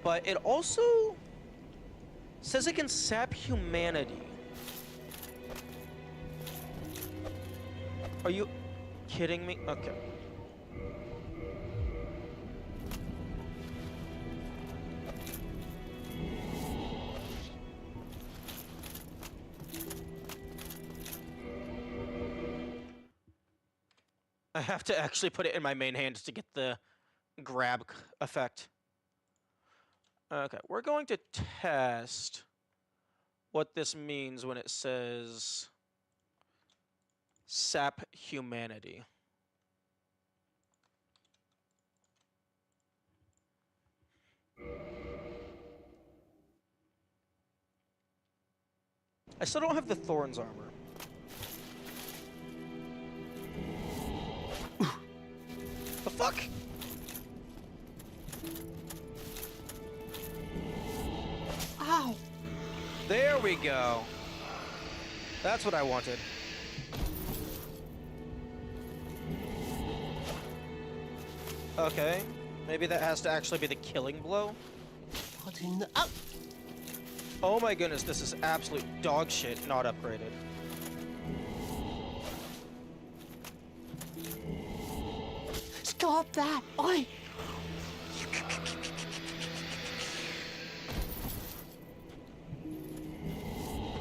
But it also says it can sap humanity. Are you kidding me? Okay. I have to actually put it in my main hand to get the grab effect. Okay, we're going to test what this means when it says sap humanity. I still don't have the Thorns armor. The fuck? Ow! There we go. That's what I wanted. Okay. Maybe that has to actually be the killing blow. What in the... Oh! Oh my goodness, this is absolute dog shit, not upgraded. Stop that! Oi!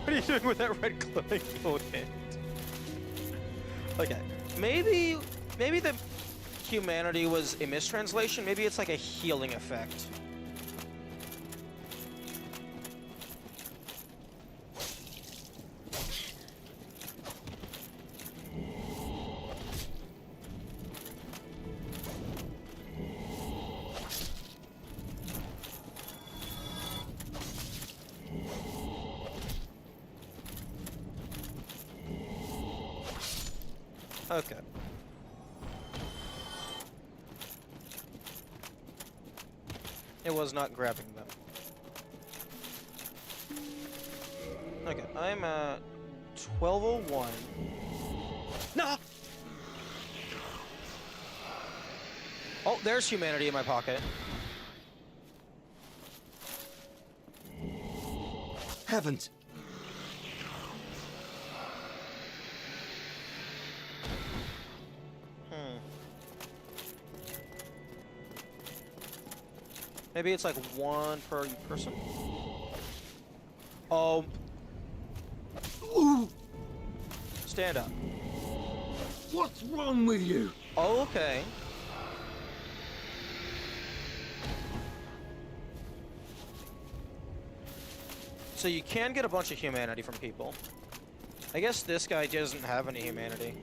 What are you doing with that red glowing gold hand? Okay, maybe the humanity was a mistranslation. Maybe it's like a healing effect. Okay. It was not grabbing them. Okay, I'm at 1201. No! Oh, there's humanity in my pocket. Haven't. Maybe it's like one per person? Oh. Ooh! Stand up. What's wrong with you? Oh, okay. So you can get a bunch of humanity from people. I guess this guy doesn't have any humanity.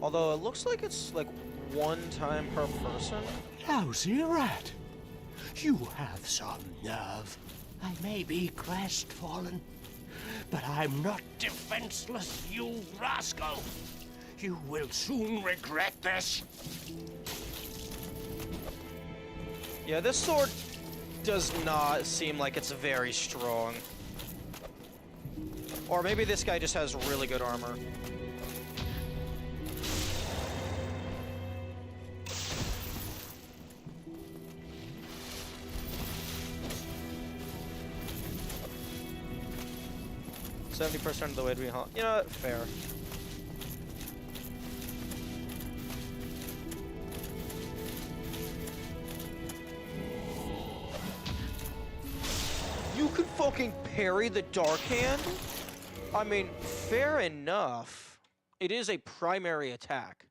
Although it looks like it's like 1 time per person. Lousy rat. You have some nerve. I may be crestfallen, but I'm not defenseless, you rascal. You will soon regret this. Yeah, this sword does not seem like it's very strong. Or maybe this guy just has really good armor. %70 of the way to be hot. You know what? Fair. You can fucking parry the Dark Hand? I mean, fair enough. It is a primary attack.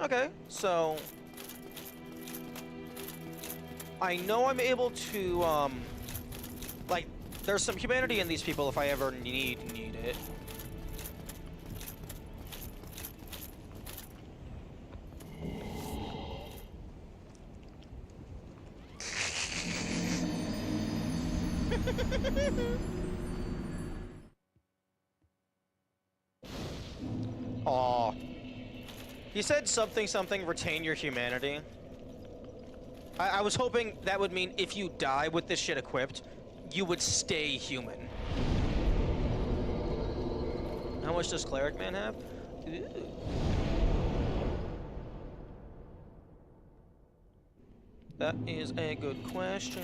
Okay, so I know I'm able to, like, there's some humanity in these people if I ever need it. Aw. He said something, retain your humanity. I was hoping that would mean if you die with this shit equipped, you would stay human. How much does Cleric Man have? Ooh. That is a good question.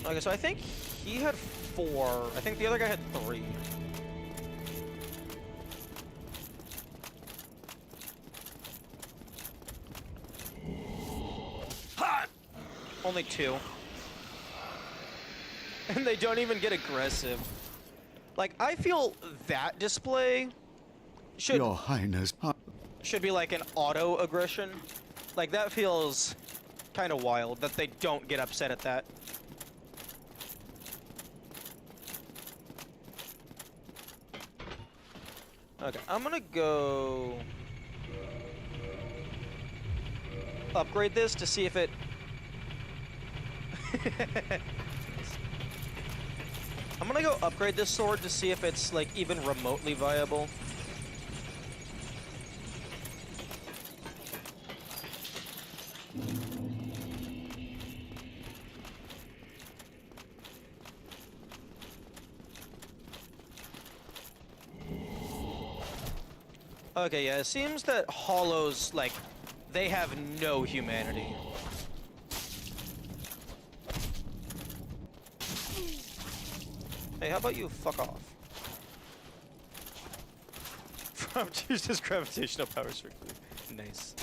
Okay, so I think he had 4. I think the other guy had 3. Only 2. And they don't even get aggressive. Like, I feel that display should... Your Highness... should be like an auto aggression. Like, that feels kind of wild that they don't get upset at that. Okay, I'm gonna go upgrade this to see if it... I'm gonna go upgrade this sword to see if it's, like, even remotely viable. Okay, yeah, it seems that Hollows, like, they have no humanity. Hey, how about you fuck off? From choose his gravitational power strictly. Nice.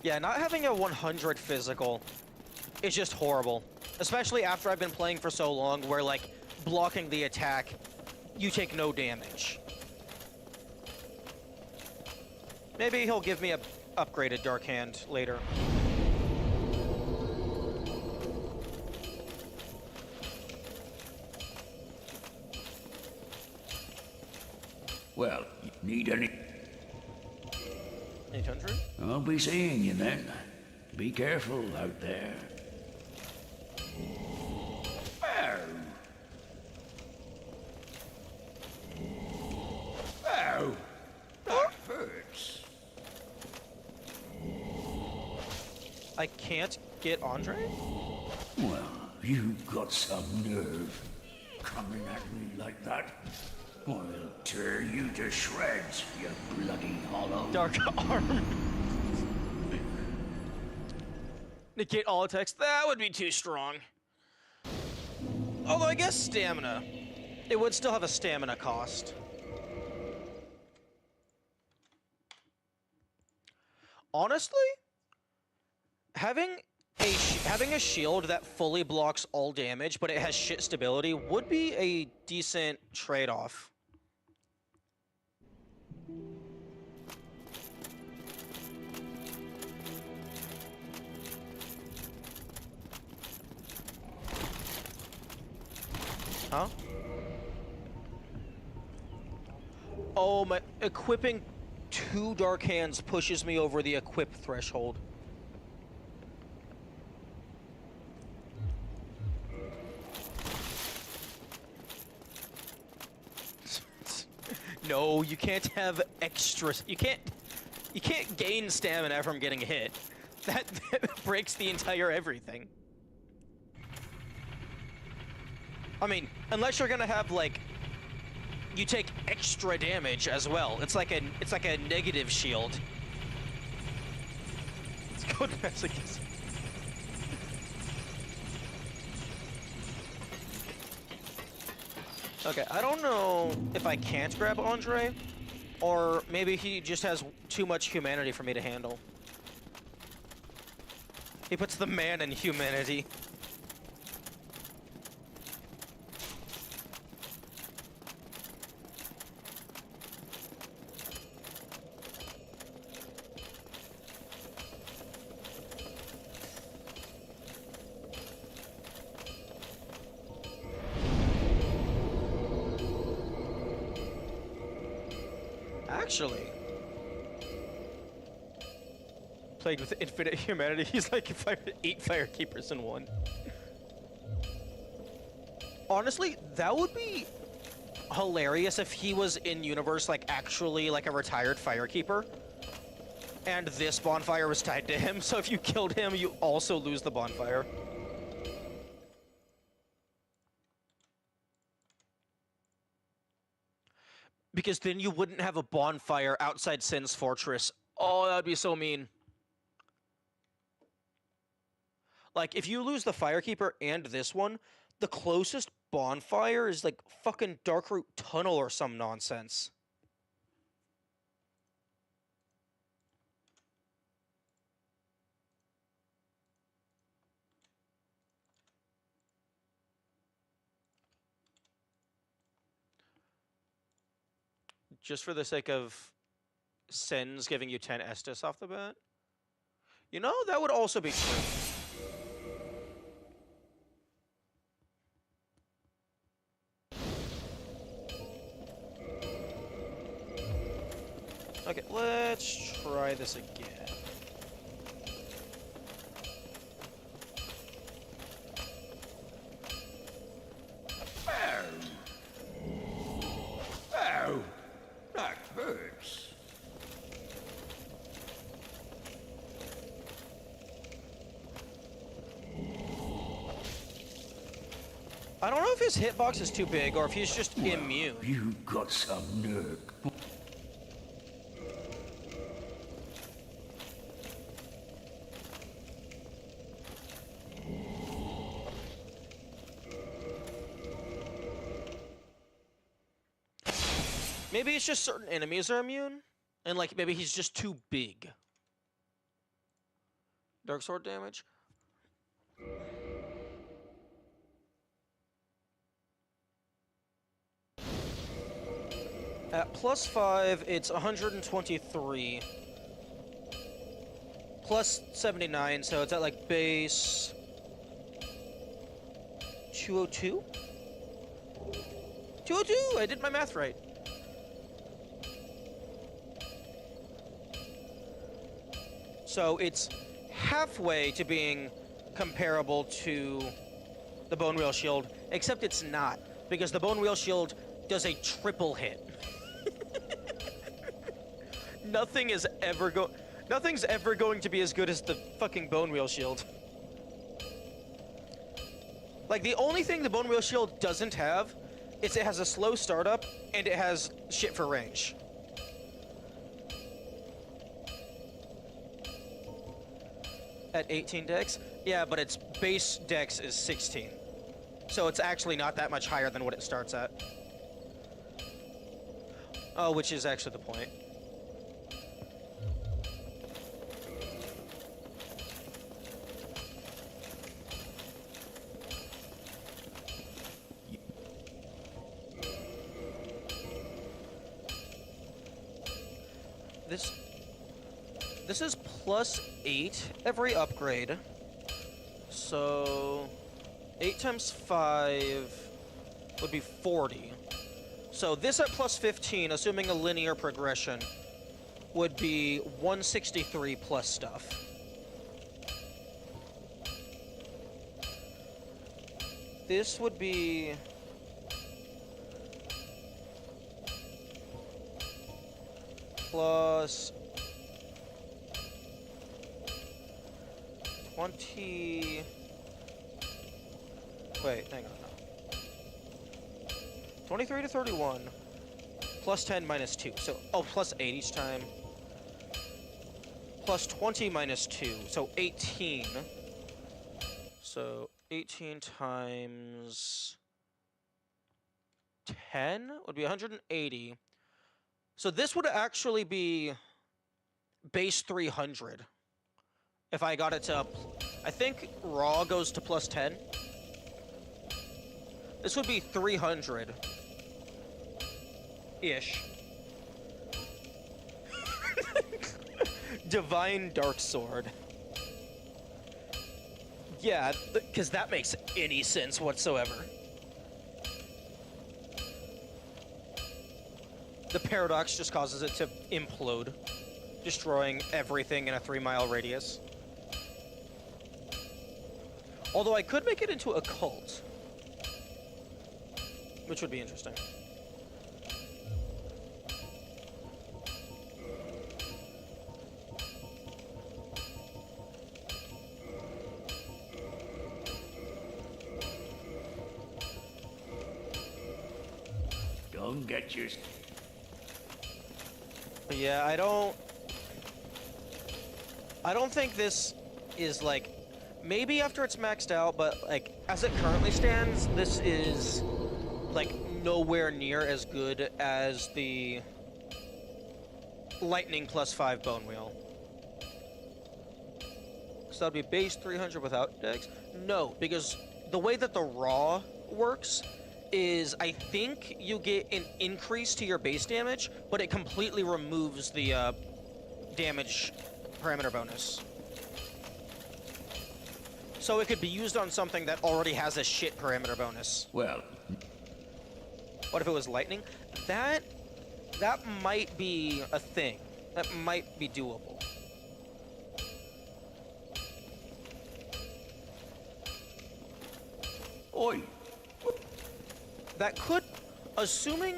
Yeah, not having a 100 physical is just horrible. Especially after I've been playing for so long where, like, blocking the attack, you take no damage. Maybe he'll give me a upgraded Dark Hand later. Well, need any... 800? I'll be seeing you then. Be careful out there. Ow! Ow! That hurts. I can't get Andre? Well, you've got some nerve. Coming at me like that. I'll tear you to shreds, you bloody hollow. Dark Arm. Negate all attacks. That would be too strong. Although I guess stamina. It would still have a stamina cost. Honestly, having a shield that fully blocks all damage, but it has shit stability, would be a decent trade-off. Huh? Oh, my... Equipping 2 Dark Hands pushes me over the equip threshold. No, you can't have extras. You can't gain stamina from getting hit. That breaks the entire everything. I mean, unless you're gonna have like you take extra damage as well. It's like a negative shield. It's code masochist. Okay, I don't know if I can't grab Andre, or maybe he just has too much humanity for me to handle. He puts the man in humanity. Actually, plagued with infinite humanity, he's like 8 firekeepers in one. Honestly, that would be hilarious if he was in universe, like actually like a retired firekeeper, and this bonfire was tied to him. So if you killed him, you also lose the bonfire. Because then you wouldn't have a bonfire outside Sin's fortress. Oh, that would be so mean. Like, if you lose the Firekeeper and this one, the closest bonfire is like fucking Darkroot Tunnel or some nonsense. Just for the sake of Sins giving you 10 Estus off the bat? You know, that would also be true. Okay, let's try this again. Oh, that hurts. I don't know if his hitbox is too big or if he's just immune. You got some nerve. Maybe it's just certain enemies are immune, and like maybe he's just too big. Dark sword damage. At +5, it's 123. Plus 79, so it's at like base 202? 202! I did my math right. So it's halfway to being comparable to the Bone Wheel Shield, except it's not, because the Bone Wheel Shield does a triple hit. Nothing's ever going to be as good as the fucking Bone Wheel Shield. Like, the only thing the Bone Wheel Shield doesn't have is it has a slow startup and it has shit for range. At 18 dex? Yeah, but its base dex is 16. So it's actually not that much higher than what it starts at. Oh, which is actually the point. This is +8 every upgrade. So 8 times 5 would be 40. So this at plus 15, assuming a linear progression, would be 163 plus stuff. This would be... plus... 20... Wait, hang on. 23 to 31, plus 10 minus 2. So, oh, plus 8 each time. Plus 20 minus 2, so 18. So, 18 times 10 would be 180. So this would actually be base 300. If I got it to... I think raw goes to plus 10. This would be 300-ish. Divine Dark Sword. Yeah, because that makes any sense whatsoever. The paradox just causes it to implode, destroying everything in a 3-mile radius. Although I could make it into a cult, which would be interesting. Don't get your... But yeah, I don't think this is like... Maybe after it's maxed out, but like as it currently stands, this is like nowhere near as good as the Lightning plus 5 Bone Wheel. So that'd be base 300 without dex? No, because the way that the raw works is I think you get an increase to your base damage, but it completely removes the damage parameter bonus. So it could be used on something that already has a shit parameter bonus. Well... What if it was lightning? That might be a thing. That might be doable. Oi! That could, assuming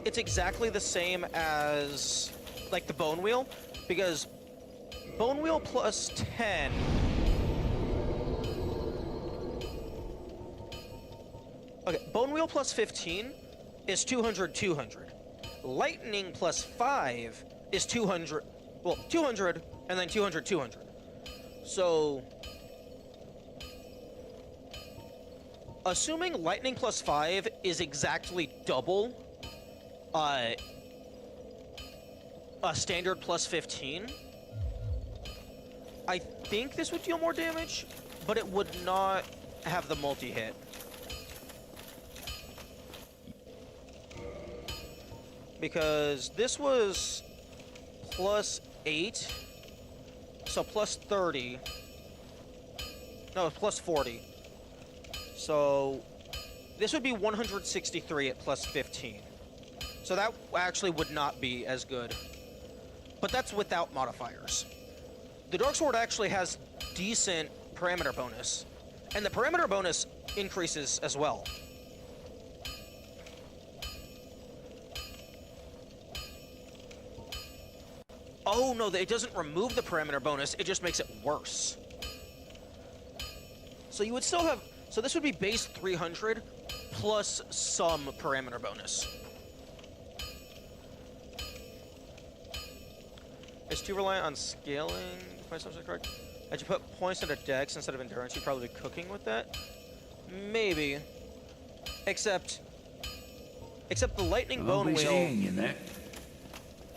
it's exactly the same as, like, the Bone Wheel, because Bone Wheel plus 10... Okay, Bone Wheel plus 15 is 200, 200. Lightning plus 5 is 200, well, 200, and then 200, 200. So... Assuming Lightning plus 5 is exactly double a standard plus 15, I think this would deal more damage, but it would not have the multi-hit. Because this was plus 8, so plus 30. No, plus 40. So this would be 163 at plus 15. So that actually would not be as good. But that's without modifiers. The Dark Sword actually has decent parameter bonus. And the parameter bonus increases as well. Oh no, it doesn't remove the parameter bonus, it just makes it worse. So you would still have... So this would be base 300 plus some parameter bonus. Is too reliant on scaling, if my assumption is correct. Had you put points into dex instead of endurance, you'd probably be cooking with that. Maybe. Except the Lightning Bone Wheel...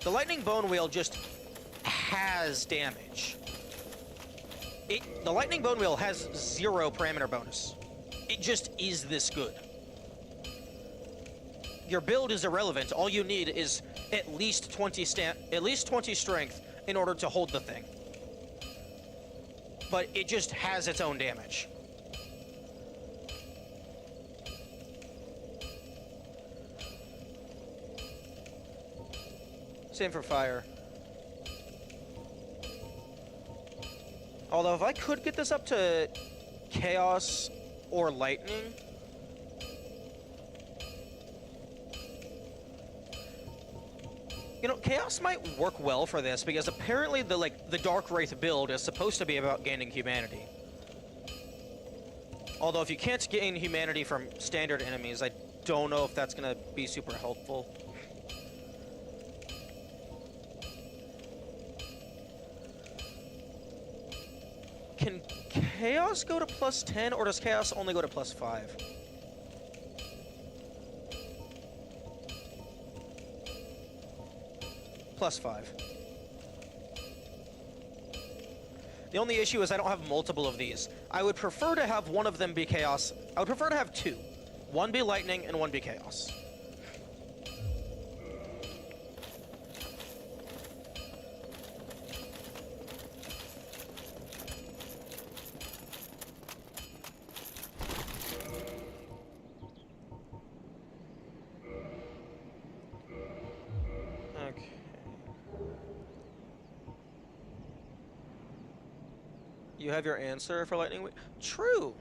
The Lightning Bone Wheel just has damage. The Lightning Bone Wheel has 0 parameter bonus. It just is this good. Your build is irrelevant. All you need is at least 20 strength in order to hold the thing. But it just has its own damage. Same for fire. Although if I could get this up to chaos or lightning, you know, chaos might work well for this because apparently the Dark Wraith build is supposed to be about gaining humanity. Although if you can't gain humanity from standard enemies, I don't know if that's gonna be super helpful. Can chaos go to +10 or does chaos only go to +5? +5. The only issue is I don't have multiple of these. I would prefer to have one of them be chaos. I would prefer to have two. One be lightning and one be chaos. Okay. You have your answer for lightning. True.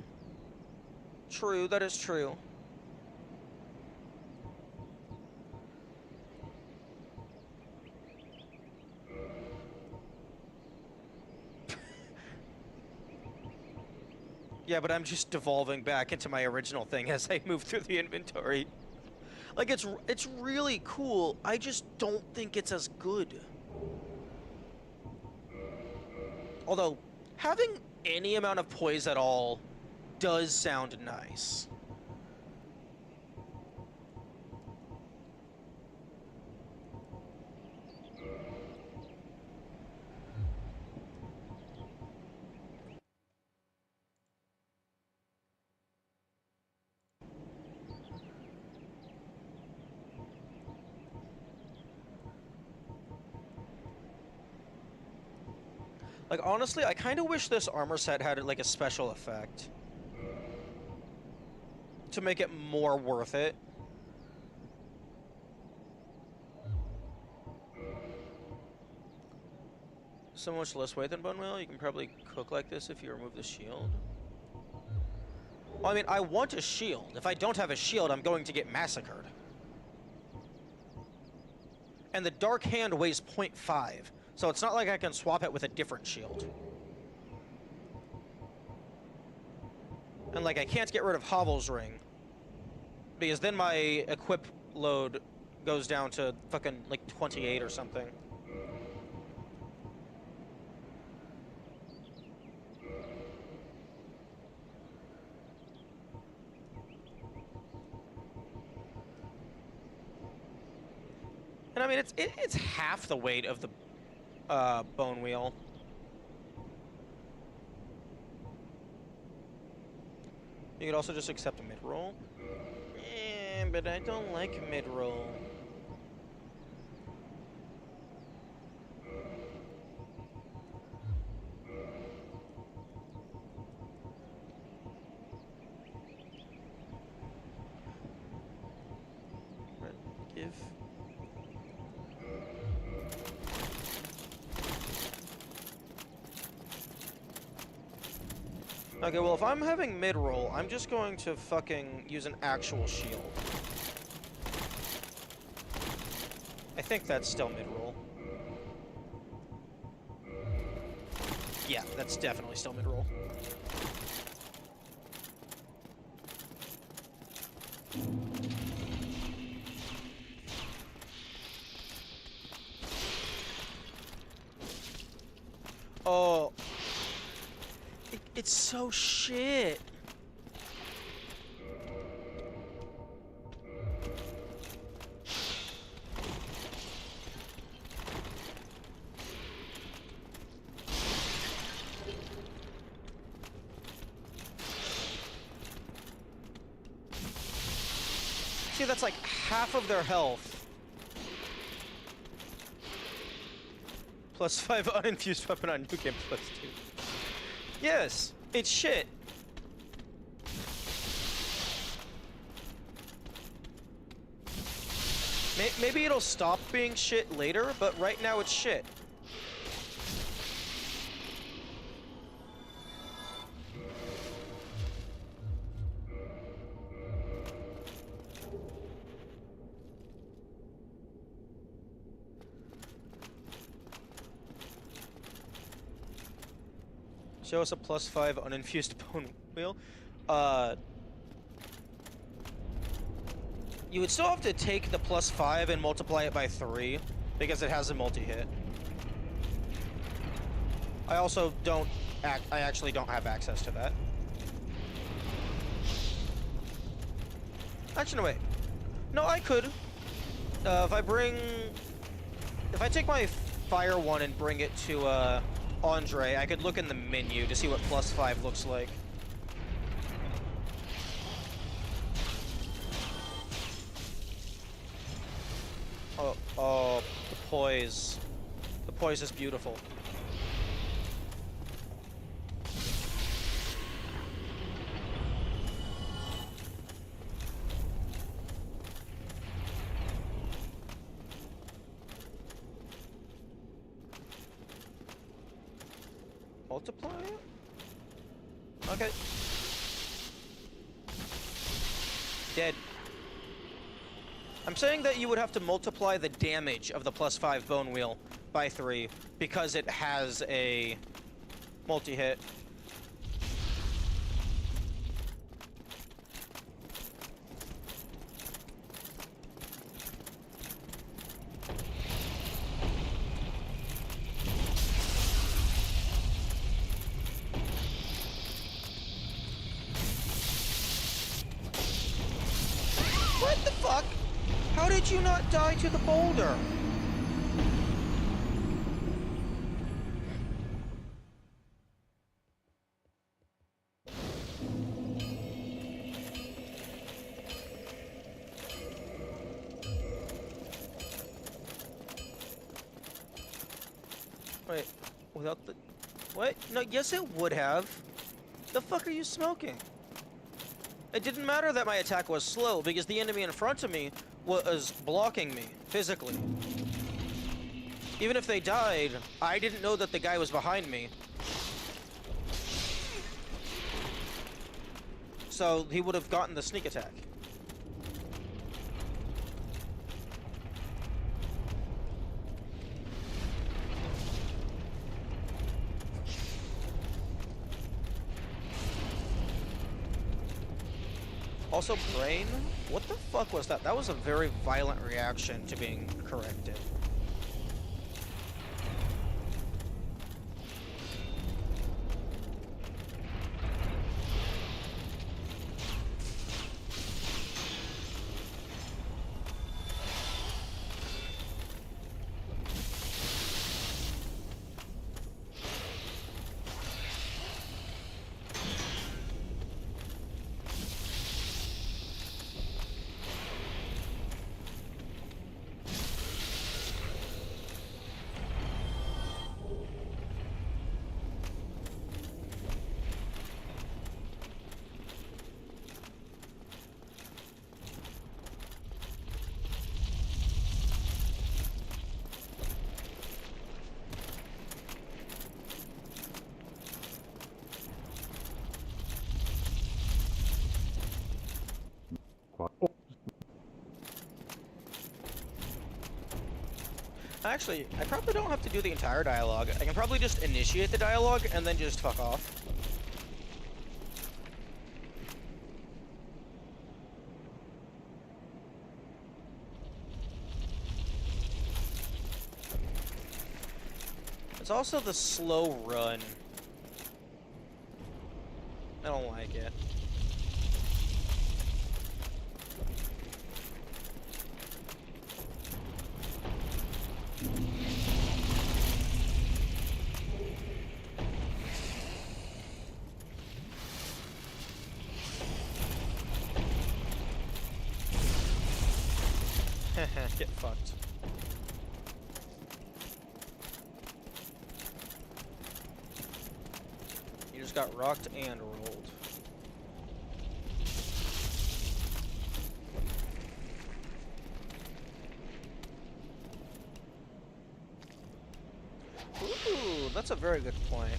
True, that is true. Yeah, but I'm just devolving back into my original thing as I move through the inventory. Like, it's really cool. I just don't think it's as good. Although, having any amount of poise at all does sound nice. Like, honestly, I kind of wish this armor set had, like, a special effect. To make it more worth it. So much less weight than bone wheel. You can probably cook like this if you remove the shield. Well, I mean, I want a shield. If I don't have a shield, I'm going to get massacred. And the Dark Hand weighs 0.5. So it's not like I can swap it with a different shield. And, like, I can't get rid of Hovel's Ring. Because then my equip load goes down to fucking, like, 28 or something. And, I mean, it's half the weight of the bone wheel. You could also just accept a mid-roll. But I don't like mid-roll. Give. Okay, well, if I'm having mid-roll, I'm just going to fucking use an actual shield. I think that's still mid-roll. Yeah, that's definitely still mid-roll. Oh. It's so shit. See, that's like half of their health. +5 uninfused weapon on new game +2. Yes, it's shit. Maybe it'll stop being shit later, but right now it's shit. Show us a +5 uninfused bone wheel. You would still have to take the +5 and multiply it by 3 because it has a multi-hit. I also don't I actually don't have access to that. Actually, no, wait. No, I could. If I take my fire one and bring it to Andre, I could look in the menu to see what +5 looks like. Oh, the poise. The poise is beautiful. Multiply it? Okay. Dead. I'm saying that you would have to multiply the damage of the +5 bone wheel by 3 because it has a multi-hit. What the fuck? How did you not die to the boulder? Wait, without the... What? No, yes it would have. The fuck are you smoking? It didn't matter that my attack was slow because the enemy in front of me was blocking me physically. Even if they died, I didn't know that the guy was behind me. So he would have gotten the sneak attack. Also, brain? What the fuck was that? That was a very violent reaction to being corrected. Actually, I probably don't have to do the entire dialogue. I can probably just initiate the dialogue and then just fuck off. It's also the slow run. I don't like it. Get fucked. You just got rocked and rolled. Ooh, that's a very good point.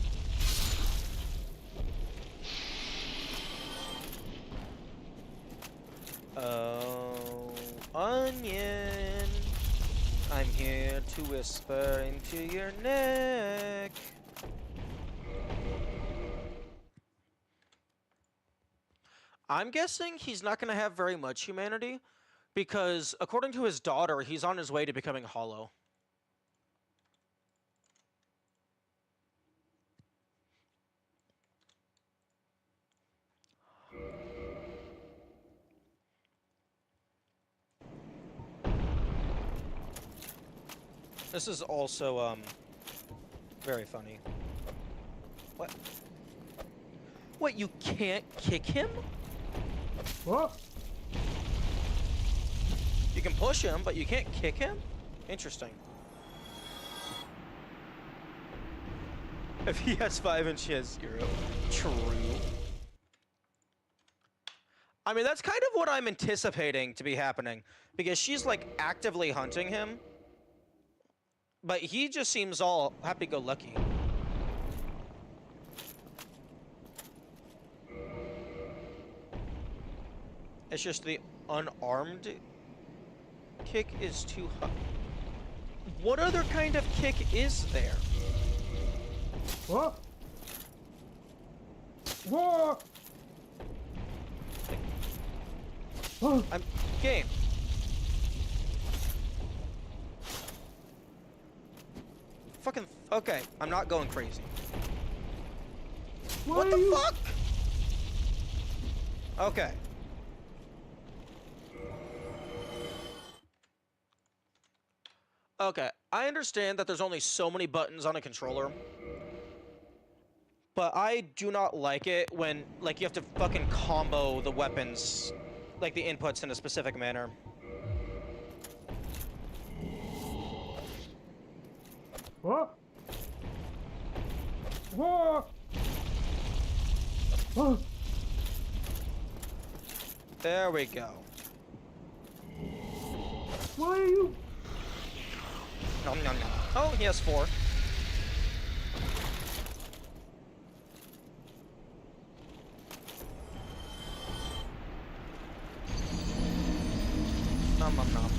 Oh, onion, I'm here to whisper into your neck. I'm guessing he's not going to have very much humanity, because according to his daughter, he's on his way to becoming hollow. This is also, very funny. What? What, you can't kick him? What? You can push him, but you can't kick him? Interesting. If he has 5 and she has 0. True. I mean, that's kind of what I'm anticipating to be happening, because she's, like, actively hunting him. But he just seems all happy-go-lucky. It's just the unarmed kick is too high. What other kind of kick is there? What? What? I'm game. Fucking okay. I'm not going crazy. What the fuck? Okay. Okay, I understand that there's only so many buttons on a controller, but I do not like it when, like, you have to fucking combo the weapons, like, the inputs in a specific manner. What? What? What? There we go. Why are you? Nom, nom, nom. Oh, he has 4. Nom, nom, nom.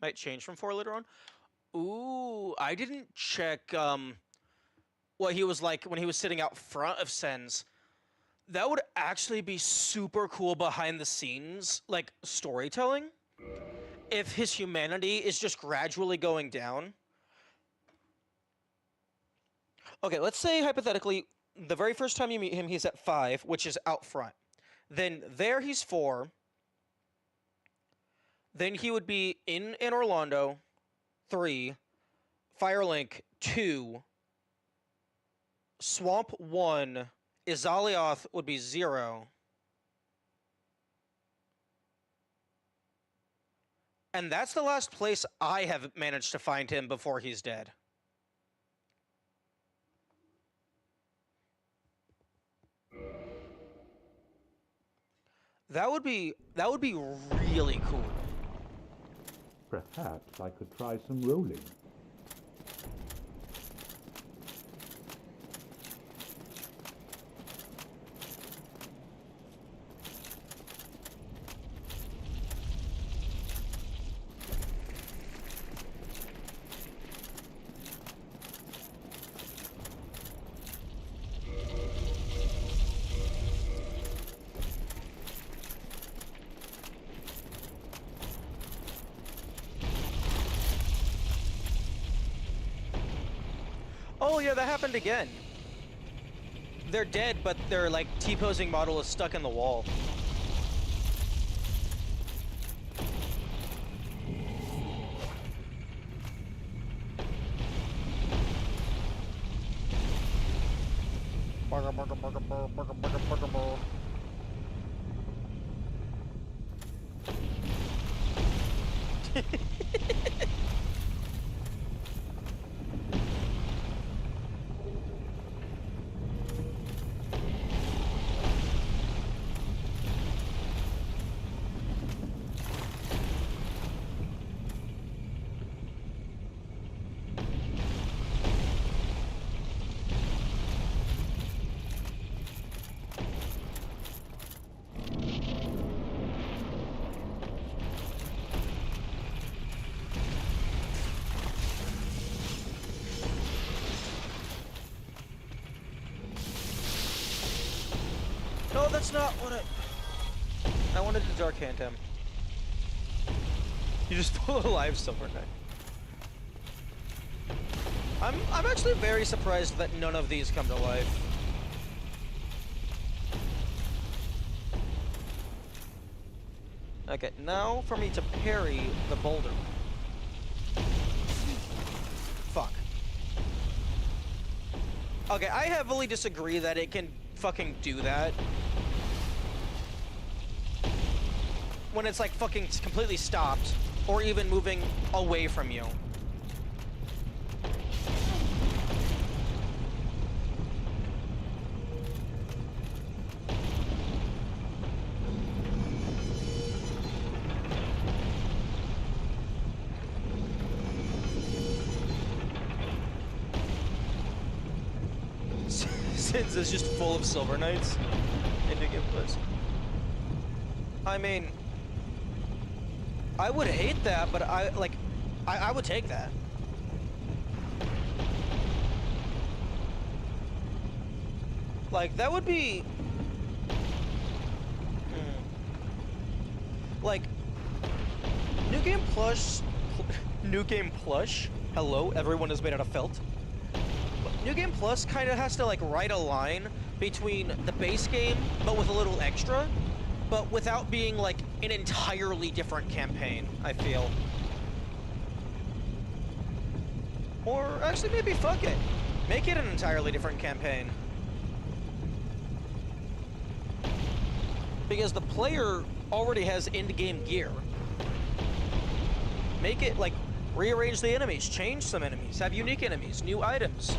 Might change from 4 later on. Ooh, I didn't check what he was like when he was sitting out front of Sen's. That would actually be super cool behind the scenes, like, storytelling. If his humanity is just gradually going down. Okay, let's say, hypothetically, the very first time you meet him, he's at 5, which is out front. Then there he's 4. Then he would be in Orlando, 3. Firelink, 2. Swamp 1, Izalioth would be 0. And that's the last place I have managed to find him before he's dead. That would be really cool. Perhaps I could try some rolling. Oh yeah, that happened again. They're dead, but their, like, T-posing model is stuck in the wall. No, that's not what I wanted to Dark Hand him. You just pull a live Silver Knight. I'm actually very surprised that none of these come to life. Okay, now for me to parry the boulder. Fuck. Okay, I heavily disagree that it can fucking do that. When it's like fucking completely stopped, or even moving away from you. Sins is just full of Silver Knights in New Game Plus. I mean, I would hate that, but I would take that. Like, that would be... Like, New Game Plush... New Game Plush? Hello, everyone is made out of felt. New Game Plus kind of has to, like, ride a line between the base game, but with a little extra, but without being, like, an entirely different campaign, I feel. Or, actually, maybe fuck it. Make it an entirely different campaign. Because the player already has end-game gear. Make it, like, rearrange the enemies, change some enemies, have unique enemies, new items.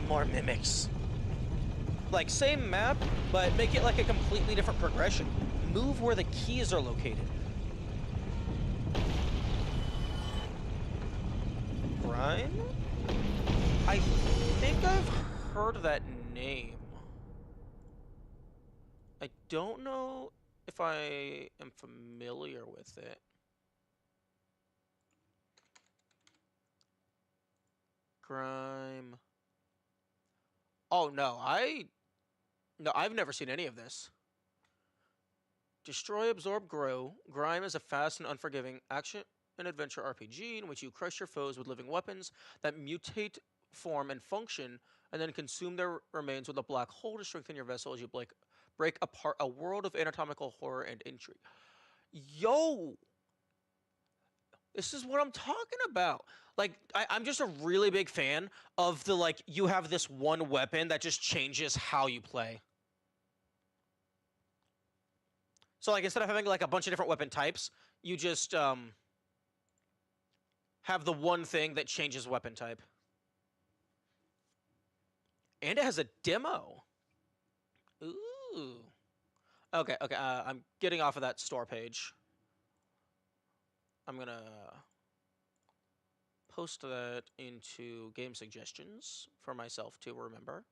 More mimics. Like, same map, but make it like a completely different progression. Move where the keys are located. Grime? I think I've heard that name. I don't know if I am familiar with it. Grime. Oh, no, I've never seen any of this. Destroy, Absorb, Grow. Grime is a fast and unforgiving action and adventure RPG in which you crush your foes with living weapons that mutate, form, and function, and then consume their remains with a black hole to strengthen your vessel as you break apart a world of anatomical horror and intrigue. Yo! This is what I'm talking about. Like, I'm just a really big fan of the, like, you have this one weapon that just changes how you play. So, like, instead of having, like, a bunch of different weapon types, you just, have the one thing that changes weapon type. And it has a demo. Ooh. Okay, I'm getting off of that store page. I'm gonna post that into game suggestions for myself to remember.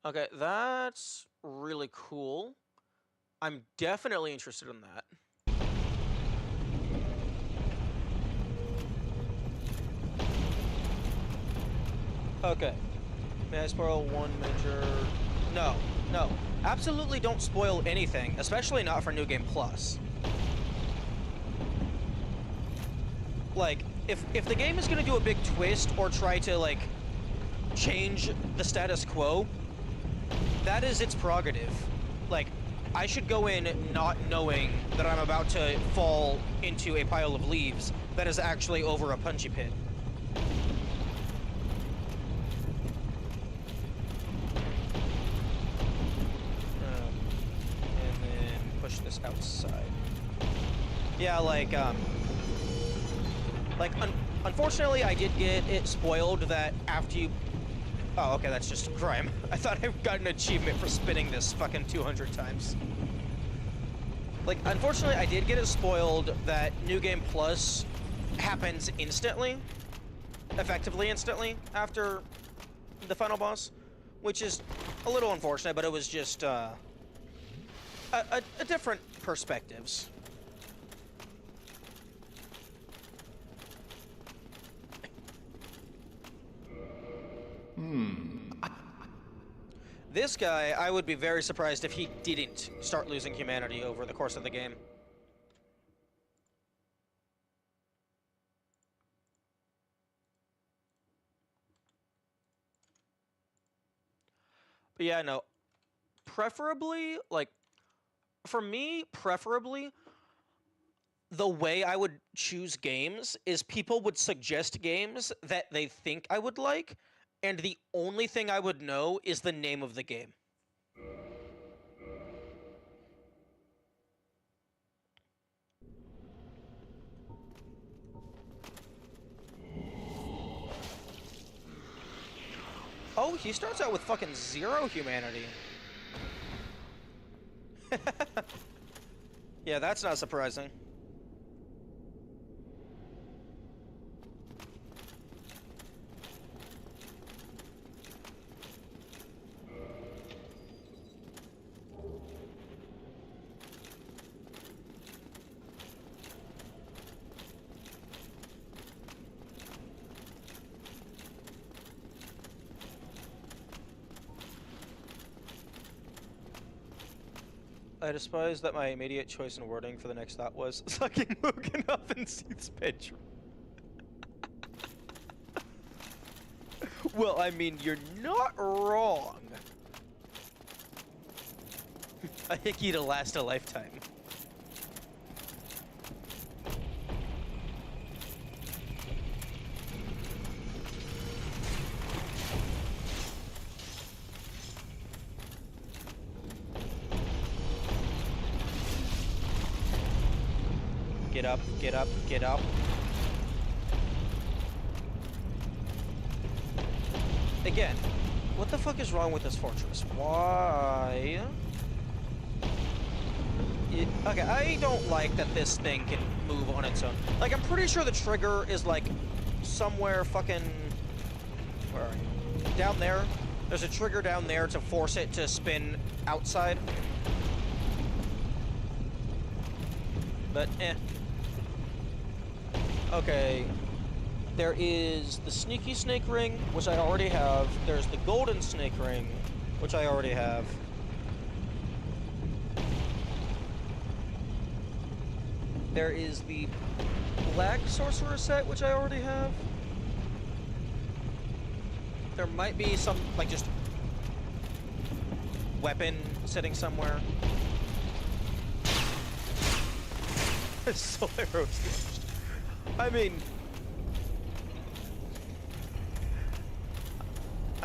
Okay, that's really cool. I'm definitely interested in that. Okay. May I spoil one major... No. Absolutely don't spoil anything, especially not for New Game Plus. Like, if the game is gonna do a big twist or try to, like, change the status quo, that is its prerogative. Like, I should go in not knowing that I'm about to fall into a pile of leaves that is actually over a punchy pit. This outside. Yeah, like, unfortunately, I did get it spoiled that after you... Oh, okay, that's just crime. I thought I got an achievement for spinning this fucking 200 times. Like, unfortunately, I did get it spoiled that New Game Plus happens instantly. Effectively instantly after the final boss. Which is a little unfortunate, but it was just, a different perspectives. This guy, I would be very surprised if he didn't start losing humanity over the course of the game. But yeah, no. Preferably, like, for me, preferably, the way I would choose games is people would suggest games that they think I would like, and the only thing I would know is the name of the game. Oh, he starts out with fucking 0 humanity. Yeah, that's not surprising. I despise that my immediate choice in wording for the next thought was sucking Mugen up in Seath's bedroom. Well, I mean, you're not wrong. A hickey to last a lifetime. Get up, get up, get up. Again, what the fuck is wrong with this fortress? Why? Okay, I don't like that this thing can move on its own. Like, I'm pretty sure the trigger is, like, somewhere fucking... Where are you? Down there. There's a trigger down there to force it to spin outside. But, eh. Okay. There is the Sneaky Snake Ring, which I already have. There's the Golden Snake Ring, which I already have. There is the Black Sorcerer set, which I already have. There might be some, like, just weapon sitting somewhere. Soul arrows damaged. I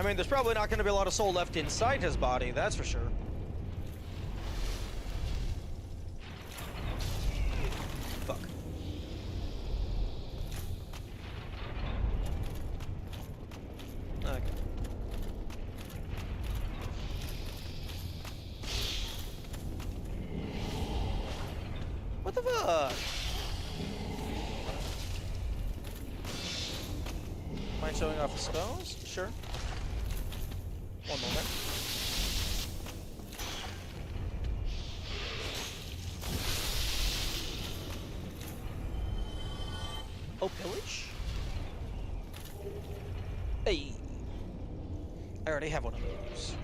mean, there's probably not going to be a lot of soul left inside his body, that's for sure. Fuck. Okay. What the fuck? Mind showing off the spells? Sure. One moment. Oh, pillage? Hey. I already have one of those.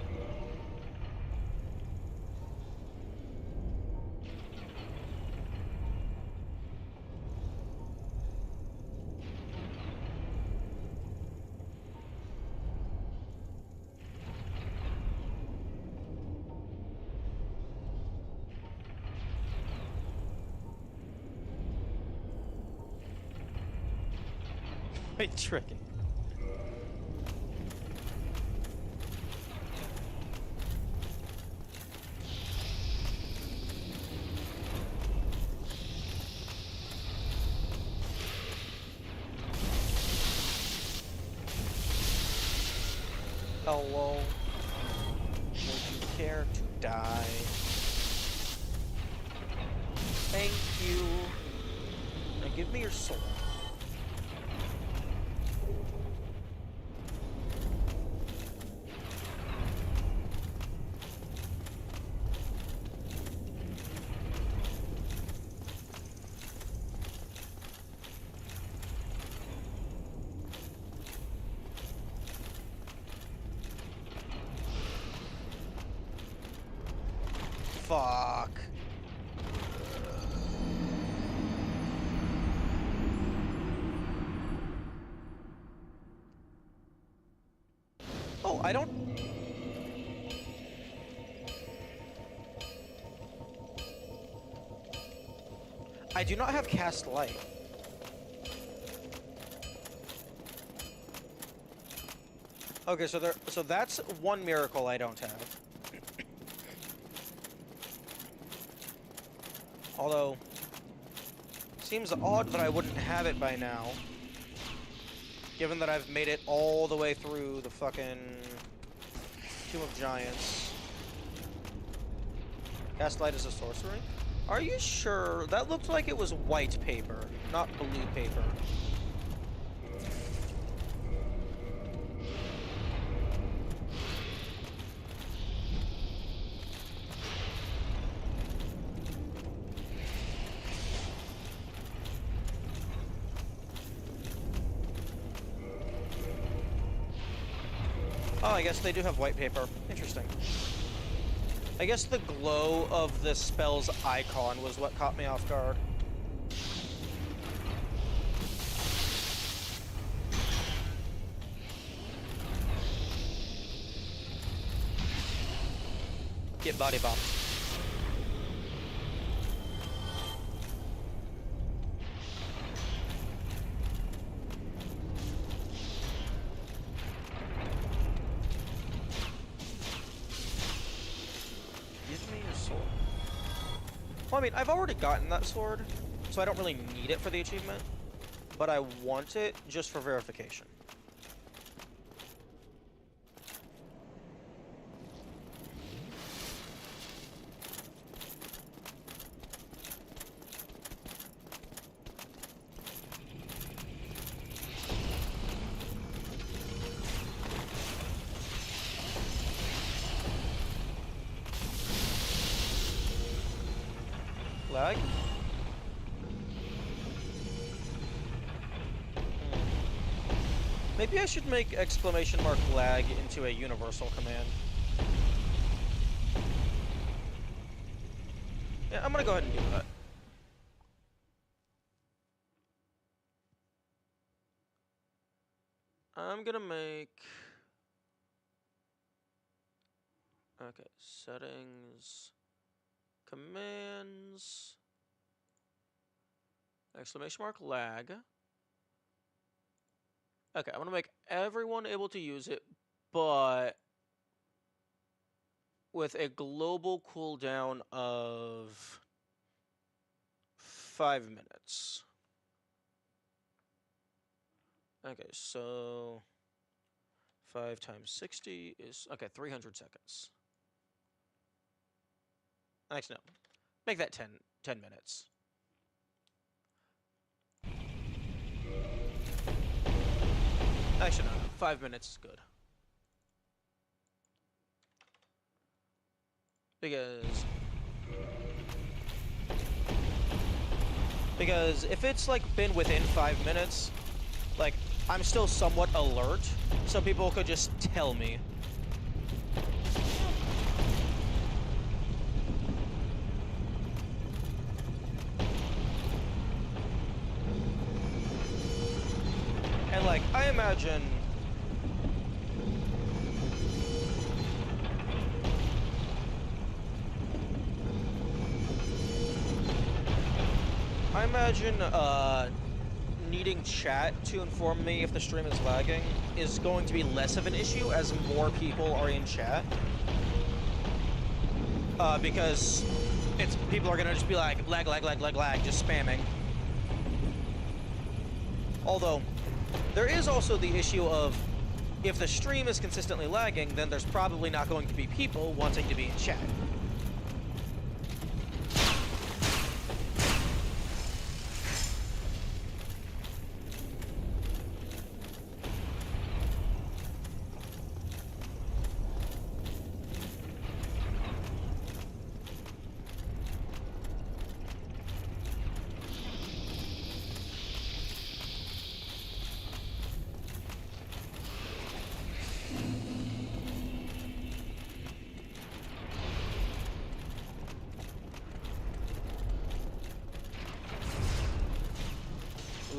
Wait, tricking. Hello. Would you care to die? Thank you. Now give me your soul. fuck. Oh, I don't... I do not have cast light. Okay, so that's one miracle I don't have. Although, seems odd that I wouldn't have it by now. Given that I've made it all the way through the fucking Tomb of Giants. Cast light is a sorcery? Are you sure? That looked like it was white paper, not blue paper. Oh, I guess they do have white paper. Interesting. I guess the glow of the spell's icon was what caught me off guard. Get body bombed. Well, I mean, I've already gotten that sword, so I don't really need it for the achievement, but I want it just for verification. Lag? Maybe I should make exclamation mark lag into a universal command. Yeah, I'm gonna go ahead and do that. I'm gonna make... Okay, settings... Commands... Exclamation mark lag. Okay, I'm gonna make everyone able to use it, but with a global cooldown of 5 minutes. Okay, so 5 times 60 is, okay, 300 seconds. Actually, no. Make that 10 minutes. Actually, no. 5 minutes is good. Because if it's like been within 5 minutes, like I'm still somewhat alert, so people could just tell me. And like, I imagine needing chat to inform me if the stream is lagging is going to be less of an issue as more people are in chat. Because people are gonna just be like, lag, just spamming. Although, there is also the issue of, if the stream is consistently lagging, then there's probably not going to be people wanting to be in chat.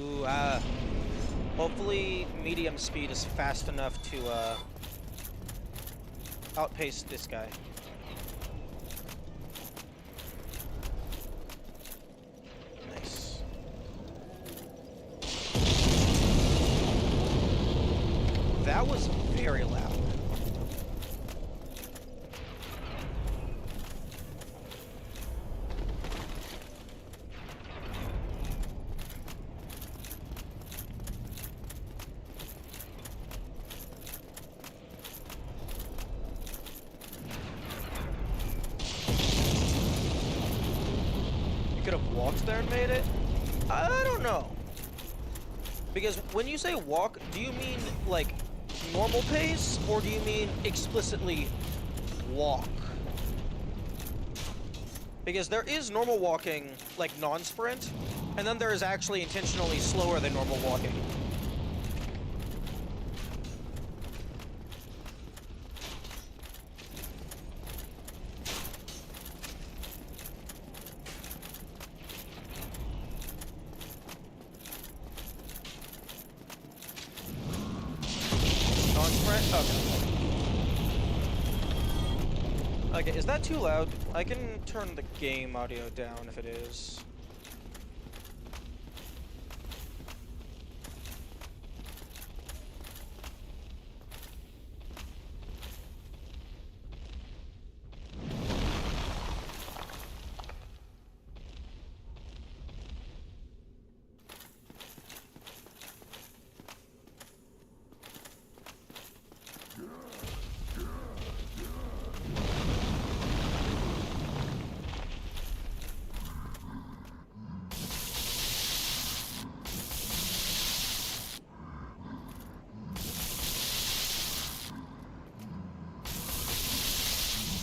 Ooh, hopefully medium speed is fast enough to outpace this guy. Nice. That was very loud. Could have walked there and made it? I don't know. Because when you say walk, do you mean like normal pace or do you mean explicitly walk? Because there is normal walking, like non-sprint, and then there is actually intentionally slower than normal walking. Okay, is that too loud? I can turn the game audio down if it is.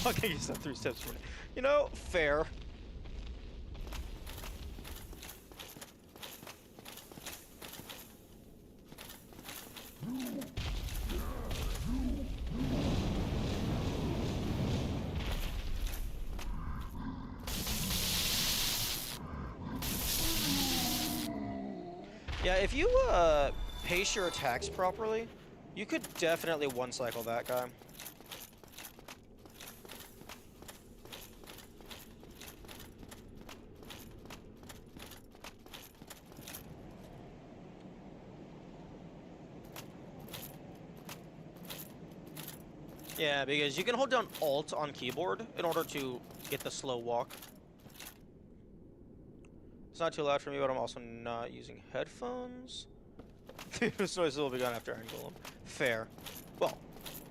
Okay, you said 3 steps for it. You know, fair. Yeah, if you pace your attacks properly, you could definitely one-cycle that guy. Yeah, because you can hold down Alt on keyboard in order to get the slow walk. It's not too loud for me, but I'm also not using headphones. This noises will be gone after Iron Golem. Fair. Well,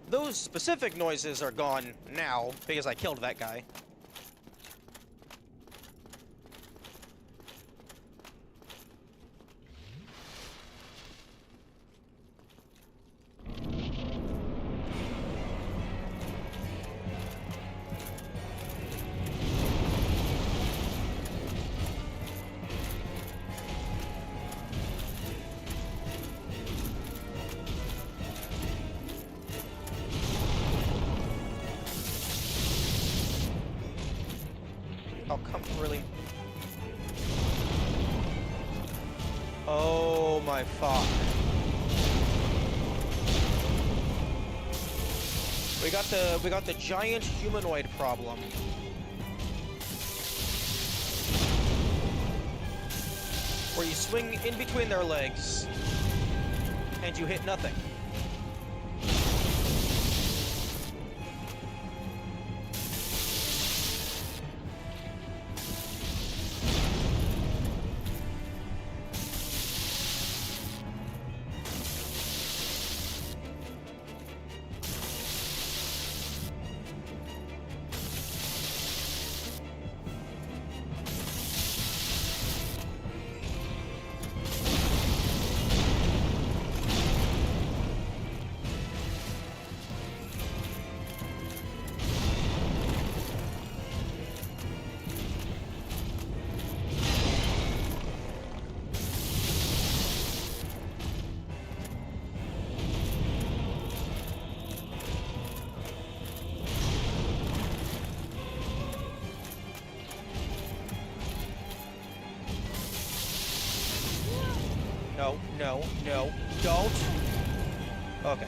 those specific noises are gone now because I killed that guy. Oh, come really? Oh my fuck. We got the giant humanoid problem. Where you swing in between their legs and you hit nothing. No, no, no, don't. Okay.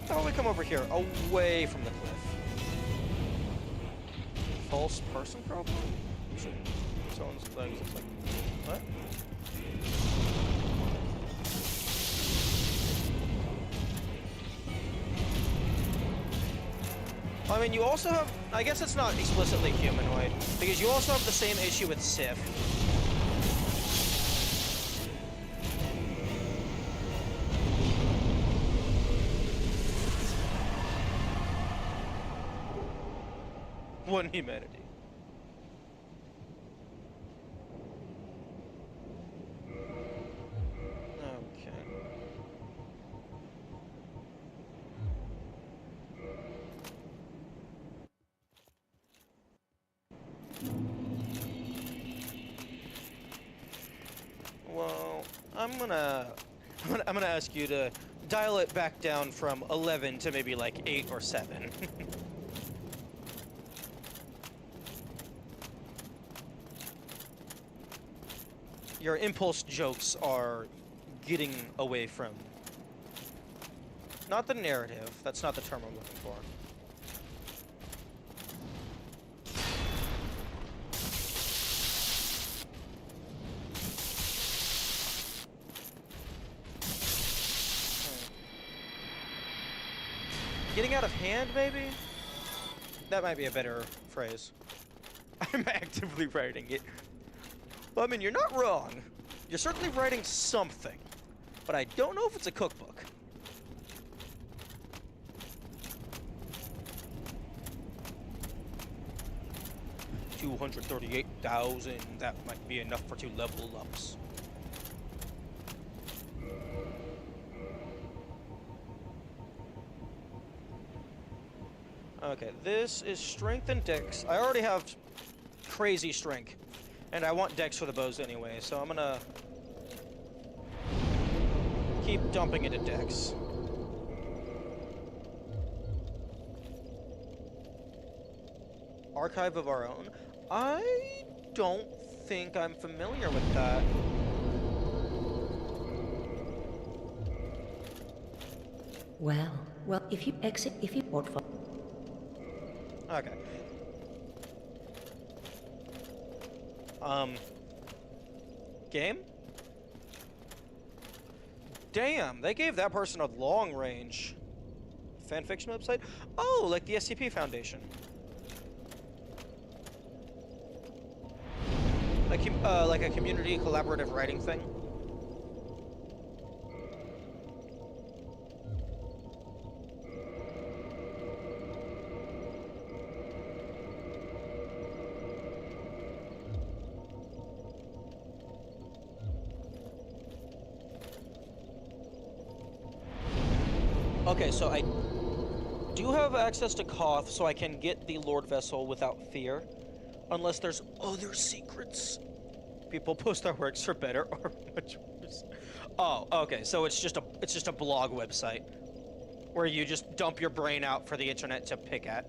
How about we come over here, away from the cliff? False person problem? Someone's legs, it's like, what? I mean, you also have, I guess it's not explicitly humanoid, because you also have the same issue with Sif. One humanity. Okay. Well, I'm gonna ask you to dial it back down from 11 to maybe like 8 or 7. Your impulse jokes are getting away from... Not the narrative. That's not the term I'm looking for. Getting out of hand, maybe? That might be a better phrase. I'm actively writing it. Well, I mean, you're not wrong. You're certainly writing something. But I don't know if it's a cookbook. $238,000. That might be enough for 2 level ups. Okay, this is strength and dex. I already have crazy strength. And I want dex for the bows anyway, so I'm gonna keep dumping into dex. Archive of Our Own? I don't think I'm familiar with that. Well, if you exit, if you port for... Okay. Game? Damn, they gave that person a long range. Fanfiction website? Oh, like the SCP Foundation. Like a community collaborative writing thing. Okay, so I do have access to Koth, so I can get the Lord Vessel without fear. Unless there's other secrets. People post our works for better or much worse. Oh, okay, so it's just a blog website where you just dump your brain out for the internet to pick at.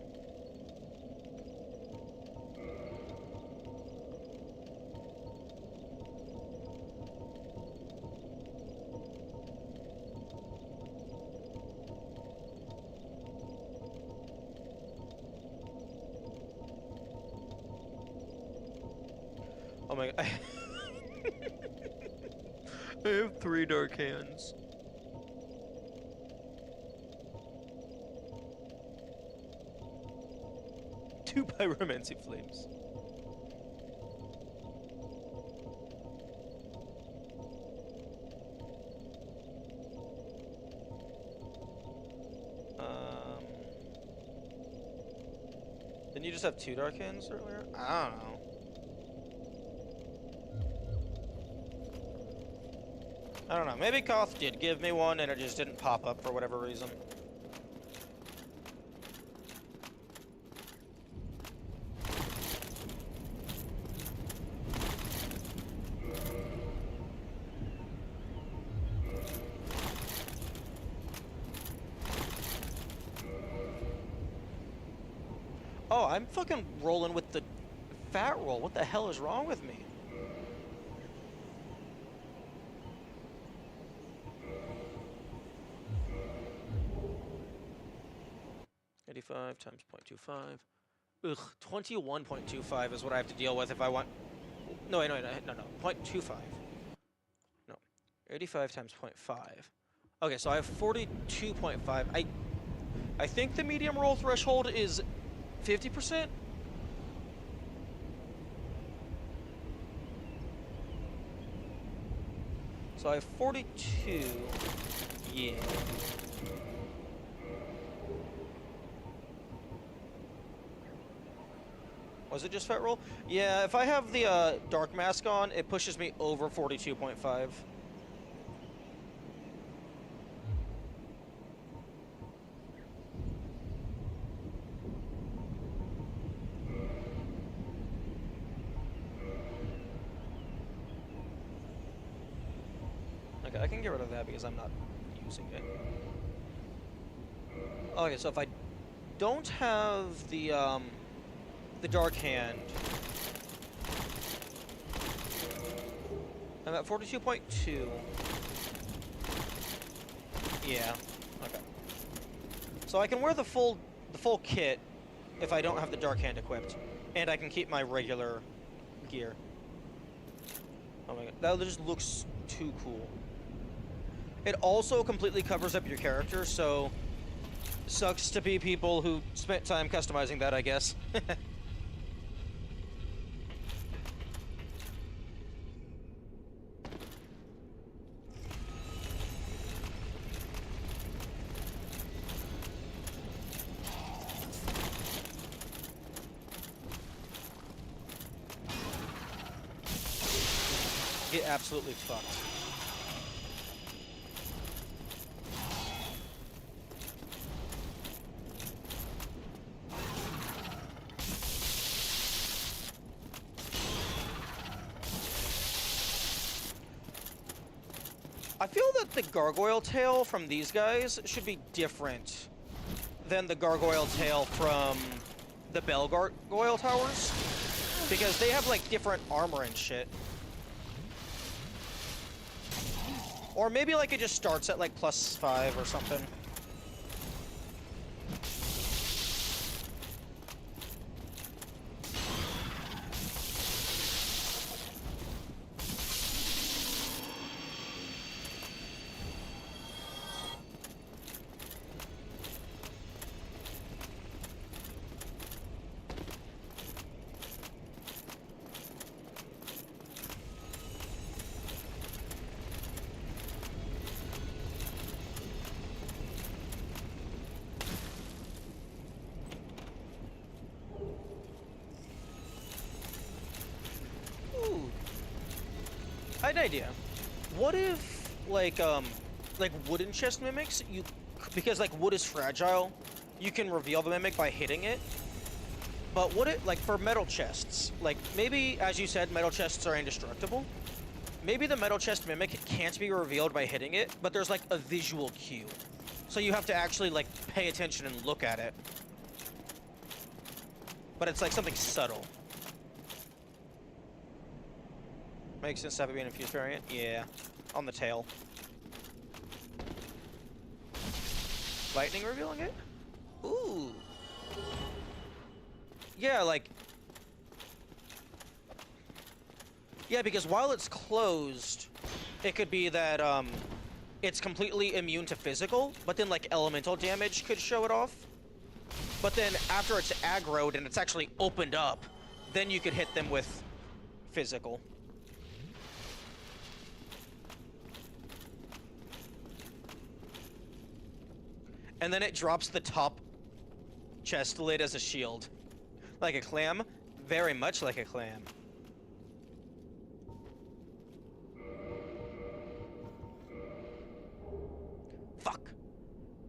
Oh my god. I have 3 dark hands. Two pyromancy flames. Didn't you just have 2 dark hands earlier? I don't know. I don't know, maybe Koth did give me one and it just didn't pop up for whatever reason. Oh, I'm fucking rolling with the fat roll. What the hell is wrong with me? $85 times 0.25. Ugh, 21.25 is what I have to deal with if I want... No, wait, no, 0.25. No, 85 times 0.5. Okay, so I have 42.5. I think the medium roll threshold is 50%? So I have 42. Yeah. Was it just fat roll? Yeah, if I have the dark mask on, it pushes me over 42.5. Okay, I can get rid of that because I'm not using it. Okay, so if I don't have the dark hand, I'm at 42.2. Yeah. Okay. So I can wear the full kit if I don't have the dark hand equipped, and I can keep my regular gear. Oh my god, that just looks too cool. It also completely covers up your character, so sucks to be people who spent time customizing that, I guess. Get absolutely fucked. I feel that the gargoyle tail from these guys should be different than the gargoyle tail from the bell gargoyle towers, because they have like different armor and shit. Or maybe like it just starts at like +5 or something. I had an idea. What if, like wooden chest mimics, because, like, wood is fragile, you can reveal the mimic by hitting it. But what if, like, for metal chests, like, maybe, as you said, metal chests are indestructible. Maybe the metal chest mimic can't be revealed by hitting it, but there's, like, a visual cue. So you have to actually, like, pay attention and look at it. But it's, like, something subtle. Makes sense to have it be an infused variant? Yeah. On the tail. Lightning revealing it? Ooh. Yeah, like... Yeah, because while it's closed, it could be that, it's completely immune to physical, but then, like, elemental damage could show it off. But then, after it's aggroed and it's actually opened up, then you could hit them with physical. And then it drops the top chest lid as a shield. Like a clam? Very much like a clam. Fuck.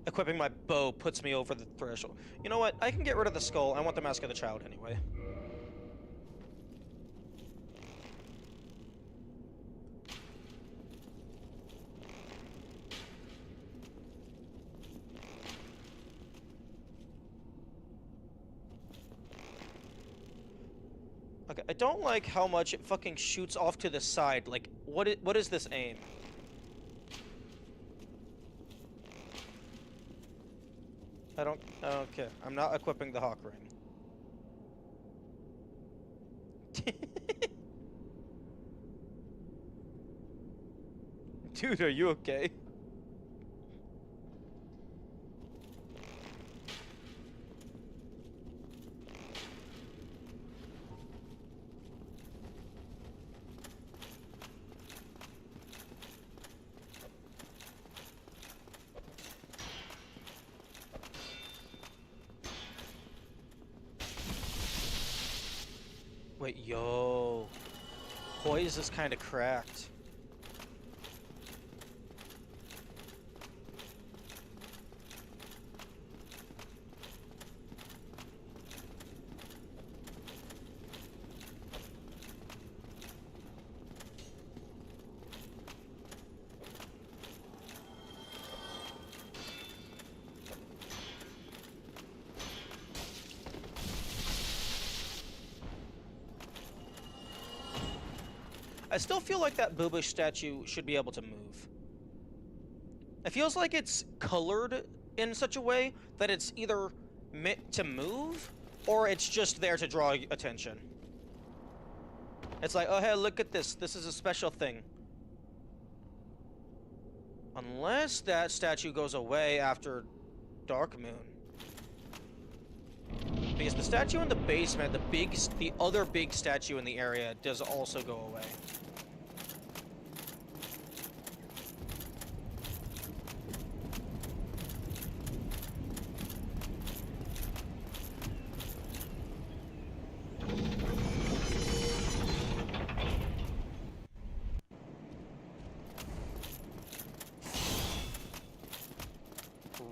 Equipping my bow puts me over the threshold. You know what? I can get rid of the skull. I want the Mask of the Child anyway. Okay, I don't like how much it fucking shoots off to the side. Like, what is this aim? I don't care. I'm not equipping the Hawk Ring. Dude, are you okay? Wait, yo. Poise is kind of cracked. I still feel like that Boobish statue should be able to move. It feels like it's colored in such a way that it's either meant to move, or it's just there to draw attention. It's like, oh hey, look at this. This is a special thing. Unless that statue goes away after Dark Moon. Because the statue in the basement, the other big statue in the area, does also go away.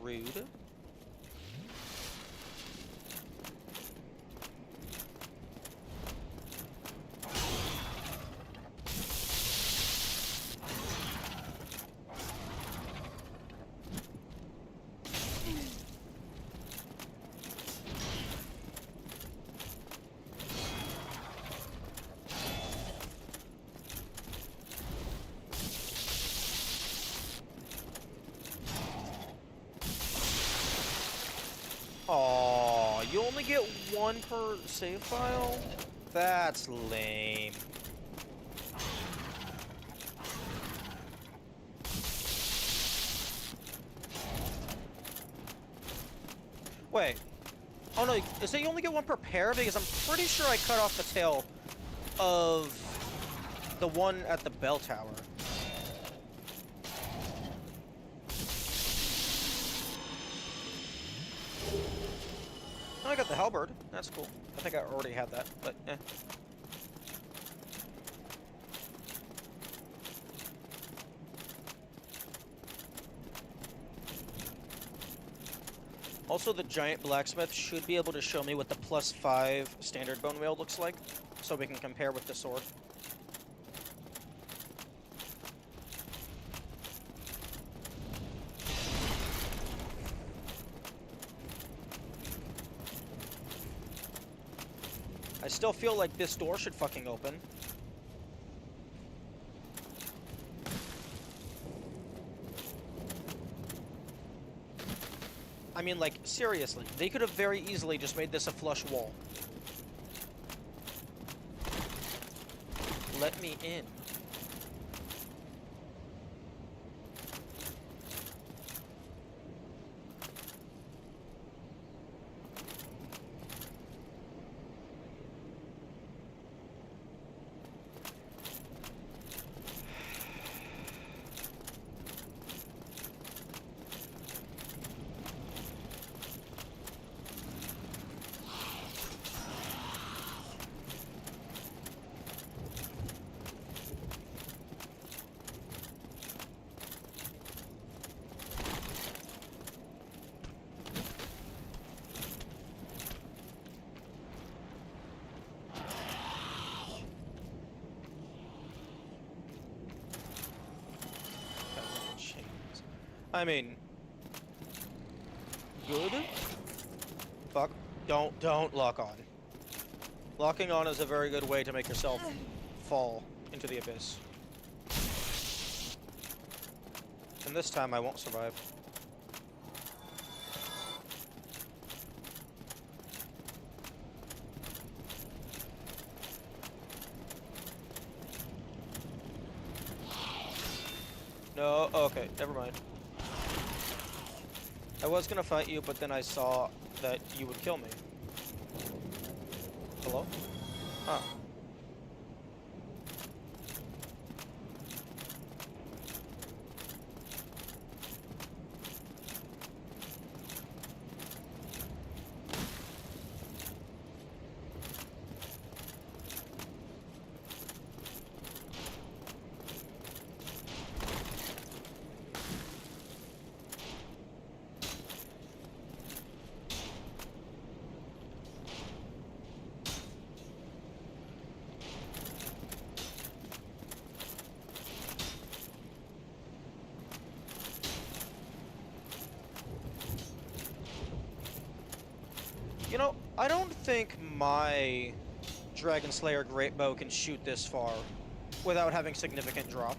Rude. Aw, you only get one per save file? That's lame. Wait. Oh no, is it you only get one per pair? Because I'm pretty sure I cut off the tail of the one at the bell tower. Oh, I got the halberd. That's cool. I think I already had that, but eh. Also, the giant blacksmith should be able to show me what the +5 standard bone wheel looks like, so we can compare with the sword. I still feel like this door should fucking open. I mean, like, seriously, they could have very easily just made this a flush wall. Let me in. I mean, good. Fuck. Don't lock on. Locking on is a very good way to make yourself fall into the abyss. And this time I won't survive. No, okay, never mind. I was gonna fight you, but then I saw that you would kill me. Hello? Huh. You know, I don't think my Dragon Slayer Great Bow can shoot this far without having significant drop.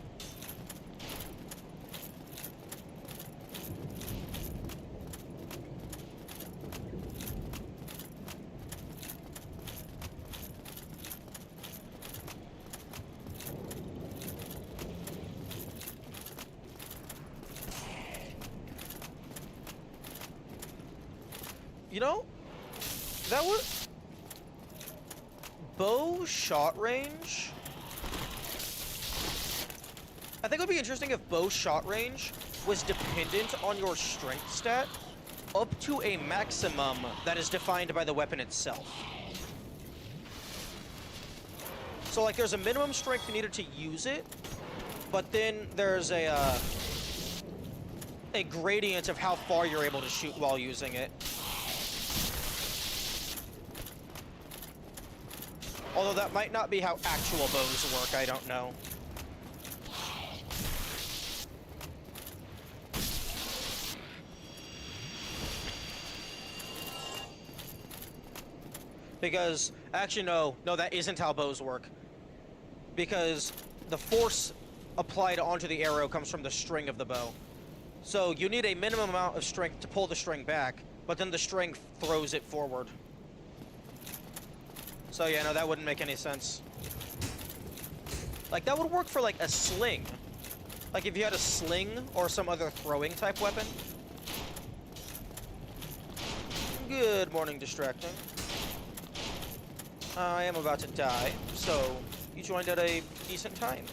You know, that was bow shot range. I think it would be interesting if bow shot range was dependent on your strength stat up to a maximum that is defined by the weapon itself. So like there's a minimum strength needed to use it, but then there's a gradient of how far you're able to shoot while using it. Although that might not be how actual bows work, I don't know. Because, actually no, that isn't how bows work. Because the force applied onto the arrow comes from the string of the bow. So you need a minimum amount of strength to pull the string back, but then the string throws it forward. So yeah, no, that wouldn't make any sense. Like, that would work for, like, a sling. Like, if you had a sling or some other throwing type weapon. Good morning, distracting. I am about to die, so you joined at a decent time.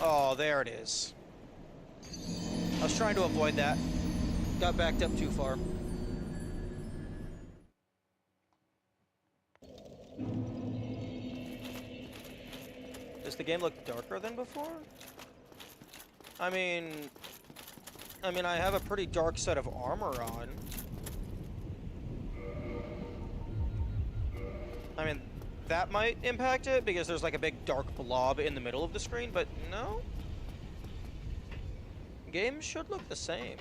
Oh, there it is. I was trying to avoid that. Got backed up too far. Does the game look darker than before? I mean, I have a pretty dark set of armor on. I mean, that might impact it because there's like a big dark blob in the middle of the screen, but no. Games should look the same.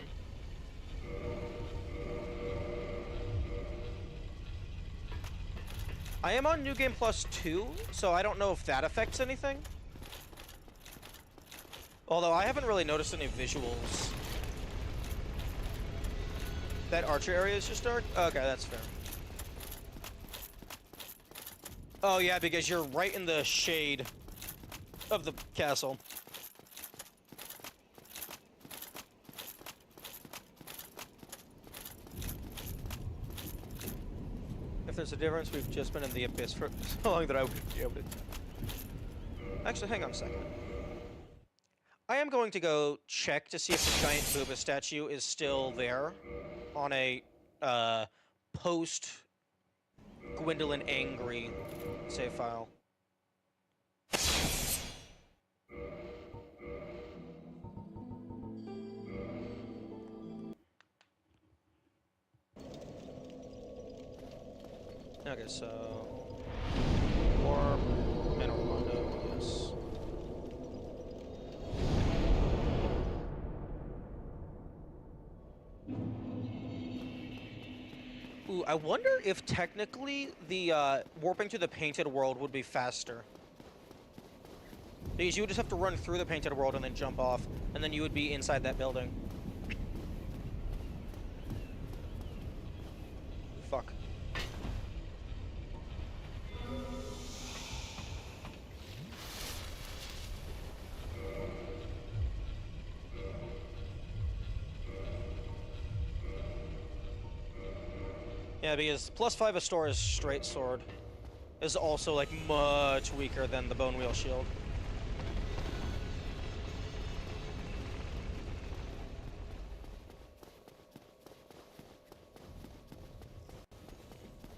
I am on New Game Plus 2, so I don't know if that affects anything. Although I haven't really noticed any visuals. That archer area is just dark? Okay, that's fair. Oh yeah, because you're right in the shade of the castle. If there's a difference, we've just been in the abyss for so long that I wouldn't be able to tell. Actually, hang on a second. I am going to go check to see if the giant Booba statue is still there on a post Gwendolyn Angry save file. Okay, so... Warp, and Orlando, yes. Ooh, I wonder if technically the warping to the painted world would be faster. Because you would just have to run through the painted world and then jump off, and then you would be inside that building. Fuck. Yeah, because +5 Astora's straight sword is also, like, much weaker than the Bone Wheel shield.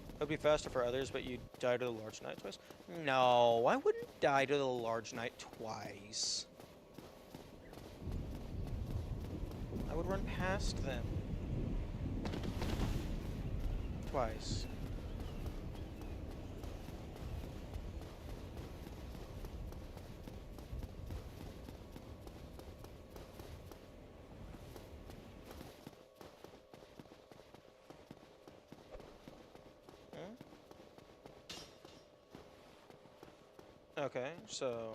It would be faster for others, but you'd die to the Large Knight twice? No, I wouldn't die to the Large Knight twice. I would run past them. Twice. Okay, so...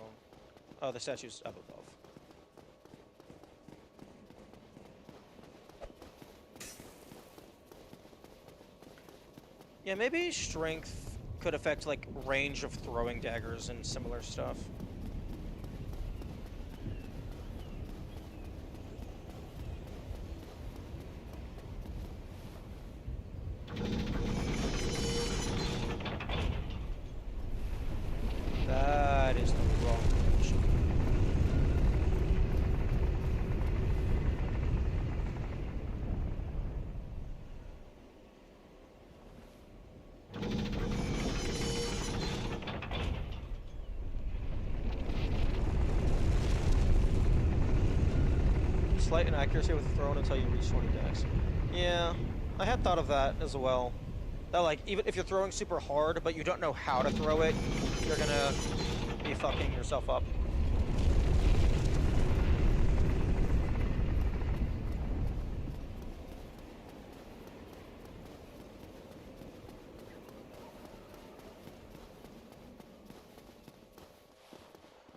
Oh, the statue's up above. Yeah, maybe strength could affect, like, range of throwing daggers and similar stuff. That is the wrong direction. Slight inaccuracy with the thrown until you reach 20 decks. Yeah, I had thought of that as well. That, like, even if you're throwing super hard, but you don't know how to throw it, you're gonna be fucking yourself up.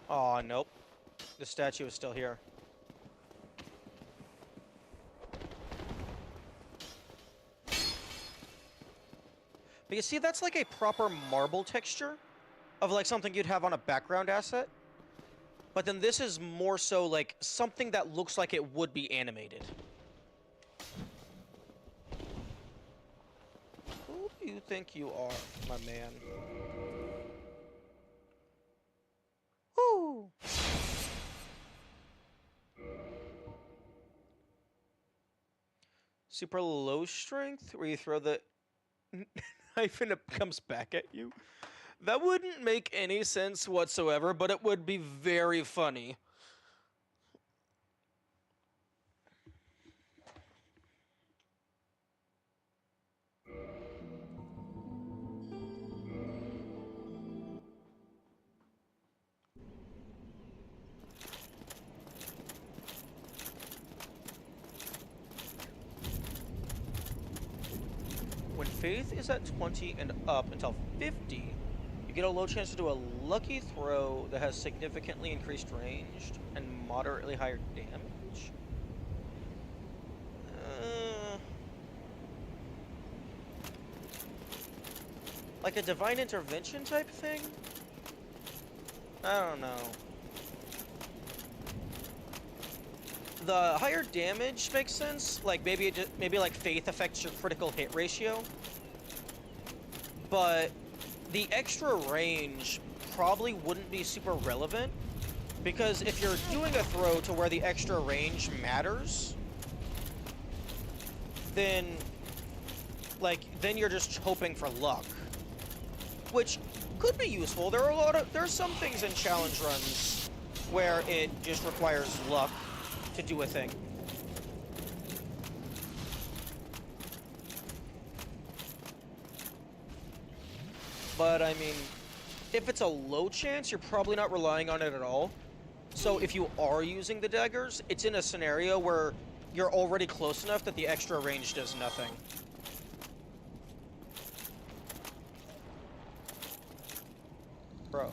Aw, nope. The statue is still here. But you see, that's like a proper marble texture of like something you'd have on a background asset. But then this is more so like something that looks like it would be animated. Who do you think you are, my man? Woo! Super low strength, where you throw the knife and it comes back at you? That wouldn't make any sense whatsoever, but it would be very funny. When faith is at 20 and up until 50, you get a low chance to do a lucky throw that has significantly increased range and moderately higher damage. Like a divine intervention type thing? I don't know. The higher damage makes sense. Like maybe maybe like faith affects your critical hit ratio. But the extra range probably wouldn't be super relevant, because if you're doing a throw to where the extra range matters, then then you're just hoping for luck, which could be useful. There's some things in challenge runs where it just requires luck to do a thing. but I mean, if it's a low chance, you're probably not relying on it at all. So if you are using the daggers, it's in a scenario where you're already close enough that the extra range does nothing. Bro.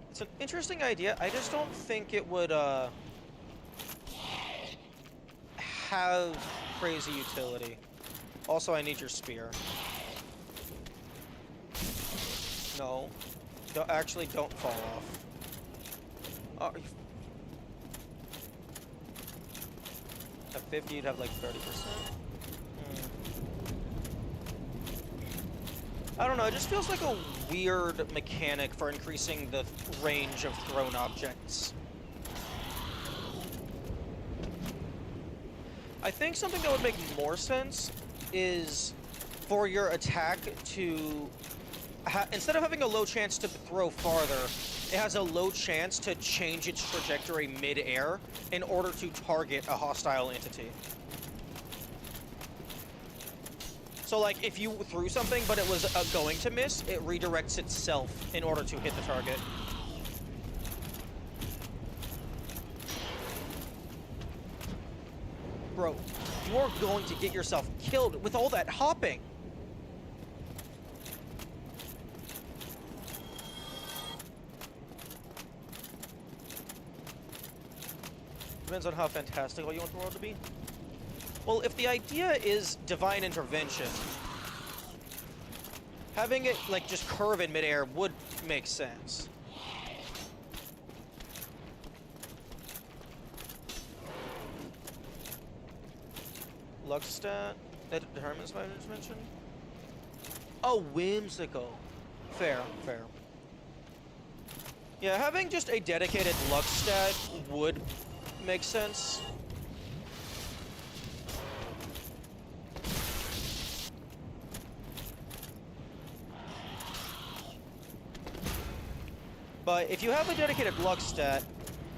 It's an interesting idea. I just don't think it would, have crazy utility. Also, I need your spear. No. Don't, actually, don't fall off. Oh, at 50, you'd have like 30%. I don't know, it just feels like a weird mechanic for increasing the range of thrown objects. I think something that would make more sense is for your attack to... instead of having a low chance to throw farther, it has a low chance to change its trajectory mid-air in order to target a hostile entity. So, like, if you threw something but it was going to miss, it redirects itself in order to hit the target. Bro, you're going to get yourself killed with all that hopping. Depends on how fantastical you want the world to be. Well, if the idea is divine intervention, having it, like, just curve in midair would make sense. Lux stat that determines my intervention? Oh, whimsical. Fair, fair. Yeah, having just a dedicated Lux stat would make sense. But if you have a dedicated Lux stat,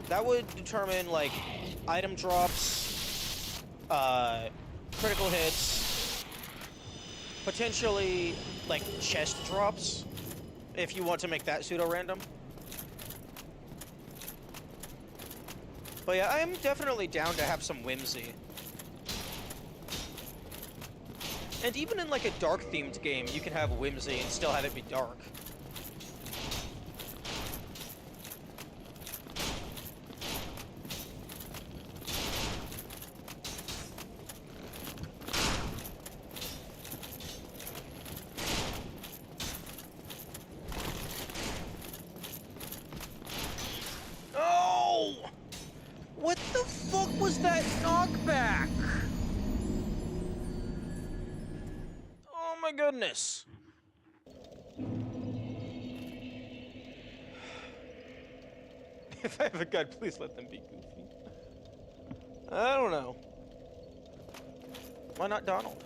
that would determine, like, item drops, critical hits, potentially, like, chest drops, if you want to make that pseudo-random. But yeah, I'm definitely down to have some whimsy. And even in, like, a dark-themed game, you can have whimsy and still have it be dark. What the fuck was that knockback? Oh my goodness. If I have a gun, please let them be goofy. I don't know. Why not Donald?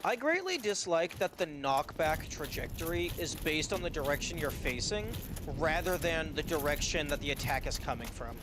I greatly dislike that the knockback trajectory is based on the direction you're facing, rather than the direction that the attack is coming from.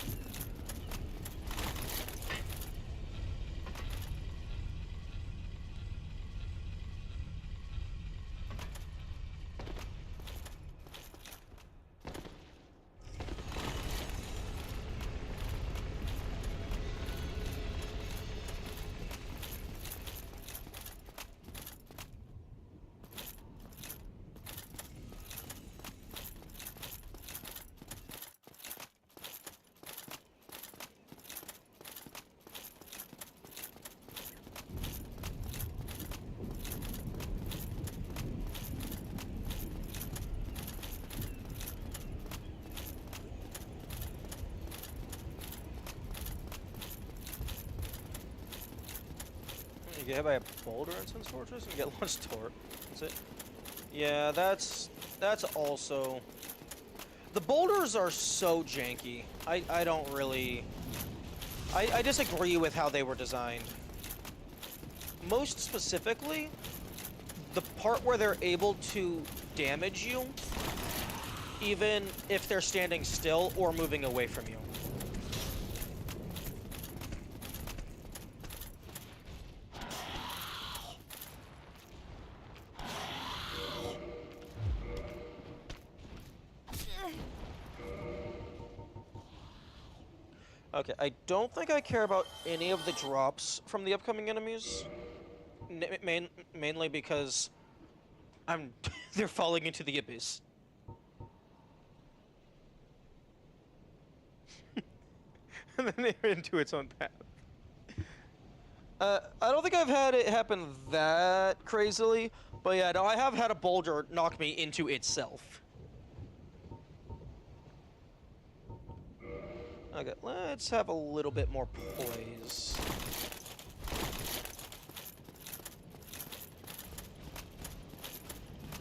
You get hit by a boulder in Sun's Fortress and you get launched toward. That's it. Yeah, that's also... The boulders are so janky. I don't really... I disagree with how they were designed. Most specifically, the part where they're able to damage you, even if they're standing still or moving away from you. Okay, I don't think I care about any of the drops from the upcoming enemies. Mainly because they're falling into the abyss. And then they're into its own path. I don't think I've had it happen that crazily, but yeah, no, I have had a boulder knock me into itself. Okay, let's have a little bit more poise.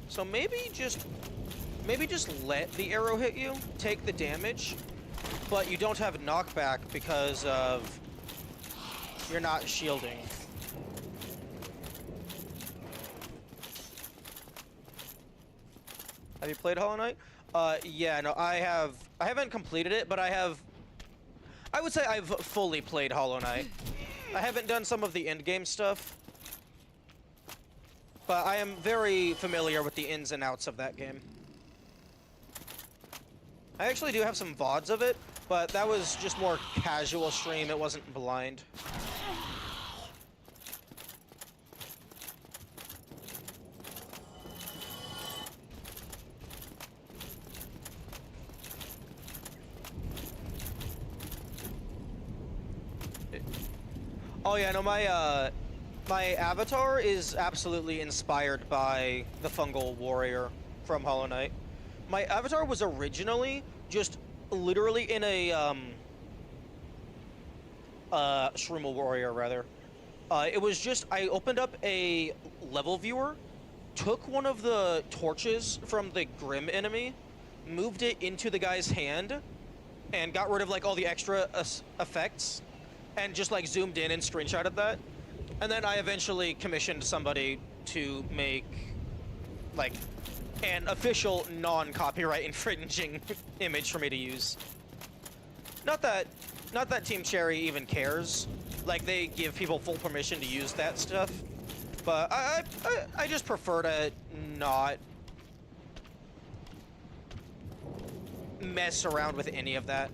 So maybe just let the arrow hit you, take the damage, but you don't have knockback because of you're not shielding. Have you played Hollow Knight? Yeah, no, I haven't completed it, but I would say I've fully played Hollow Knight. I haven't done some of the endgame stuff, but I am very familiar with the ins and outs of that game. I actually do have some VODs of it, but that was just more casual stream, it wasn't blind. Oh yeah, no, my avatar is absolutely inspired by the fungal warrior from Hollow Knight. My avatar was originally just literally in a Shroomel warrior rather. It was just I opened up a level viewer, took one of the torches from the Grim enemy, moved it into the guy's hand, and got rid of like all the extra effects. And just like zoomed in and screenshotted that. And then I eventually commissioned somebody to make like an official non-copyright infringing image for me to use. Not that Team Cherry even cares. Like they give people full permission to use that stuff. But I just prefer to not mess around with any of that.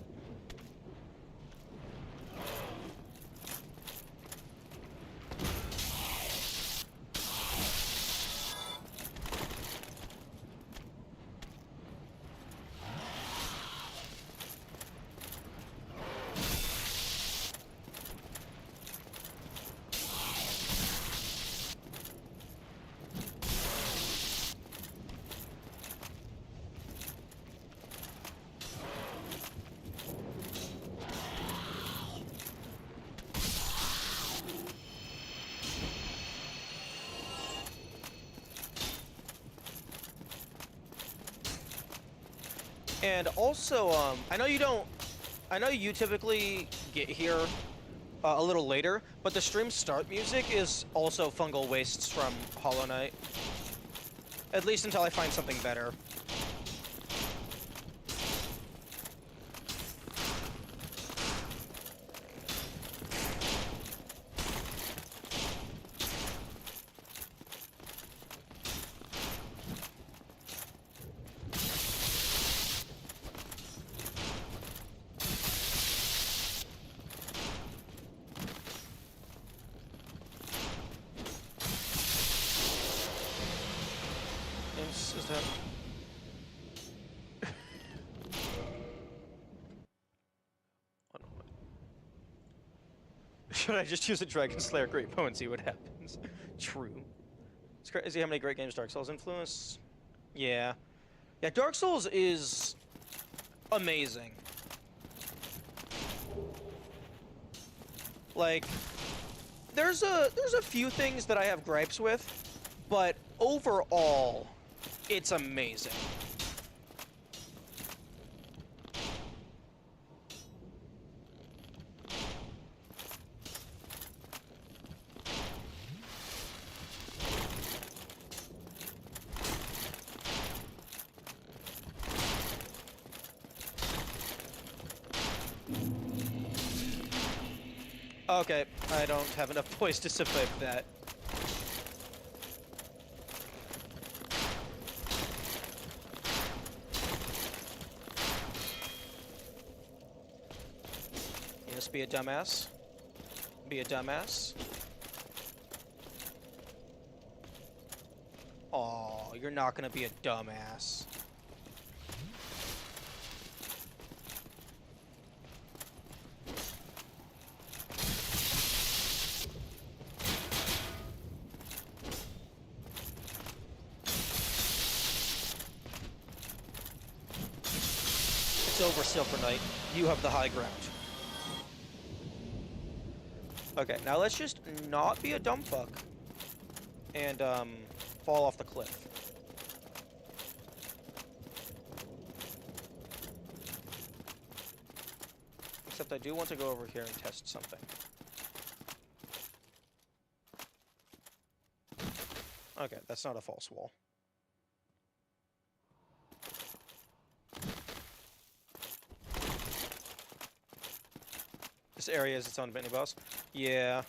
And also, I know you typically get here a little later, but the stream start music is also Fungal Wastes from Hollow Knight. At least until I find something better. Is that... Should I just use a Dragon Slayer Great Bow and see what happens? True. Is he how many great games Dark Souls influence? Yeah. Yeah, Dark Souls is amazing. Like, there's a few things that I have gripes with, but overall, it's amazing. Okay, I don't have enough poise to survive that. Just be a dumbass. Be a dumbass. Oh, you're not gonna be a dumbass. It's over, Silver Knight. You have the high ground. Okay, now let's just not be a dumb fuck. And, fall off the cliff. Except I do want to go over here and test something. Okay, that's not a false wall. This area is its own mini-boss. Yeah.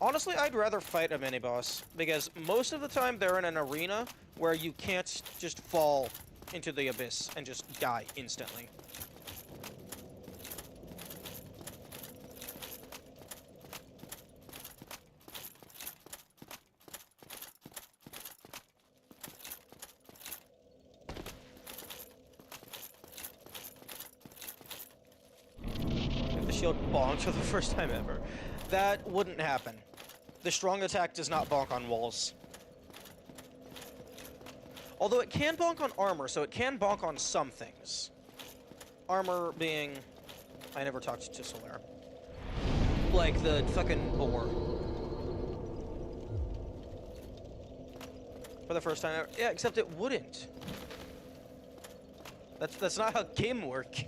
Honestly, I'd rather fight a mini-boss, because most of the time they're in an arena where you can't just fall into the abyss and just die instantly. If the shield bonks for the first time ever. That wouldn't happen. The strong attack does not bonk on walls. Although it can bonk on armor, so it can bonk on some things. Armor being... I never talked to Solaire. Like the fucking boar. For the first time ever. Yeah, except it wouldn't. That's not how game work.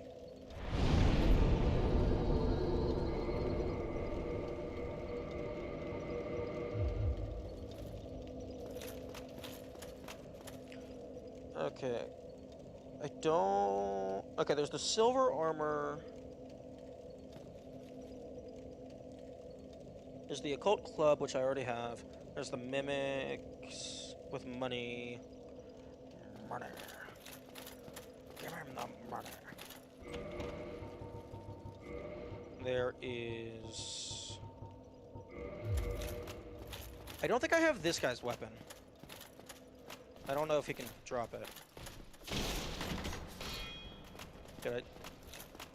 Okay. I don't... Okay, there's the silver armor. There's the occult club, which I already have. There's the mimics with money. Money. Give him the money. There is... I don't think I have this guy's weapon. I don't know if he can drop it. Did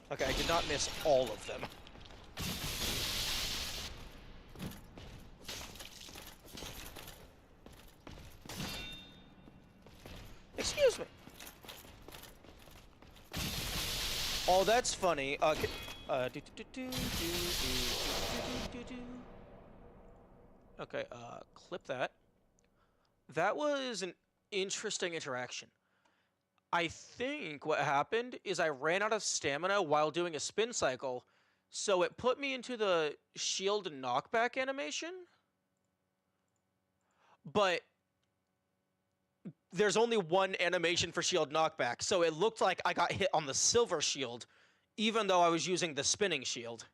I? Okay, I did not miss all of them. Excuse me. Oh, that's funny. Okay, clip that. That was an interesting interaction. I think what happened is I ran out of stamina while doing a spin cycle, so it put me into the shield knockback animation. But there's only one animation for shield knockback, so it looked like I got hit on the silver shield, even though I was using the spinning shield.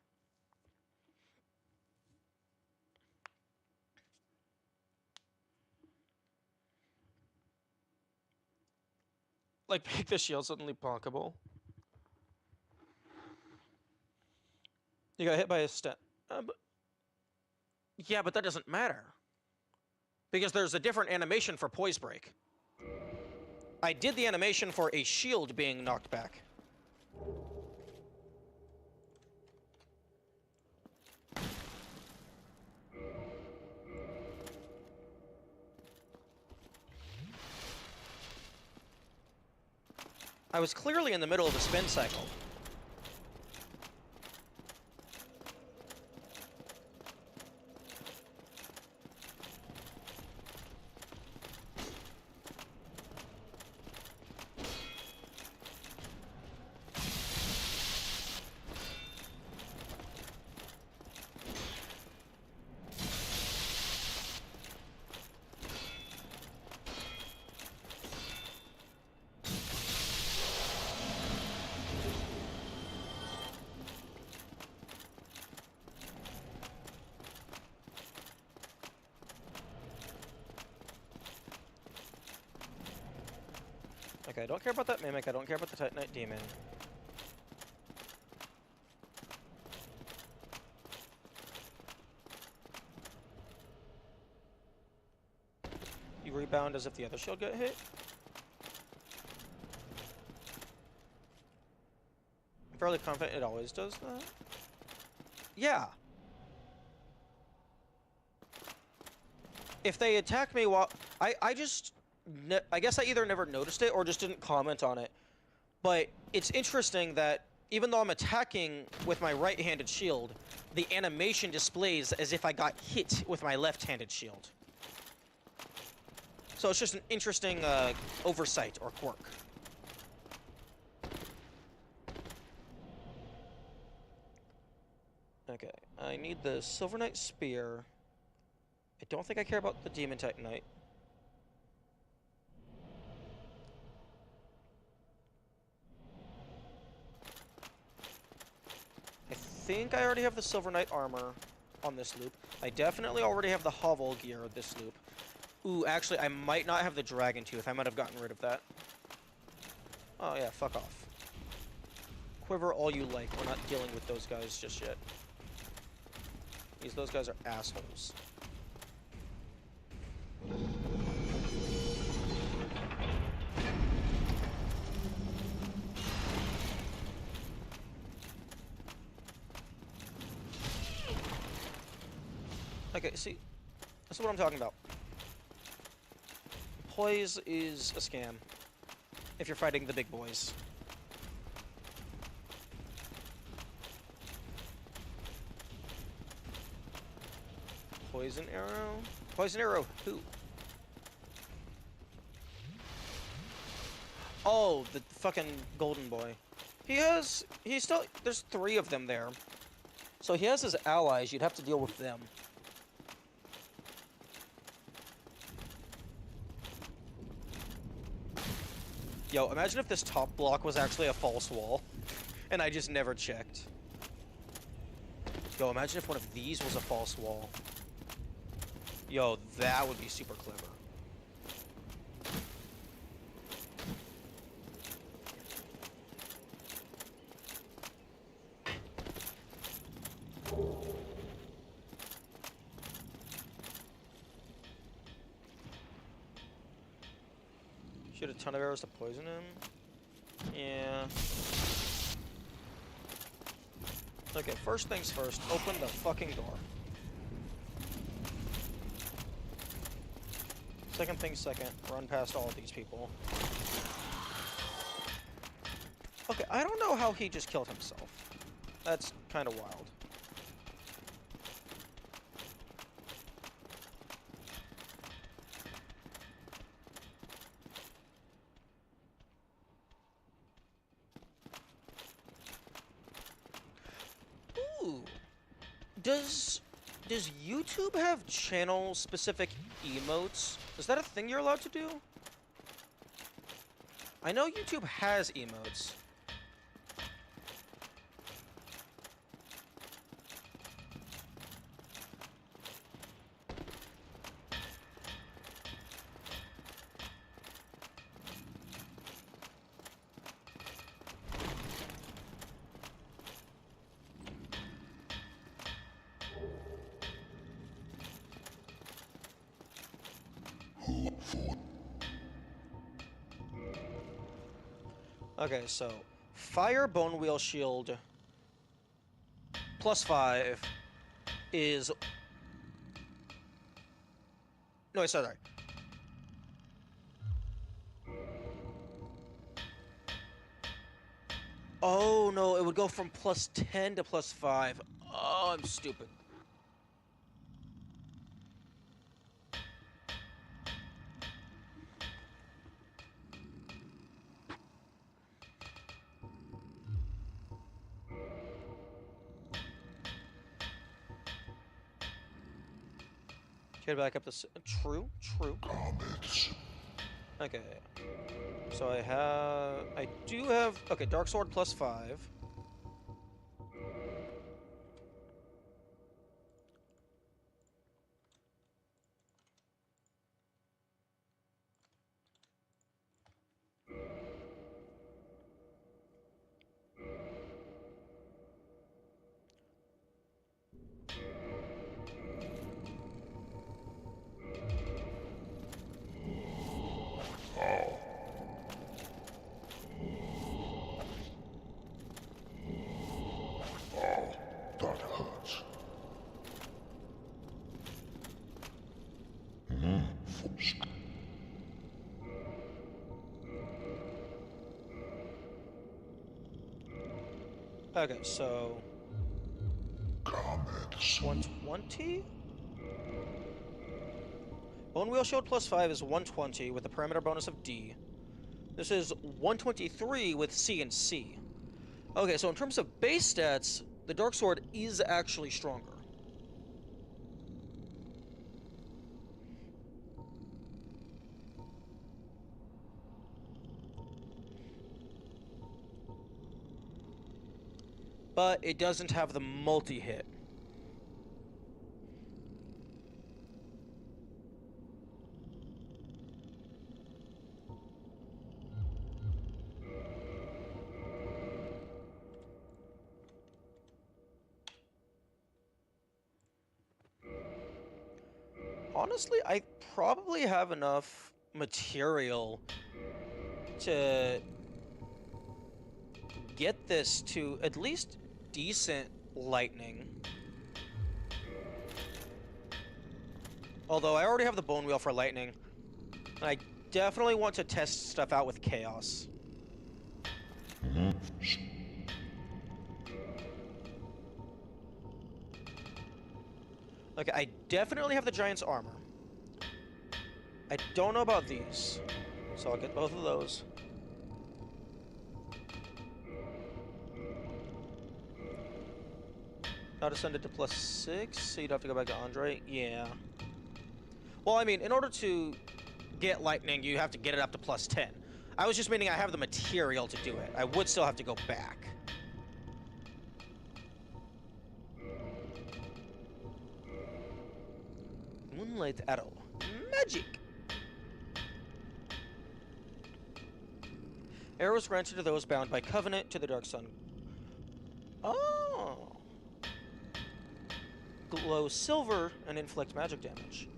Like, make the shield suddenly bonkable. You got hit by a step. Yeah, but that doesn't matter. Because there's a different animation for poise break. I did the animation for a shield being knocked back. I was clearly in the middle of a spin cycle. Okay, I don't care about that Mimic, I don't care about the Titanite Demon. rebound as if the other shield got hit. I'm fairly confident it always does that. Yeah. If they attack me while... I guess I either never noticed it or just didn't comment on it. But it's interesting that even though I'm attacking with my right-handed shield, the animation displays as if I got hit with my left-handed shield. So it's just an interesting oversight or quirk. Okay, I need the Silver Knight Spear. I don't think I care about the Demon Titanite. I think I already have the Silver Knight armor on this loop. I definitely already have the hovel gear this loop. Ooh, actually, I might not have the Dragon Tooth. I might have gotten rid of that. Oh, yeah, fuck off. Quiver all you like. We're not dealing with those guys just yet. Those guys are assholes. Okay, see, that's what I'm talking about. Poise is a scam if you're fighting the big boys. Poison arrow? Poison arrow who? Oh, the fucking golden boy. He's still, there's 3 of them there. So he has his allies, you'd have to deal with them. Yo, imagine if this top block was actually a false wall, and I just never checked. Yo, imagine if one of these was a false wall. Yo, that would be super clever. Shoot a ton of arrows to poison him. Yeah. Okay, first things first, open the fucking door. Second things second, run past all of these people. Okay, I don't know how he just killed himself. That's kind of wild. Ooh. Does YouTube have channel-specific emotes? Is that a thing you're allowed to do? I know YouTube has emotes. Okay, so Fire Bone Wheel Shield +5 is... No, sorry. Oh, no, it would go from +10 to +5. Oh, I'm stupid. Get back up to... True. Comments. Okay. So I do have... Okay, Dark Sword +5. That hurts. Okay, so 120? Bone Wheel Shield plus 5 is 120 with the parameter bonus of D. This is 123 with C and C. Okay, so in terms of base stats, the Dark Sword is actually stronger. But it doesn't have the multi-hit. Honestly, I probably have enough material to get this to at least decent lightning. Although I already have the Bone Wheel for lightning. I definitely want to test stuff out with chaos. Okay, I definitely have the Giant's armor. I don't know about these, so I'll get both of those. Not ascended to +6, so you'd have to go back to Andre. Yeah. Well, I mean, in order to get lightning, you have to get it up to +10. I was just meaning I have the material to do it. I would still have to go back. Moonlight Arrow. Magic! Arrows granted to those bound by covenant to the Dark Sun. Oh! Glow silver and inflict magic damage.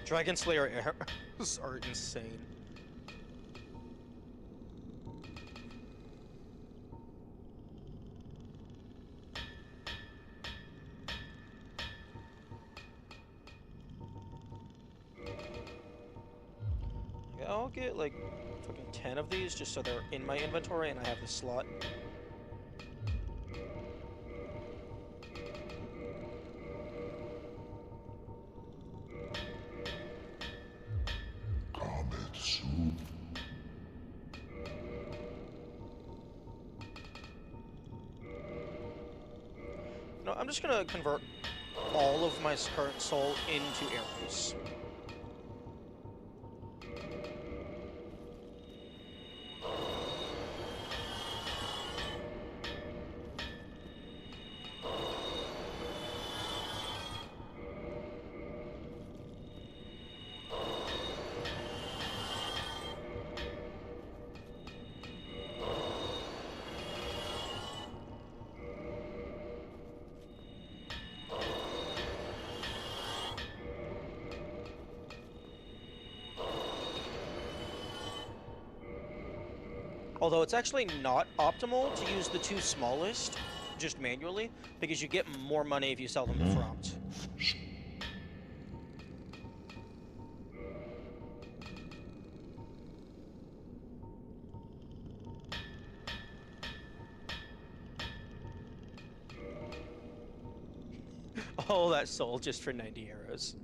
Dragon Slayer arrows are insane. I'll get like fucking 10 of these just so they're in my inventory and I have the slot. No, I'm just gonna convert all of my current soul into arrows. Although it's actually not optimal to use the two smallest, just manually, because you get more money if you sell them to Frompt. All that soul just for 90 arrows.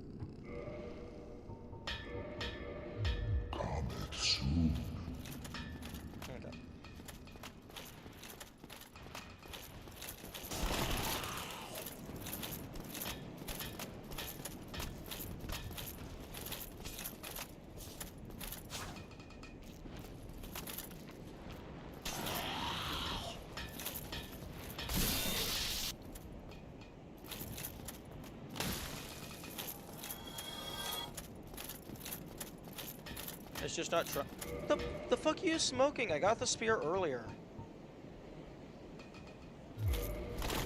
Okay. It's just not the fuck are you smoking? I got the spear earlier.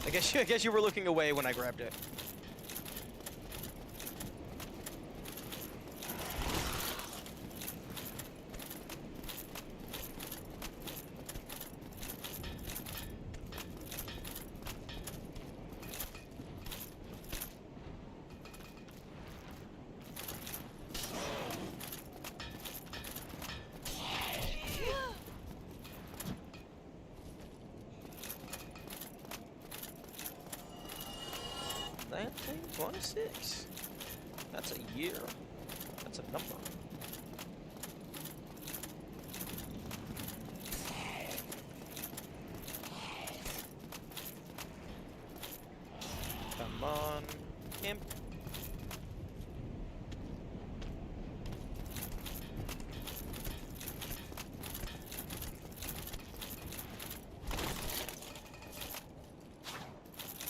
I guess you were looking away when I grabbed it. 1926. That's a year. That's a number. Come on, imp.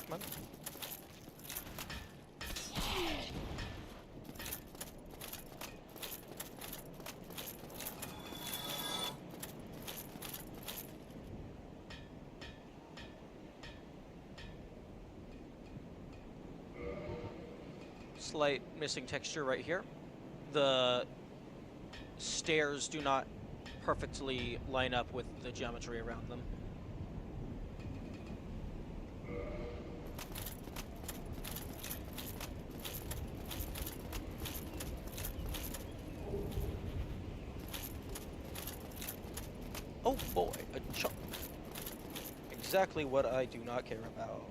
Come on. Slight missing texture right here. The stairs do not perfectly line up with the geometry around them. Oh boy, a chunk. Exactly what I do not care about.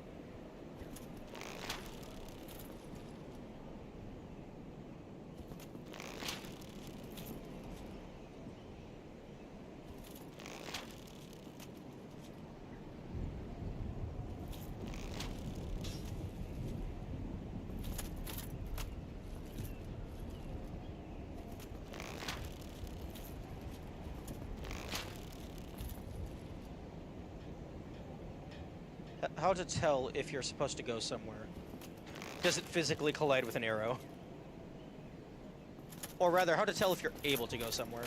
How to tell if you're supposed to go somewhere? Does it physically collide with an arrow? Or rather, how to tell if you're able to go somewhere?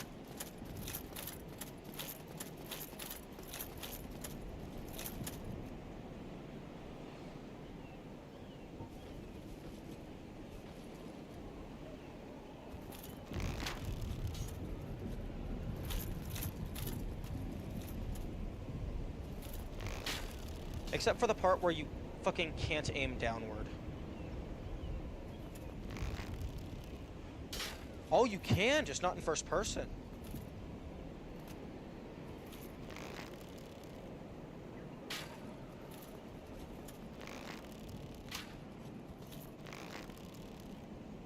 Except for the part where you fucking can't aim downward. Oh, you can, just not in first person.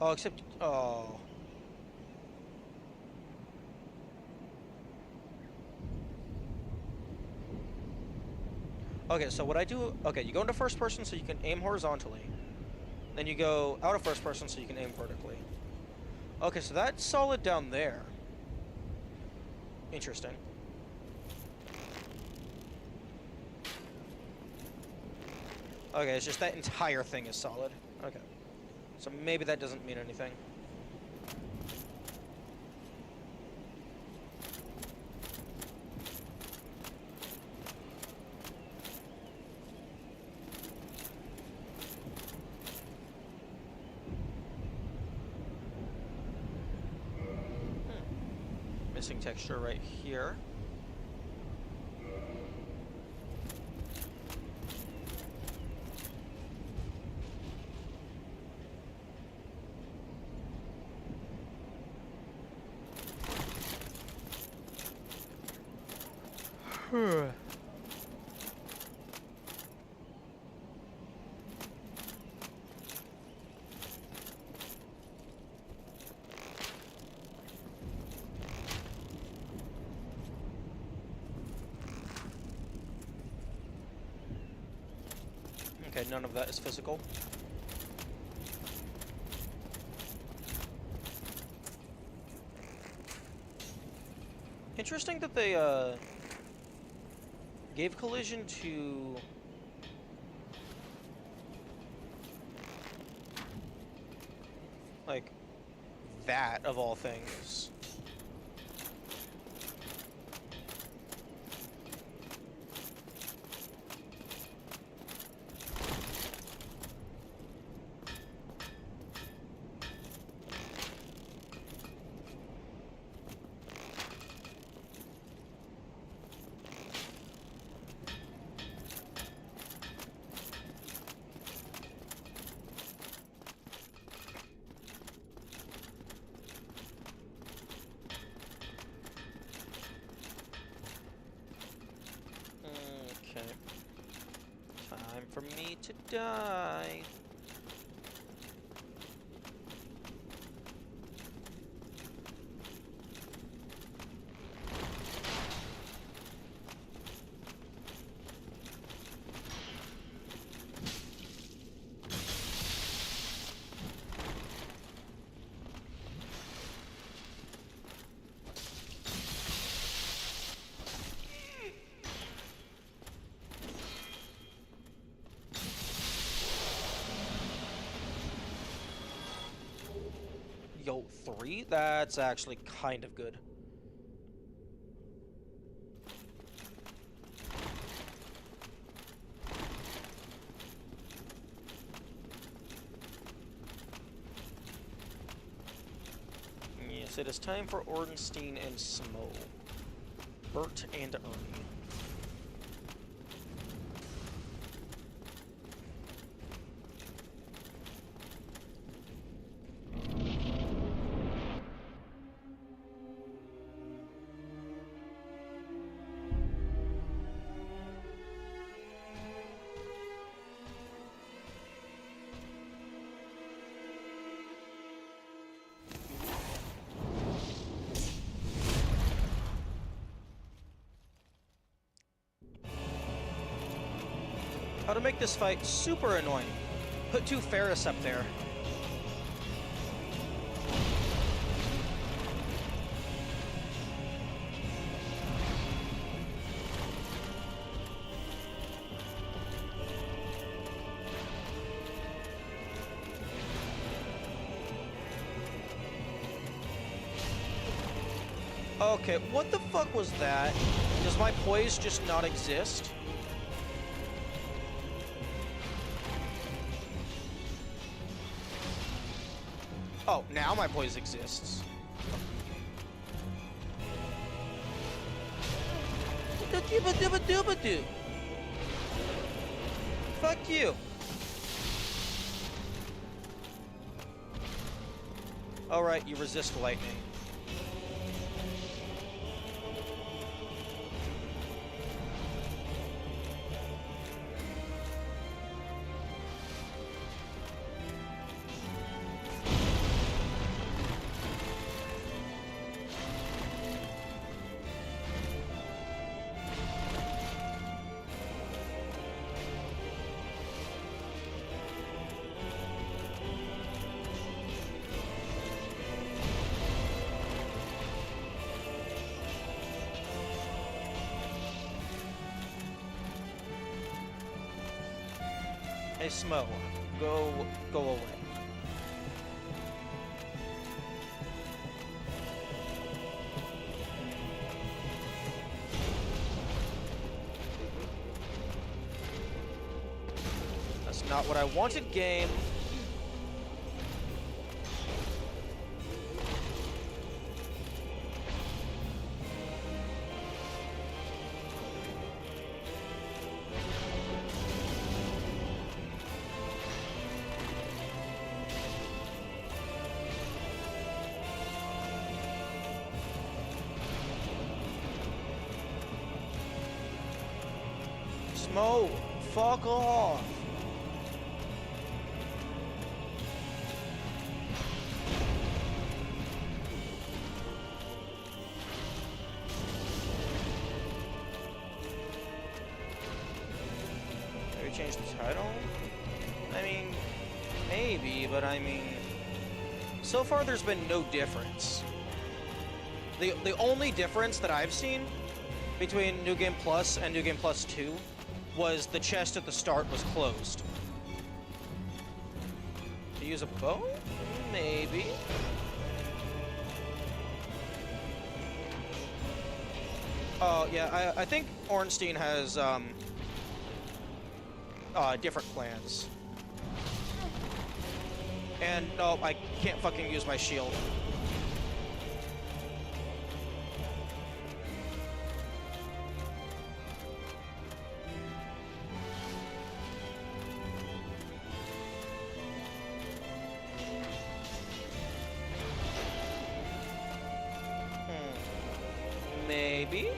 Oh, except... Oh. Okay, so what I do... Okay, you go into first person so you can aim horizontally. Then you go out of first person so you can aim vertically. Okay, so that's solid down there. Interesting. Okay, it's just that entire thing is solid. Okay. So maybe that doesn't mean anything. Missing texture right here. Okay, none of that is physical. Interesting that they gave collision to like that of all things. Okay. Time for me to die. Yo, 3? That's actually kind of good. Yes, it is time for Ornstein and Smo. Bert and Ernie. How to make this fight super annoying. Put 2 Ferris up there. Okay, what the fuck was that? Does my poise just not exist? Oh, now my poise exists. Fuck you. Alright, you resist lightning. Hey, Smo, go away. That's not what I wanted, game. Smo, fuck off. Maybe change the title? I mean, maybe, but I mean, so far there's been no difference. The only difference that I've seen between New Game Plus and New Game Plus 2 was the chest at the start was closed. To use a bow? Maybe. Oh, yeah, I think Ornstein has, different plans. And, no, I can't fucking use my shield. Maybe?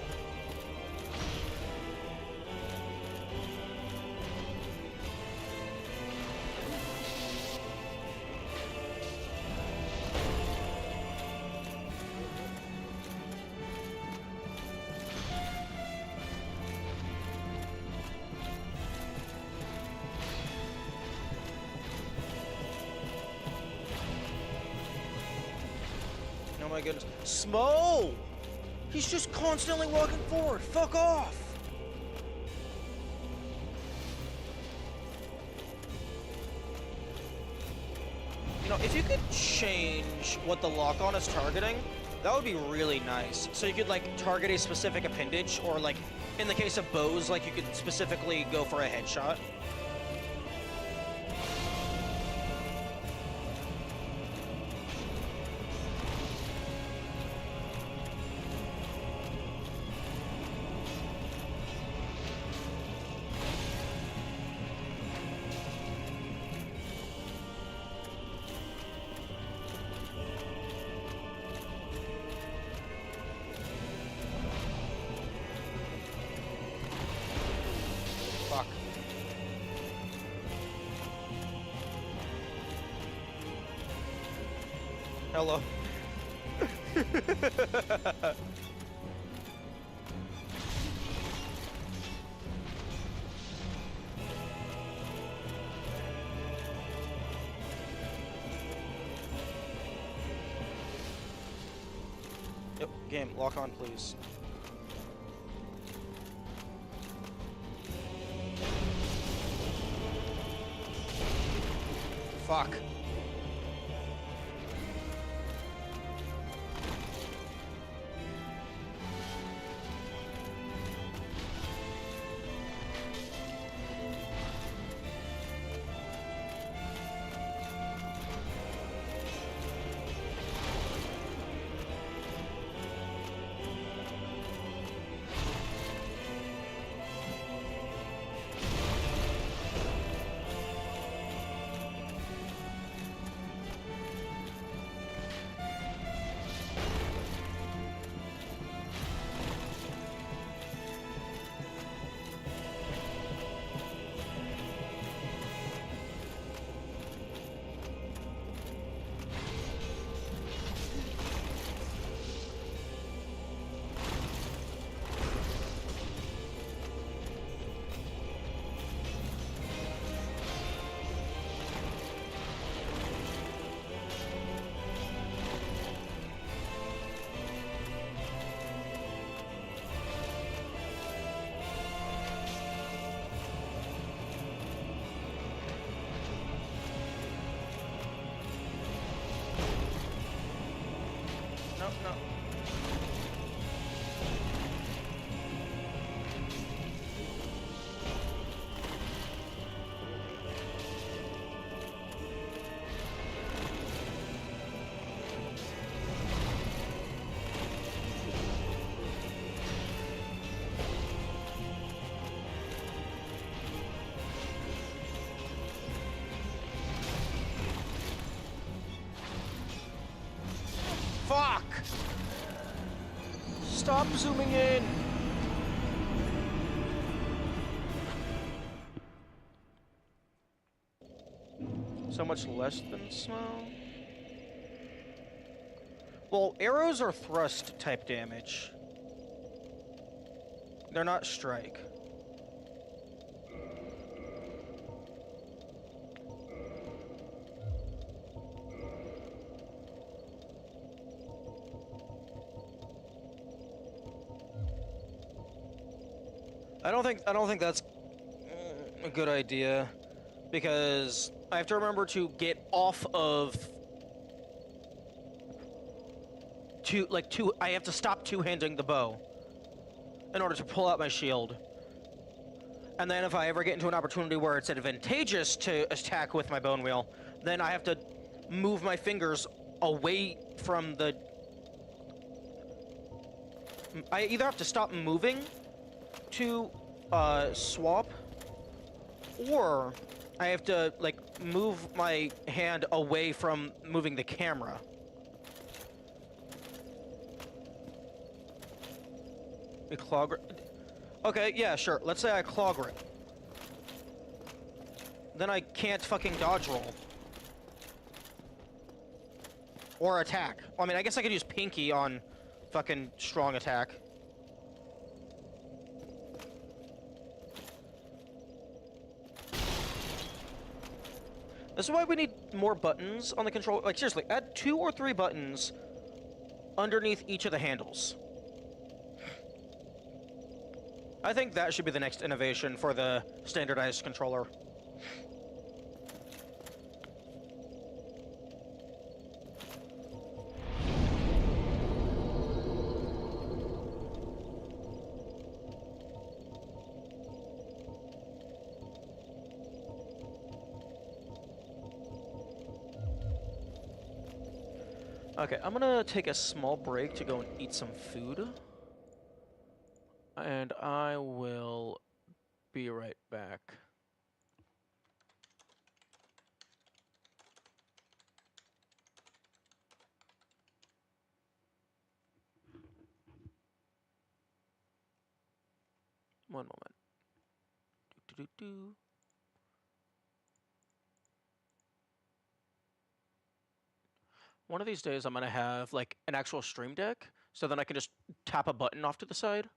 Oh my goodness. Smo! He's just constantly walking forward. Fuck off! You know, if you could change what the lock-on is targeting, that would be really nice. So you could, like, target a specific appendage, or, like, in the case of bows, like, you could specifically go for a headshot. Fuck. Hello. Yep, game, lock on, please. Fuck. No. Fuck! Stop zooming in! So much less than snow? Well, arrows are thrust type damage. They're not strike. I don't think that's a good idea, because I have to remember to get off of I have to stop two-handing the bow in order to pull out my shield. And then if I ever get into an opportunity where it's advantageous to attack with my bone wheel, then I have to move my fingers away from the... I either have to stop moving to swap, or I have to, like, move my hand away from moving the camera. A claw grip. Okay, yeah, sure. Let's say I claw grip. Then I can't fucking dodge roll. Or attack. Well, I mean, I guess I could use pinky on fucking strong attack. This is why we need more buttons on the controller. Like, seriously, add 2 or 3 buttons underneath each of the handles. I think that should be the next innovation for the standardized controller. Okay, I'm gonna take a small break to go and eat some food. And I will be right back. One moment. Do-do-do-do. One of these days I'm gonna have like an actual stream deck, so then I can just tap a button off to the side.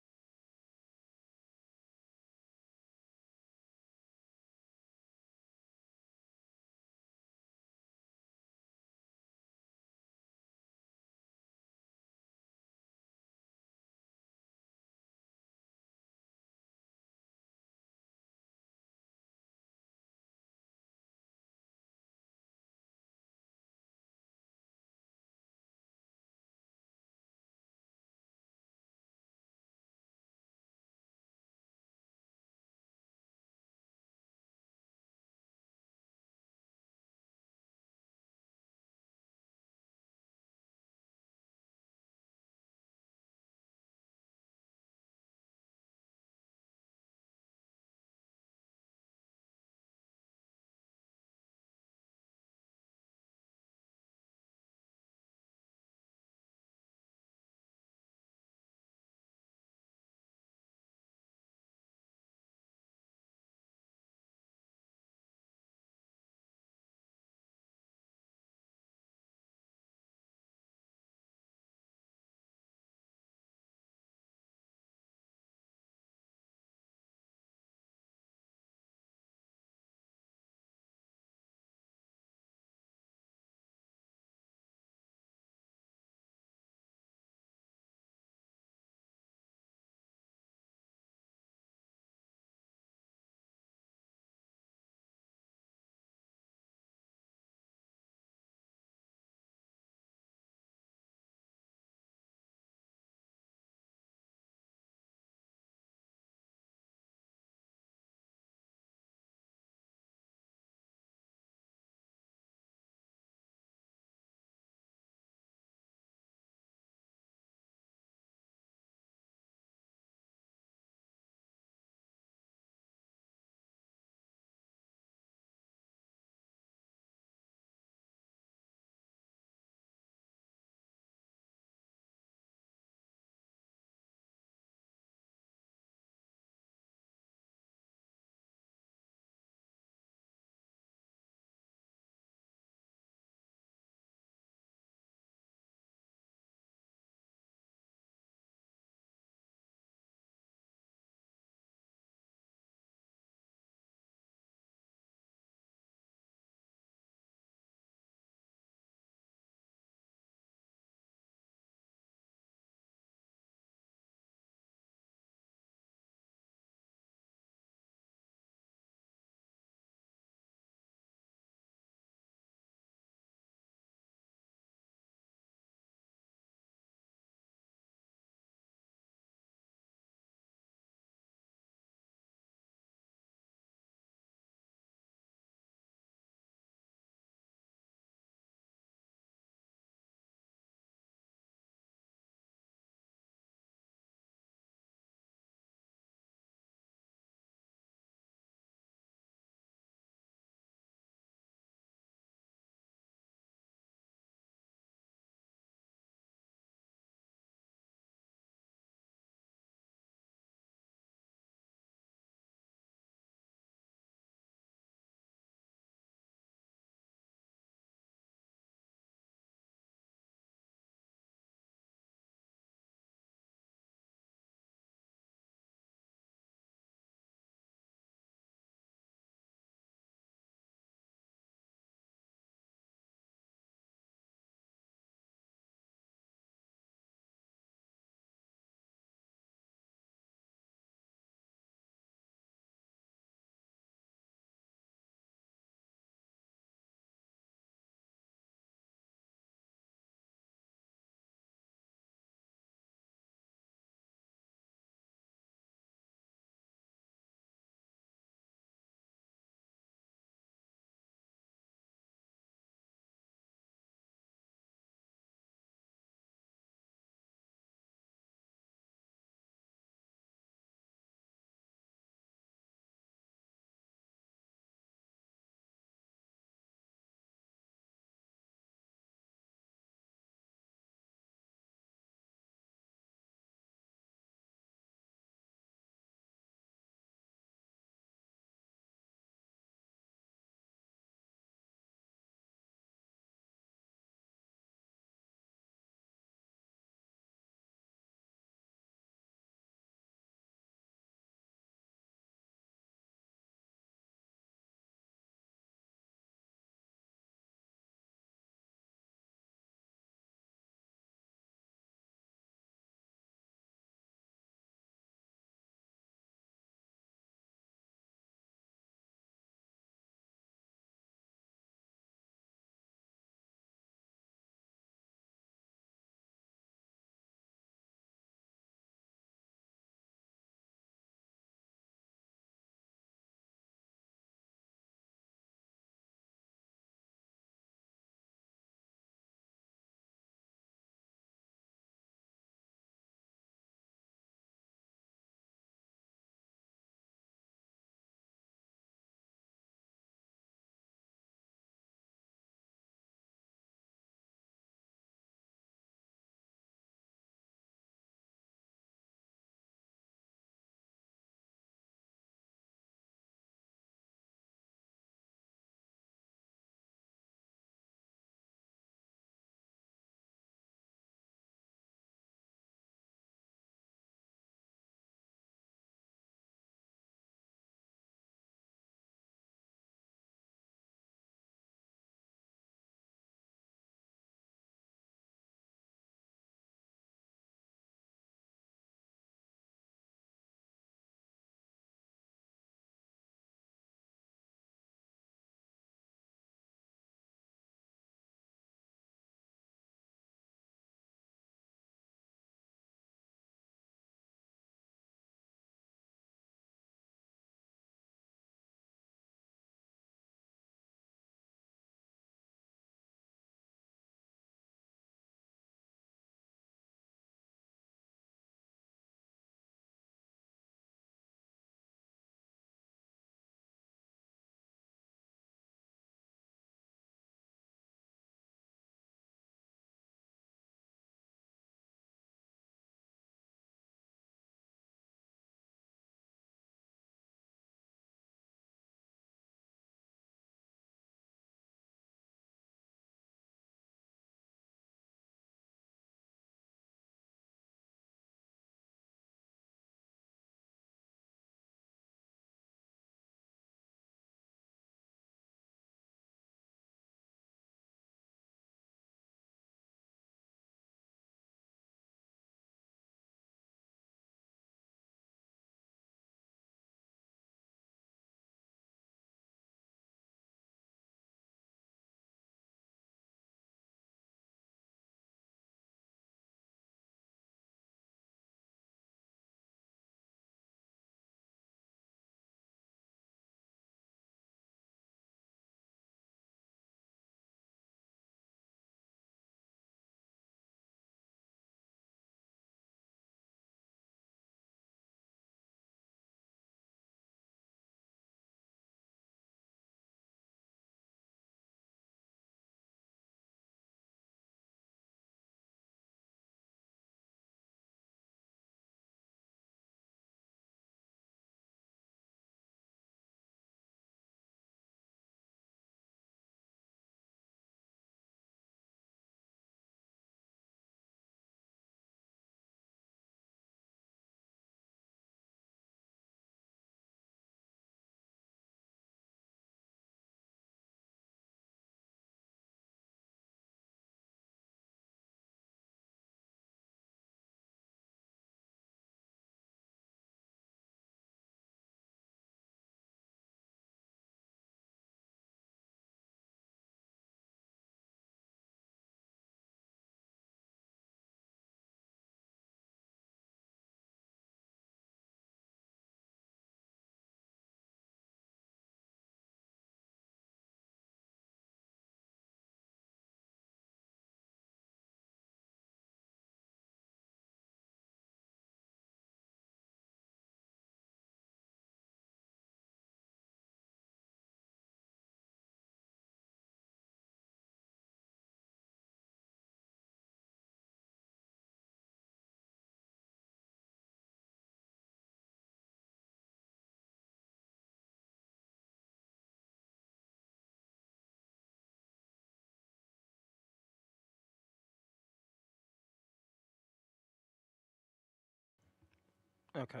Okay.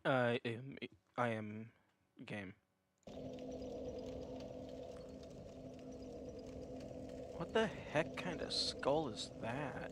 I am. I am game. What the heck kind of skull is that?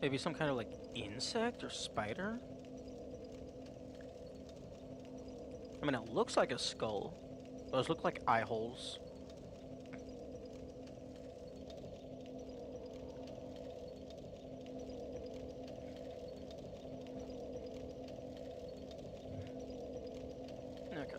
Maybe some kind of like insect or spider? I mean, it looks like a skull. Those look like eye holes. Okay.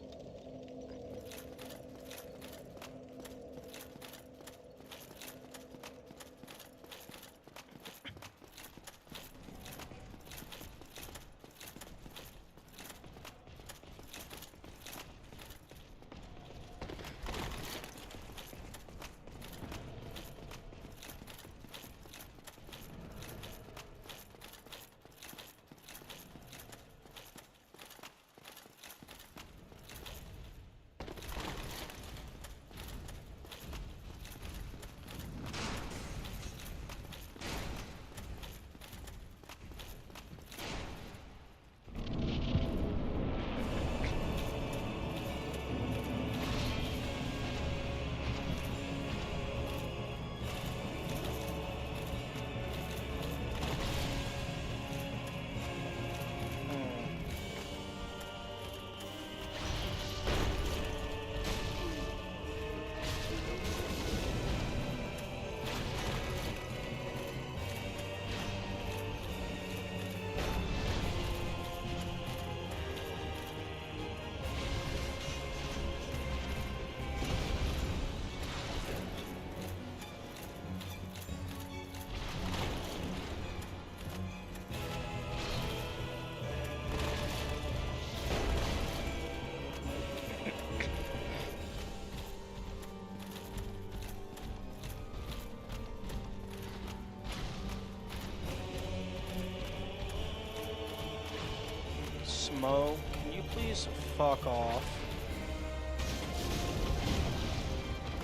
Smo, can you please fuck off?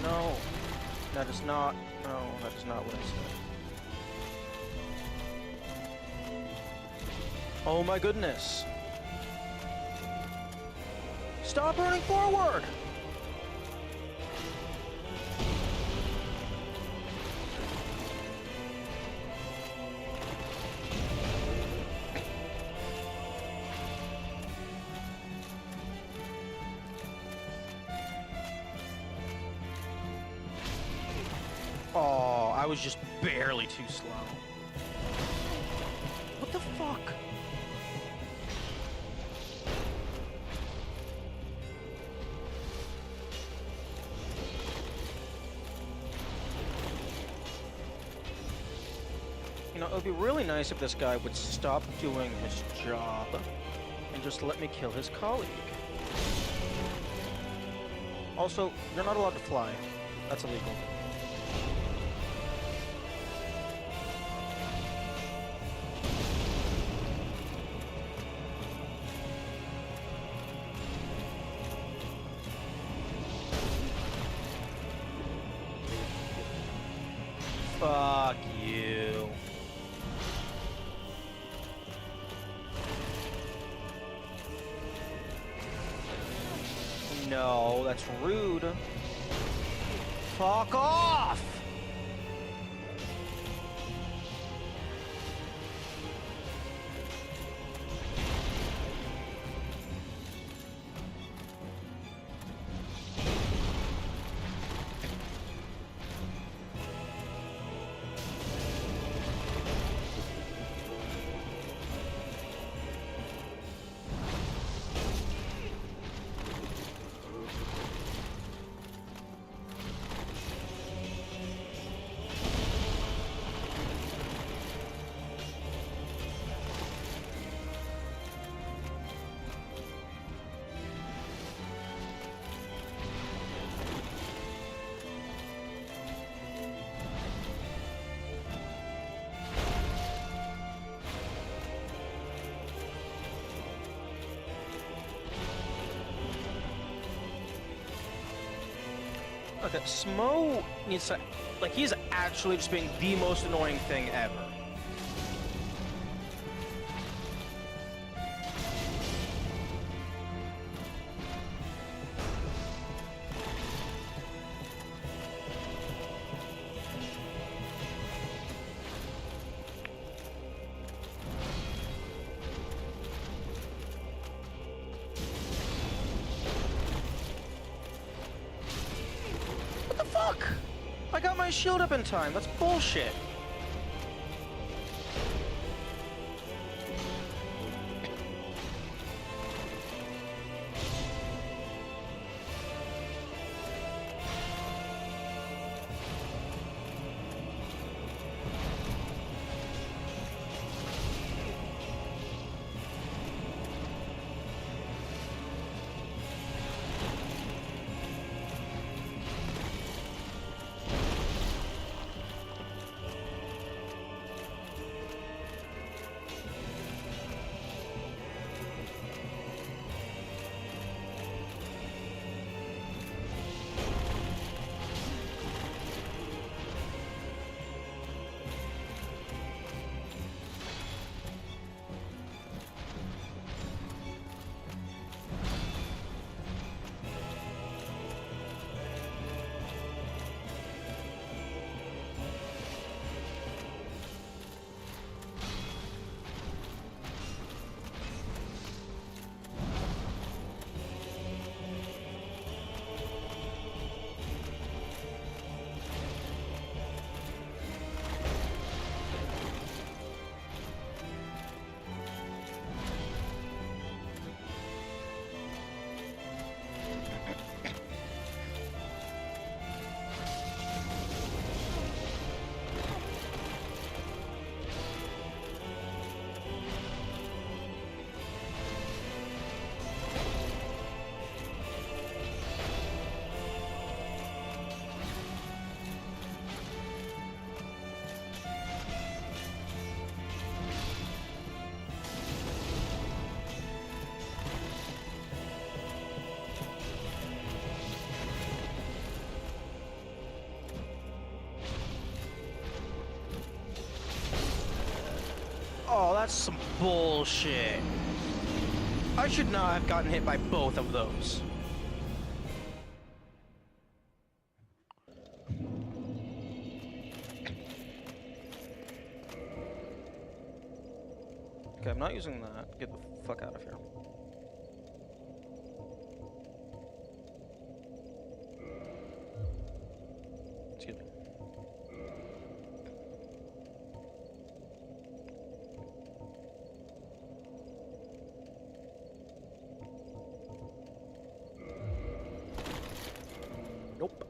No, that is not. No, that is not what I said. Oh my goodness! Stop running forward! Oh, I was just barely too slow. What the fuck? You know, it would be really nice if this guy would stop doing his job and just let me kill his colleague. Also, you're not allowed to fly. That's illegal. Fuck you. No, that's rude. Fuck off! Okay, Smo needs to... Like, he's actually just being the most annoying thing ever. What the fuck? I got my shield up in time. That's bullshit. Oh, that's some bullshit. I should not have gotten hit by both of those. Okay, I'm not using that. Get the fuck out of here. Excuse me. Nope.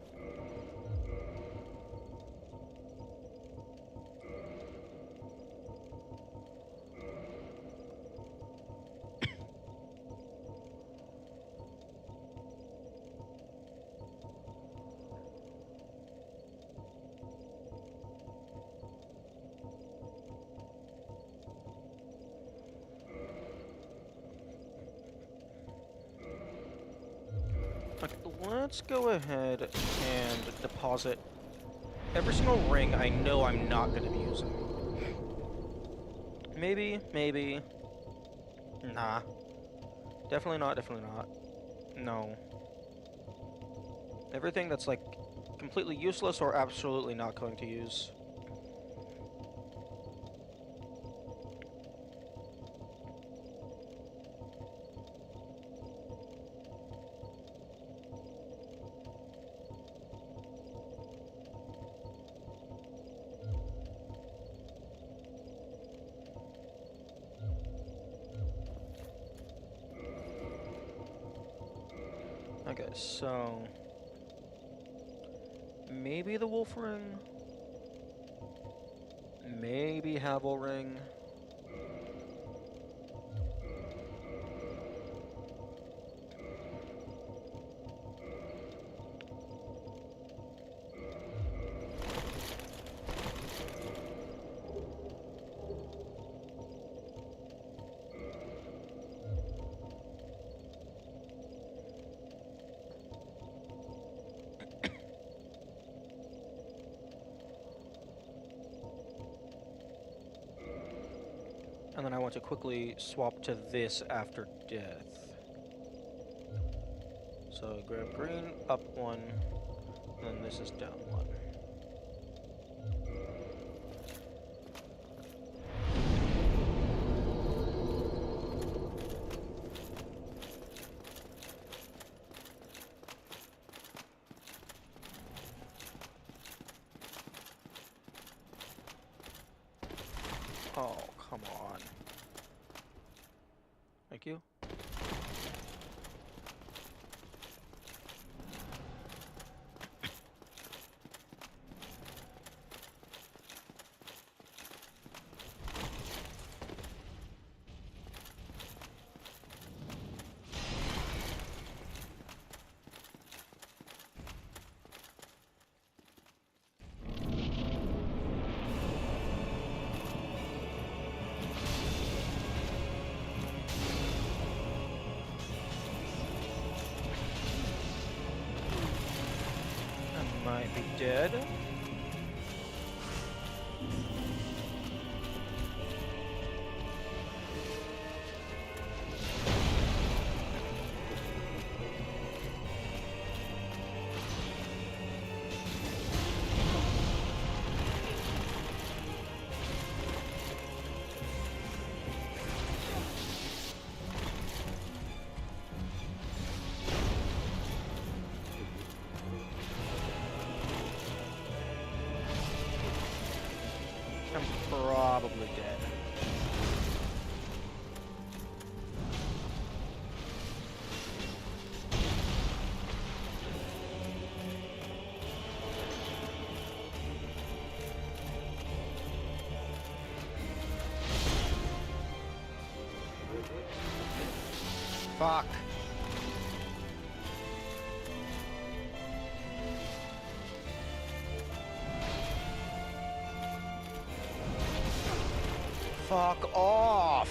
Okay, let's go ahead and deposit every single ring I know I'm not going to be using. Maybe. Nah. Definitely not, No. Everything that's, like, completely useless or absolutely not going to use. Okay, so maybe the wolf ring, maybe Havel ring. And then I want to quickly swap to this after death. So grab green, up one, and then this is down one. Oh, come on. Thank you. Might be dead. I'm probably dead. Fuck. Fuck off!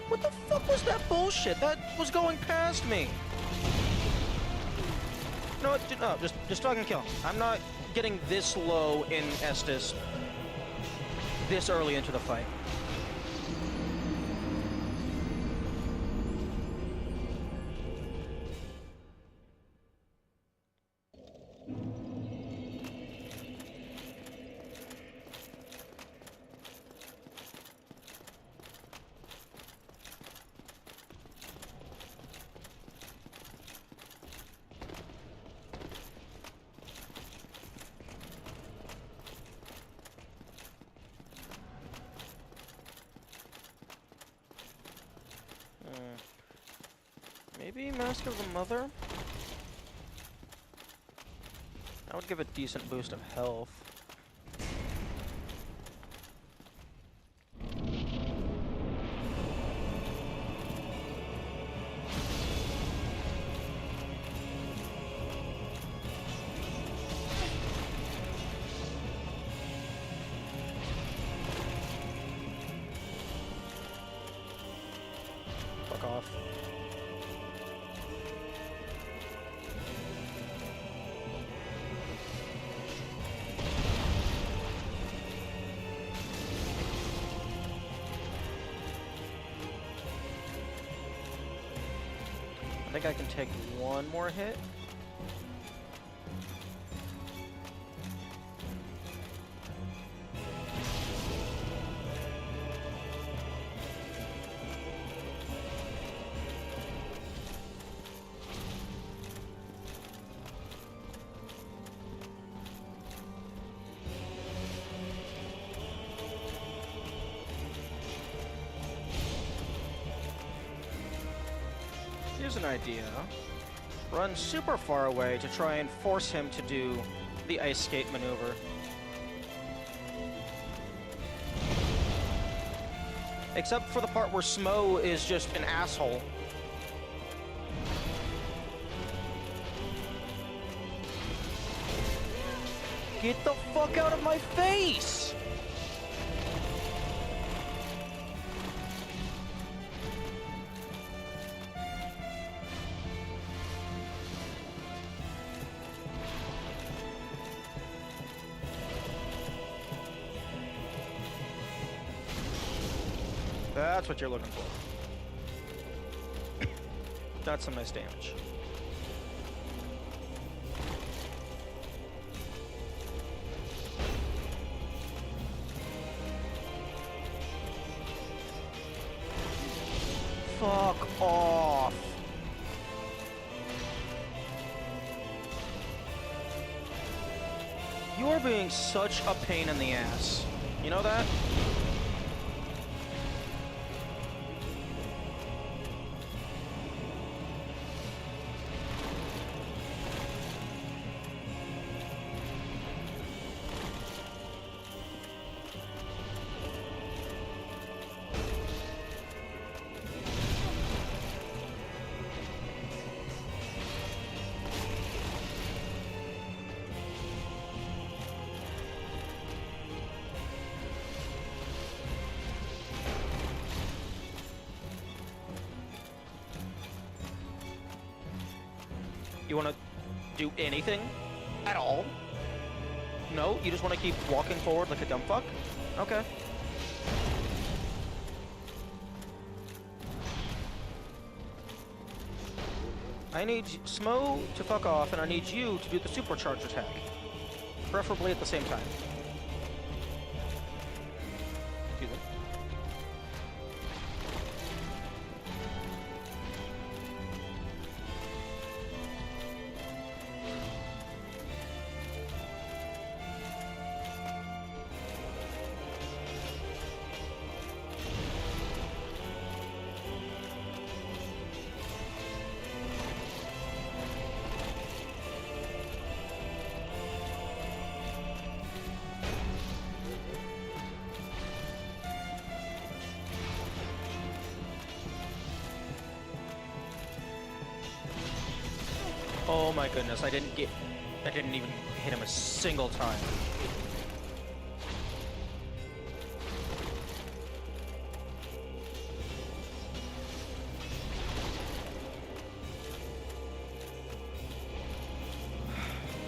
What the fuck was that bullshit? That was going past me! No, no, just fucking kill him. I'm not getting this low in Estus this early into the fight. Maybe Mask of the Mother? That would give a decent boost of health. Fuck off. I think I can take one more hit. Here's an idea. Run super far away to try and force him to do the ice skate maneuver. Except for the part where Smo is just an asshole. Get the fuck out of my face! That's what you're looking for. That's some nice damage. Fuck off. You are being such a pain in the ass. You know that? You want to do anything at all? No? You just want to keep walking forward like a dumb fuck? Okay. I need Smo to fuck off, and I need you to do the supercharge attack. Preferably at the same time. Do that. Oh my goodness, I didn't even hit him a single time.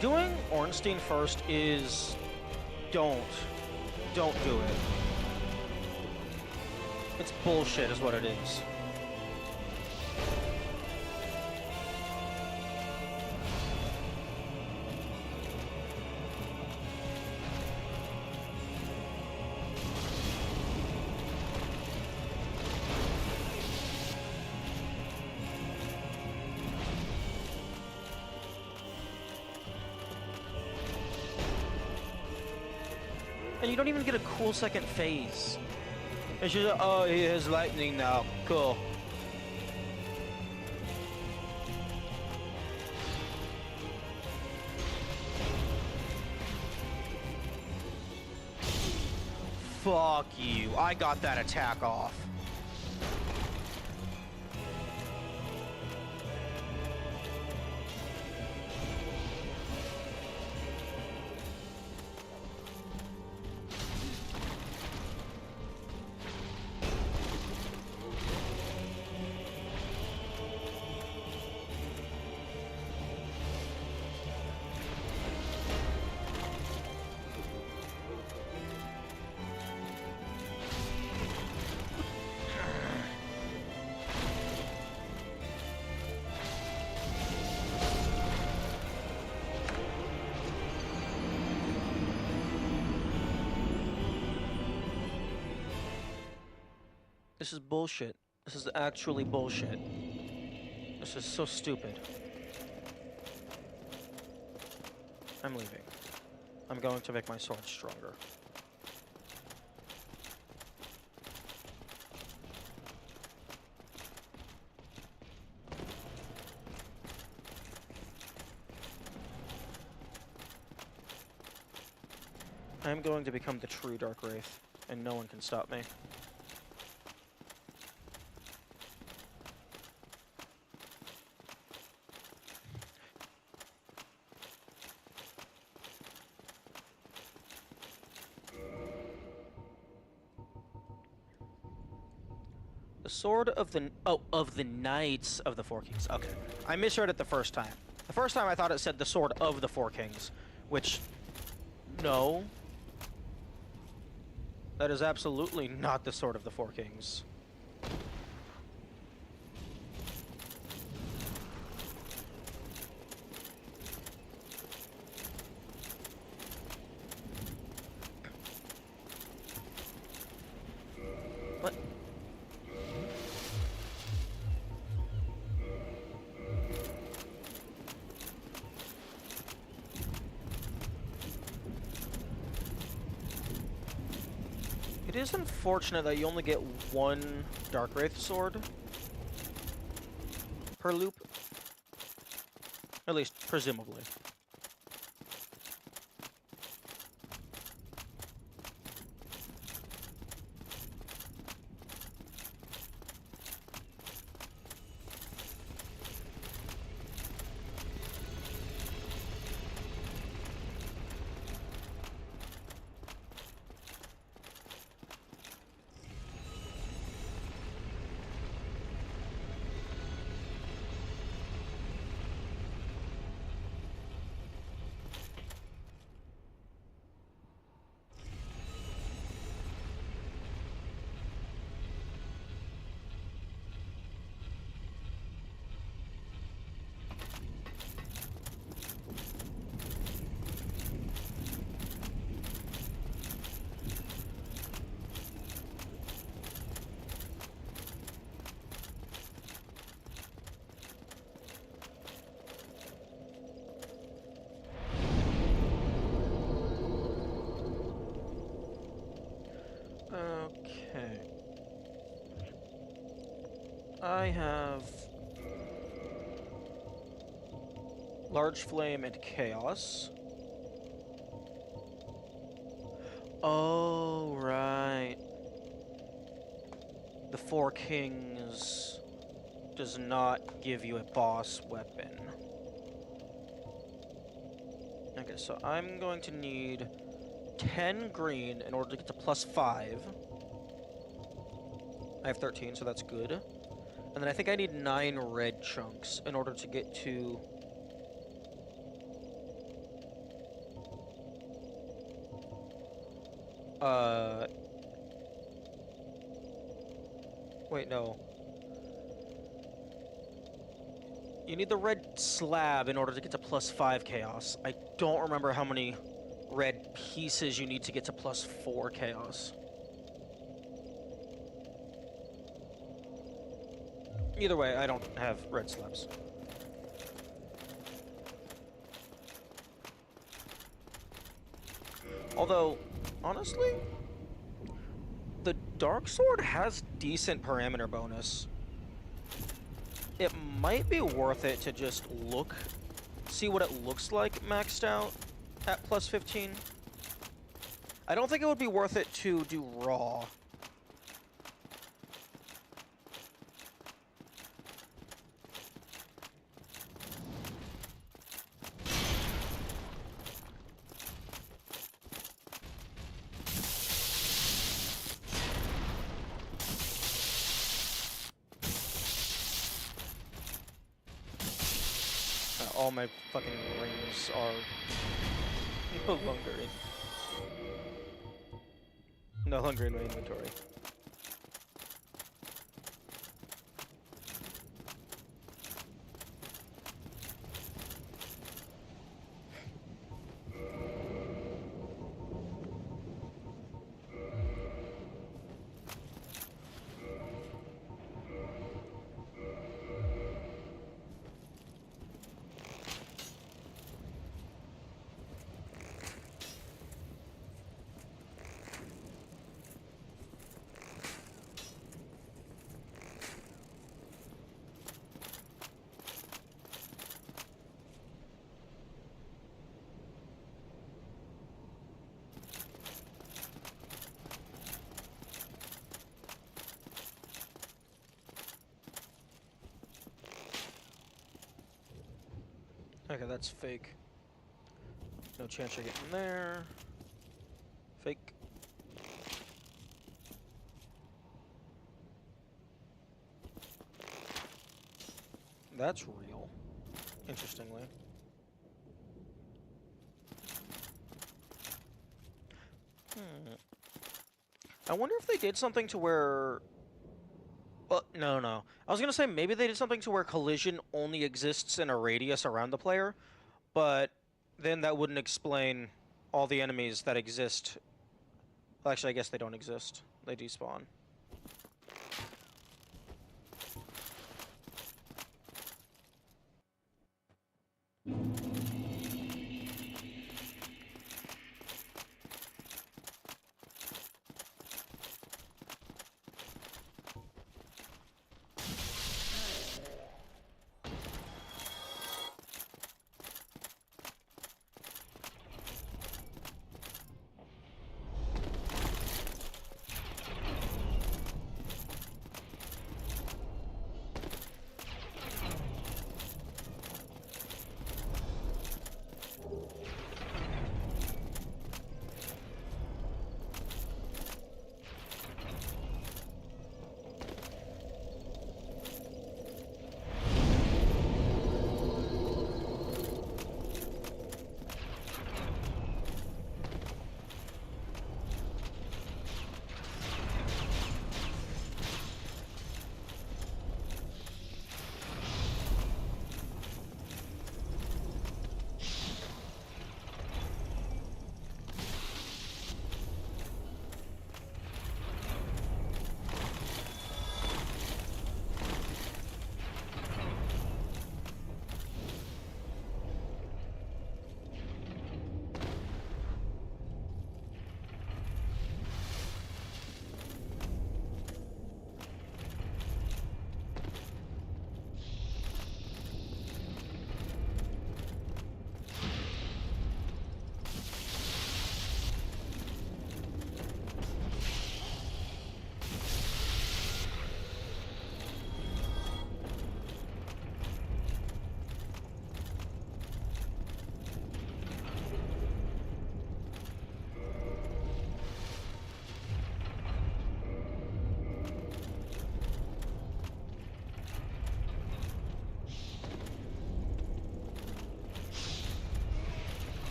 Doing Ornstein first is... Don't do it. It's bullshit is what it is. And you don't even get a cool second phase. It's just, oh, he has lightning now. Cool. Fuck you. I got that attack off. This is bullshit. This is actually bullshit. This is so stupid. I'm leaving. I'm going to make my sword stronger. I'm going to become the true Dark Wraith, and no one can stop me. Sword of the... Oh, of the Knights of the Four Kings. Okay. I misread it the first time. The first time I thought it said the Sword of the Four Kings, which... No. That is absolutely not the Sword of the Four Kings. is unfortunate that you only get one Darkwraith sword per loop. At least, presumably. Okay. I have Large Flame and Chaos. Oh, right. The Four Kings does not give you a boss weapon. Okay, so I'm going to need 10 green in order to get to +5. I have 13, so that's good. And then I think I need 9 red chunks in order to get to... Wait, no. You need the red slab in order to get to +5 chaos. I don't remember how many red pieces you need to get to +4 chaos. Either way, I don't have red slabs. Although, honestly, the Dark Sword has decent parameter bonus. It might be worth it to just see what it looks like maxed out at +15. I don't think it would be worth it to do raw. All my fucking rings are no longer in my inventory. Okay, that's fake. No chance you're getting there. Fake. That's real. Interestingly. I wonder if they did something to where... Well, no. I was gonna say maybe they did something to where collision only exists in a radius around the player, but then that wouldn't explain all the enemies that exist. Well, actually, I guess they don't exist. They despawn.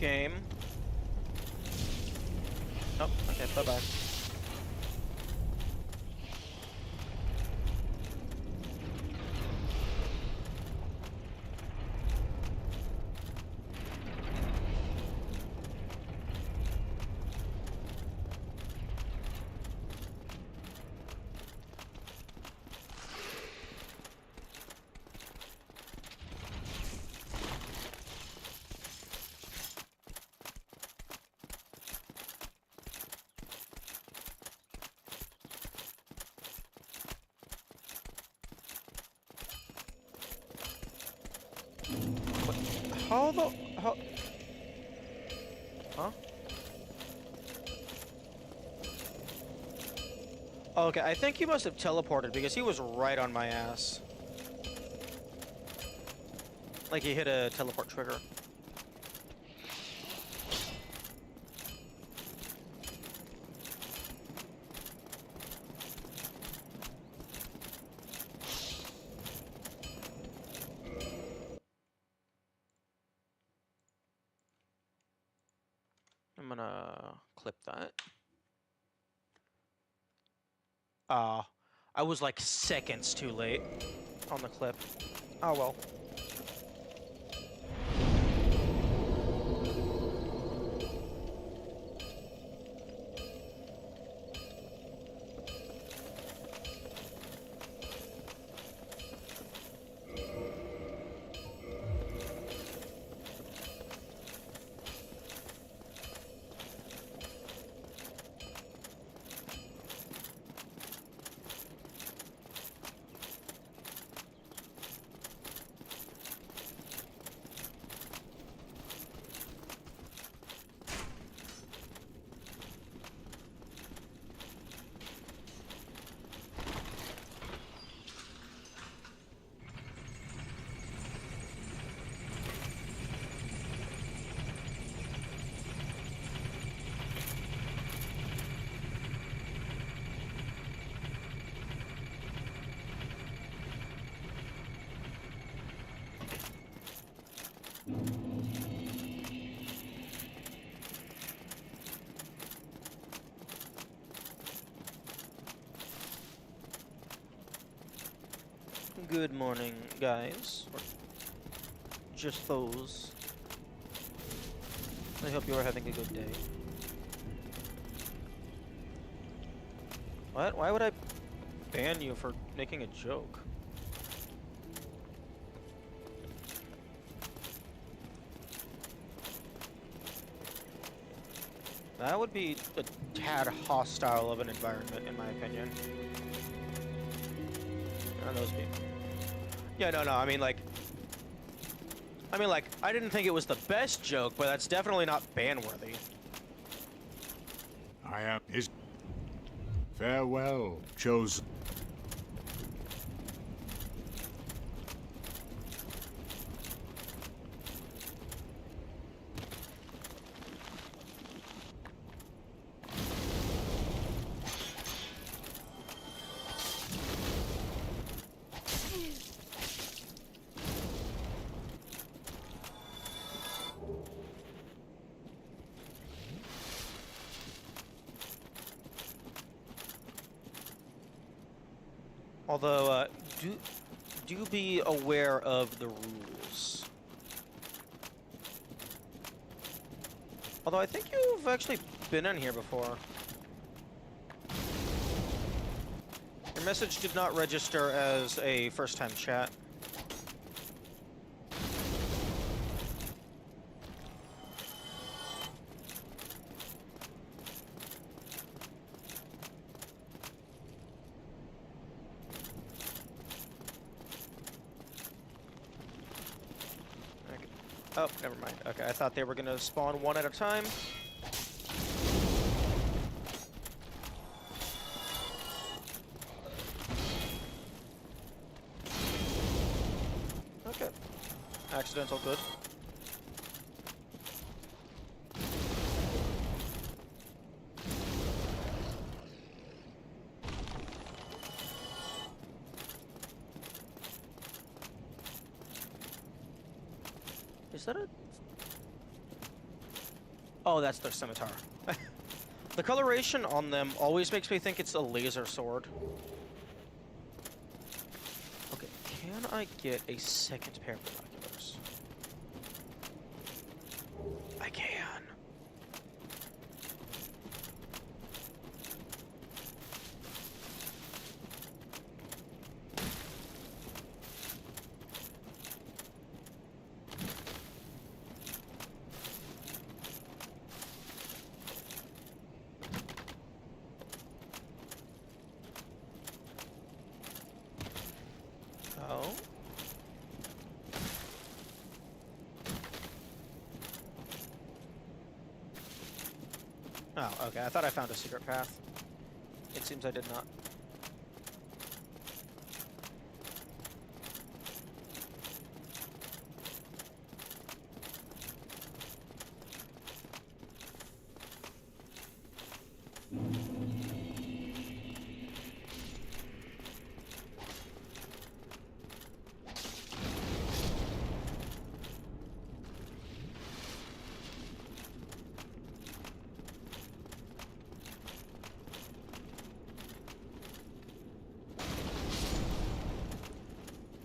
game. Oh, okay, bye-bye. How the... How... Huh? Okay, I think he must have teleported because he was right on my ass. Like he hit a teleport trigger. I'm gonna clip that. I was like seconds too late on the clip. Oh well. Good morning, guys. Or just those. I hope you are having a good day. What? Why would I ban you for making a joke? That would be a tad hostile of an environment, in my opinion. Those people. Yeah, no, I mean, like, I didn't think it was the best joke, but that's definitely not ban-worthy. I am his. Farewell, chosen. Although, do be aware of the rules. Although I think you've actually been in here before. Your message did not register as a first-time chat. Oh, never mind. Okay, I thought they were gonna spawn one at a time. Okay. Accidental good. Is that a... Oh, that's their scimitar. The coloration on them always makes me think it's a laser sword. Okay, can I get a second pair of binoculars? I can. Oh. Oh, okay. I thought I found a secret path. It seems I did not.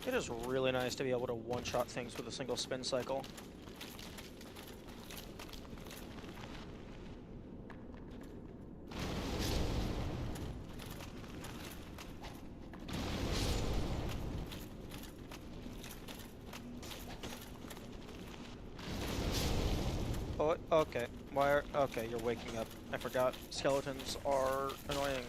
It is really nice to be able to one-shot things with a single spin cycle. Oh, okay. Why are... Okay, you're waking up. I forgot. Skeletons are annoying.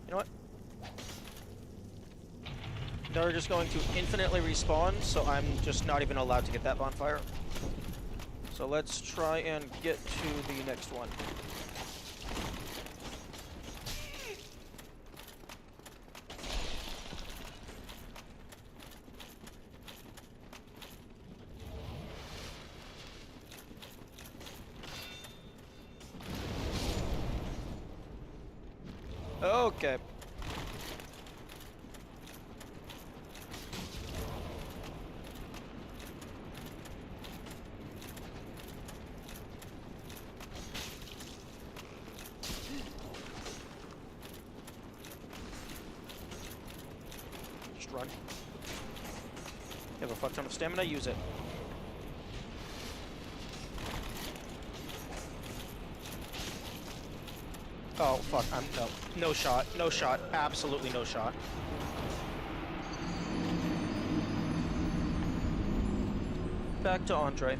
You know what? They're just going to infinitely respawn, so I'm just not even allowed to get that bonfire. So let's try and get to the next one. Okay. Just run. You have a fuck ton of stamina, use it. Oh, fuck, no shot, no shot, absolutely no shot. Back to Andre.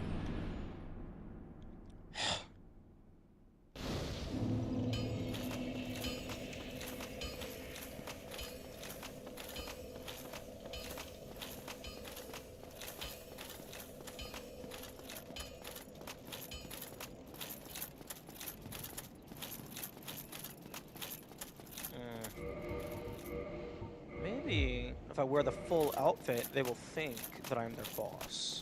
Maybe if I wear the full outfit, they will think that I'm their boss.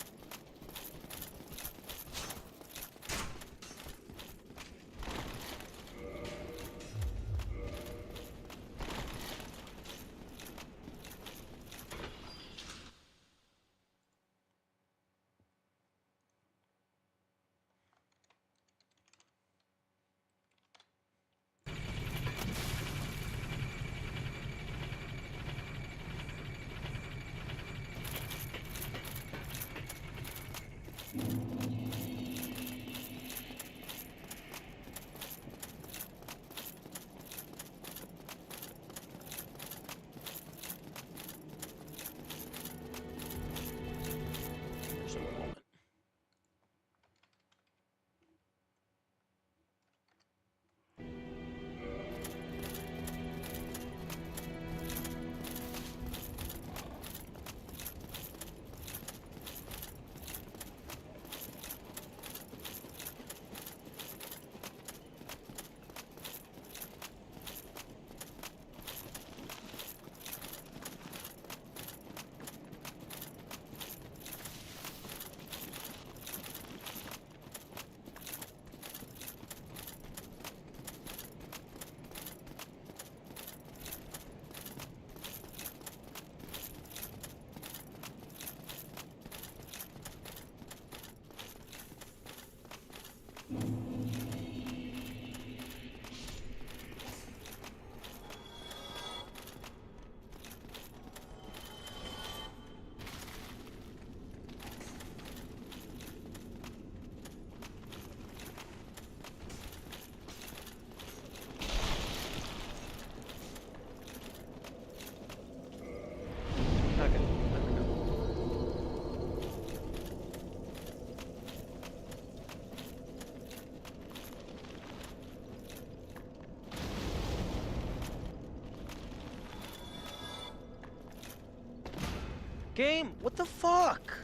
Game, what the fuck?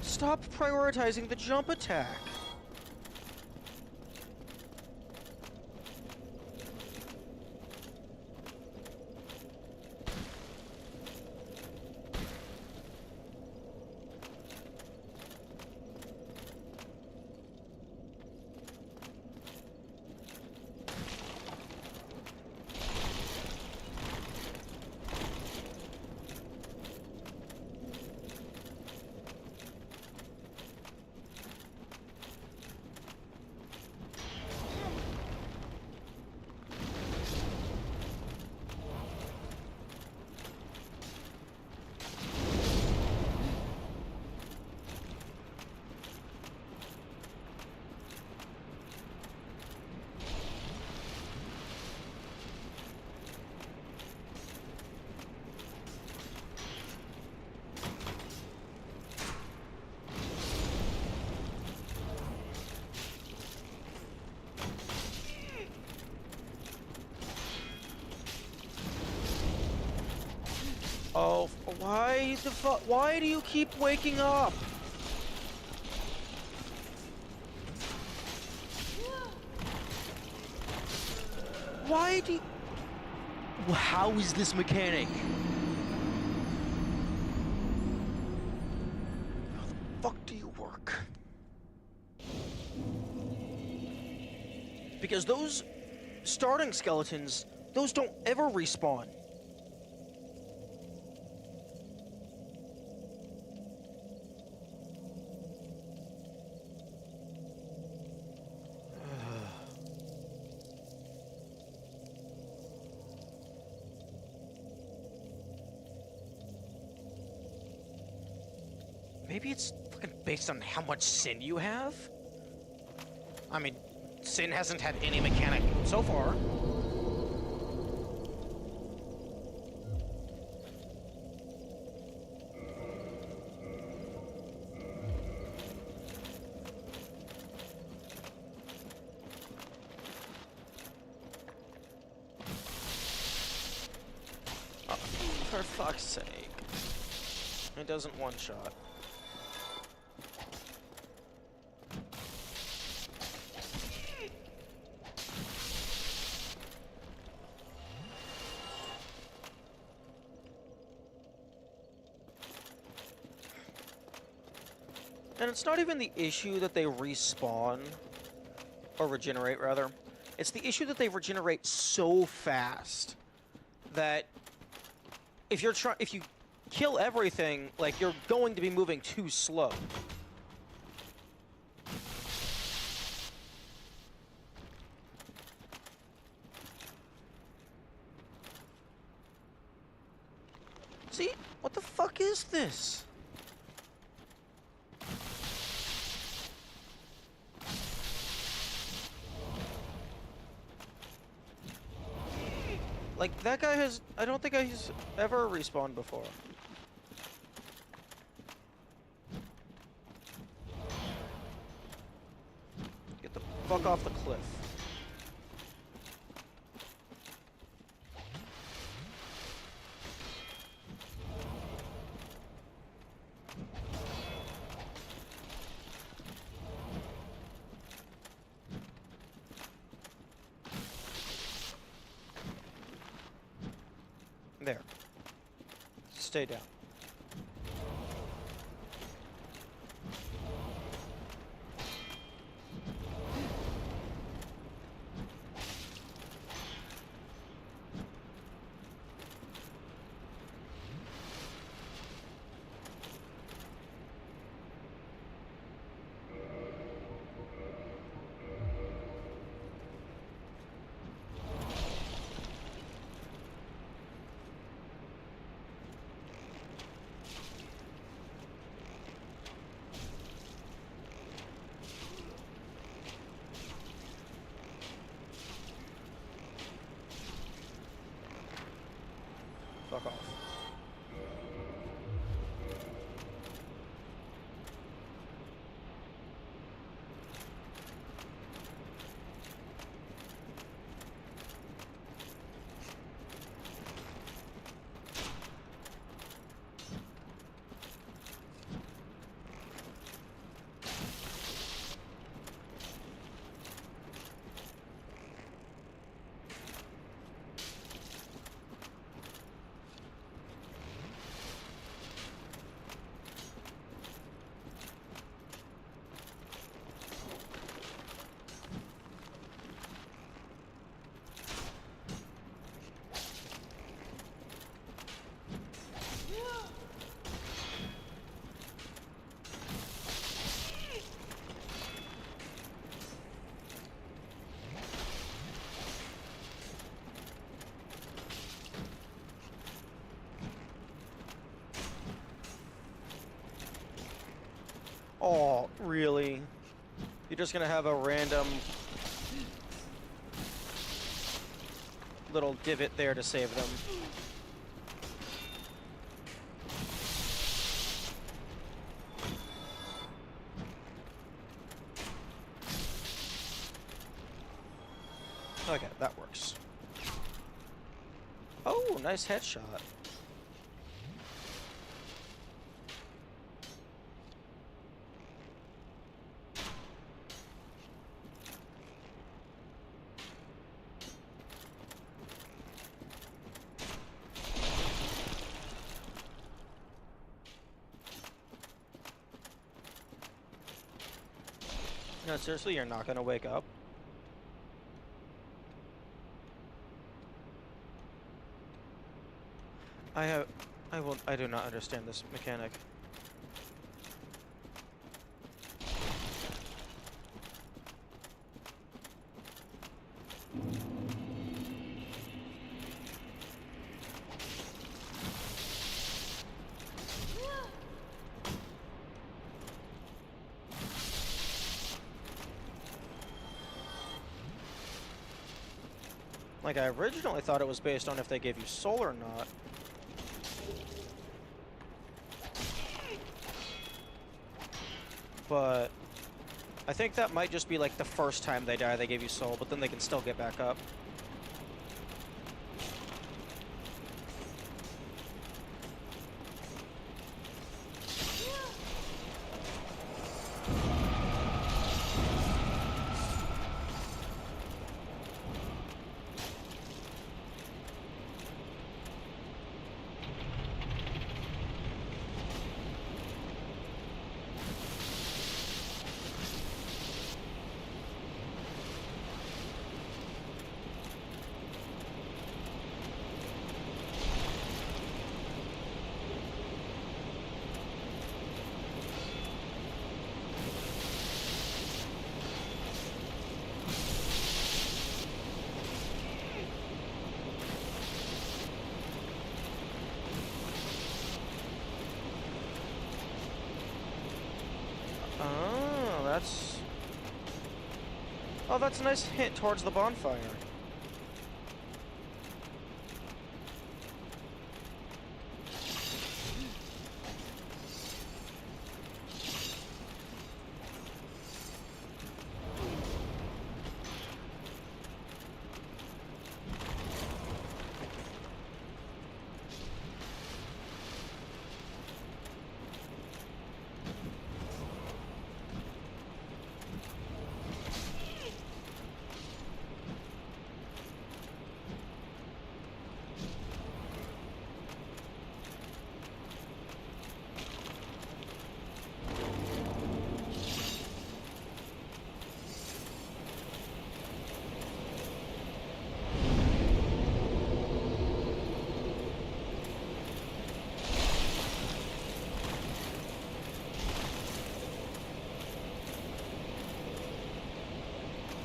Stop prioritizing the jump attack. Oh, why the fuck? Why do you keep waking up? Why do you... How is this mechanic? How the fuck do you work? Because those starting skeletons, those don't ever respawn. Maybe it's fucking based on how much sin you have? I mean, sin hasn't had any mechanic so far. Oh, for fuck's sake. It doesn't one-shot. And it's not even the issue that they respawn, or regenerate rather. It's the issue that they regenerate so fast that if you kill everything, like, you're going to be moving too slow. See? What the fuck is this? Like, that guy has... I don't think he's ever respawned before. Get the fuck off the cliff. There. Stay down. Fuck off. You're just gonna have a random little divot there to save them. Okay, that works. Oh, nice headshot. No, seriously, you're not gonna wake up? I do not understand this mechanic. Like, I originally thought it was based on if they gave you soul or not. But I think that might just be like the first time they die they gave you soul, but then they can still get back up. Oh, that's a nice hint towards the bonfire.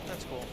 That's cool.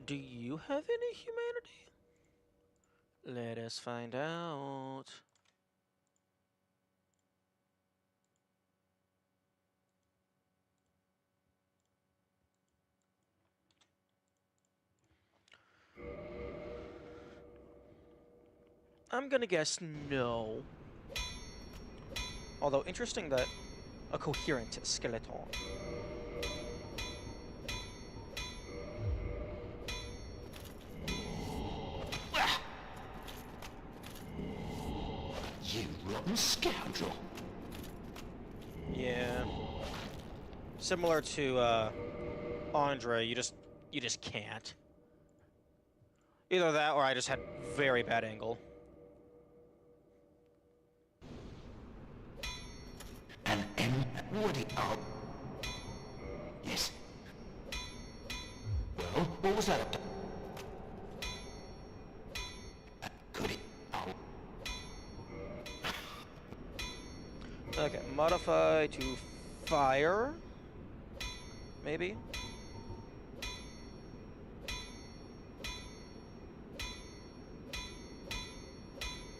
Do you have any humanity? Let us find out. I'm gonna guess no. Although, interesting that a coherent skeleton. You rotten scoundrel. Yeah. Similar to, Andre, you just can't. Either that, or I just had very bad angle. An M. Woody. Oh. Yes. Well, what was that up to? Could it? Oh. Okay, modify to fire. Maybe?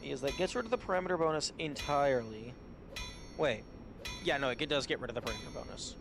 Is that gets rid of the parameter bonus entirely. Wait. Yeah, no, it does get rid of the parameter bonus.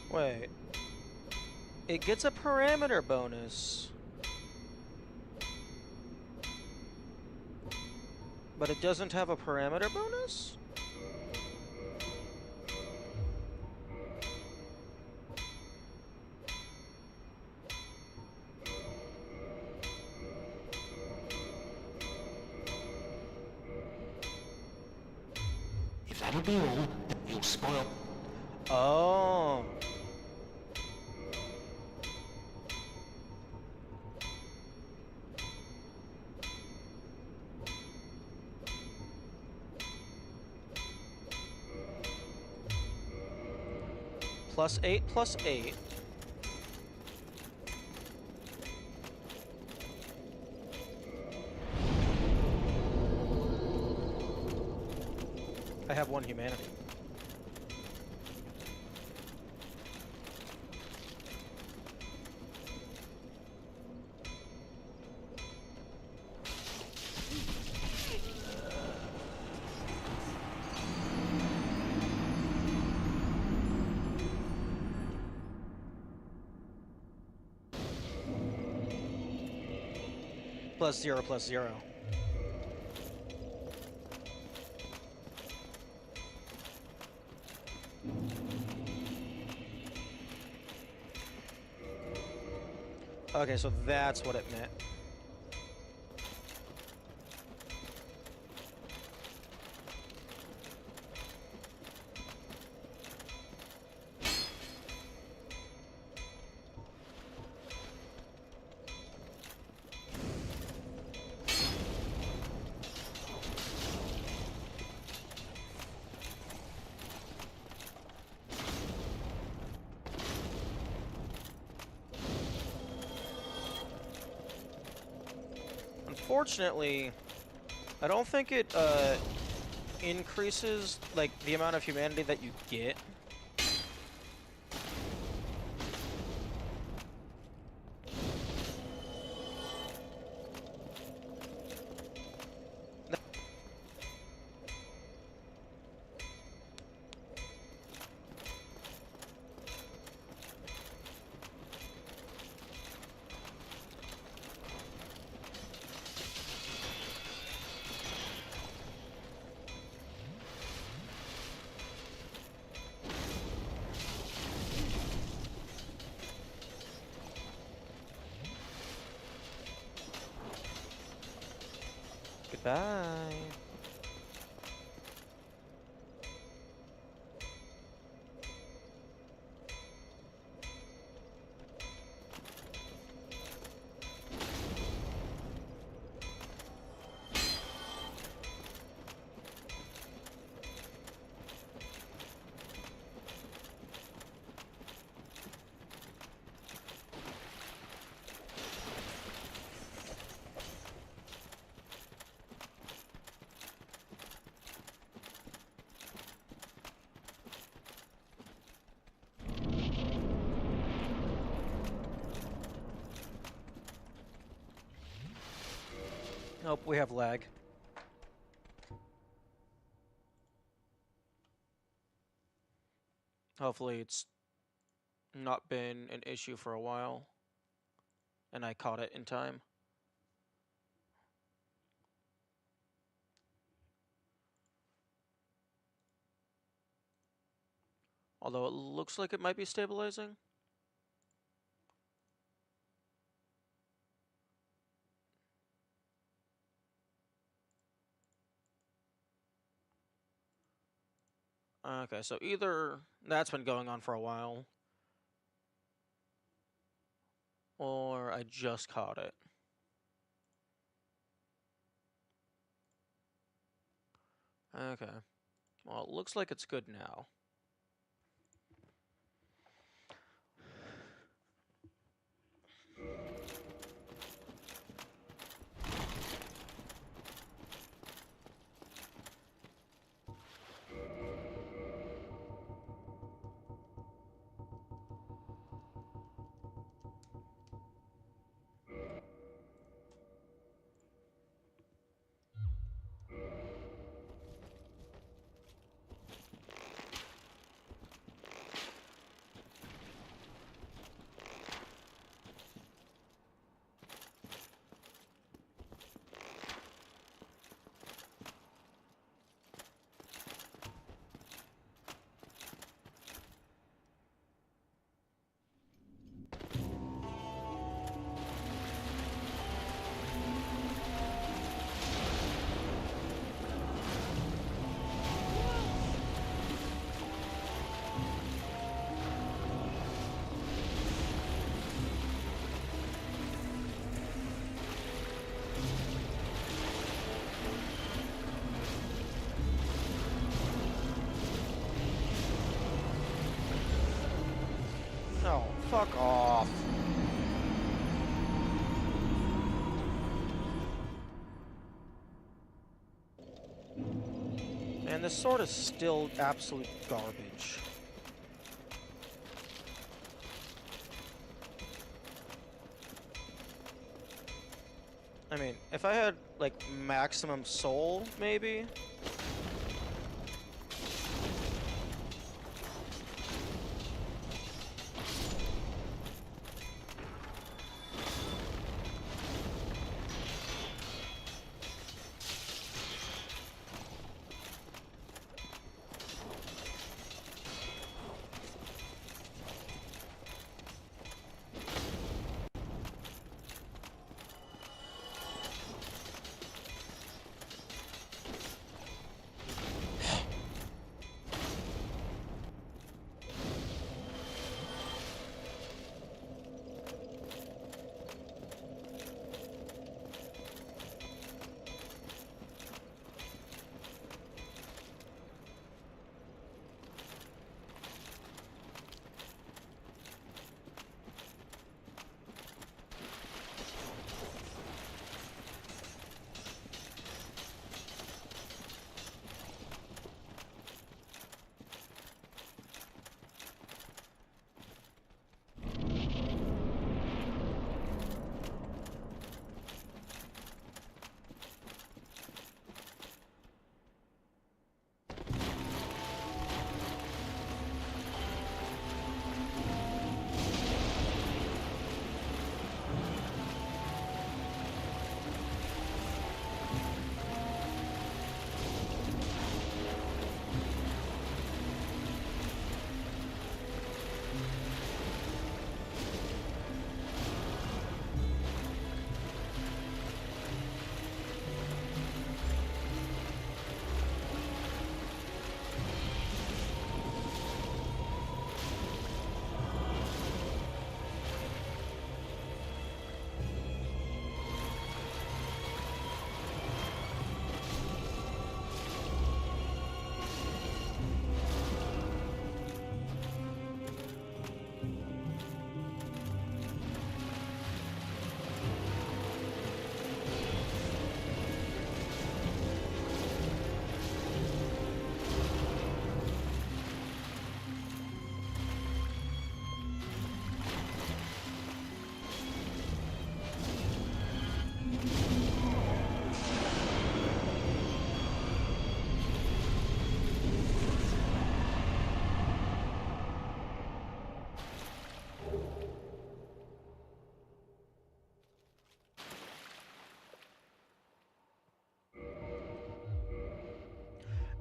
Wait. It gets a parameter bonus. But it doesn't have a parameter bonus? If that'll be all, you'll spoil. Oh. +8 +8. I have 1 humanity. +0 +0. Okay, so that's what it meant. Unfortunately, I don't think it increases like the amount of humanity that you get. Goodbye. Nope, we have lag. Hopefully it's not been an issue for a while, and I caught it in time. Although it looks like it might be stabilizing. Okay, so either that's been going on for a while, or I just caught it. Okay. Well, it looks like it's good now. No, fuck off. And this sword is still absolute garbage. I mean, if I had, like, maximum soul, maybe?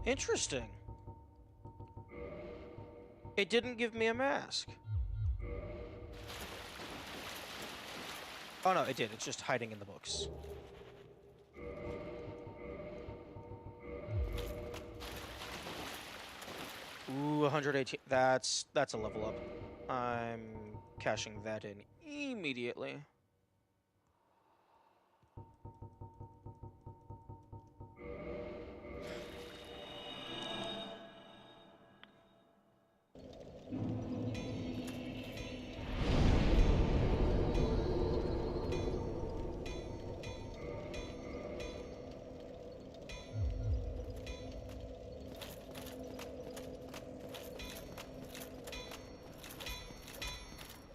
Interesting. It didn't give me a mask. Oh no, it did. It's just hiding in the books. Ooh, 118. That's a level up. I'm cashing that in immediately.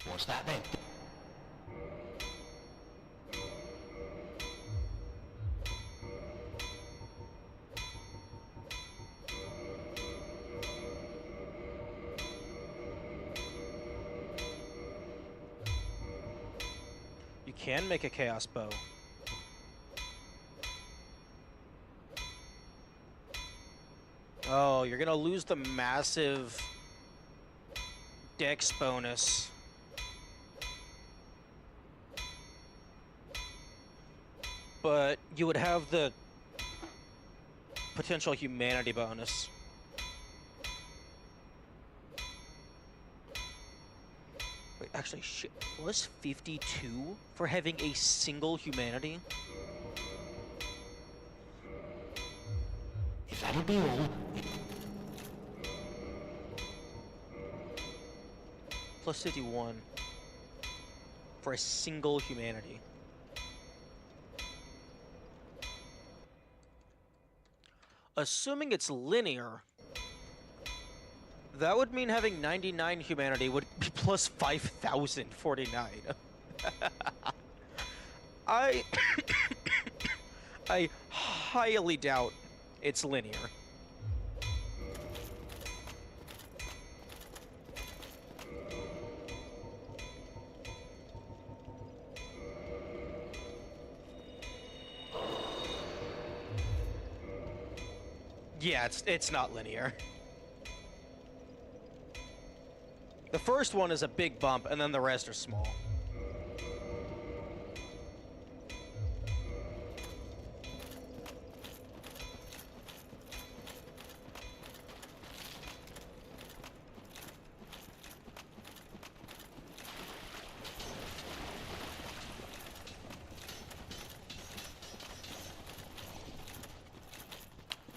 What's that then? You can make a chaos bow. Oh, you're gonna lose the massive dex bonus. But you would have the potential humanity bonus. Wait, actually, shit. Plus 52 for having a single humanity? If that'll be all. Plus 51 for a single humanity. Assuming it's linear, that would mean having 99 humanity would be plus 5,049. I I highly doubt it's linear. Yeah, it's not linear. The first one is a big bump, and then the rest are small.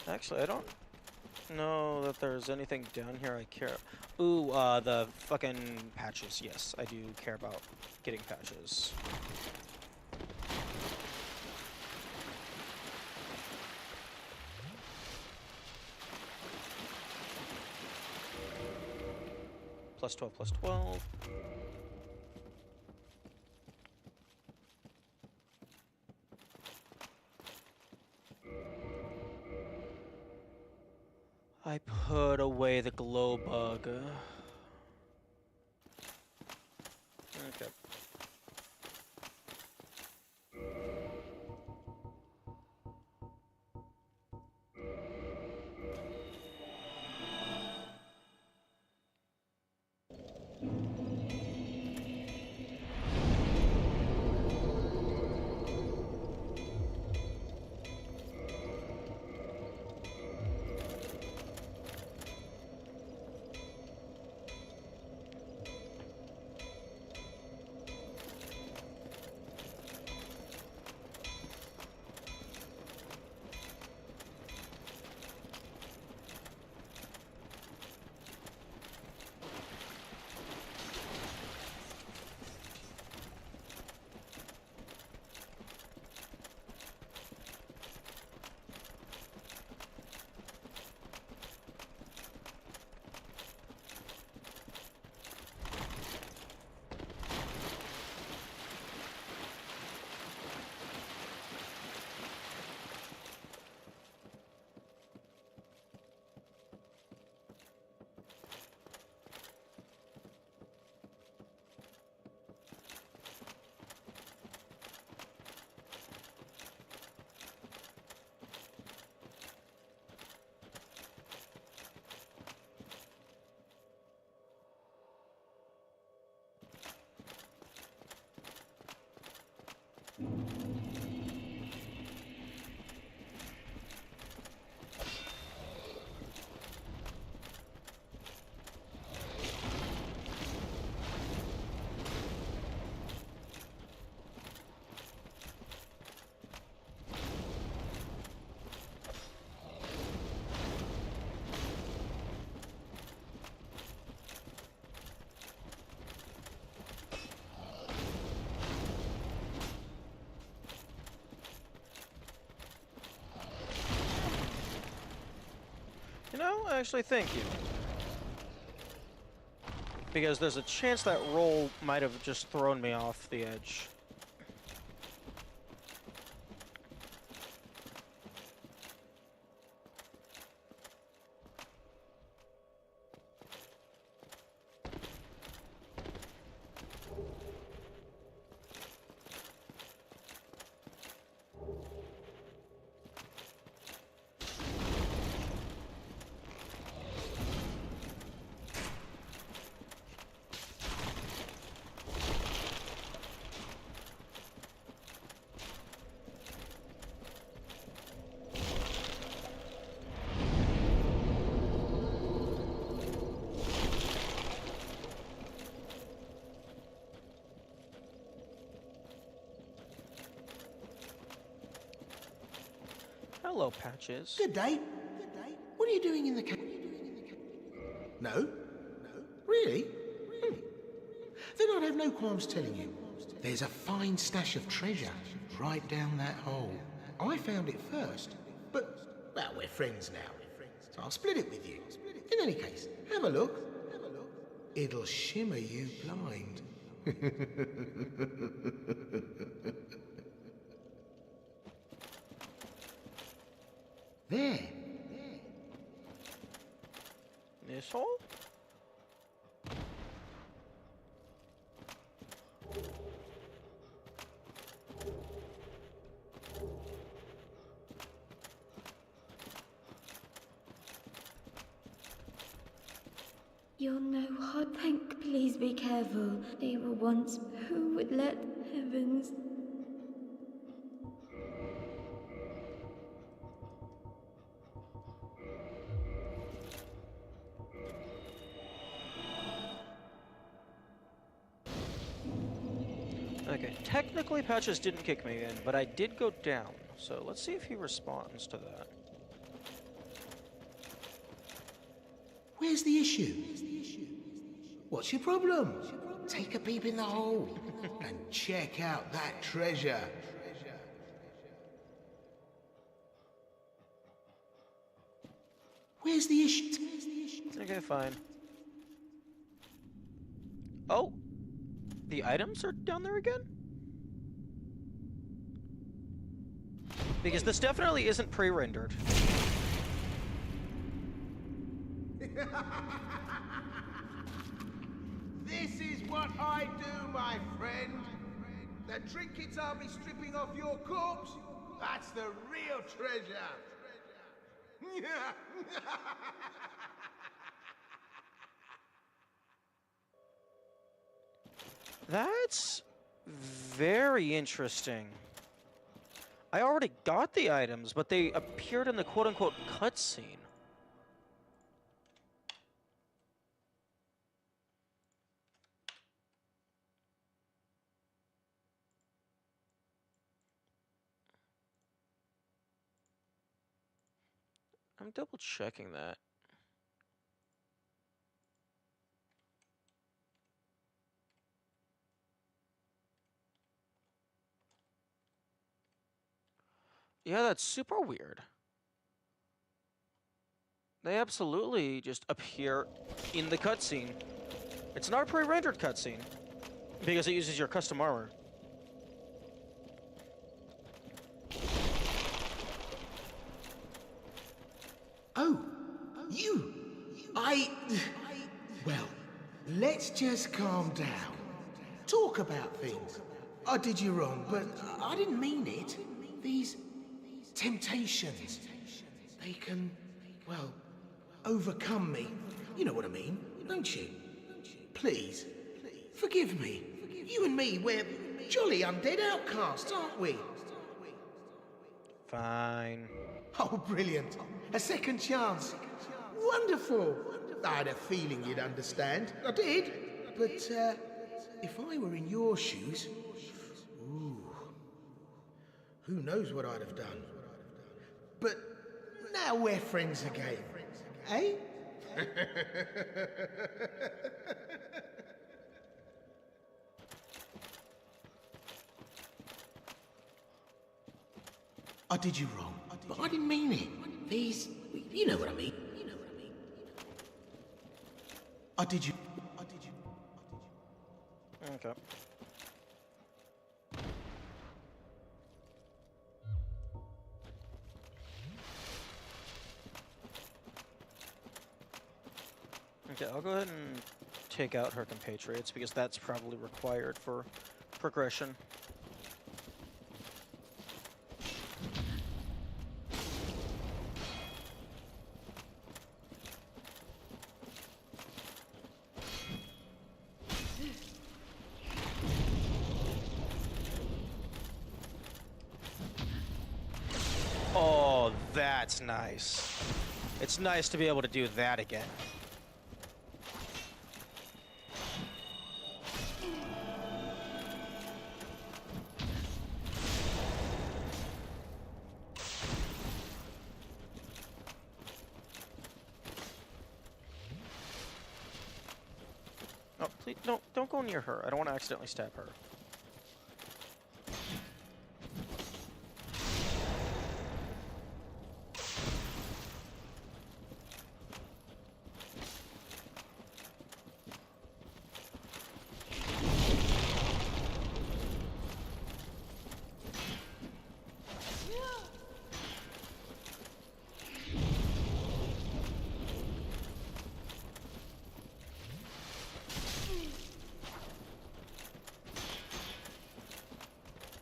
Actually, I don't know that there's anything down here I care. Ooh, the fucking patches. Yes, I do care about getting patches. Plus 12, plus 12. I put away the glow bug. Okay. No, actually, thank you. Because there's a chance that roll might have just thrown me off the edge. Hello, Patches. Good day. What are you doing in the cave? No? No? Really? Then I'd have no qualms telling you. There's a fine stash of treasure right down that hole. I found it first, but, well, we're friends now. So I'll split it with you. In any case, have a look. It'll shimmer you blind. There. This hole? You're no hard tank. Please be careful. They were once who would let heavens. Okay, technically Patches didn't kick me in, but I did go down. So let's see if he responds to that. Where's the issue? What's your problem? Take a peep in the hole and check out that treasure. Where's the issue? Okay, fine. Oh! The items are down there again? Because this definitely isn't pre-rendered. This is what I do, my friend. The trinkets I'll be stripping off your corpse, that's the real treasure. That's very interesting. I already got the items, but they appeared in the quote-unquote cutscene. I'm double checking that. Yeah, that's super weird. They absolutely just appear in the cutscene. It's not a pre-rendered cutscene, because it uses your custom armor. Oh, you! Well, let's just calm down. Talk about things. I did you wrong, but I didn't mean it. These temptations, they can, well, overcome me. You know what I mean, don't you? Please, forgive me. You and me, we're jolly undead outcasts, aren't we? Fine. Oh, brilliant. A second chance. Wonderful. I had a feeling you'd understand. I did. But, if I were in your shoes... Ooh. Who knows what I'd have done. But now we're friends again. Eh? I did you wrong, but I didn't mean it. These, you know what I mean. Did you? Okay. Okay, I'll go ahead and take out her compatriots because that's probably required for progression. Oh, that's nice. It's nice to be able to do that again. Oh, please, no, don't go near her. I don't want to accidentally stab her.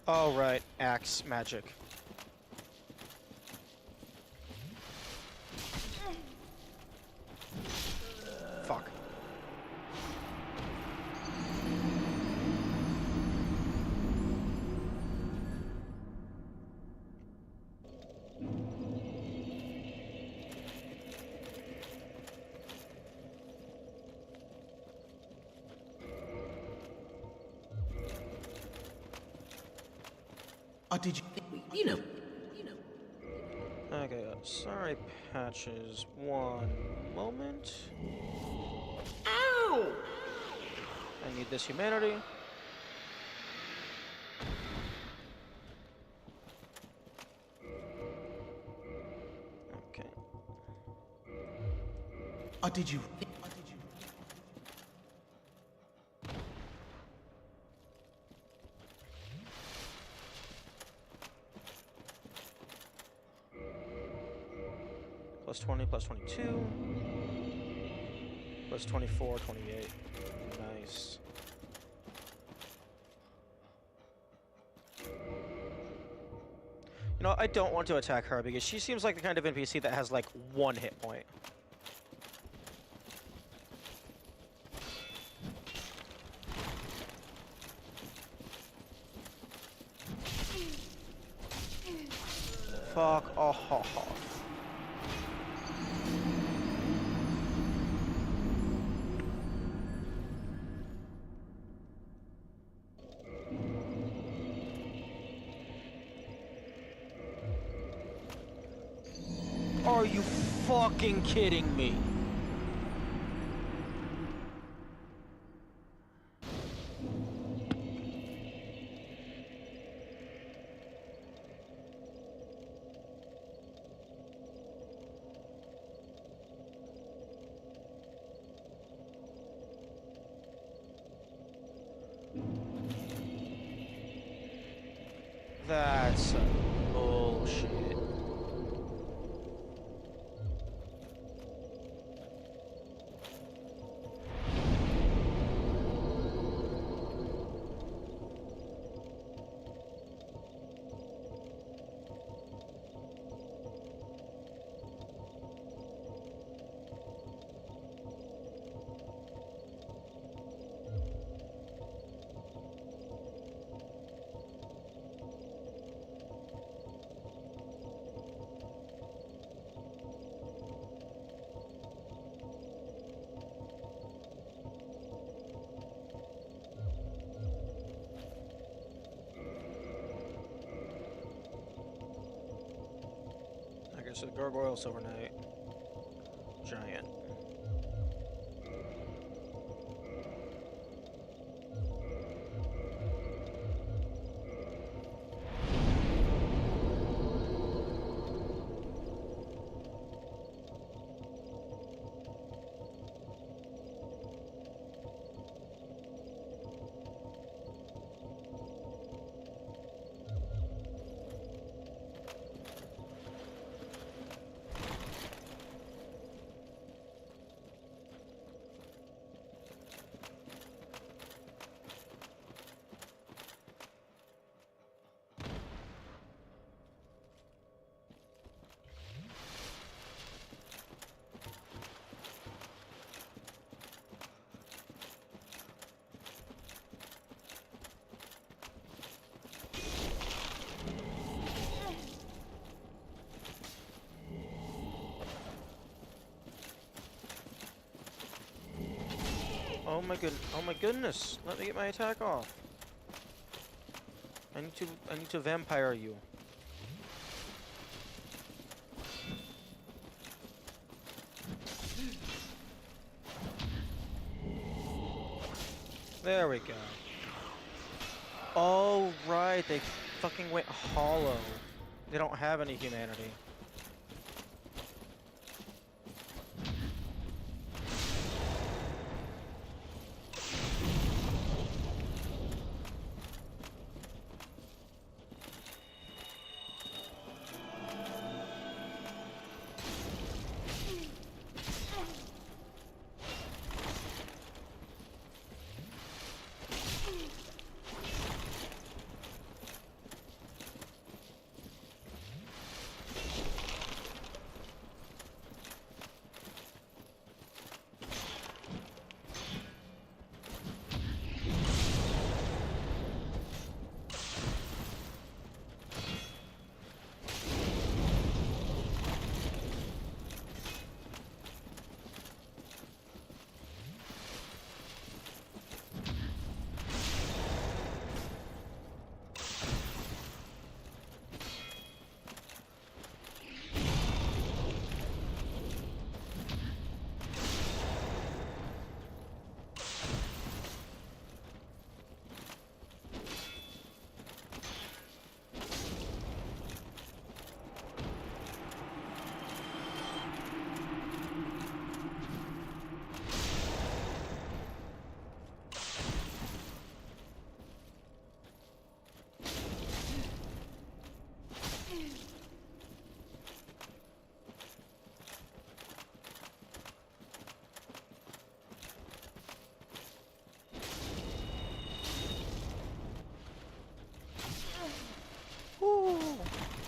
Oh, right. Axe magic. Fuck. Did you? Okay, sorry, Patches. One moment. Ow! I need this humanity. Okay. Did you? Plus 20, plus 22. Plus 24, 28. Nice. You know, I don't want to attack her because she seems like the kind of NPC that has like 1 hit point. Fuck off. Are you fucking kidding me? That's some bullshit. Okay, so Gargoyle, Silver Knight, Giant. Oh my goodness! Let me get my attack off. I need to vampire you. There we go. Oh right, they fucking went hollow. They don't have any humanity.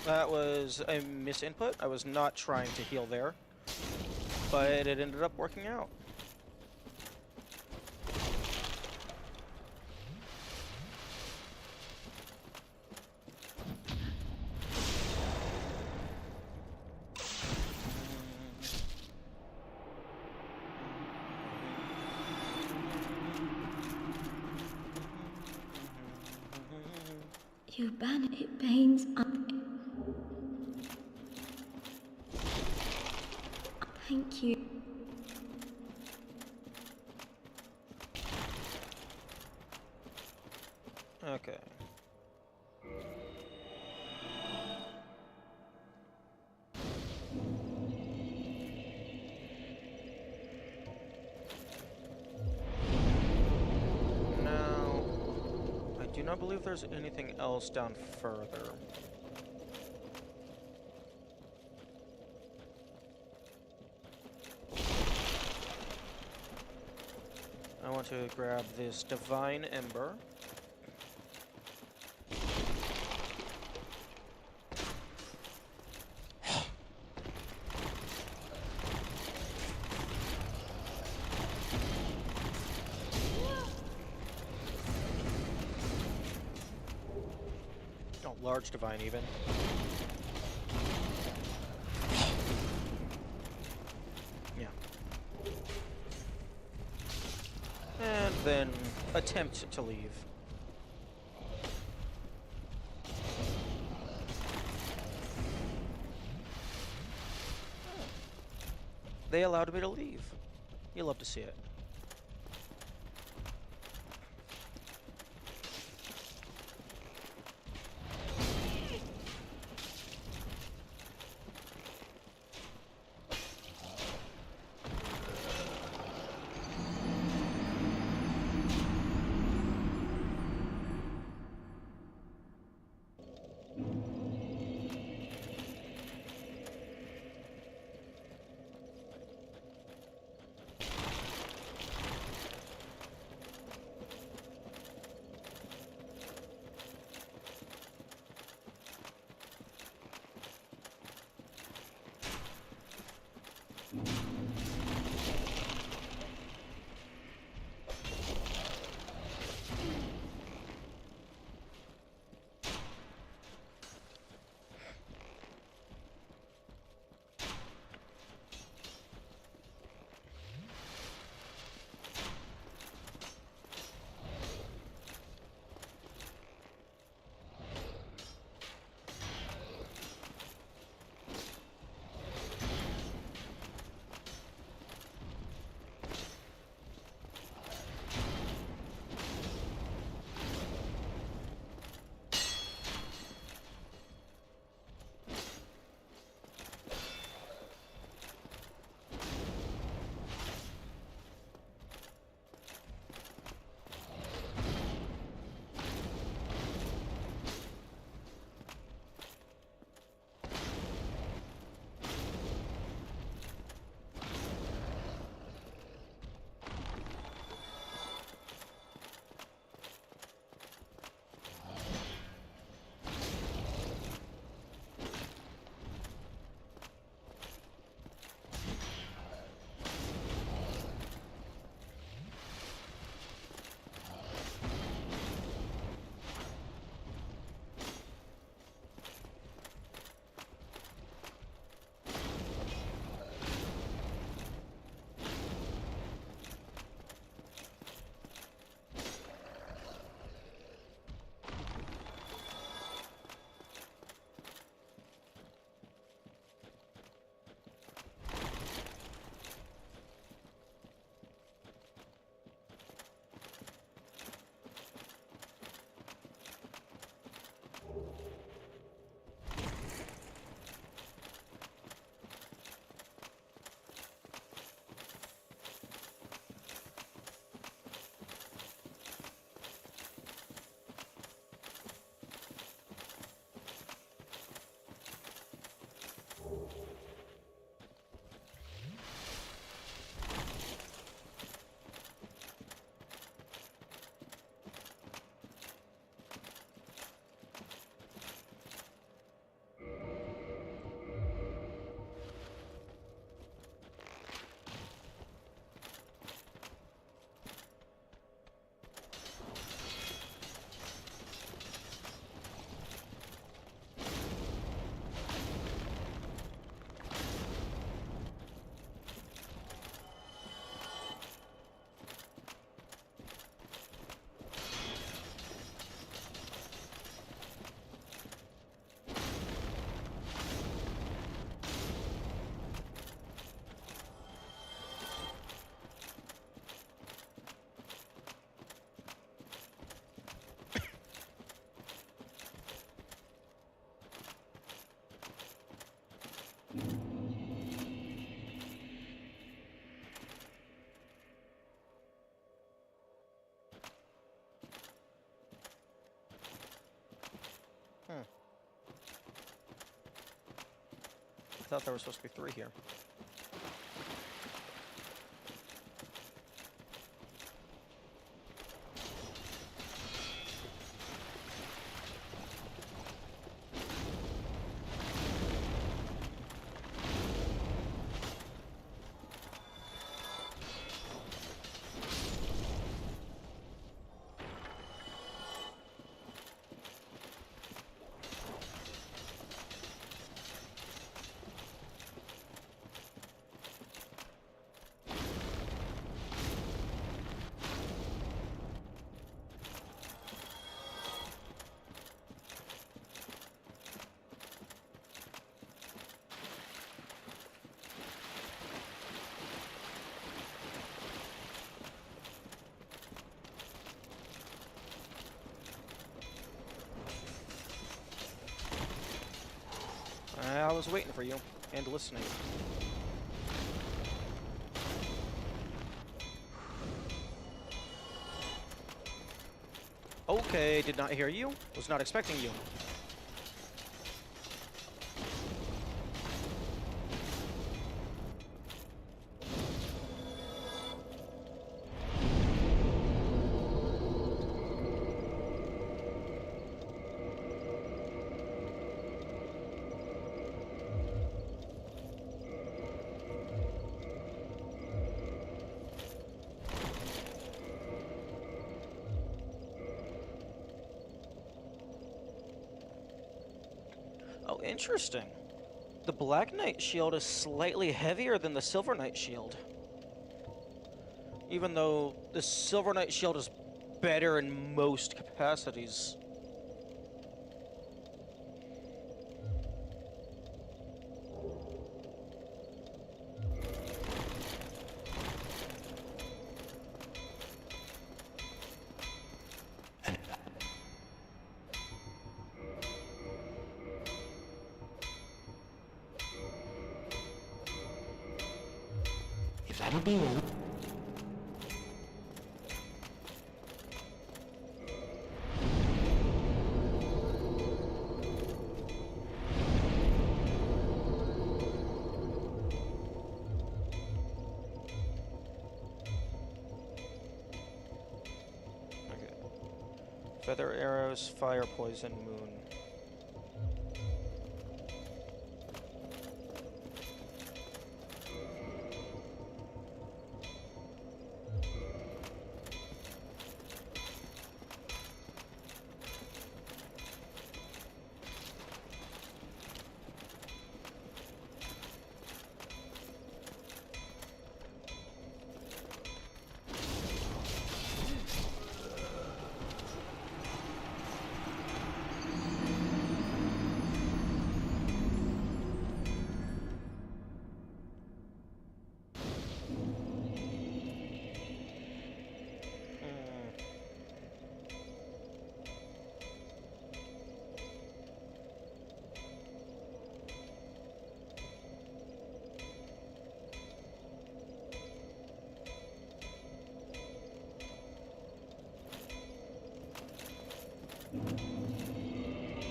That was a misinput. I was not trying to heal there, but it ended up working out. Your banner, it pains. Thank you. Okay. Now, I do not believe there's anything else down further. I want to grab this Divine Ember. Oh, large Divine even. Yeah. And then attempt to leave. They allowed me to leave. You love to see it. thought there were supposed to be 3 here. I was waiting for you, and listening. Okay, did not hear you. Was not expecting you. Oh, interesting. The Black Knight shield is slightly heavier than the Silver Knight shield. Even though the Silver Knight shield is better in most capacities. If that'll be all. Okay. Feather arrows, fire poison, moon.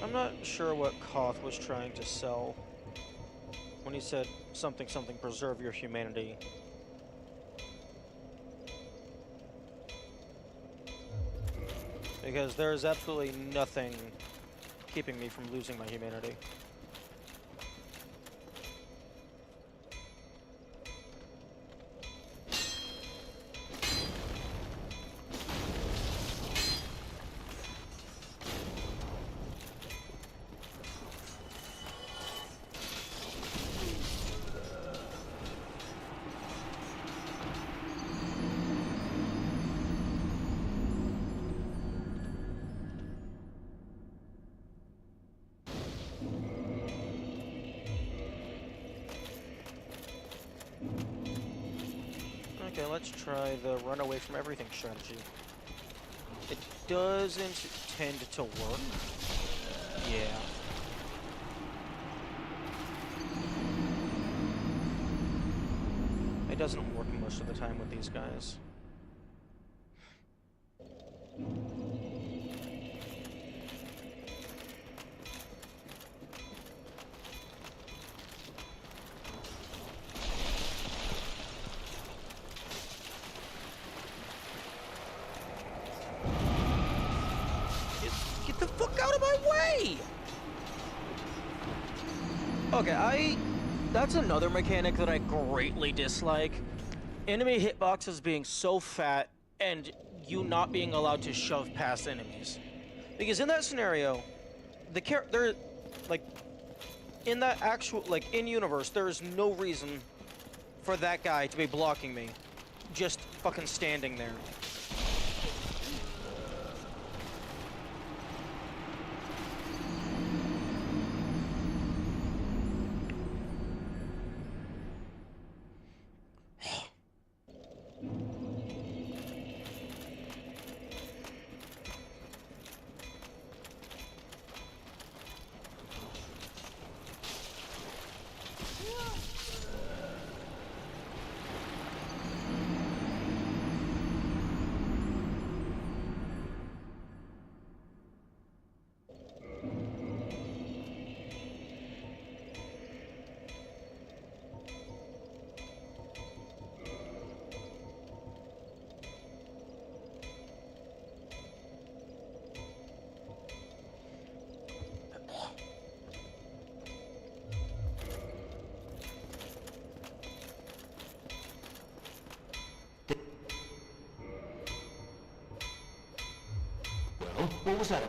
I'm not sure what Koth was trying to sell when he said something preserve your humanity. Because there is absolutely nothing keeping me from losing my humanity. Okay, let's try the run away from everything strategy. It doesn't tend to work. Yeah. It doesn't work most of the time with these guys. out of my way! Okay, that's another mechanic that I greatly dislike. Enemy hitboxes being so fat and you not being allowed to shove past enemies. Because in that scenario, like, in that actual, like, in-universe, there is no reason for that guy to be blocking me. Just fucking standing there. Well, what was that?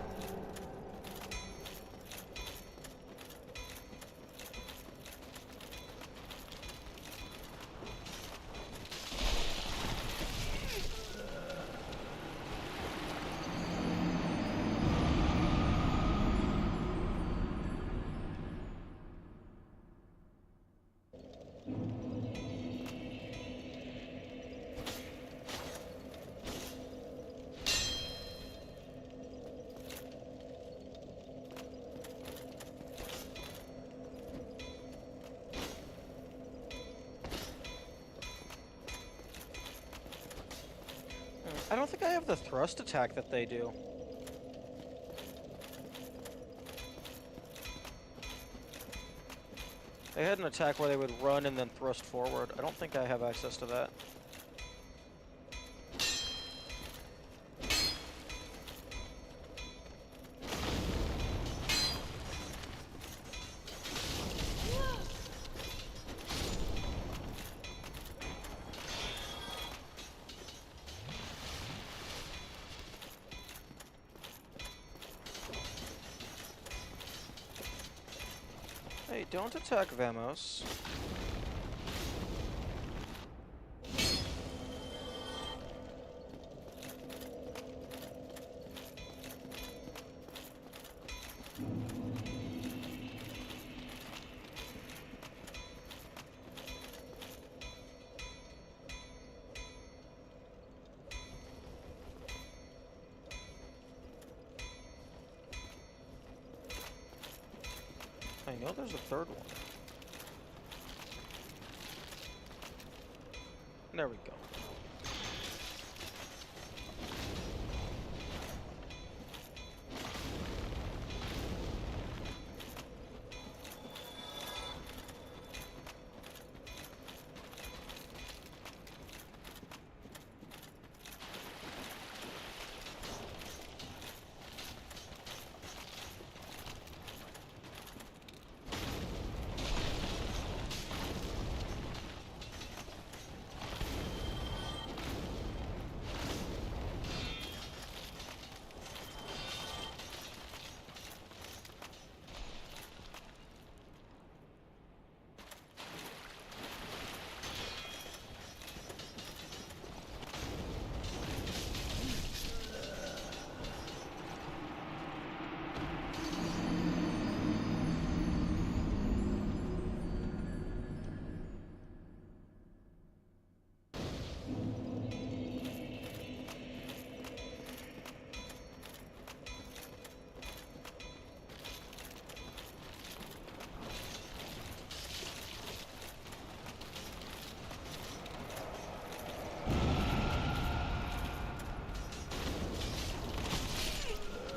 I don't think I have the thrust attack that they do. They had an attack where they would run and then thrust forward. I don't think I have access to that. Hey, don't attack Vamos. I know there's a third one. There we go.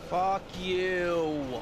Fuck you.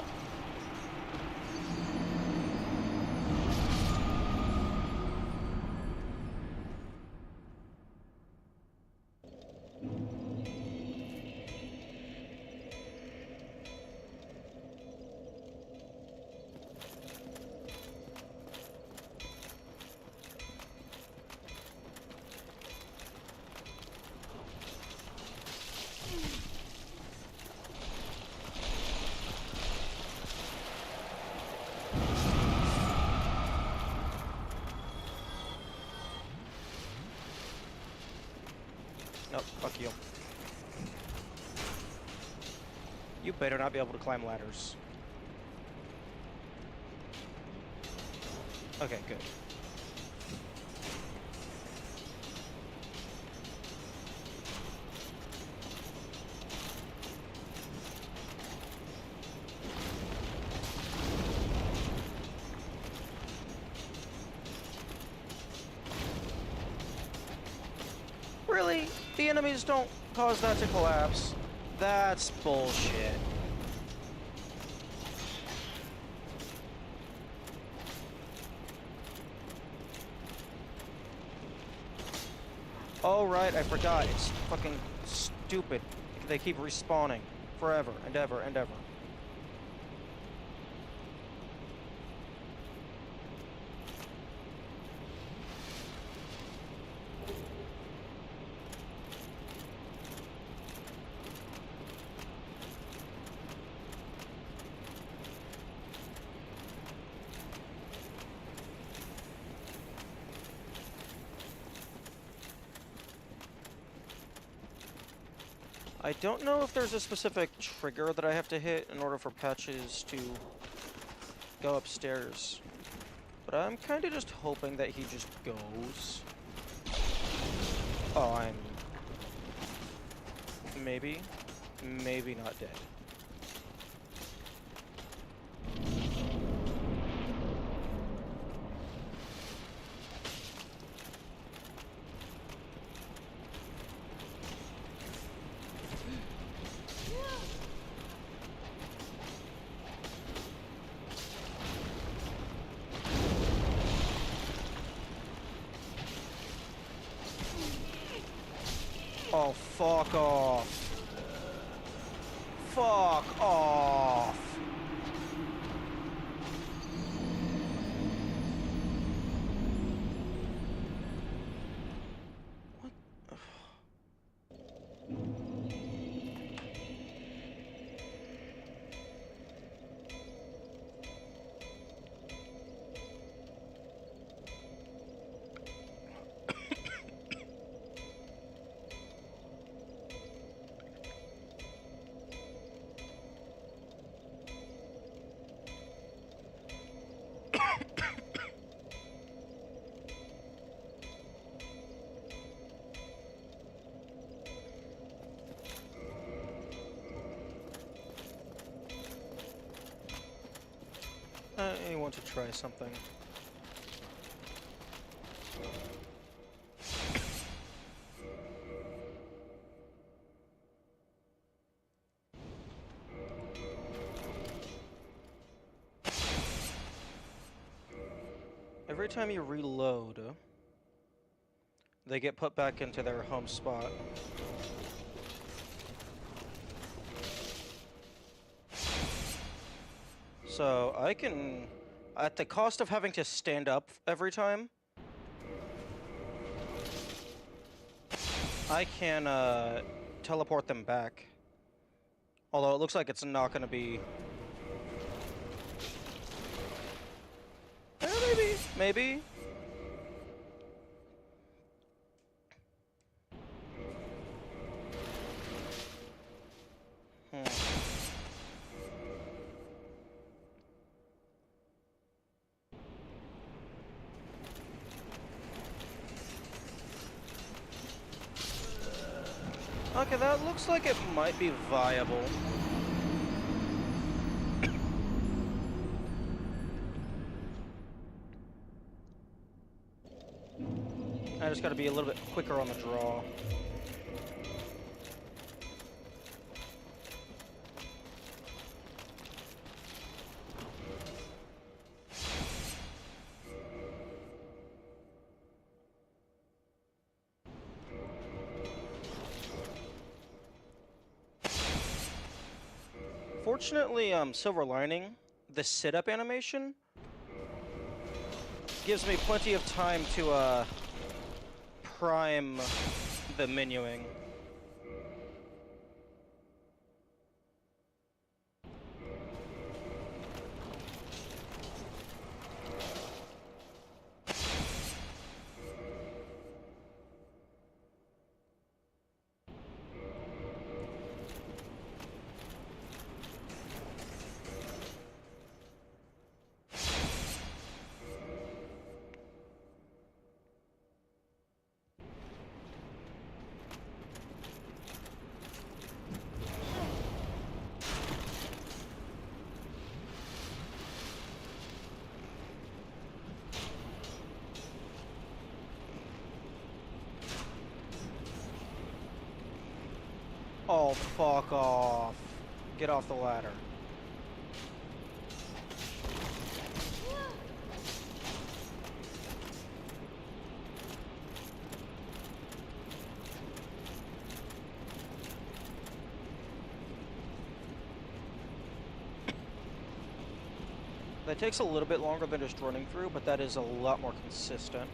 You better not be able to climb ladders. Okay, good. Really? The enemies don't cause that to collapse? That's bullshit. Oh right, I forgot. It's fucking stupid. They keep respawning forever and ever and ever. I don't know if there's a specific trigger that I have to hit in order for Patches to go upstairs. But I'm kind of just hoping that he just goes. Oh, I'm maybe not dead. Oh, fuck off. Fuck off. What? I want to try something. Every time you reload, they get put back into their home spot. So I can, at the cost of having to stand up every time, I can teleport them back. Although it looks like it's not going to be... Maybe. Okay, that looks like it might be viable. I just gotta be a little bit quicker on the draw. Fortunately, Silver Lining, the sit-up animation gives me plenty of time to prime the menuing. Oh, fuck off. Get off the ladder. That takes a little bit longer than just running through, but that is a lot more consistent.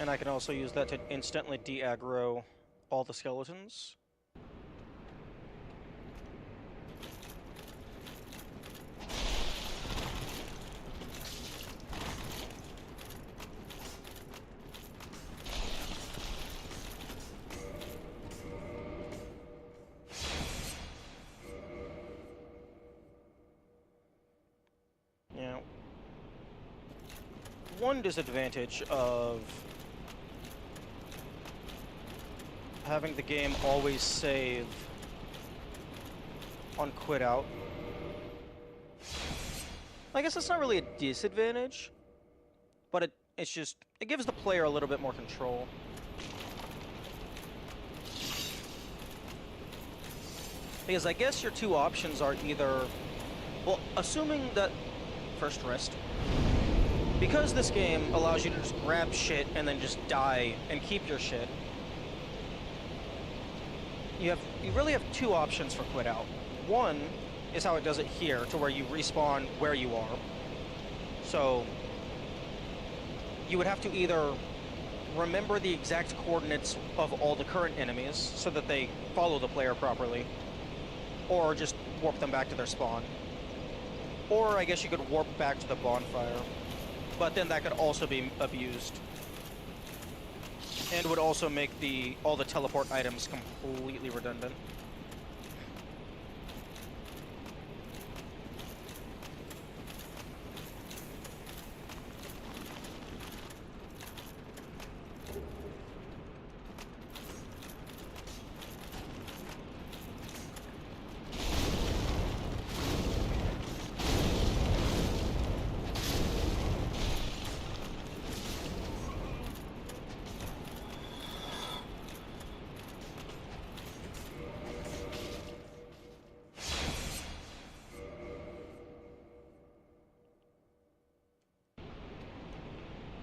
And I can also use that to instantly de-aggro all the skeletons. Now, one disadvantage of having the game always save on quit out. I guess it's not really a disadvantage, but it gives the player a little bit more control. Because I guess your two options are either, well, assuming that first rest, because this game allows you to just grab shit and then just die and keep your shit. You really have two options for quit out. One is how it does it here, to where you respawn where you are. So you would have to either remember the exact coordinates of all the current enemies so that they follow the player properly, or just warp them back to their spawn. Or I guess you could warp back to the bonfire, but then that could also be abused. And would also make all the teleport items completely redundant.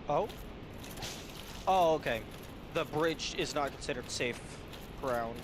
Oh? Oh, okay. The bridge is not considered safe ground.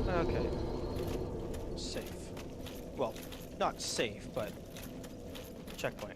Okay. Safe. Well, not safe, but checkpoint.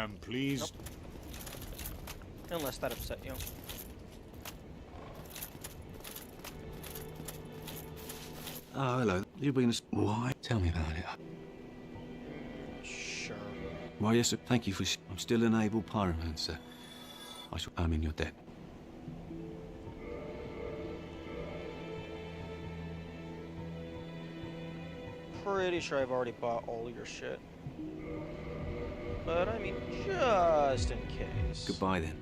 am pleased. Unless that upset you. Oh, hello. You've been... Why? Tell me about it. Sure. Why, yes, sir. Thank you for... I'm still an able pyromancer. I'm in your debt. Pretty sure I've already bought all your shit. But I mean, just in case. Goodbye, then.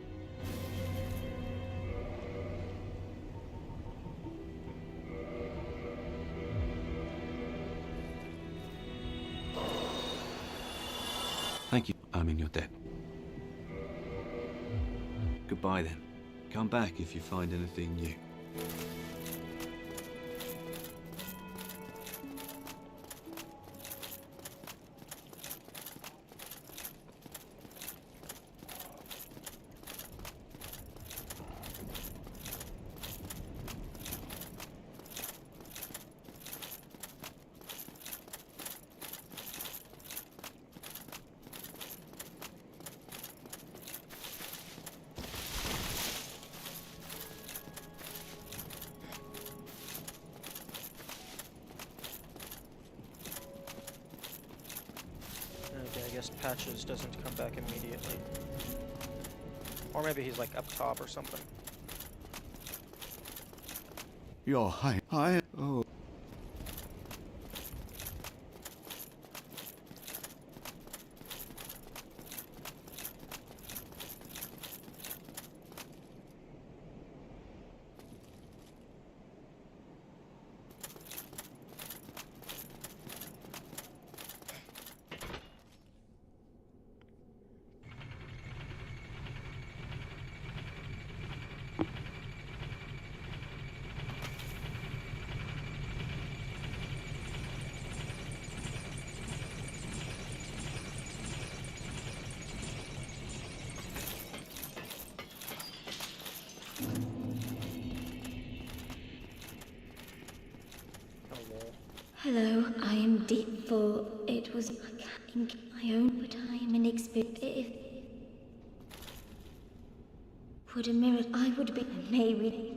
Thank you. I'm in your debt. Goodbye, then. Come back if you find anything new. Okay, I guess Patches doesn't come back immediately. Or maybe he's like up top or something. Your height. Oh. Hello, I am deep full. It was my own, but I am inexperienced. If would a mirror, I would be. Maybe.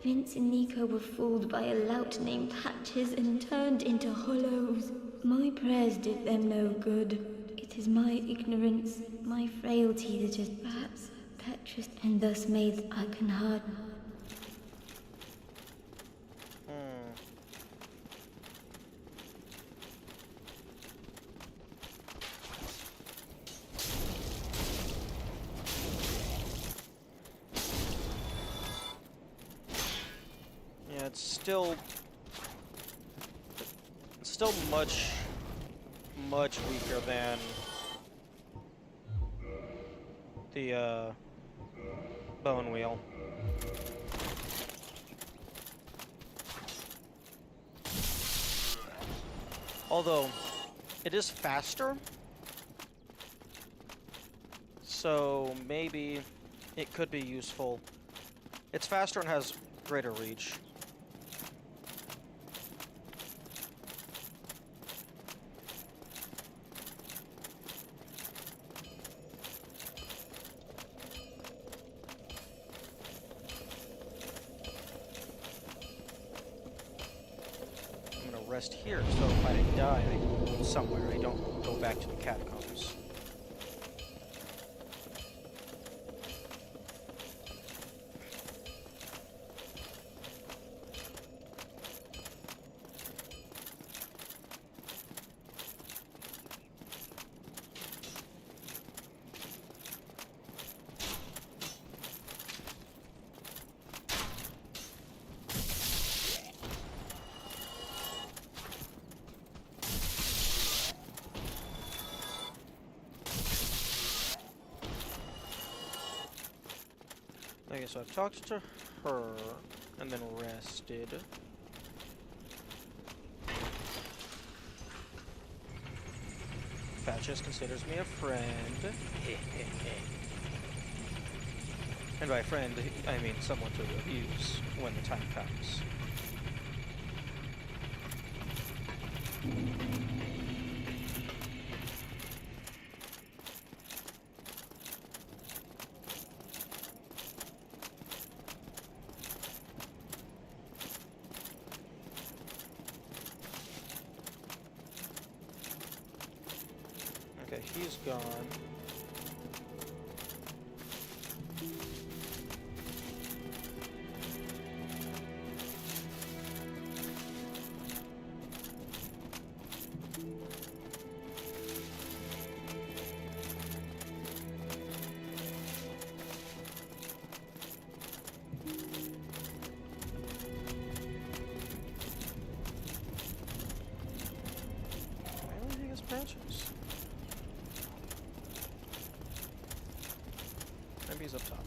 Vince and Nico were fooled by a lout named Patches and turned into hollows. My prayers did them no good. It is my ignorance, my frailty that has perhaps petrus and thus made I can harden. It's still much weaker than the bone wheel. Although it is faster, so maybe it could be useful. It's faster and has greater reach. Rest here, so if I die somewhere, I don't go back to the catacombs. Okay, so I've talked to her, and then rested. patches considers me a friend. And by friend, I mean someone to abuse when the time comes. Okay, he's gone. I don't think it's patches. Maybe he's up top.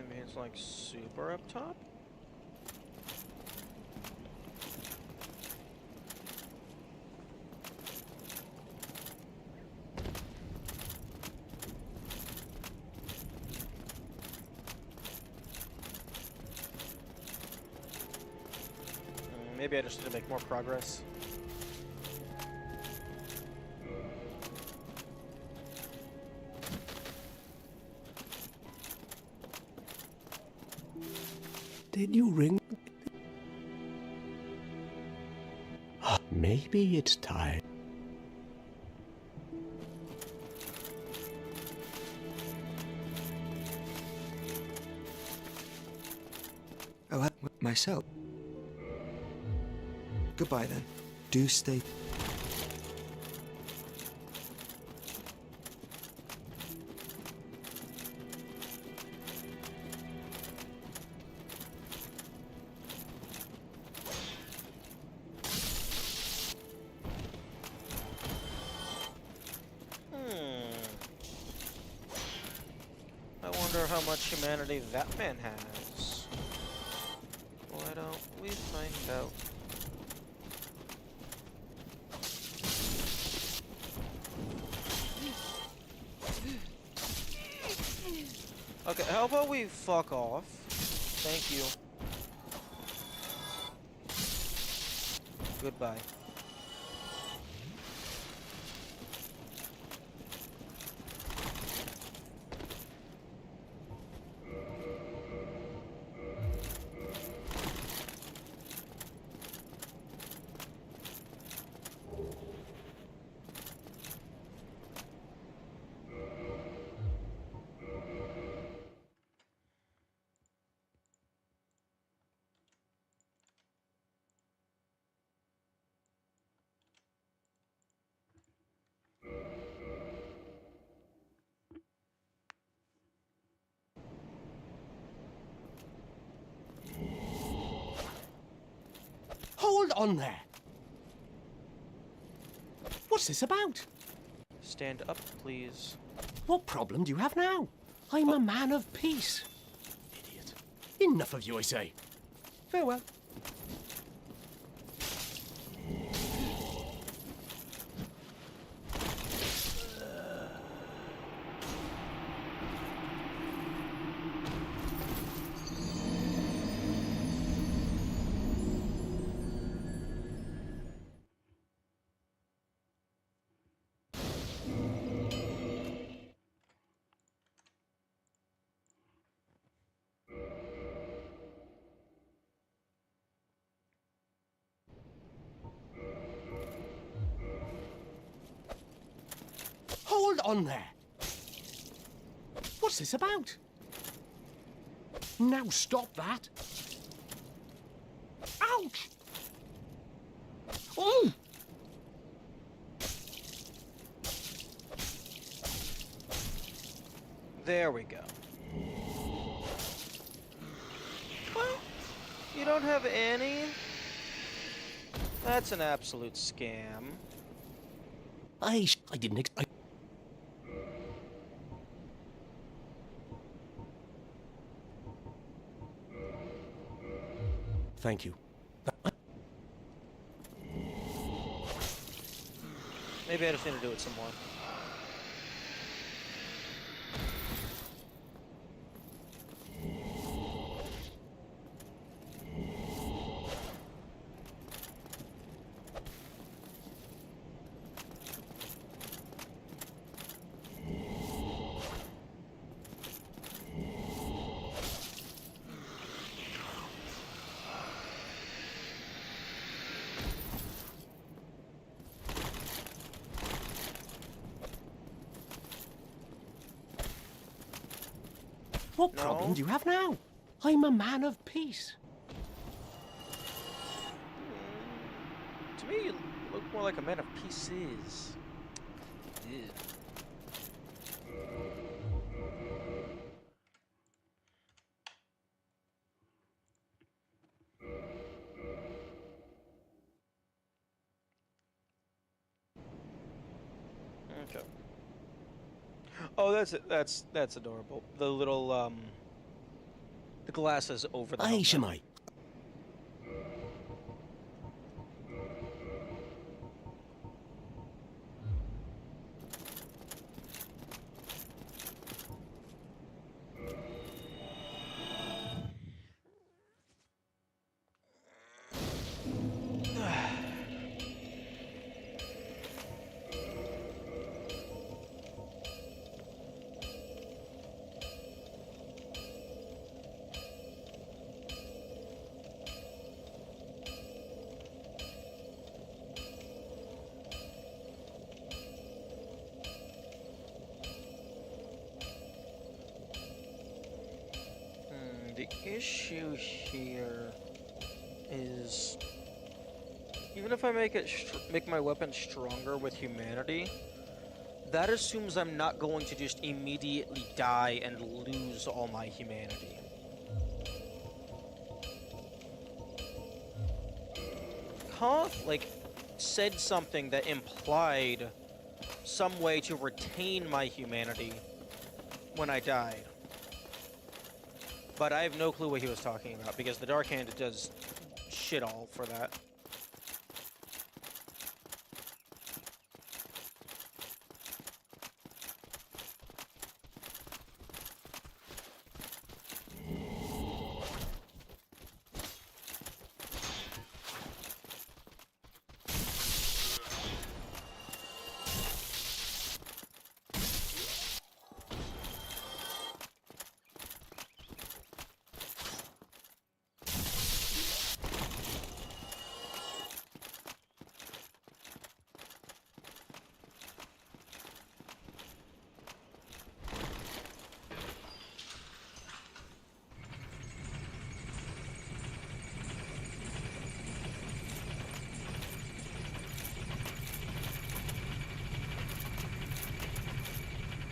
Maybe it's like super up top? Maybe I just need to make more progress. Did you ring? Maybe it's time. Oh, myself. Goodbye then. Do stay. I wonder how much humanity that man has. Why don't we find out? Okay, how about we fuck off? Thank you. Goodbye. Hold on there. What's this about? Stand up, please. What problem do you have now? I'm a man of peace. Idiot. Enough of you, I say. Farewell. on there? What's this about? Now stop that. Ouch! Oh! There we go. Well, you don't have any? That's an absolute scam. I didn't expect. Thank you. Maybe I just need to do it some more. What problem do you have now? I'm a man of peace. To me, you look more like a man of pieces. Yeah. Okay. Oh, that's it. That's adorable. The little the glasses over the helmet. Shemai. The issue here is, even if I make my weapon stronger with humanity, that assumes I'm not going to just immediately die and lose all my humanity. Koth, said something that implied some way to retain my humanity when I died. But I have no clue what he was talking about, because the Dark Hand does shit all for that.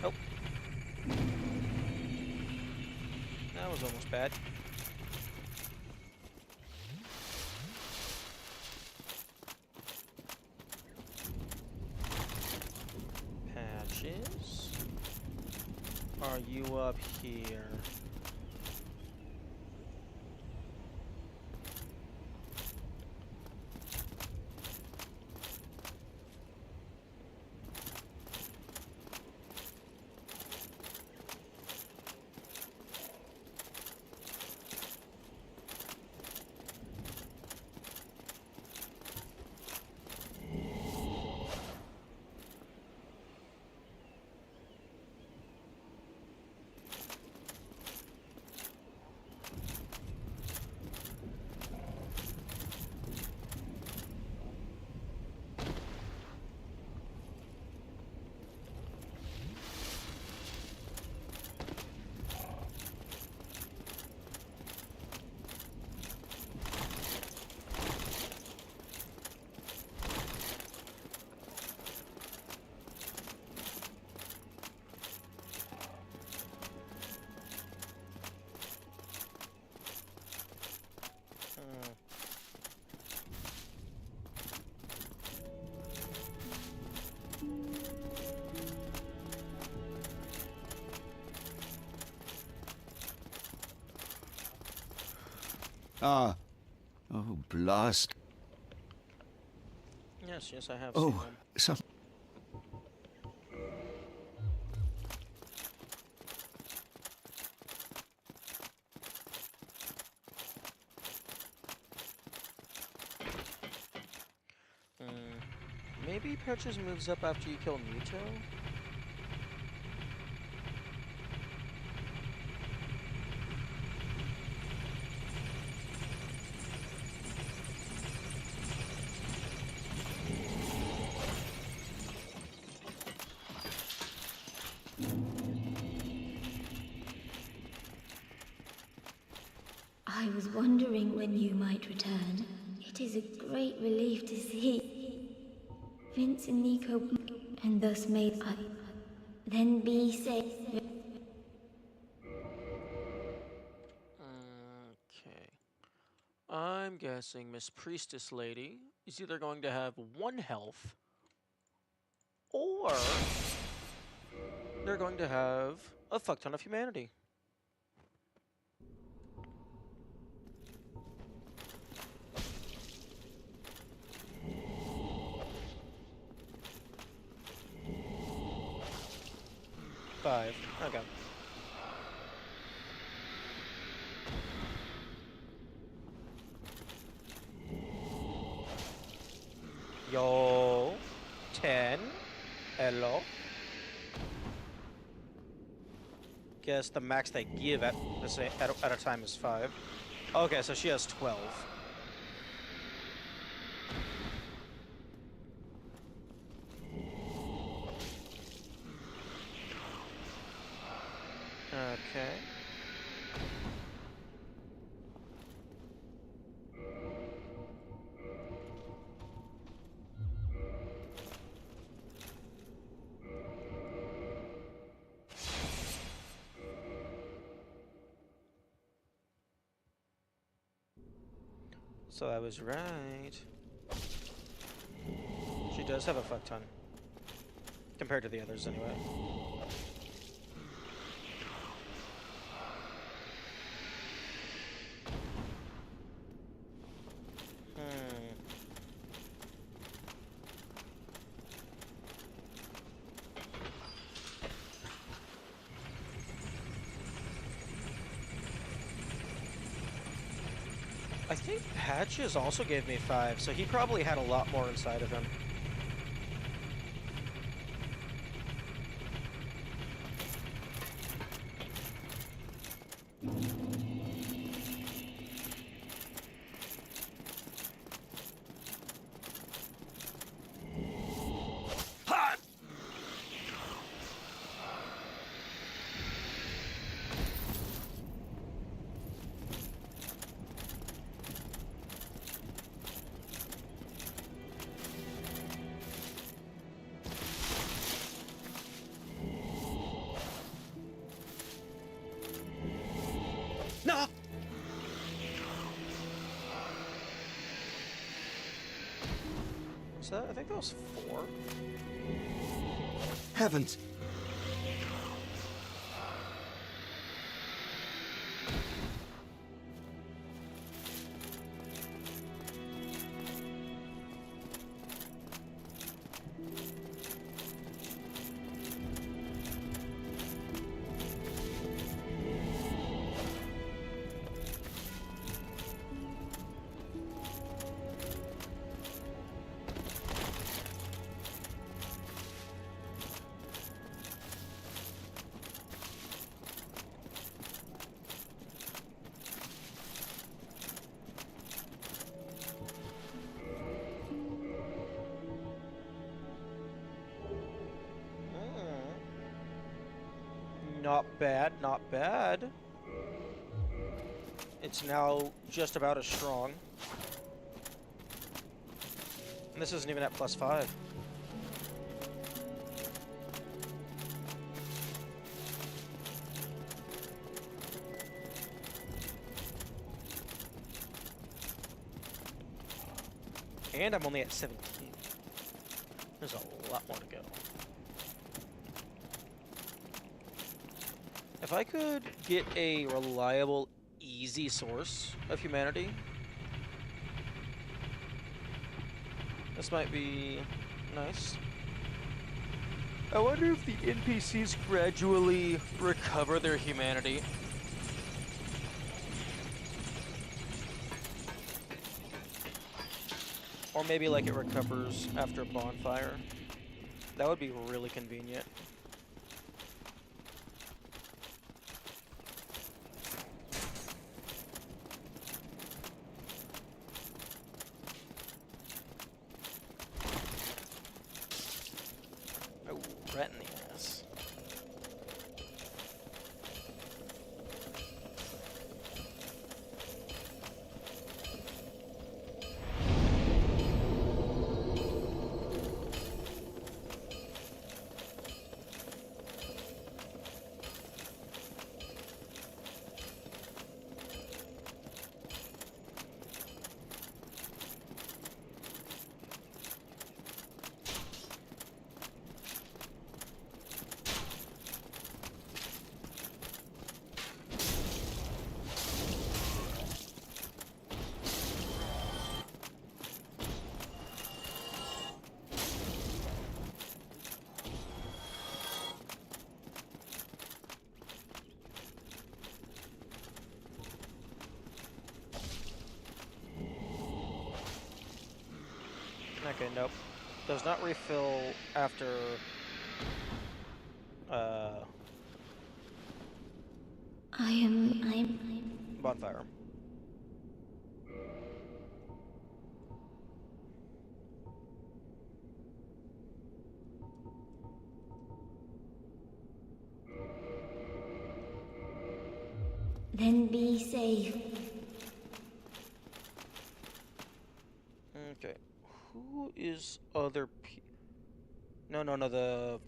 Oh. That was almost bad. Patches? Are you up here? Ah. Oh, blast. Yes, yes, I have seen Oh, them. some... Maybe Perches moves up after you kill Muto? I was wondering when you might return. It is a great relief to see Vince and Nico, and thus may I then be safe. Okay. I'm guessing Miss Priestess Lady is either going to have 1 health, or they're going to have a fuck ton of humanity. Five. Okay. Yo. 10. Hello. Guess the max they give at a time is 5. Okay, so she has 12. Okay. So I was right. She does have a fuck ton. Compared to the others, anyway. I think Patches also gave me 5, so he probably had a lot more inside of him. No! So I think that was 4. Heavens! Not bad, not bad. It's now just about as strong. And this isn't even at +5. And I'm only at 17. There's a lot more to go. If I could get a reliable easy source of humanity. This might be nice. I wonder if the NPCs gradually recover their humanity. Or maybe like it recovers after a bonfire. That would be really convenient. Oh, rat in the ass. Okay, nope. Does not refill after I'm bonfire. Then be safe. Okay. Who is other No, the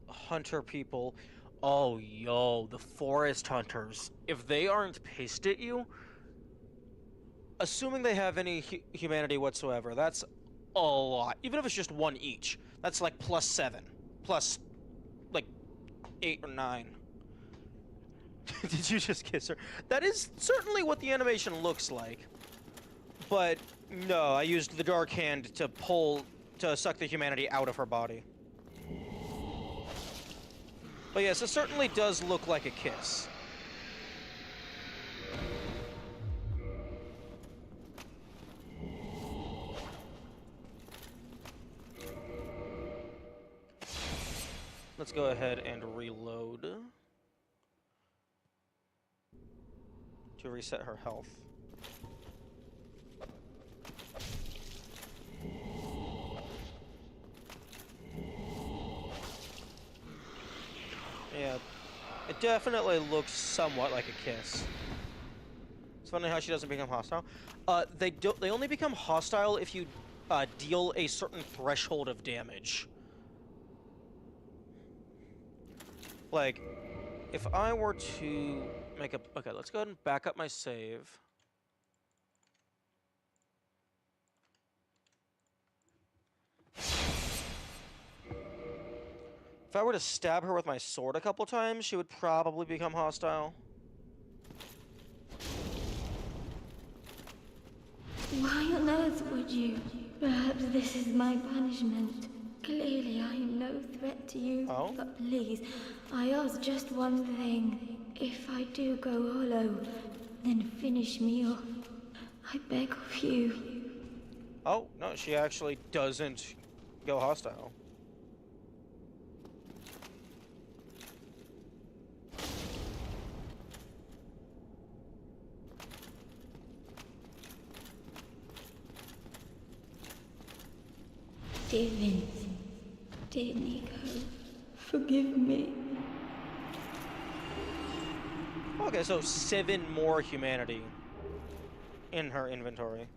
hunter people. Oh, yo, the forest hunters. If they aren't pissed at you, assuming they have any humanity whatsoever, that's a lot. Even if it's just one each, that's like +7. Plus, like, 8 or 9. Did you just kiss her? That is certainly what the animation looks like. But, no, I used the dark hand to suck the humanity out of her body. But yes, it certainly does look like a kiss. Let's go ahead and reload to reset her health. Yeah, it definitely looks somewhat like a kiss. It's funny how she doesn't become hostile. They only become hostile if you deal a certain threshold of damage. Like, if I were to make a... Okay, let's go ahead and back up my save. If I were to stab her with my sword a couple times, she would probably become hostile. Why on earth would you? Perhaps this is my punishment. Clearly I am no threat to you. Oh? But please, I ask just one thing. If I do go hollow, then finish me off. I beg of you. Oh, no, she actually doesn't go hostile. Dear Vince, dear Nico, forgive me. Okay, so 7 more humanity in her inventory.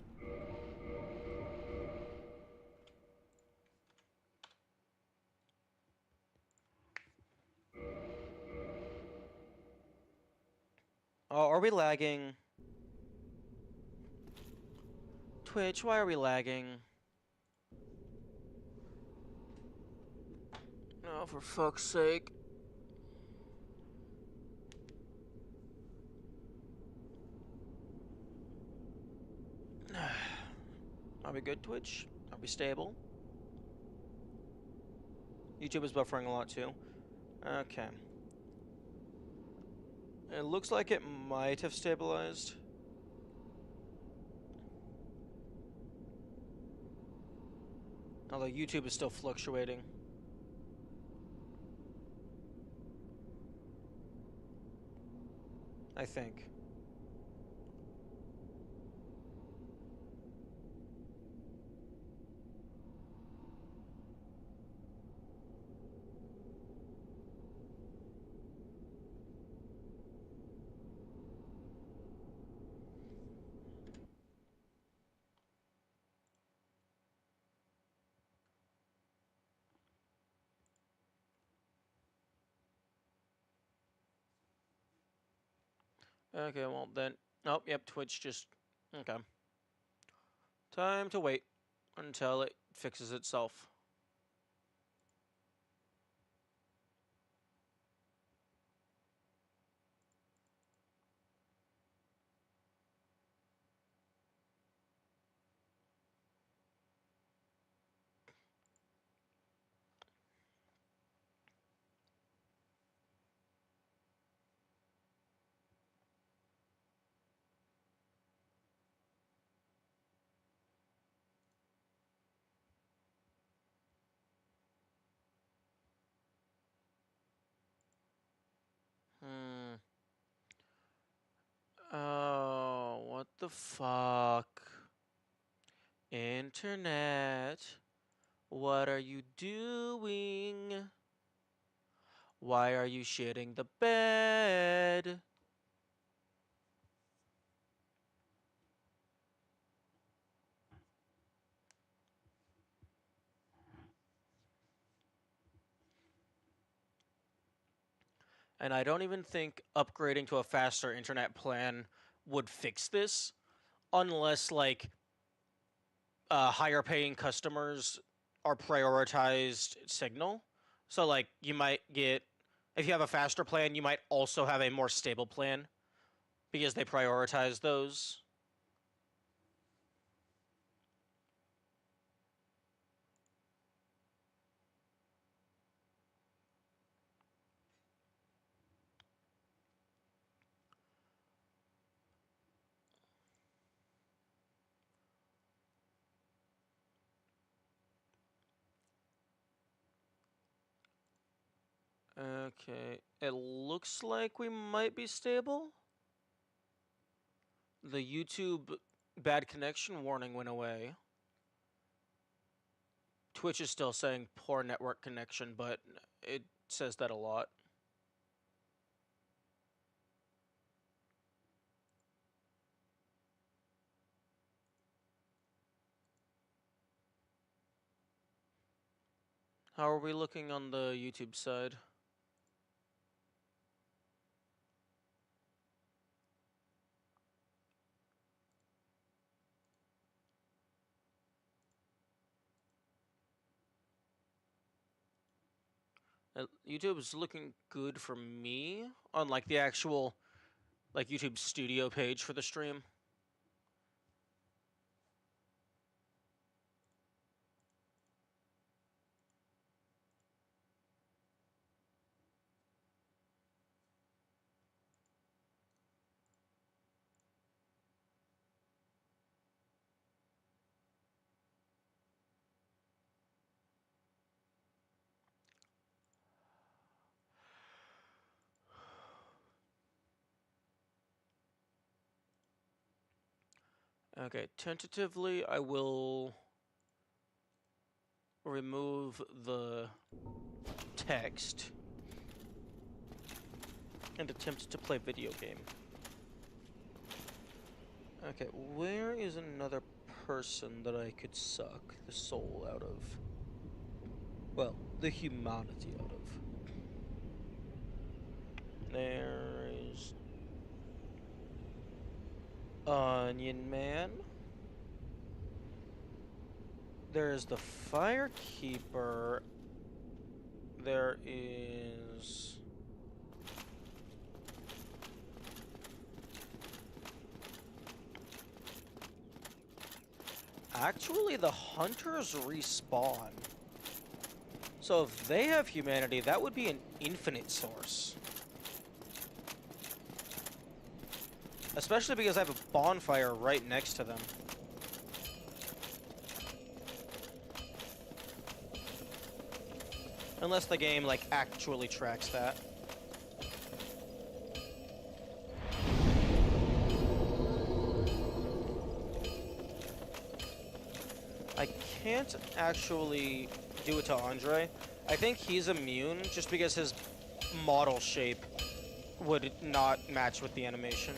Oh, are we lagging? Twitch, why are we lagging? Oh, for fuck's sake. Are we good, Twitch? Are we stable? YouTube is buffering a lot too. Okay. It looks like it might have stabilized. Although YouTube is still fluctuating. I think. Okay, well then... Oh, yep, Twitch just... Okay. Time to wait until it fixes itself. Oh, what the fuck? Internet, what are you doing? Why are you shitting the bed? And I don't even think upgrading to a faster internet plan would fix this, unless, like, higher paying customers are prioritized signal. So, like, you might get, if you have a faster plan, you might also have a more stable plan because they prioritize those. Okay, it looks like we might be stable. The YouTube bad connection warning went away. Twitch is still saying poor network connection, but it says that a lot. How are we looking on the YouTube side? YouTube is looking good for me on, like, the actual, like, YouTube studio page for the stream. Okay, tentatively, I will remove the text and attempt to play video game. Okay, where is another person that I could suck the soul out of? Well, the humanity out of. There is Onion Man. There is the Firekeeper. There is... Actually, the hunters respawn. So if they have humanity, that would be an infinite source. Especially because I have a bonfire right next to them. Unless the game, like, actually tracks that. I can't actually do it to Andre. I think he's immune just because his model shape would not match with the animation.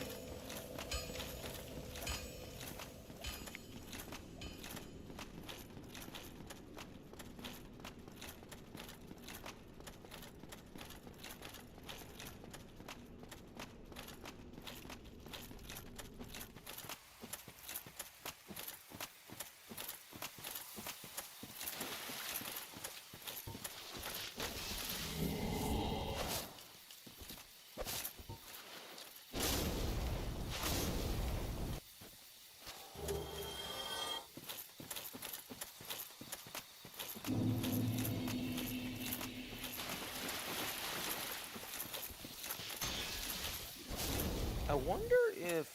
I wonder if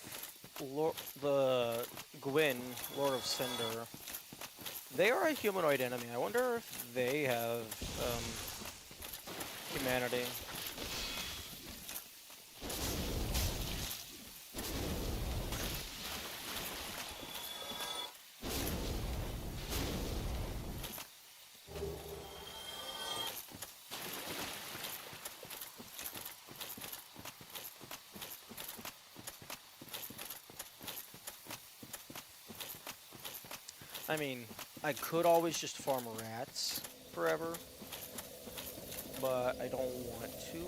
the Gwyn, Lord of Cinder, they are a humanoid enemy. I wonder if they have humanity. I mean, I could always just farm rats forever, but I don't want to.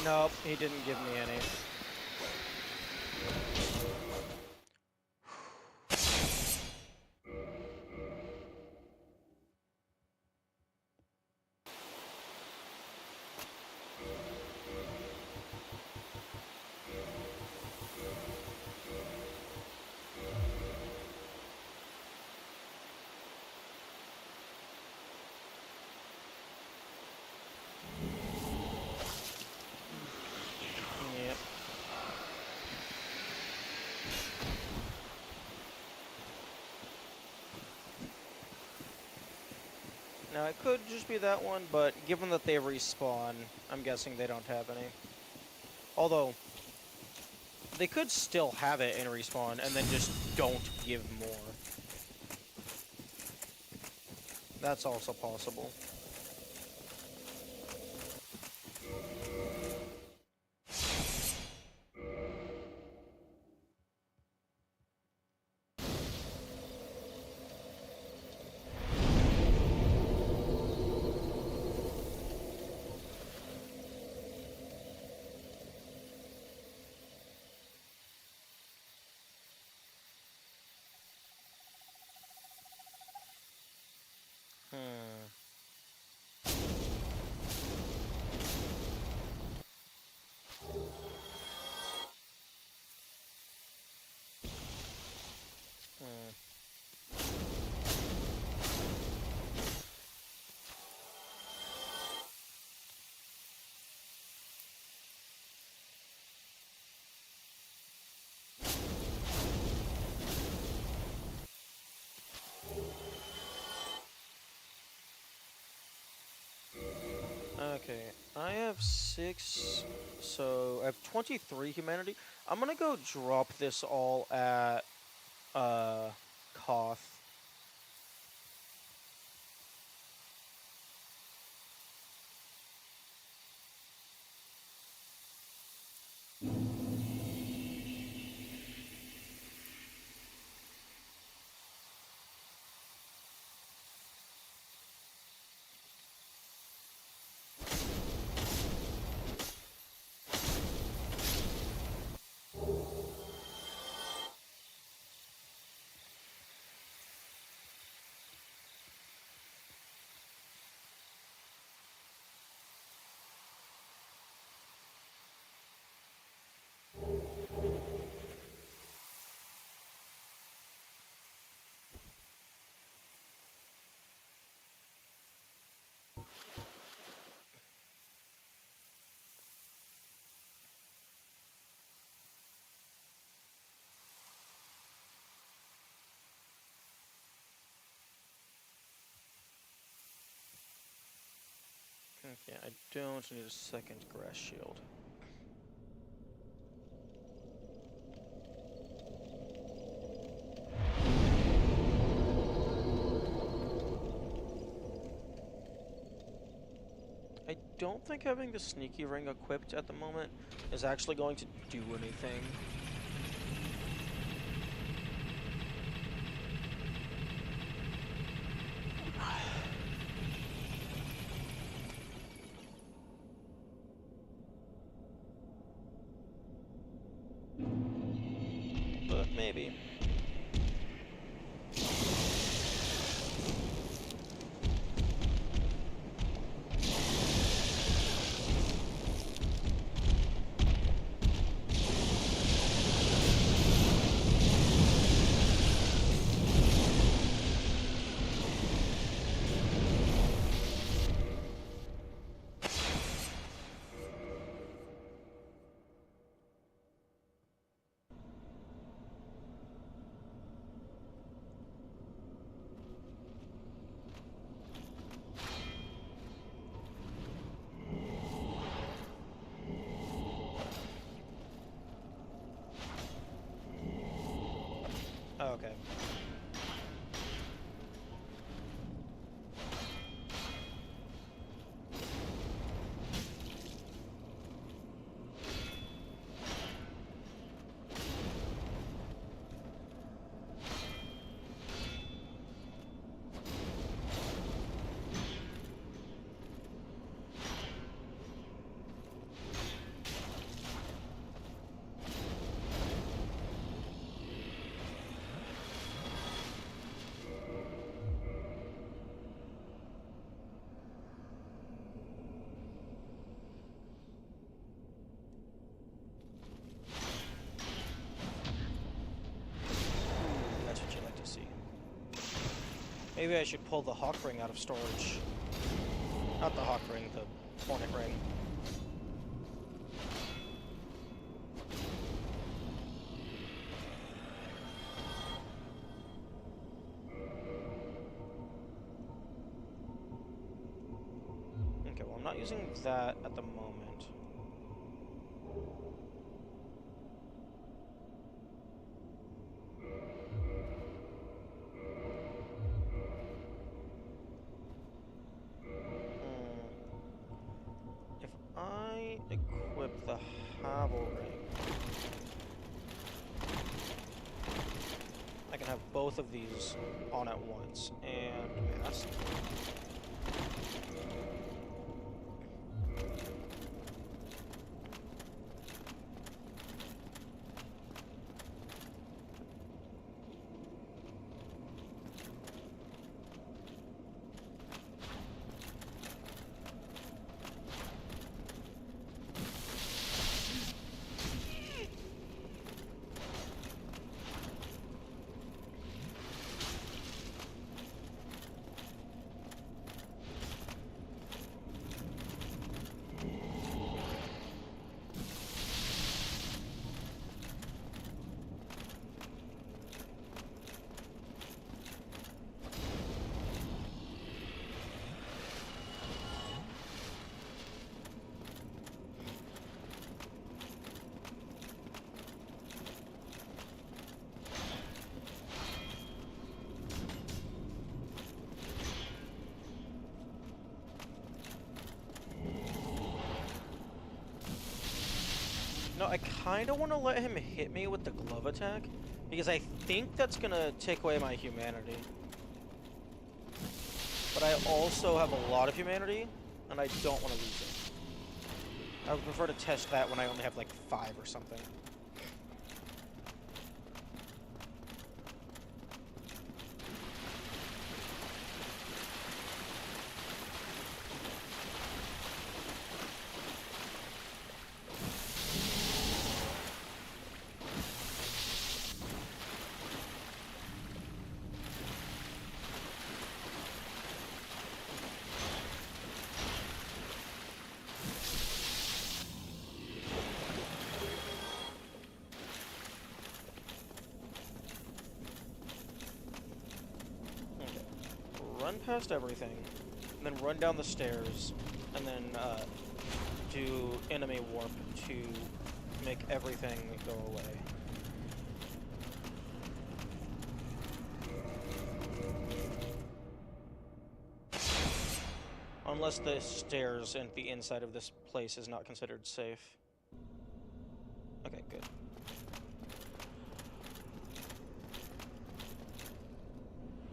Nope, he didn't give me any. Yep. Now, it could just be that one, but given that they respawn, I'm guessing they don't have any. Although, they could still have it in respawn and then just don't give more. That's also possible. Okay, I have 6, so I have 23 humanity. I'm gonna go drop this all at, Koth. Okay, I don't need a second grass shield. I don't think having the sneaky ring equipped at the moment is actually going to do anything. But maybe. Oh, okay. That's what you like to see. Maybe I should pull the Hawk Ring out of storage. Not the Hawk Ring, the Hornet Ring. Okay, well, I'm not using that at the moment. If I equip the Havel Ring, I can have both of these on at once, and mask. No, I kind of want to let him hit me with the glove attack, because I think that's going to take away my humanity. But I also have a lot of humanity, and I don't want to lose it. I would prefer to test that when I only have like 5 or something. Run past everything, and then run down the stairs, and then do enemy warp to make everything go away. Unless the stairs and the inside of this place is not considered safe. Okay, good.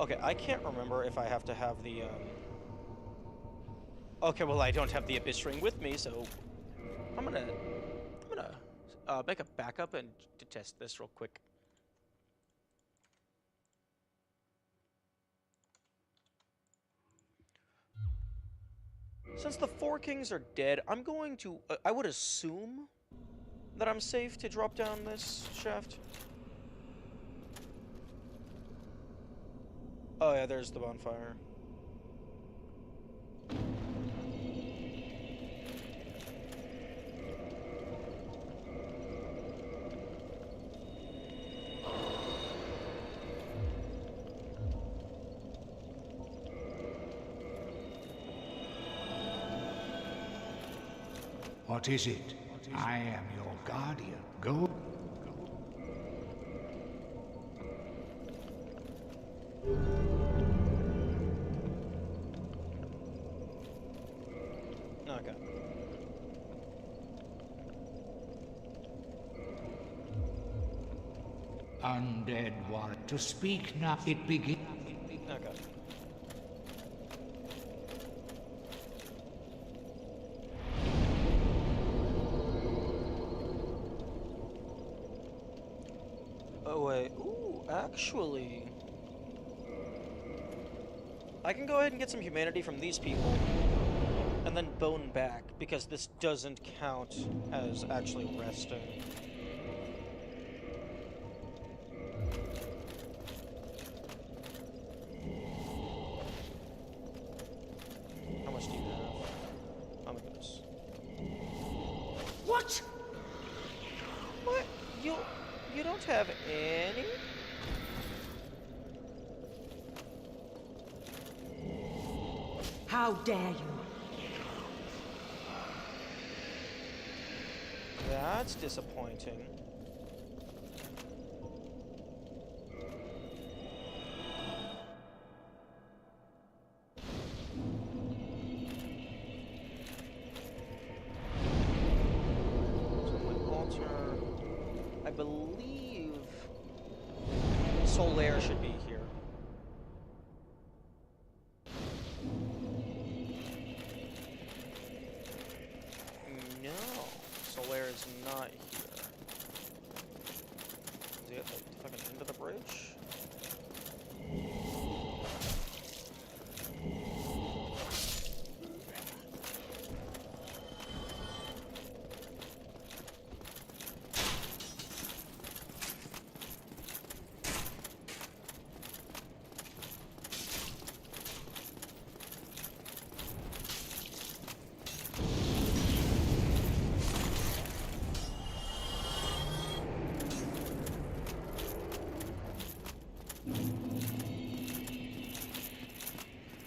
Okay, I can't remember if I have to have the, Okay, well, I don't have the Abyss Ring with me, so I'm gonna make a backup and to test this real quick. Since the four kings are dead, I'm going to, I would assume that I'm safe to drop down this shaft. Oh yeah, there's the bonfire. What is it? I am your guardian. Go. Okay. Undead one. To speak now, it begins. Okay. Oh wait, ooh, actually... I can go ahead and get some humanity from these people, and then bone back, because this doesn't count as actually resting. How much do you have? Oh my goodness. What? What? You don't have any? How dare you? That's disappointing. So my altar, I believe Solaire should be here. No, Solaire is not here. Is he at the fucking end of the bridge?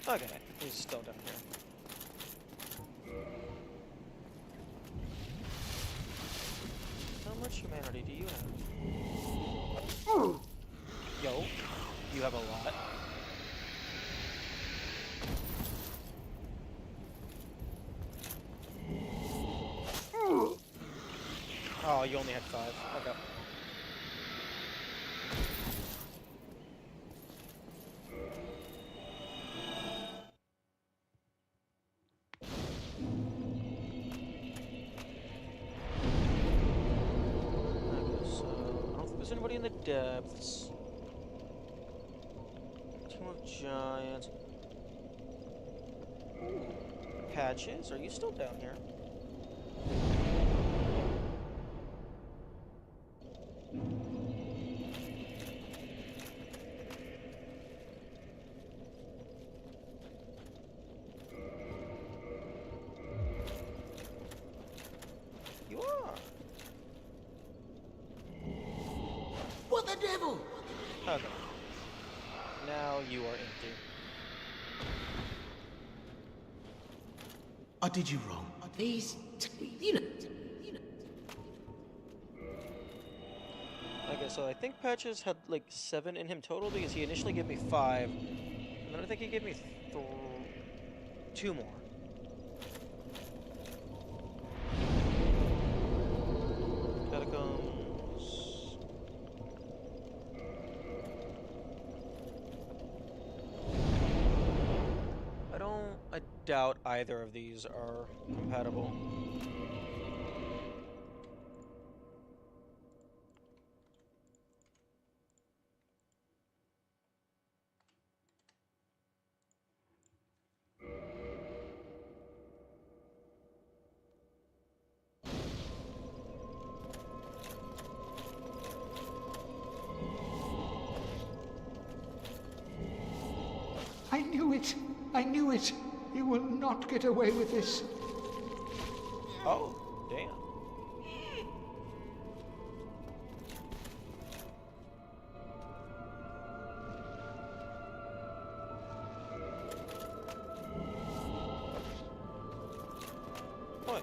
Okay, he's still down here. How much humanity do you have? Yo, you have a lot. Oh, you only had 5. Okay. There's anybody in the depths. Team of giants. Ooh. Patches, are you still down here? You are. What the devil? Okay. Now you are empty. I did you wrong. These, you know. Okay, so I think Patches had like 7 in him total because he initially gave me 5, and then I think he gave me 2 more. Catacombs. I doubt either of these are compatible. I knew it! I knew it! You will not get away with this. Oh, damn. Boy.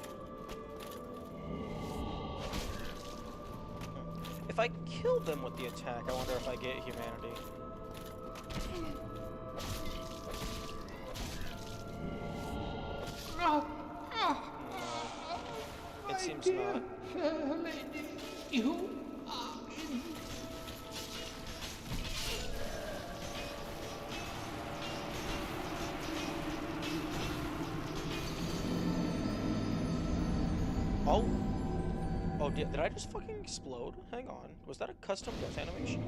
If I kill them with the attack, I wonder if I get humanity. It seems not. You are in... Oh. Oh, did I just fucking explode? Hang on. Was that a custom death animation?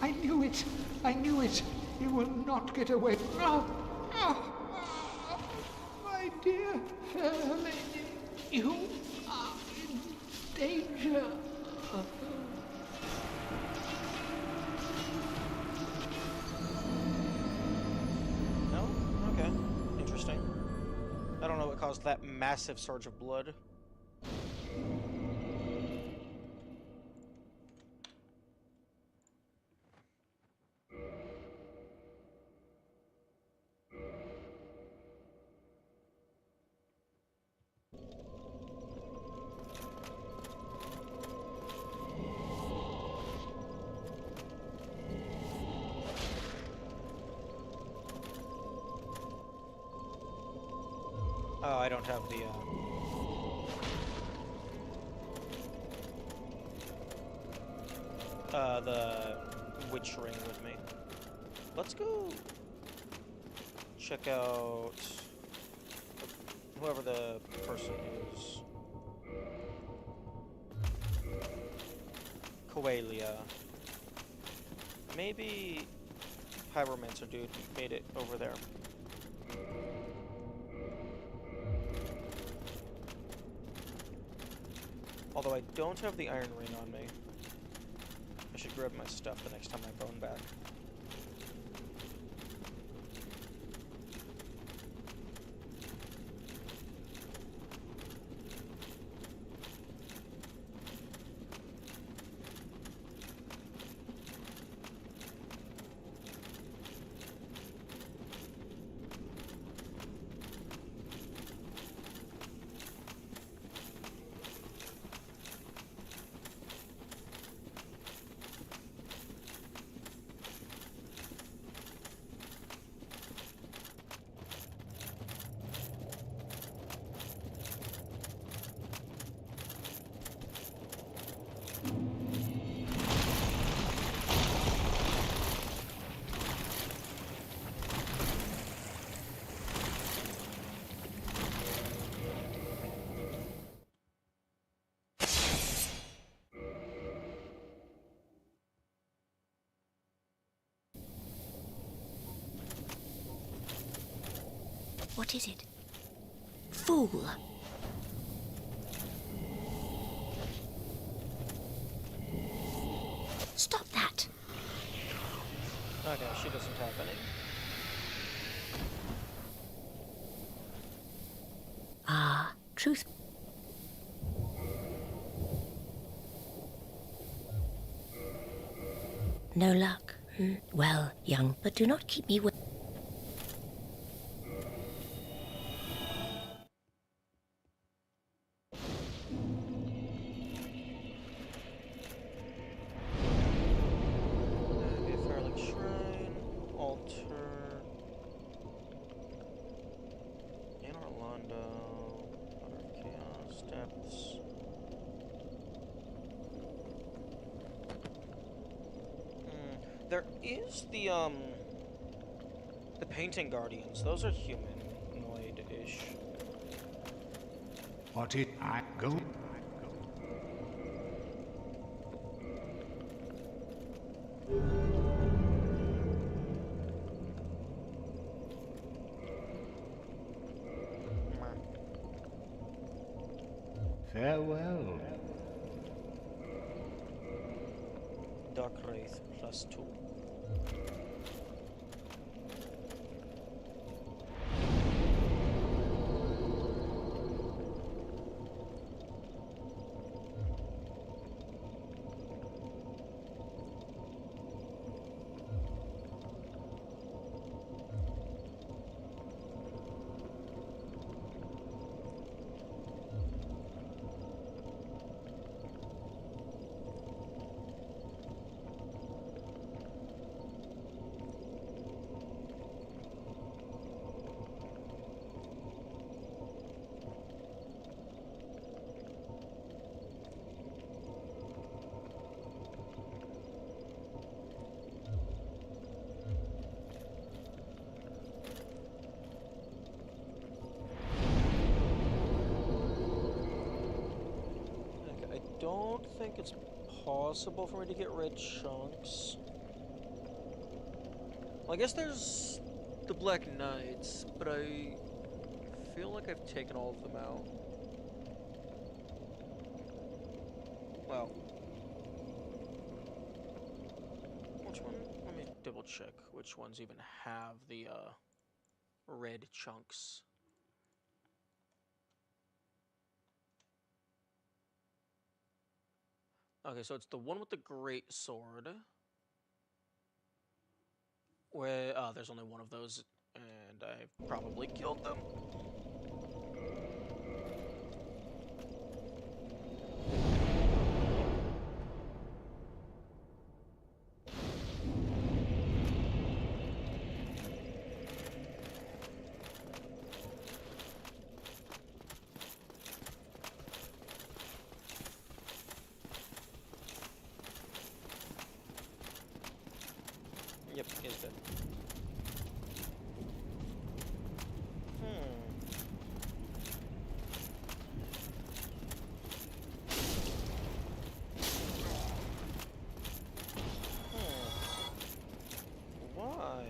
I knew it! I knew it! You will not get away. My dear fair lady, you are in danger. No? Okay. Interesting. I don't know what caused that massive surge of blood. Oh, I don't have the witch ring with me. Let's go check out whoever the person is. Coelia. Maybe Pyromancer dude made it over there. Although I don't have the iron ring on me. I should grab my stuff the next time I bone back. What is it? Fool! Stop that! Okay, she doesn't have any. truth. No luck. Well, young, but do not keep me Shrine, altar, in Orlando, Daughter of Chaos, Depths. There is the painting guardians. Those are humanoid-ish. What did I go? Farewell. Dark Wraith +2. I don't think it's possible for me to get red chunks. Well, I guess there's the Black Knights, but I feel like I've taken all of them out. Well, which one? Let me double check which ones even have the red chunks. Okay, so it's the one with the great sword. Where there's only one of those, and I've probably killed them. Yep, he is dead. Why?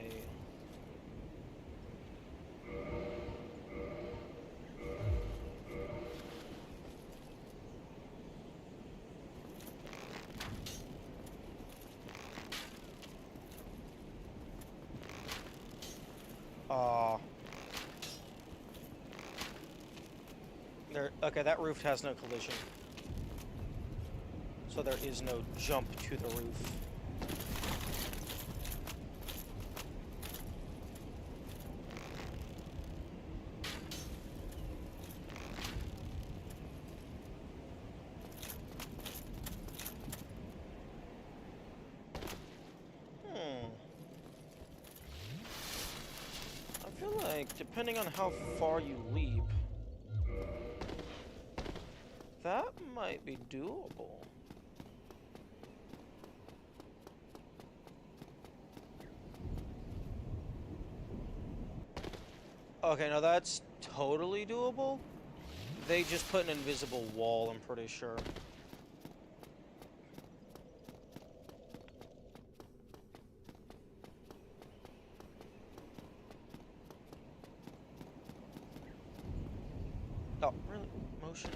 There. Okay, that roof has no collision, so there is no jump to the roof. I feel like, depending on how far you leap, that might be doable. Okay, now that's totally doable. They just put an invisible wall, I'm pretty sure. Oh, really? Motion?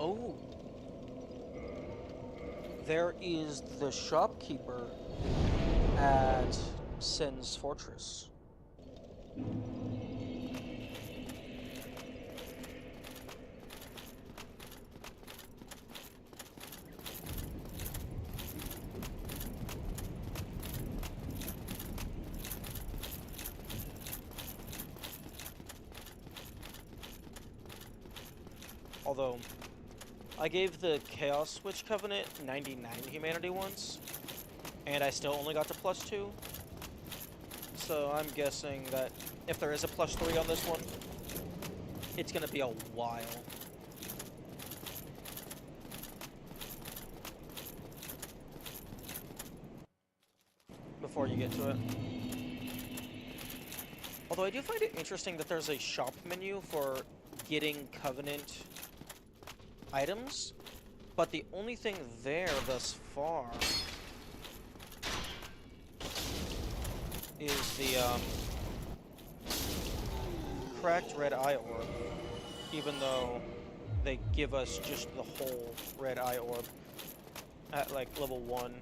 Oh. There is the shopkeeper at Sen's Fortress. Although, I gave the Chaos Witch Covenant 99 humanity once, and I still only got to +2. So I'm guessing that if there is a +3 on this one, it's gonna be a while. Before you get to it. Although I do find it interesting that there's a shop menu for getting Covenant items, but the only thing there thus far is the cracked red eye orb, even though they give us just the whole red eye orb at like level 1.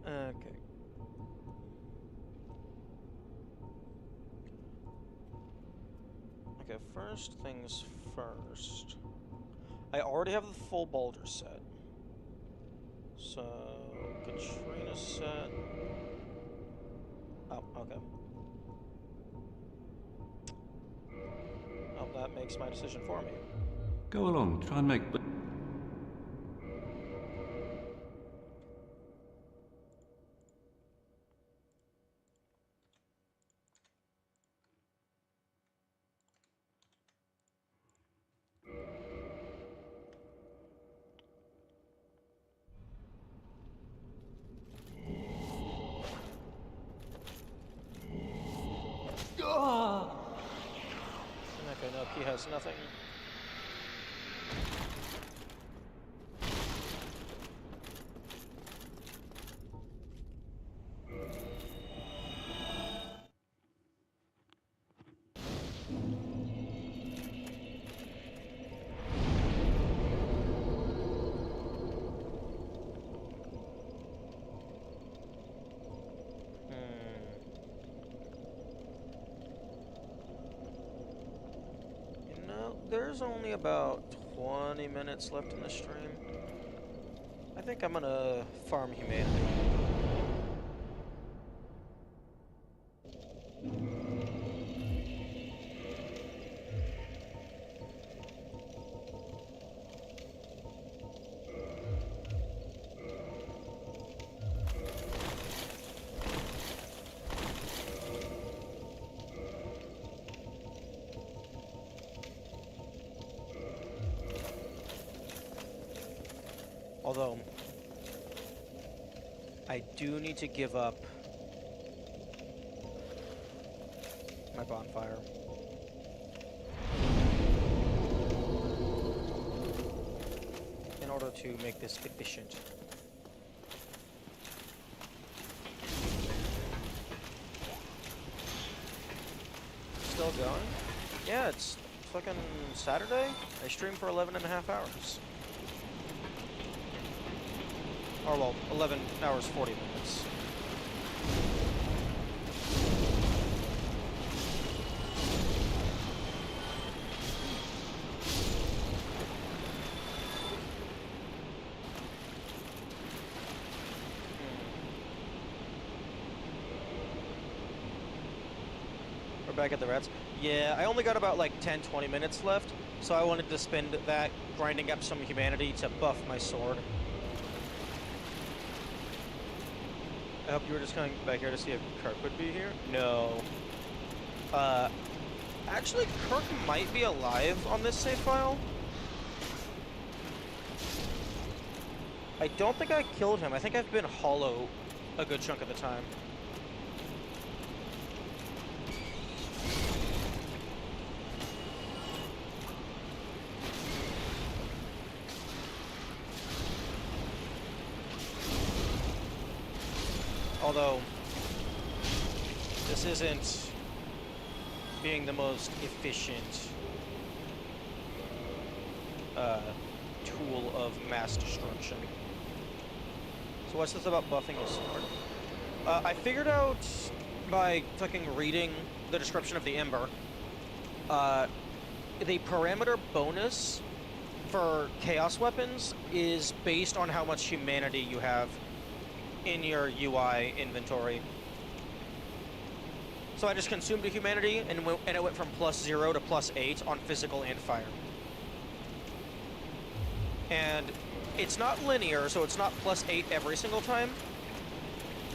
Okay. Okay, first things first. I already have the full Boulder set. So, Katrina set. Oh, okay. Oh, that makes my decision for me. Go along, try and make... Okay, nope, he has nothing. There's only about 20 minutes left in the stream. I think I'm gonna farm humanity. Although, I do need to give up my bonfire. In order to make this efficient. Still going? Yeah, it's fucking Saturday. I streamed for 11.5 hours. Or, well, 11 hours, 40 minutes. We're back at the rats. Yeah, I only got about like 10, 20 minutes left, so I wanted to spend that grinding up some humanity to buff my sword. I hope you were just coming back here to see if Kirk would be here. No. Actually, Kirk might be alive on this save file. I don't think I killed him. I think I've been hollow a good chunk of the time. Although, this isn't being the most efficient tool of mass destruction. So what's this about buffing his sword? I figured out by fucking reading the description of the Ember, the parameter bonus for chaos weapons is based on how much humanity you have in your UI inventory. So I just consumed a humanity and it went from +0 to +8 on physical and fire. And it's not linear, so it's not +8 every single time,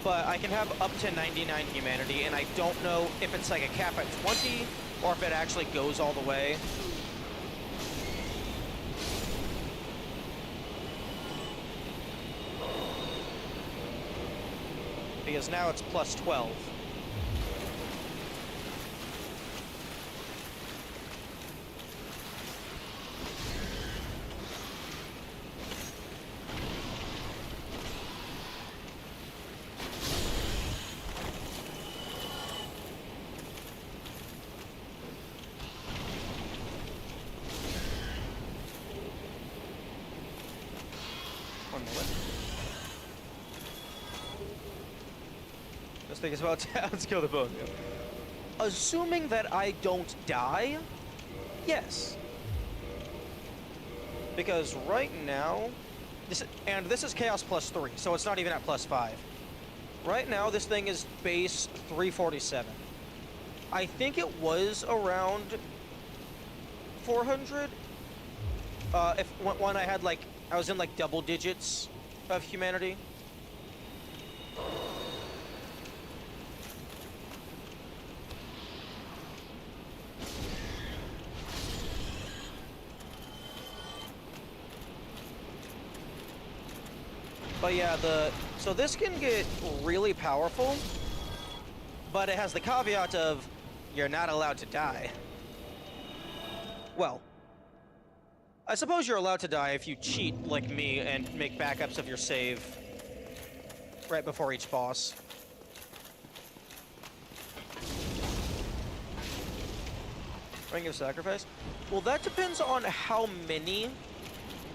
but I can have up to 99 humanity, and I don't know if it's like a cap at 20 or if it actually goes all the way. Because now it's +12. One moment. This thing is about to let's kill the bone. Assuming that I don't die, yes. Because right now, this is Chaos +3, so it's not even at +5. Right now, this thing is base 347. I think it was around 400. When I had like, I was in like double digits of humanity. But yeah, so this can get really powerful, but it has the caveat of you're not allowed to die. Well, I suppose you're allowed to die if you cheat like me and make backups of your save right before each boss. Ring of Sacrifice? Well, that depends on how many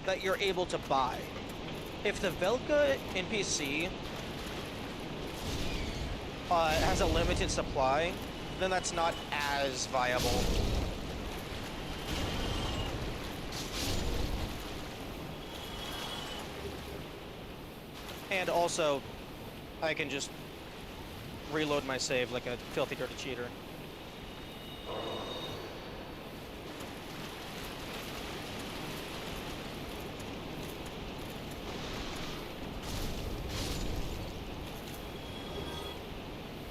that you're able to buy. If the Velka NPC has a limited supply, then that's not as viable. And also, I can just reload my save like a filthy dirty cheater.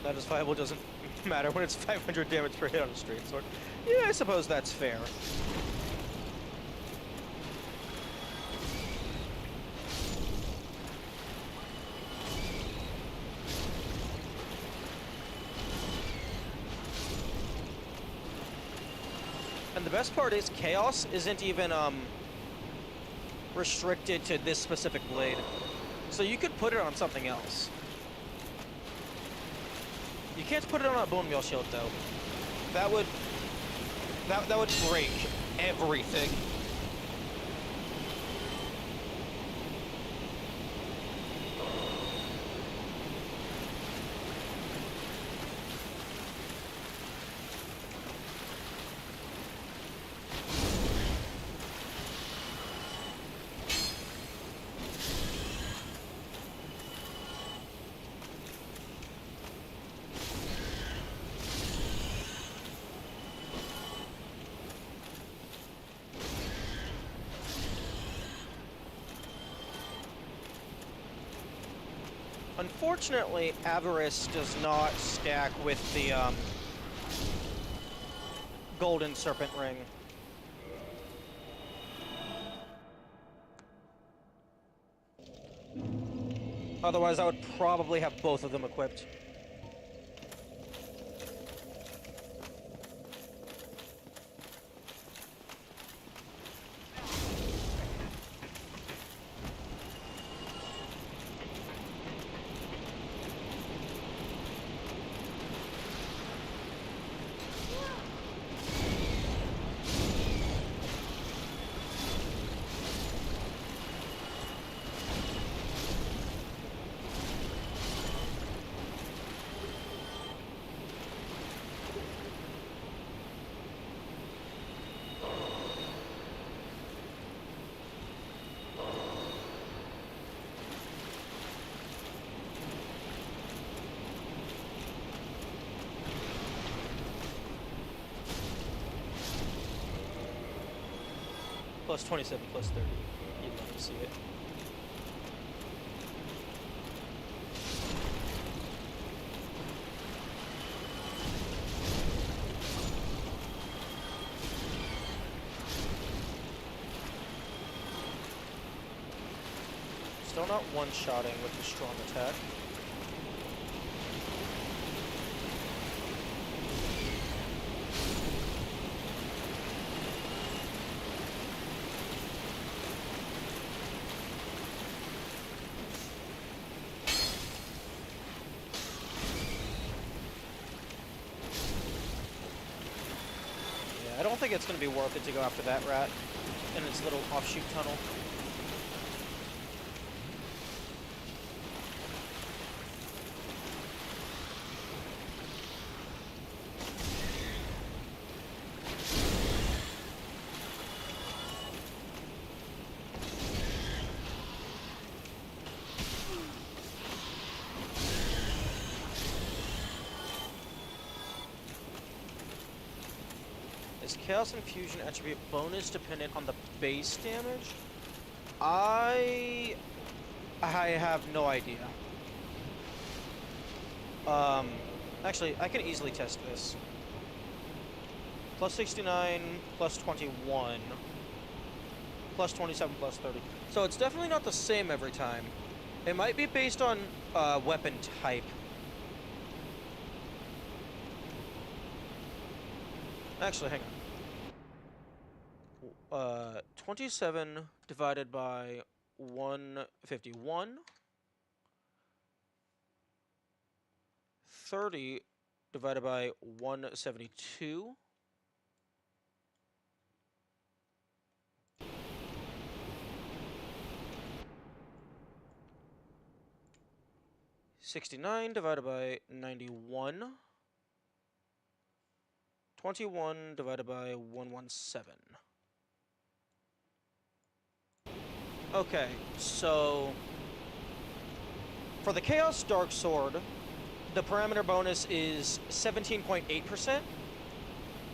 That is viable, doesn't matter when it's 500 damage per hit on a straight sword. Yeah, I suppose that's fair. And the best part is Chaos isn't even restricted to this specific blade. So you could put it on something else. You can't put it on a bone meal shield though. That would break everything. Unfortunately, Avarice does not stack with the Golden Serpent Ring. Otherwise, I would probably have both of them equipped. Plus 27, plus 30. You'd love to see it. Still not one-shotting with the strong attack. I don't think it's going to be worth it to go after that rat in its little offshoot tunnel. Is Chaos Infusion attribute bonus dependent on the base damage? I have no idea. Actually, I can easily test this. Plus 69, plus 21, plus 27, plus 30. So it's definitely not the same every time. It might be based on weapon type. Actually, hang on. 27 divided by 151. 30 divided by 172. 69 divided by 91. 21 divided by 117. Okay, so for the Chaos Dark Sword, the parameter bonus is 17.8%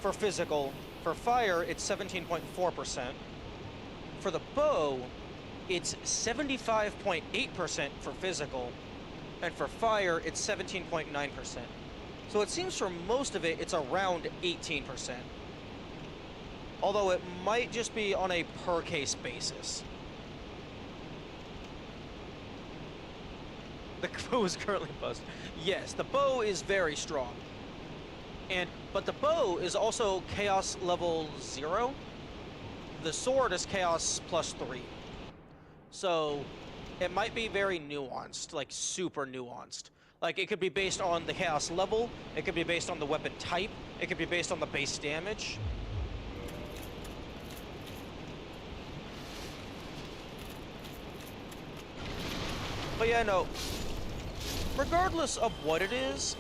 for physical. For fire, it's 17.4%. For the bow, it's 75.8% for physical. And for fire, it's 17.9%. So it seems for most of it, it's around 18%. Although it might just be on a per-case basis. The bow is currently buzzed. Yes, the bow is very strong. But the bow is also Chaos level 0. The sword is Chaos plus 3. So it might be very nuanced, like super nuanced. Like it could be based on the Chaos level, it could be based on the weapon type, it could be based on the base damage. But yeah, no. Regardless of what it is,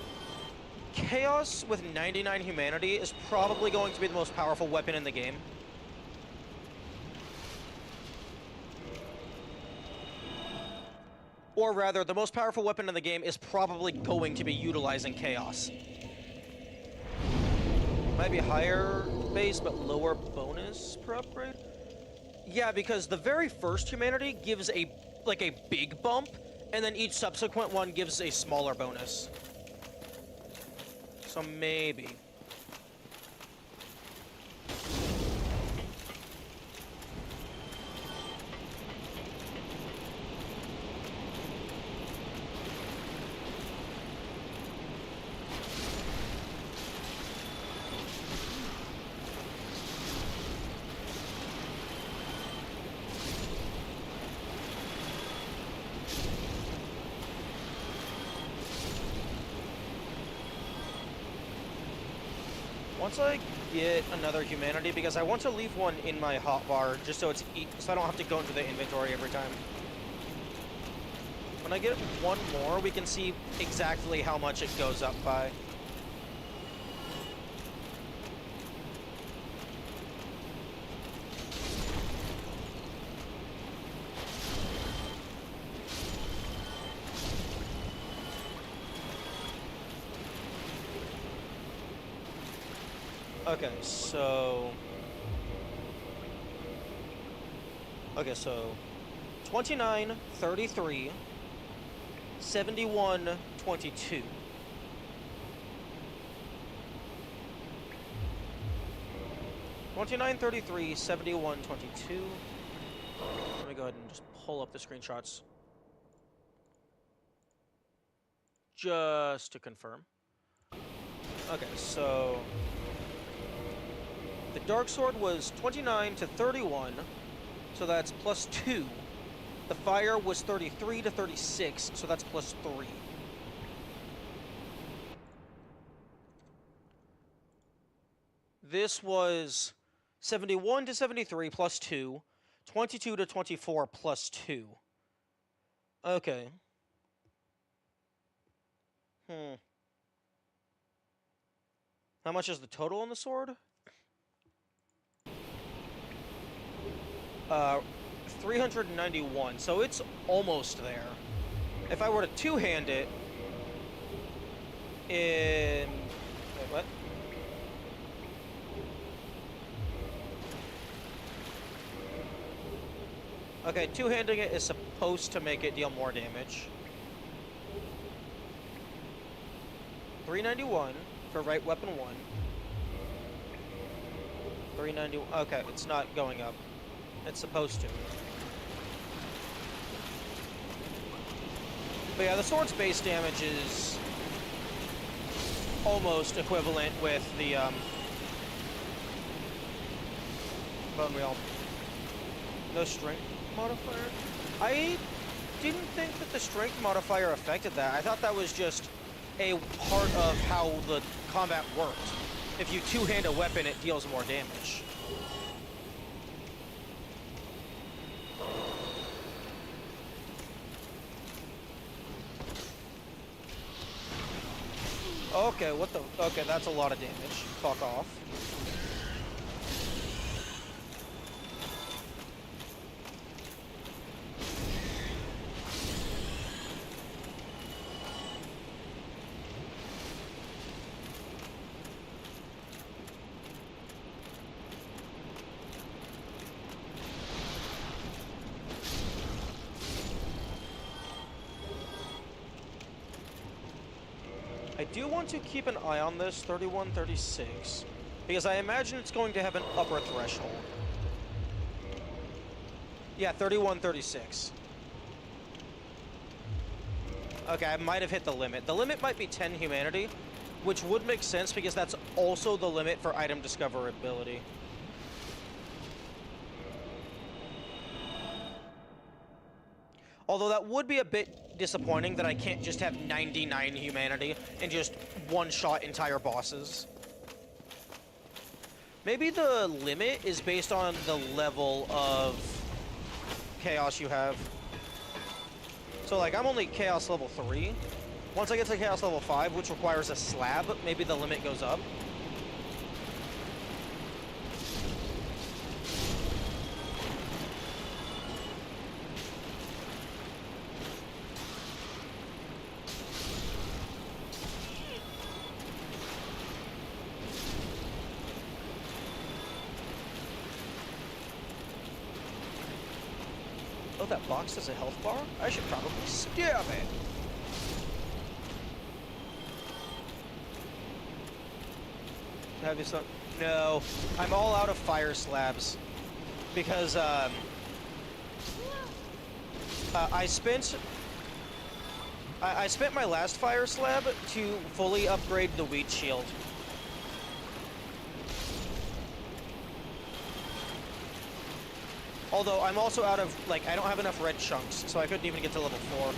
Chaos with 99 humanity is probably going to be the most powerful weapon in the game. Or rather, the most powerful weapon in the game is probably going to be utilizing Chaos. Might be higher base, but lower bonus per upgrade? Yeah, because the very first humanity gives a big bump, and then each subsequent one gives a smaller bonus. So maybe. Once I get another humanity, because I want to leave one in my hotbar, just so it's so I don't have to go into the inventory every time. When I get one more, we can see exactly how much it goes up by. Okay, so 29, 33, 71, 22. Let me go ahead and just pull up the screenshots. Just to confirm. Okay, so the Dark Sword was 29 to 31, so that's plus 2. The Fire was 33 to 36, so that's plus 3. This was 71 to 73 plus 2, 22 to 24 plus 2. Okay. How much is the total on the sword? 391, so it's almost there. If I were to two-hand it in... Wait, what? Okay, two-handing it is supposed to make it deal more damage. 391 for right weapon 1. 391. Okay, it's not going up. It's supposed to. But yeah, the sword's base damage is almost equivalent with the bone wheel. No strength modifier? I didn't think that the strength modifier affected that. I thought that was just a part of how the combat worked. If you two-hand a weapon, it deals more damage. Okay, what the... Okay, that's a lot of damage. Fuck off. I do want to keep an eye on this 3136, because I imagine it's going to have an upper threshold. Yeah, 3136. Okay, I might have hit the limit. The limit might be 10 humanity, which would make sense because that's also the limit for item discoverability. Although that would be a bit disappointing that I can't just have 99 humanity and just one-shot entire bosses. Maybe the limit is based on the level of chaos you have. So, like, I'm only chaos level 3. Once I get to chaos level 5, which requires a slab, maybe the limit goes up. Oh, that box has a health bar? I should probably stab it. Have you some? No, I'm all out of fire slabs because I spent my last fire slab to fully upgrade the wheat shield. Although I'm also out of, like, I don't have enough red chunks, so I couldn't even get to level 4.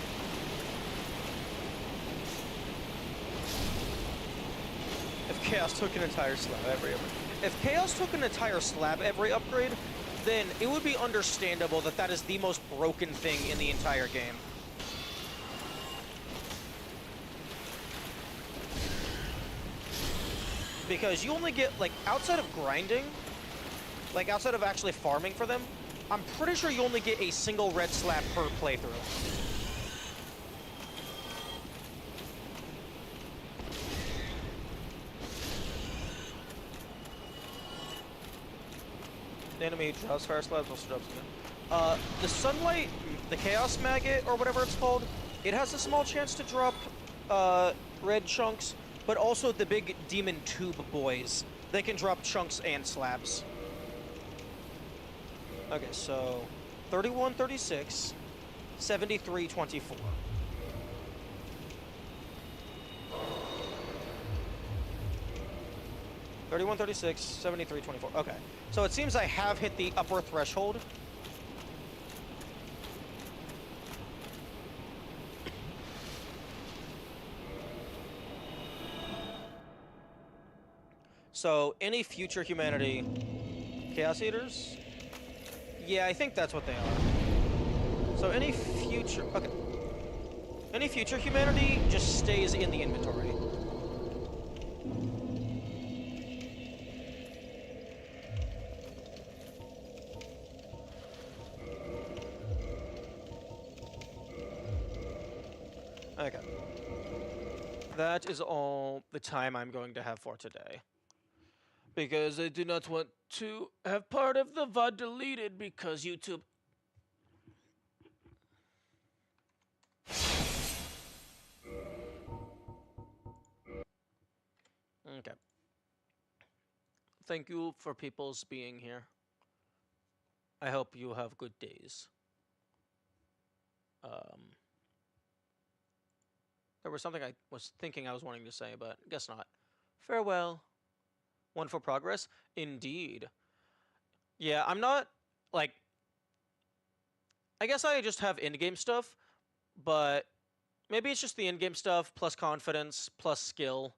Chaos took an entire slab every upgrade. If Chaos took an entire slab every upgrade, then it would be understandable that that is the most broken thing in the entire game. Because you only get, like, outside of grinding, like, outside of actually farming for them, I'm pretty sure you only get a single red slab per playthrough. The enemy drops fire slabs, also drops again. The sunlight, the chaos maggot, or whatever it's called, it has a small chance to drop, red chunks, but also the big demon tube boys. They can drop chunks and slabs. Okay, so 31, 36, 73, 24. $31, 36, 73, 24. Okay, so it seems I have hit the upper threshold. So, any future humanity... Chaos Eaters? Yeah, I think that's what they are. So, any future... Okay. Any future humanity just stays in the inventory. Okay. That is all the time I'm going to have for today. Because I do not want to have part of the VOD deleted because YouTube... Okay. Thank you for people's being here. I hope you have good days. There was something I was thinking I was wanting to say, but guess not. Farewell. One for progress? Indeed. Yeah, I'm not, like... I guess I just have in-game stuff, but maybe it's just the in-game stuff, plus confidence, plus skill.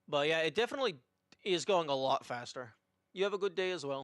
But yeah, it definitely is going a lot faster. You have a good day as well.